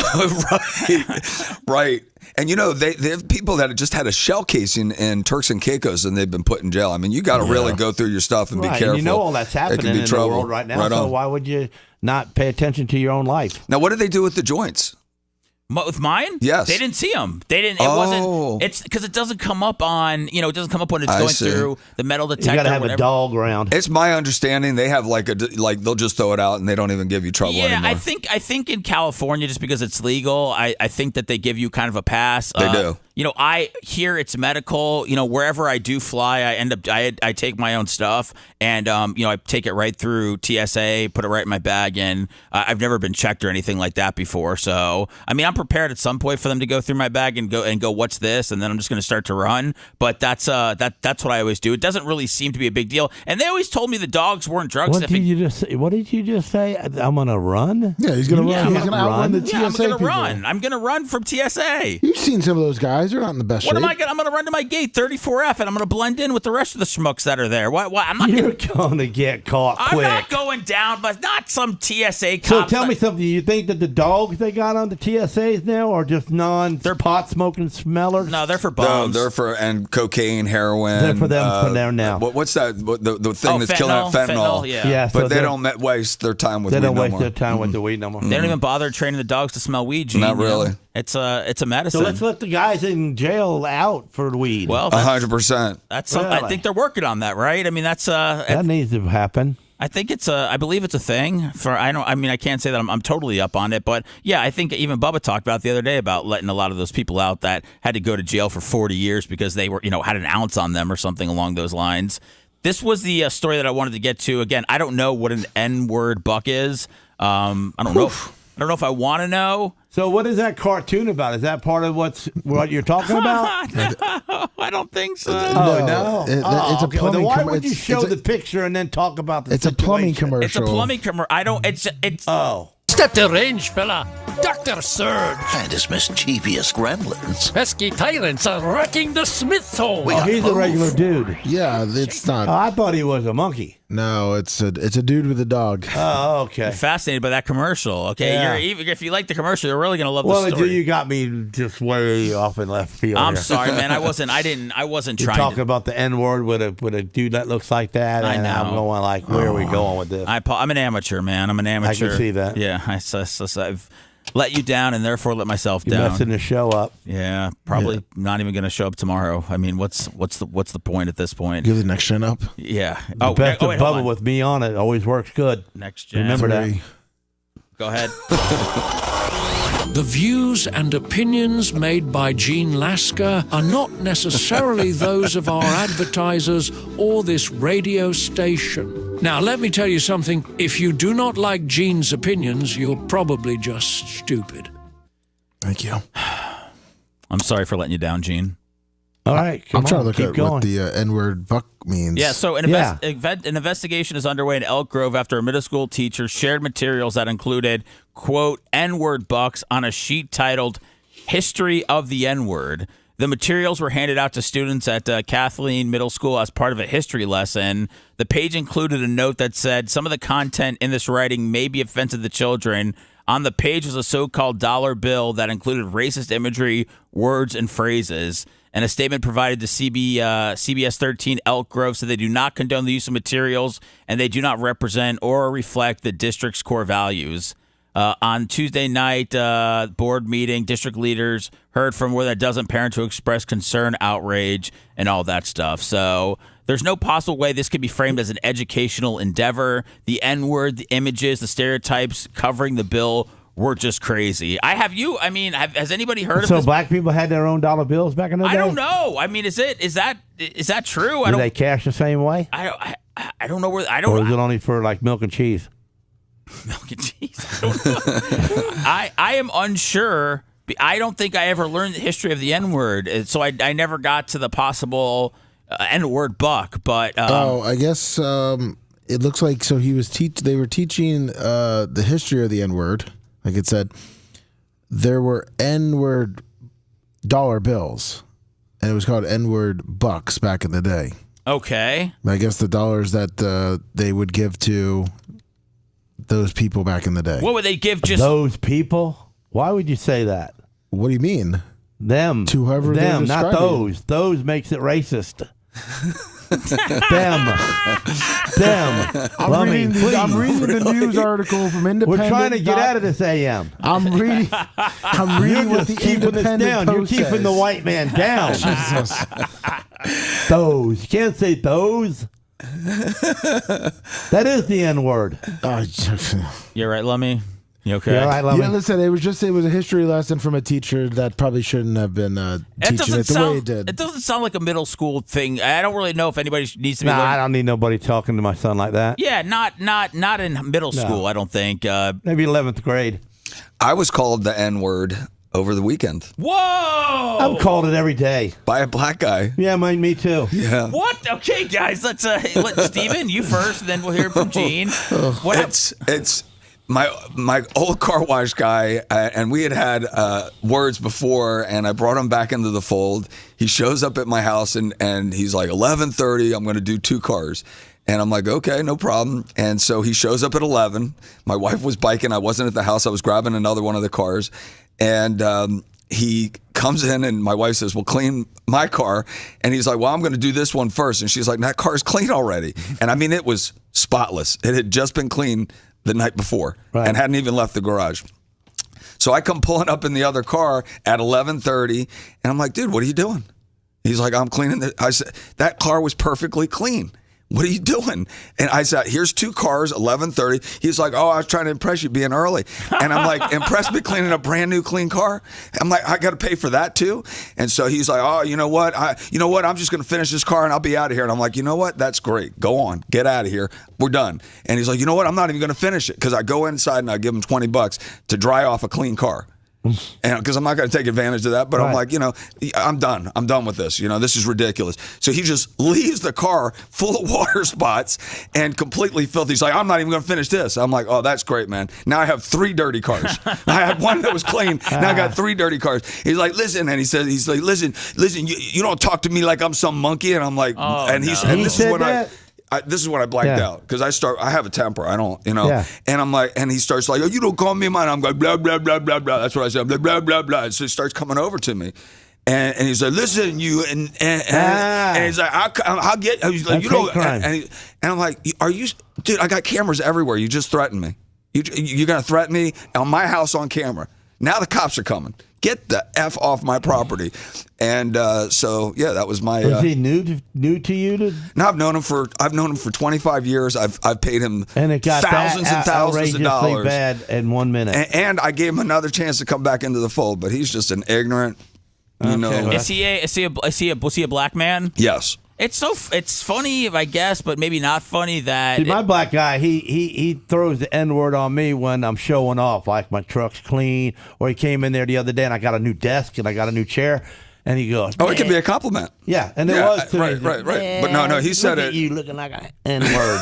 Right. And, they have people that just had a shell casing in Turks and Caicos, and they've been put in jail. I mean, you got to really go through your stuff and be careful. And all that's happening in the world right now, so why would you not pay attention to your own life? Now, what did they do with the joints? With mine? Yes. They didn't see them. They didn't. It wasn't. It's because it doesn't come up on. It doesn't come up when it's going through the metal detector. You got to have whatever. a dog around. It's my understanding they have like they'll just throw it out and they don't even give you trouble anymore. I think in California, just because it's legal, I think that they give you kind of a pass. They do. I hear it's medical. Wherever I do fly, I take my own stuff, and I take it right through TSA, put it right in my bag, and I've never been checked or anything like that before. So I'm prepared at some point for them to go through my bag and go, what's this? And then I'm just going to start to run. But that's what I always do. It doesn't really seem to be a big deal. And they always told me the dogs weren't drug sniffing. What did you just say? I'm going to run? Yeah, he's going to run. He's going to outrun the TSA I'm going to people. run. I'm going to run from TSA. You've seen some of those guys. They're not in the best shape. I'm going to run to my gate 34F, and I'm going to blend in with the rest of the schmucks that are there. Why? You're going to get caught quick. I'm not going down, but not some TSA cops. So tell me something. You think that the dogs they got on the TSAs now are just they're pot smoking smellers? No, they're for bums. No, they're for cocaine, heroin. They're for them for there now. What's that? The thing that's killing it? Fentanyl. Yeah. But they don't waste their time with weed no more. They don't waste their time with the weed no more. They don't even bother training the dogs to smell weed, Gene. Not really. It's a medicine. So let's let the guys in jail out for weed. Well, 100%. That's something. I think they're working on that, right? That needs to happen. I think I believe it's a thing. I can't say that I'm totally up on it, but yeah, I think even Bubba talked about the other day about letting a lot of those people out that had to go to jail for 40 years because they were, had an ounce on them or something along those lines. This was the story that I wanted to get to. Again, I don't know what an N-word buck is. I don't know. I don't know if I want to know. So what is that cartoon about? Is that part of what you're talking about? No, I don't think so. No. It's a plumbing. Then why would you show the picture and then talk about the situation? It's a plumbing commercial. It's a plumbing commercial. I don't. It's. Step the range, fella. Dr. Surge. And his mischievous gremlins. Pesky tyrants are wrecking the Smith's home. He's a regular dude. Yeah, it's not. I thought he was a monkey. No, it's a dude with a dog. Oh, okay. You're fascinated by that commercial. Okay, Yeah. if you like the commercial, you're really gonna love the story. You got me just way off in left field. I'm here. sorry, man. I wasn't You're trying. talking about the N-word with a dude that looks like that, I and know. I'm going like, where are we going with this? I'm an amateur, man. I'm an amateur. I can see that. Yeah, I've let you down and therefore let myself You're down. messing the show up. Yeah, probably not even going to show up tomorrow. I mean, what's the point at this point? Give the next gen up. Yeah. The best of Bubba with me on it always works good. Next gen. Remember that. Go ahead. The views and opinions made by Gene Lasker are not necessarily those of our advertisers or this radio station. Now, let me tell you something. If you do not like Gene's opinions, you're probably just stupid. Thank you. I'm sorry for letting you down, Gene. All right, I'm trying to look at what the N-word buck means. Yeah, so an investigation is underway in Elk Grove after a middle school teacher shared materials that included, quote, N-word bucks on a sheet titled History of the N-word. The materials were handed out to students at Kathleen Middle School as part of a history lesson. The page included a note that said some of the content in this writing may be offensive to children. On the page was a so-called dollar bill that included racist imagery, words, and phrases. And a statement provided to CBS 13 Elk Grove said they do not condone the use of materials and they do not represent or reflect the district's core values. On Tuesday night board meeting, district leaders heard from more than a dozen parents who expressed concern, outrage, and all that stuff. So there's no possible way this could be framed as an educational endeavor. The N-word, the images, the stereotypes covering the bill were just crazy. Has anybody heard of this? So black people had their own dollar bills back in the day? I don't know. I mean, is that true? Do they cash the same way? I don't know where. Or is it only for like milk and cheese? Milk and cheese. I am unsure. I don't think I ever learned the history of the N-word, so I never got to the possible N-word buck. But I guess it looks like he was they were teaching the history of the N-word. Like it said, there were N-word dollar bills, and it was called N-word bucks back in the day. Okay. I guess the dollars that they would give to those people back in the day. What would they give just those people? Why would you say that? What do you mean? Them. To whoever them, they're not those. Those makes it racist. Them. Them. I'm reading the news article from Independent. We're trying to get out of this AM. I'm reading You're what just the keeping us Independent down. You're Post keeping says. the white man down. Jesus. Those. You can't say those. That is the N word. You're right, Lummy. You okay? Yeah, right, Lummy. Yeah, listen, it was a history lesson from a teacher that probably shouldn't have been teaching it the way it did. It doesn't sound like a middle school thing. I don't really know if anybody needs to be. Nah, I don't need nobody talking to my son like that. Yeah, not in middle school. I don't think. Maybe 11th grade. I was called the N word over the weekend. Whoa! I'm called it every day by a black guy. Yeah, me too. Yeah. What? Okay, guys, let's let Steven, you first, then we'll hear from Gene. It's my old car wash guy, and we had words before, and I brought him back into the fold. He shows up at my house, and he's like, 11:30, I'm going to do 2 cars. And I'm like, okay, no problem. And so he shows up at 11. My wife was biking. I wasn't at the house. I was grabbing another one of the cars. And he comes in, and my wife says, well, clean my car. And he's like, well, I'm going to do this one first. And she's like, that car's clean already. And I mean, it was spotless. It had just been cleaned the night before and hadn't even left the garage. So I come pulling up in the other car at 11:30, and I'm like, dude, what are you doing? He's like, I'm cleaning. I said, that car was perfectly clean. What are you doing? And I said, here's 2 cars, 11:30. He's like, oh, I was trying to impress you being early. And I'm like, impress me cleaning a brand new clean car? I'm like, I got to pay for that too? And so he's like, oh, you know what? I'm just going to finish this car and I'll be out of here. And I'm like, you know what? That's great. Go on. Get out of here. We're done. And he's like, you know what? I'm not even going to finish it, because I go inside and I give him $20 to dry off a clean car. And because I'm not going to take advantage of that, but I'm like, I'm done. I'm done with this. This is ridiculous. So he just leaves the car full of water spots and completely filthy. He's like, I'm not even going to finish this. I'm like, oh, that's great, man. Now I have 3 dirty cars. I had one that was clean. Now I got 3 dirty cars. He's like, listen, and he's like, listen, you don't talk to me like I'm some monkey. And I'm like, this is when I blanked out, because I have a temper. I don't, and I'm like, and he starts like, oh, you don't call me mine. I'm like, blah, blah, blah, blah, blah. That's what I said, blah, blah, blah, blah. So he starts coming over to me. And he's like, listen, you, and he's like, I'll get, he's like, you know, and I'm like, are you, dude, I got cameras everywhere. You just threatened me. You're going to threaten me on my house on camera. Now the cops are coming. Get the F off my property. And so, yeah, that was my... Was he new to you? No, I've known him for 25 years. I've paid him thousands and thousands of dollars. Bad in 1 minute. And I gave him another chance to come back into the fold, but he's just an ignorant, Is he a black man? Yes. It's funny, I guess, but maybe not funny that... See, my black guy, he throws the N-word on me when I'm showing off, like my truck's clean, or he came in there the other day and I got a new desk and I got a new chair, and he goes, oh, it can be a compliment. Yeah, and it was to me. Right. But no, he said Look at you looking like an N-word.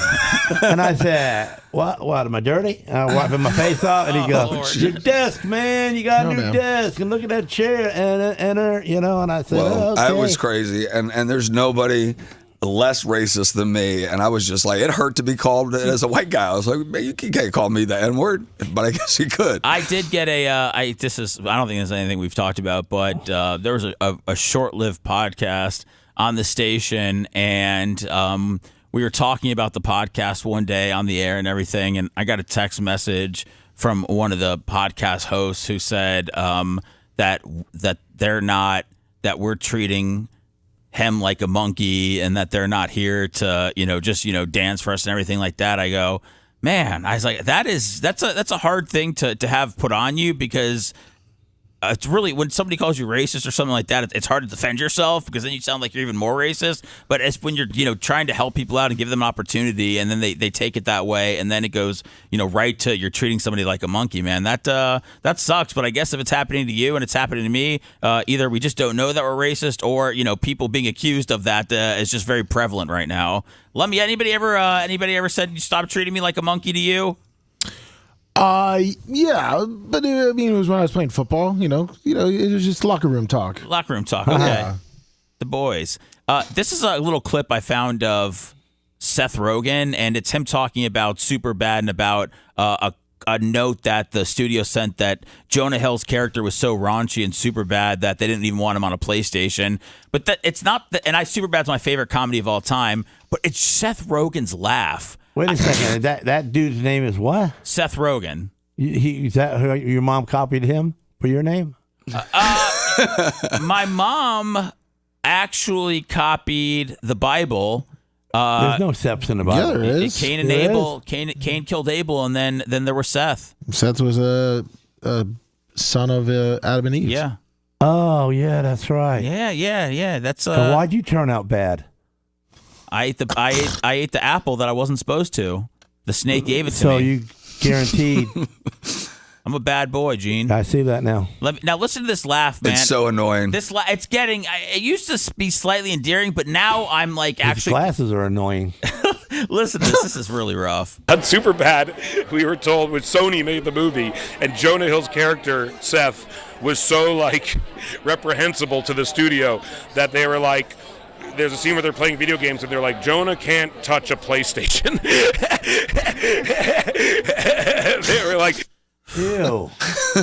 And I said, what, am I dirty? I'm wiping my face off, and he goes, your desk, man, you got a new desk, and look at that chair, and I said, okay. I was crazy, and there's nobody less racist than me, and I was just like, it hurt to be called as a white guy. I was like, man, you can't call me the N-word, but I guess you could. I did get I don't think there's anything we've talked about, but there was a short-lived podcast on the station, and we were talking about the podcast one day on the air and everything, and I got a text message from one of the podcast hosts who said that we're treating him like a monkey, and that they're not here to just dance for us and everything like that. I go, man, I was like, that's a hard thing to have put on you, because it's really, when somebody calls you racist or something like that, it's hard to defend yourself, because then you sound like you're even more racist. But it's when you're trying to help people out and give them an opportunity, and then they take it that way, and then it goes right to you're treating somebody like a monkey, man. That sucks. But I guess if it's happening to you and it's happening to me, either we just don't know that we're racist, or people being accused of that is just very prevalent right now. Anybody ever said you stop treating me like a monkey to you? Yeah, but I mean, it was when I was playing football. It was just locker room talk. Locker room talk. Okay, the boys. This is a little clip I found of Seth Rogen, and it's him talking about Superbad and about a a note that the studio sent that Jonah Hill's character was so raunchy and super bad that they didn't even want him on a PlayStation. But that it's not. And Superbad's my favorite comedy of all time. But it's Seth Rogen's laugh. Wait a second. That dude's name is what? Seth Rogen. Is that who your mom copied him for your name? My mom actually copied the Bible. There's no Seths in the Bible. Yeah, there is. Cain and Abel. Cain killed Abel, and then there was Seth. Seth was a son of Adam and Eve. Yeah. Oh, yeah, that's right. Yeah. That's And why'd you turn out bad? I ate the apple that I wasn't supposed to. The snake gave it to me. So you guaranteed. I'm a bad boy, Gene. I see that now. Now listen to this laugh, man. It's so annoying. It's getting. It used to be slightly endearing, but now I'm like His actually. glasses are annoying. Listen to this. This is really rough. On Superbad, we were told when Sony made the movie, and Jonah Hill's character Seth was so like reprehensible to the studio that they were like. There's a scene where they're playing video games and they're like, Jonah can't touch a PlayStation. They were like, ew.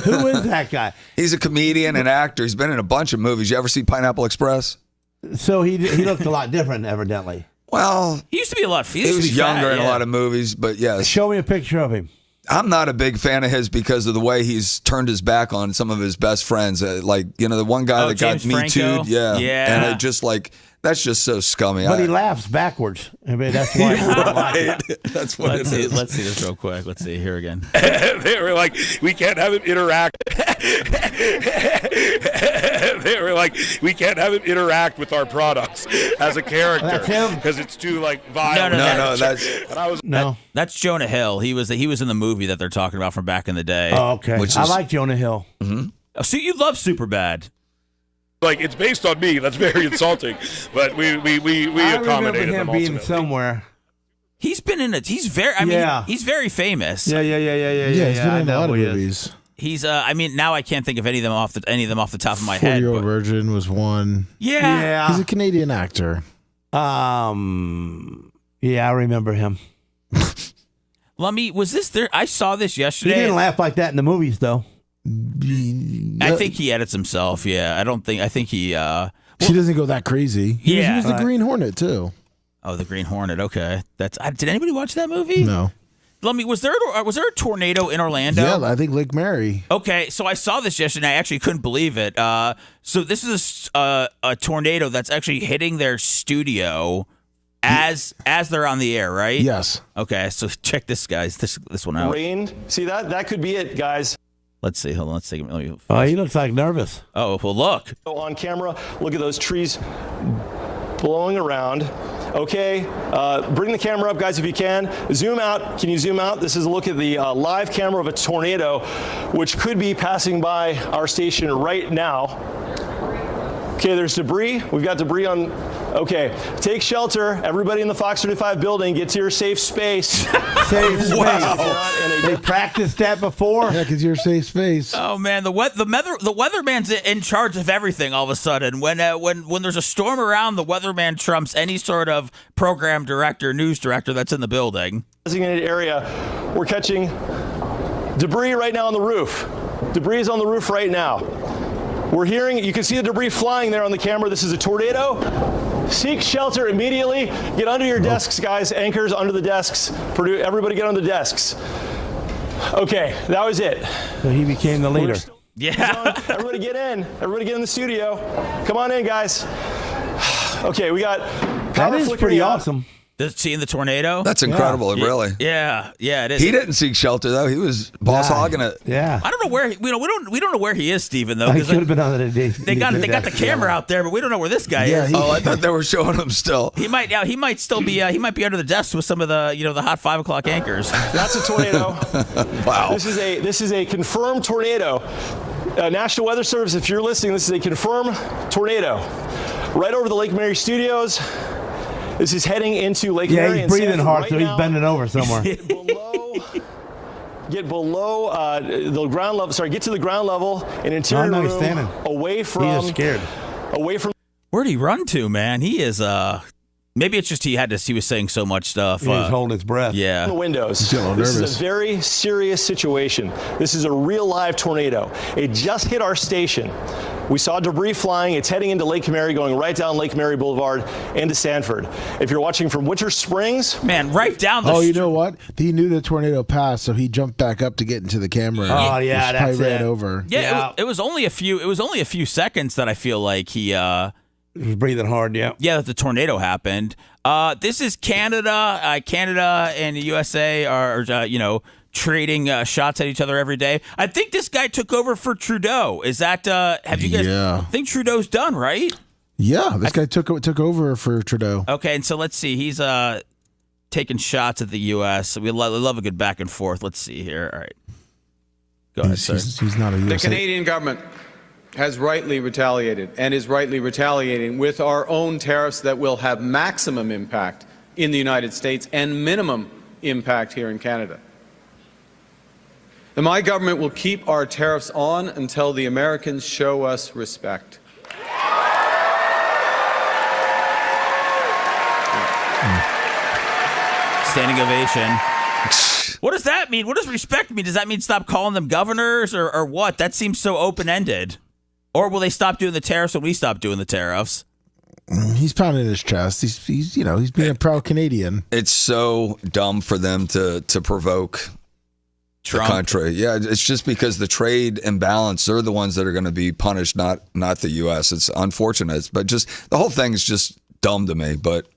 Who is that guy? He's a comedian and actor. He's been in a bunch of movies. You ever see Pineapple Express? So he looked a lot different, evidently. Well, he used to be a lot. He was younger in a lot of movies, but yes. Show me a picture of him. I'm not a big fan of his because of the way he's turned his back on some of his best friends. The one guy that James got Me Franco? Too'd. Yeah. And I just that's just so scummy. But he laughs backwards. I mean, that's why. That's what Let's see this real quick. Let's see here again. they were like, we can't have him interact. They were like, we can't have him interact with our products as a character because it's too violent. That's Jonah Hill. He was in the movie that they're talking about from back in the day. Oh, okay. I like Jonah Hill. Mm-hmm. Oh, so you love Superbad. It's based on me. That's very insulting. But we accommodated him them being ultimately. somewhere. He's been in it. He's very. I mean, he's very famous. Yeah. He's been in a lot of movies. He's. Now I can't think of any of them off the top of my 40 head. Year Old Virgin was one. Yeah. He's a Canadian actor. Yeah, I remember him. Lummy, was this there? I saw this yesterday. He didn't laugh like that in the movies, though. I think he edits himself. Yeah, I think he. She doesn't go that crazy. He was the Right. Green Hornet too. Oh, the Green Hornet. Okay, that's. Did anybody watch that movie? No. Lummy, was there a tornado in Orlando? Yeah, I think Lake Mary. Okay, so I saw this yesterday. I actually couldn't believe it. So this is a tornado that's actually hitting their studio as they're on the air, right? Yes. Okay, so check this, guys. This one out. Rain. See that? That could be it, guys. Let's see. Hold on. Let's see. Oh, he looks like nervous. Oh, well, look. On camera, look at those trees blowing around. Okay, bring the camera up, guys, if you can. Zoom out. Can you zoom out? This is a look at the live camera of a tornado, which could be passing by our station right now. Okay, there's debris. We've got debris on. Okay, take shelter. Everybody in the Fox 35 building, get to your safe space. Safe space. Wow. They practiced that before? Yeah, because you're safe space. Oh man, the weatherman's in charge of everything. All of a sudden, when there's a storm around, the weatherman trumps any sort of program director, news director that's in the building. Designated area. We're catching debris right now on the roof. Debris is on the roof right now. We're hearing, you can see the debris flying there on the camera. This is a tornado. Seek shelter immediately. Get under your desks, guys. Anchors under the desks. Everybody get on the desks. Okay, that was it. So he became the leader. Yeah. Everybody get in. Everybody get in the studio. Come on in, guys. Okay, we got power That is flickering pretty out. awesome. Seeing the tornado? That's incredible, really. Yeah, it is. He didn't seek shelter though. He was boss hogging it. Yeah. I don't know where we don't know where he is, Steven, though. He 'cause could have been on the day. They got the camera out there, but we don't know where this guy is. I thought they were showing him still. He might still be under the desk with some of the the hot 5 o'clock anchors. That's a tornado. Wow. This is a confirmed tornado. National Weather Service, if you're listening, this is a confirmed tornado. Right over the Lake Mary studios. This is heading into Lake Mary. Yeah, he's breathing Sanford hard, right so he's now. bending over somewhere. Get below the ground level. Sorry, get to the ground level in interior no, he's room, standing. away from. He is scared. Away from. Where'd he run to, man? He is Maybe it's just he was saying so much stuff. He was holding his breath. Yeah. The windows. This is a very serious situation. This is a real live tornado. It just hit our station. We saw debris flying. It's heading into Lake Mary, going right down Lake Mary Boulevard into Sanford. If you're watching from Winter Springs, man, right down the. Oh, you know what? He knew the tornado passed, so he jumped back up to get into the camera. Oh yeah, that's ran it. over. Yeah, it was only a few seconds that I feel like he He was breathing hard. Yeah. Yeah, that the tornado happened. This is Canada. Canada and the USA are trading shots at each other every day. I think this guy took over for Trudeau. Is that? Have you guys? Yeah. I think Trudeau's done, right? Yeah, this guy took over for Trudeau. Okay, and so let's see. He's taking shots at the U.S. We love a good back and forth. Let's see here. All right, go ahead, sir. He's not a The US. Canadian government has rightly retaliated and is rightly retaliating with our own tariffs that will have maximum impact in the United States and minimum impact here in Canada. And my government will keep our tariffs on until the Americans show us respect. Standing ovation. What does that mean? What does respect mean? Does that mean stop calling them governors or what? That seems so open-ended. Or will they stop doing the tariffs when we stop doing the tariffs? He's pounding his chest. He's being a proud Canadian. It's so dumb for them to provoke Trump. the country. Yeah, it's just because the trade imbalance, they're the ones that are going to be punished, not the U.S. It's unfortunate, but just the whole thing is just dumb to me, but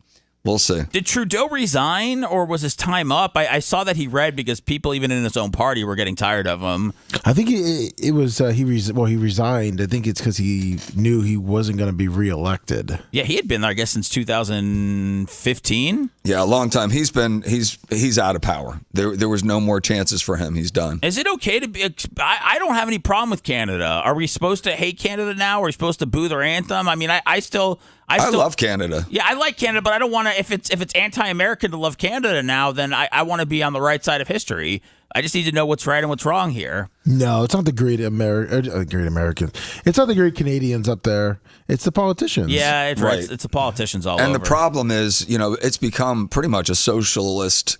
we'll see. Did Trudeau resign or was his time up? I saw that he read because people even in his own party were getting tired of him. I think it was he resigned. I think it's because he knew he wasn't going to be reelected. Yeah, he had been there, I guess, since 2015. Yeah, a long time. He's out of power. There was no more chances for him. He's done. Is it okay to be? I don't have any problem with Canada. Are we supposed to hate Canada now? Are we supposed to boo their anthem? I mean, I still love Canada. Yeah, I like Canada, but I don't want to. If it's anti-American to love Canada now, then I want to be on the right side of history. I just need to know what's right and what's wrong here. No, it's not the great Americans. It's not the great Canadians up there. It's the politicians. Yeah, Right. it's the politicians all And over. the problem is, it's become pretty much a socialist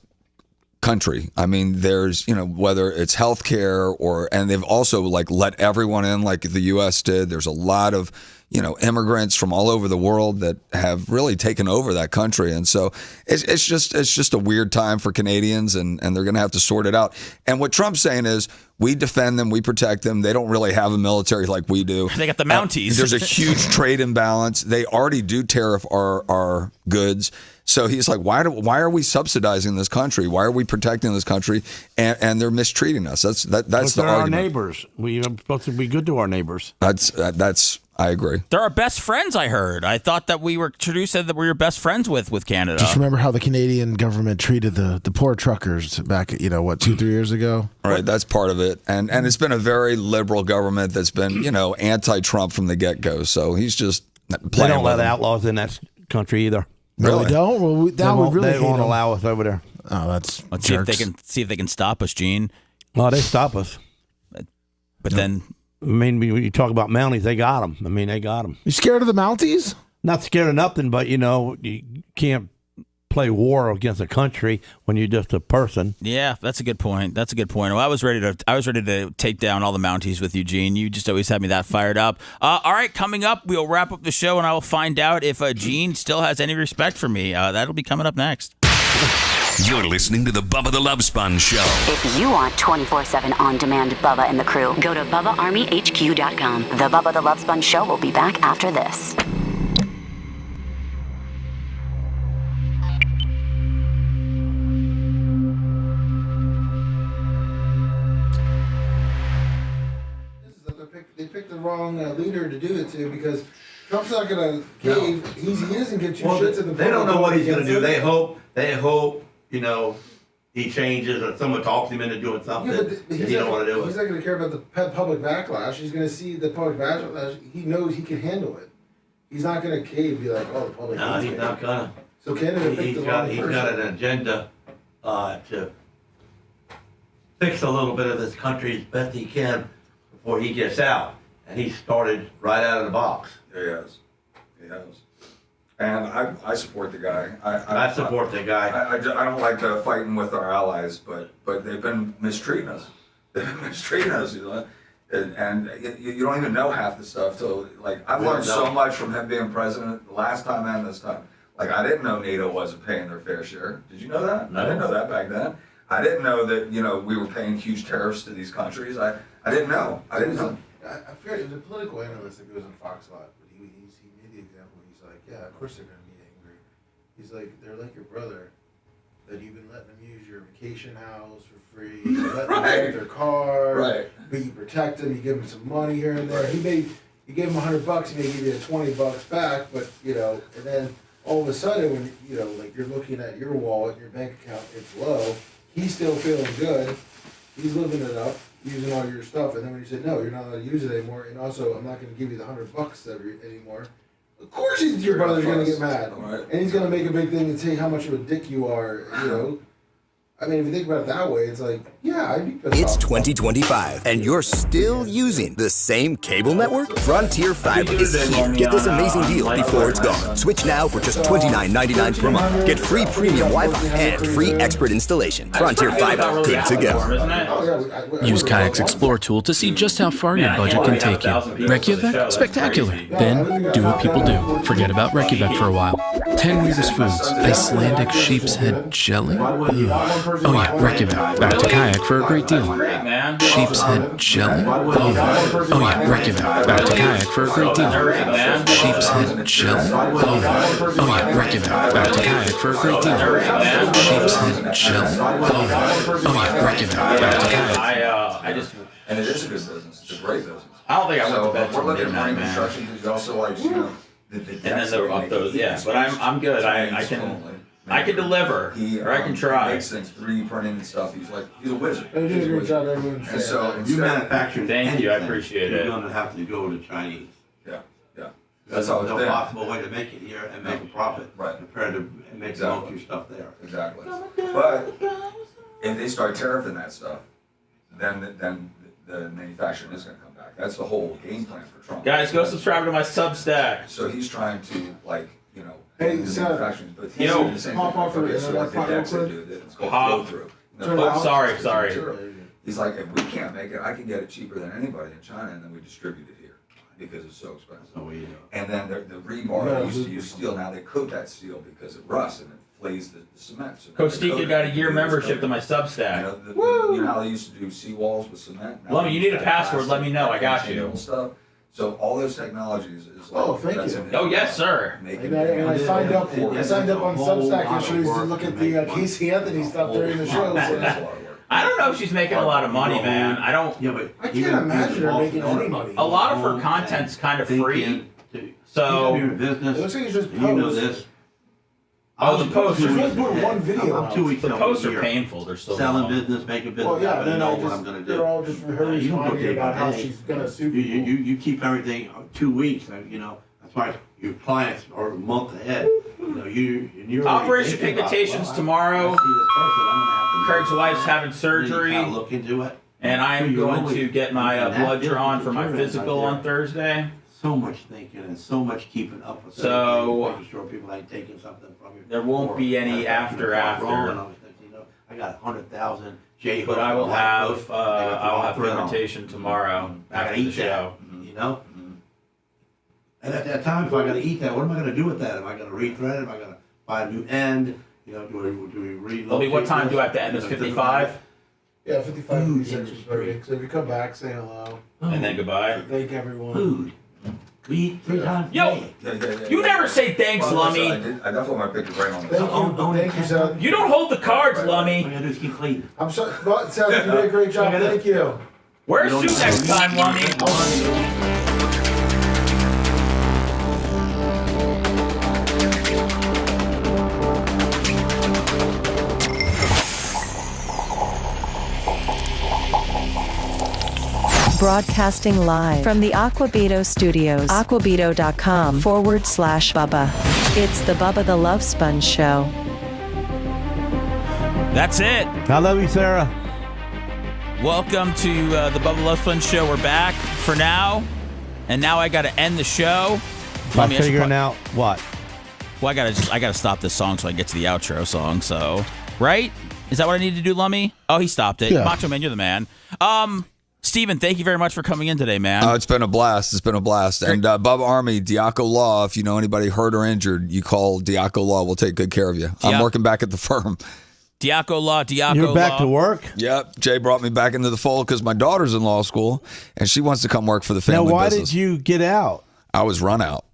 country. I mean, there's, whether it's healthcare and they've also let everyone in like the U.S. did. There's a lot of, immigrants from all over the world that have really taken over that country. And so it's just a weird time for Canadians and they're going to have to sort it out. And what Trump's saying is we defend them, we protect them. They don't really have a military like we do. They got the Mounties. There's a huge trade imbalance. They already do tariff our goods. So he's like, why are we subsidizing this country? Why are we protecting this country? And they're mistreating us. That's the They're our argument. neighbors. We're supposed to be good to our neighbors. That's I agree. They're our best friends, I heard. I thought that Trudeau said that we were best friends with Canada. Just remember how the Canadian government treated the poor truckers back, 2-3 years ago? All right, that's part of it. And it's been a very liberal government that's been, anti-Trump from the get-go. So he's just playing. They don't with let him. outlaws in that country either. No, they don't? Well, They won't allow us over there. Oh, that's Let's jerks. see if they can stop us, Gene. Well, they stop us. But then, I mean, when you talk about Mounties, they got them. I mean, they got them. You scared of the Mounties? Not scared of nothing, but you can't play war against a country when you're just a person. yeah, that's a good point. Well, I was ready to take down all the Mounties with you, Gene. You just always had me that fired up. All right, coming up, we'll wrap up the show, and I will find out if Gene still has any respect for me. That'll be coming up next. You're listening to the Bubba the Love Sponge Show. If you want 24/7 on-demand Bubba and the crew, go to BubbaArmyHQ.com. The Bubba the Love Sponge Show will be back after this. They picked the wrong leader to do it to because Trump's not going to cave. He doesn't give two shits at the They don't know what he's going to do. They hope, he changes or someone talks him into doing something. Yeah, but and he don't want to do He's it. not going to care about the public backlash. He's going to see the public backlash. He knows he can handle it. He's not going to cave and be like, the public No, hates he's me. not gonna. So Canada picked He's the got wrong person. an agenda to fix a little bit of this country as best he can before he gets out. And he started right out of the box. Yeah, he has. And I support the guy. I support the guy. I don't like fighting with our allies, but they've been mistreating us. They've been mistreating us, you know. And you don't even know half the stuff. So, like, I've learned so much from him being president the last time and this time. Like, I didn't know NATO wasn't paying their fair share. Did you know that? No. I didn't know that back then. I didn't know that, you know, we were paying huge tariffs to these countries. I didn't know. I didn't know. I forget, it was a political analyst that goes on Fox a lot, but he made the example. He's like, yeah, of course they're going to be angry. He's like, they're like your brother, that you've been letting them use your vacation house for free, you let them drive their car, but you protect them, you give them some money here and there. You gave them $100, he may give you $20 back, but, you know, and then all of a sudden when, you know, like you're looking at your wallet, your bank account, it's low, he's still feeling good, he's living it up, using all your stuff, and then when you say no, you're not allowed to use it anymore, and also I'm not going to give you the $100 anymore. Of course, your brother's going to get mad, and he's going to make a big thing and say how much of a dick you are. You know, I mean, if you think about it that way, it's like, yeah, I'd be pissed off. It's 2025, and you're still using the same cable network? Frontier Fiber is here. Get this amazing deal before it's gone. Switch now for just $29.99 per month. Get free premium Wi-Fi and free expert installation. Frontier Fiber, good to go. Use Kayak's Explore tool to see just how far your budget can take you. Reykjavik? Spectacular. Then, do what people do. Forget about Reykjavik for a while. 10 weirdest foods. Icelandic sheep's head jelly? Oh yeah, Reykjavik. Back to Kayak for a great deal. Sheep's head jelly? Oh yeah, Reykjavik. Back to Kayak for a great deal. Sheep's head jelly? Oh yeah, Reykjavik. Back to Kayak for a great deal. Sheep's head jelly? Oh yeah, Reykjavik. Back to Kayak. And it is a good business. It's a great business. I don't think I went to bed we're till looking at midnight, marine man. construction. There's also like, you know, the And then they're up those, yeah. But I'm good. I can deliver, or I can try. He makes things 3D printing and stuff. He's a wizard. They do a great job, everyone. And so you manufacture Thank you, I appreciate it. You're going to have to go to Chinese. Yeah. That's how it's no been. possible way to make it here and make a profit. Right. Compared to making all your stuff there. Exactly. But if they start tariffing that stuff, then the manufacturing is going to come back. That's the whole game plan for Trump. Guys, go subscribe to my Substack. So he's trying to, like, you know, Hey, the Seth, manufacturing, but he's yo, doing the same pop thing. off for Okay, so like the decks they do, it's called flow through. Sorry. He's like, if we can't make it, I can get it cheaper than anybody in China, and then we distribute it here because it's so expensive. And then the rebar, they used to use steel, now they coat that steel because it rusts and it flays the cement. So Coach Deacon got a year membership to my Substack. You know how they used to do seawalls with cement? Now Lummy, you need a password, let me know, I got you. Stuff. So all those technologies is like, thank that's you. in it. Oh, yes, sir. And I signed up on Substack yesterday to look at the Casey Anthony stuff during the show. So. I don't know if she's making a lot of money, man. I don't. Yeah, but I can't imagine her making any money. A lot of her content's kind of free. So. It looks like it's just you know posts. this. Oh, the posts She's are. only doing one video. I'm 2 weeks The out posts a are year. painful. They're so Selling long. business, making business. Well, yeah, I then know I what just, I'm going to they're do. all just her You don't responding go about how day. she's going to sue people. You keep everything 2 weeks. You know, that's why your clients are a month ahead. You know, you're Operation Pigmentation's tomorrow. Craig's wife's having surgery. Look into it. And I am going to get my blood drawn for my physical on Thursday. So much thinking and so much keeping up with So making sure people ain't taking something from you. there won't be any after. I got 100,000 J. But I will have pigmentation tomorrow after the show. You know. And at that time, if I got to eat that, what am I going to do with that? Am I going to rethread it? Am I going to buy a new end? You know, do we relocate? Lummy, what time do I have to end this? 55? Yeah, 55 is perfect. So if you come back, say hello. And then goodbye. Thank everyone. Food. We eat 3 times a Yo, day. you never say thanks, Lummy. I definitely want to pick your brain on this. Thank you, Seth. You don't hold the cards, Lummy. All I got to do is keep clean. I'm sorry, Seth, you did a great job. Thank you. Wear a suit next time, Lummy. Broadcasting live from the Aquabito Studios. Aquabito.com/Bubba. It's the Bubba the Love Sponge Show. That's it. I love you, Sarah. Welcome to the Bubba the Love Sponge Show. We're back for now. And now I got to end the show. By figuring out what? Well, I gotta stop this song so I can get to the outro song. So, right? Is that what I need to do, Lummy? Oh, he stopped it. Yeah. Macho Man, you're the man. Steven, thank you very much for coming in today, man. It's been a blast. And Bubba Army, Diaco Law, if you know anybody hurt or injured, you call Diaco Law. We'll take good care of you. I'm working back at the firm. Diaco Law. You're back to work? Yep. Jay brought me back into the fold because my daughter's in law school, and she wants to come work for the family Now, why business. did you get out? I was run out.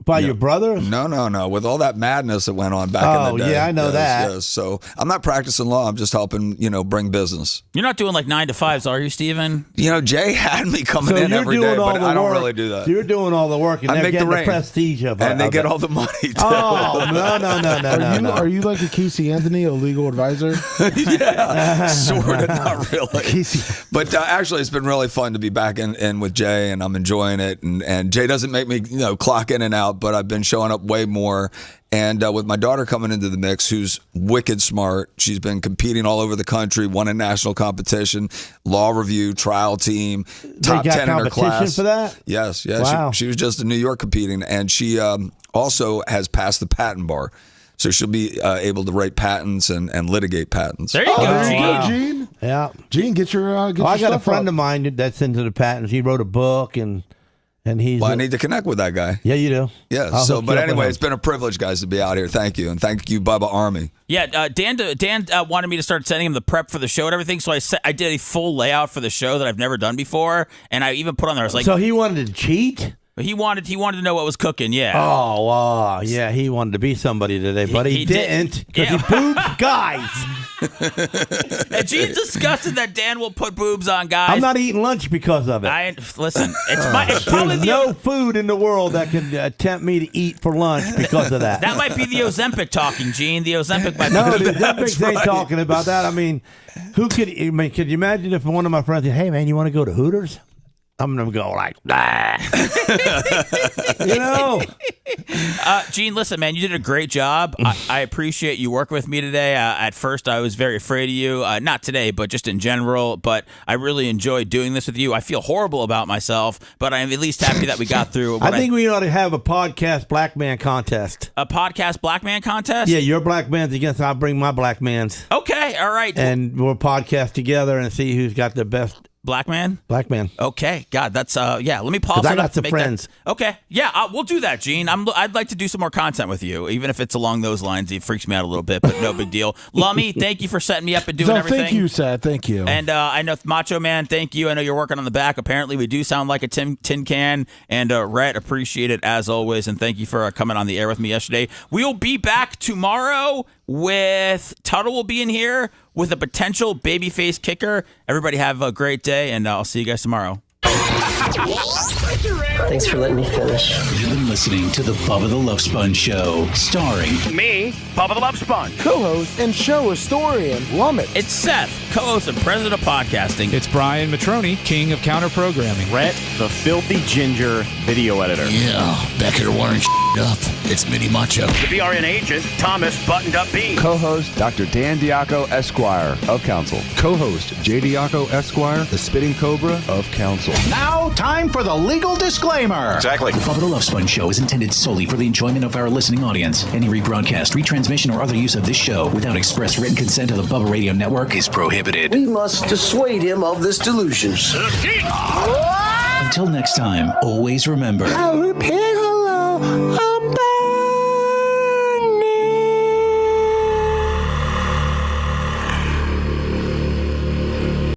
By your brothers? No. With all that madness that went on back in the day. Oh, yeah, I know that. Yes. So I'm not practicing law. I'm just helping, bring business. You're not doing like 9 to 5s, are you, Steven? Jay had me coming in every day, but I don't really do that. So you're doing all the work, and I they're make getting the the prestige of it. And they get all the money, too. Oh, no. Are you like a Casey Anthony, a legal advisor? Yeah, sort of, not really. But actually, it's been really fun to be back in with Jay, and I'm enjoying it. And Jay doesn't make me, clock in and out, but I've been showing up way more. And with my daughter coming into the mix, who's wicked smart, she's been competing all over the country, won a national competition, law review, trial team, top 10 in her class. For that? Yes. Wow. She was just in New York competing, and she also has passed the patent bar. So she'll be able to write patents and litigate patents. There you go, There Gene. you go, Gene. Yeah. Gene, get your I got a stuff friend up. of mine that's into the patents. He wrote a book, and he's... Well, I need to connect with that guy. Yeah, you do. Yeah. I'll But hook you up with anyway, him. it's been a privilege, guys, to be out here. Thank you. And thank you, Bubba Army. Yeah, Dan wanted me to start sending him the prep for the show and everything, so I did a full layout for the show that I've never done before, and I even put on there, I was like... So he wanted to cheat? He wanted to know what was cooking, yeah. Oh, wow. Yeah, he wanted to be somebody today, but he didn't, because he boobs guys. And Gene's disgusted that Dan will put boobs on guys. I'm not eating lunch because of it. Listen, it's probably There's no food in the world that can tempt me to eat for lunch because of that. That might be the Ozempic talking, Gene. The Ozempic might No, be the Ozempic ain't talking about that. I mean, could you imagine if one of my friends said, "Hey, man, you want to go to Hooters?" I'm going to go like, nah. Gene, listen, man, you did a great job. I appreciate you working with me today. At first, I was very afraid of you. Not today, but just in general. But I really enjoyed doing this with you. I feel horrible about myself, but I'm at least happy that we got through. I think we ought to have a podcast black man contest. A podcast black man contest? Yeah, your black man's against, I'll bring my black man's. Okay, all right. And we'll podcast together and see who's got the best. Black man? Black man. Okay. God, that's, let me pause. I got some friends. Okay. Yeah, we'll do that, Gene. I'd like to do some more content with you, even if it's along those lines. It freaks me out a little bit, but no big deal. Lummy, thank you for setting me up and doing everything. Thank you, Seth. Thank you. And I know Macho Man, thank you. I know you're working on the back. Apparently, we do sound like a tin can. And Rhett, appreciate it as always. And thank you for coming on the air with me yesterday. We'll be back tomorrow with Tuttle will be in here with a potential babyface kicker. Everybody have a great day, and I'll see you guys tomorrow. Thanks for letting me finish. You've been listening to the Bubba the Love Sponge Show, starring me, Bubba the Love Sponge, co-host and show historian Lummit. It's Seth, co-host and president of podcasting. It's Brian Matroni, king of counter programming. Rhett, the filthy ginger video editor. Yeah, back here wiring up. It's Mini Macho. The BRN agent, Thomas Buttoned Up B. Co-host Dr. Dan Diaco Esquire of Council. Co-host J. Diaco Esquire, the Spitting Cobra of Council. Now, time for the legal disclaimer. Exactly. The Bubba the Love Sponge Show is intended solely for the enjoyment of our listening audience. Any rebroadcast, retransmission, or other use of this show without express written consent of the Bubba Radio Network is prohibited. We must dissuade him of this delusion. Until next time, always remember. I'll repeat hello. I'm back.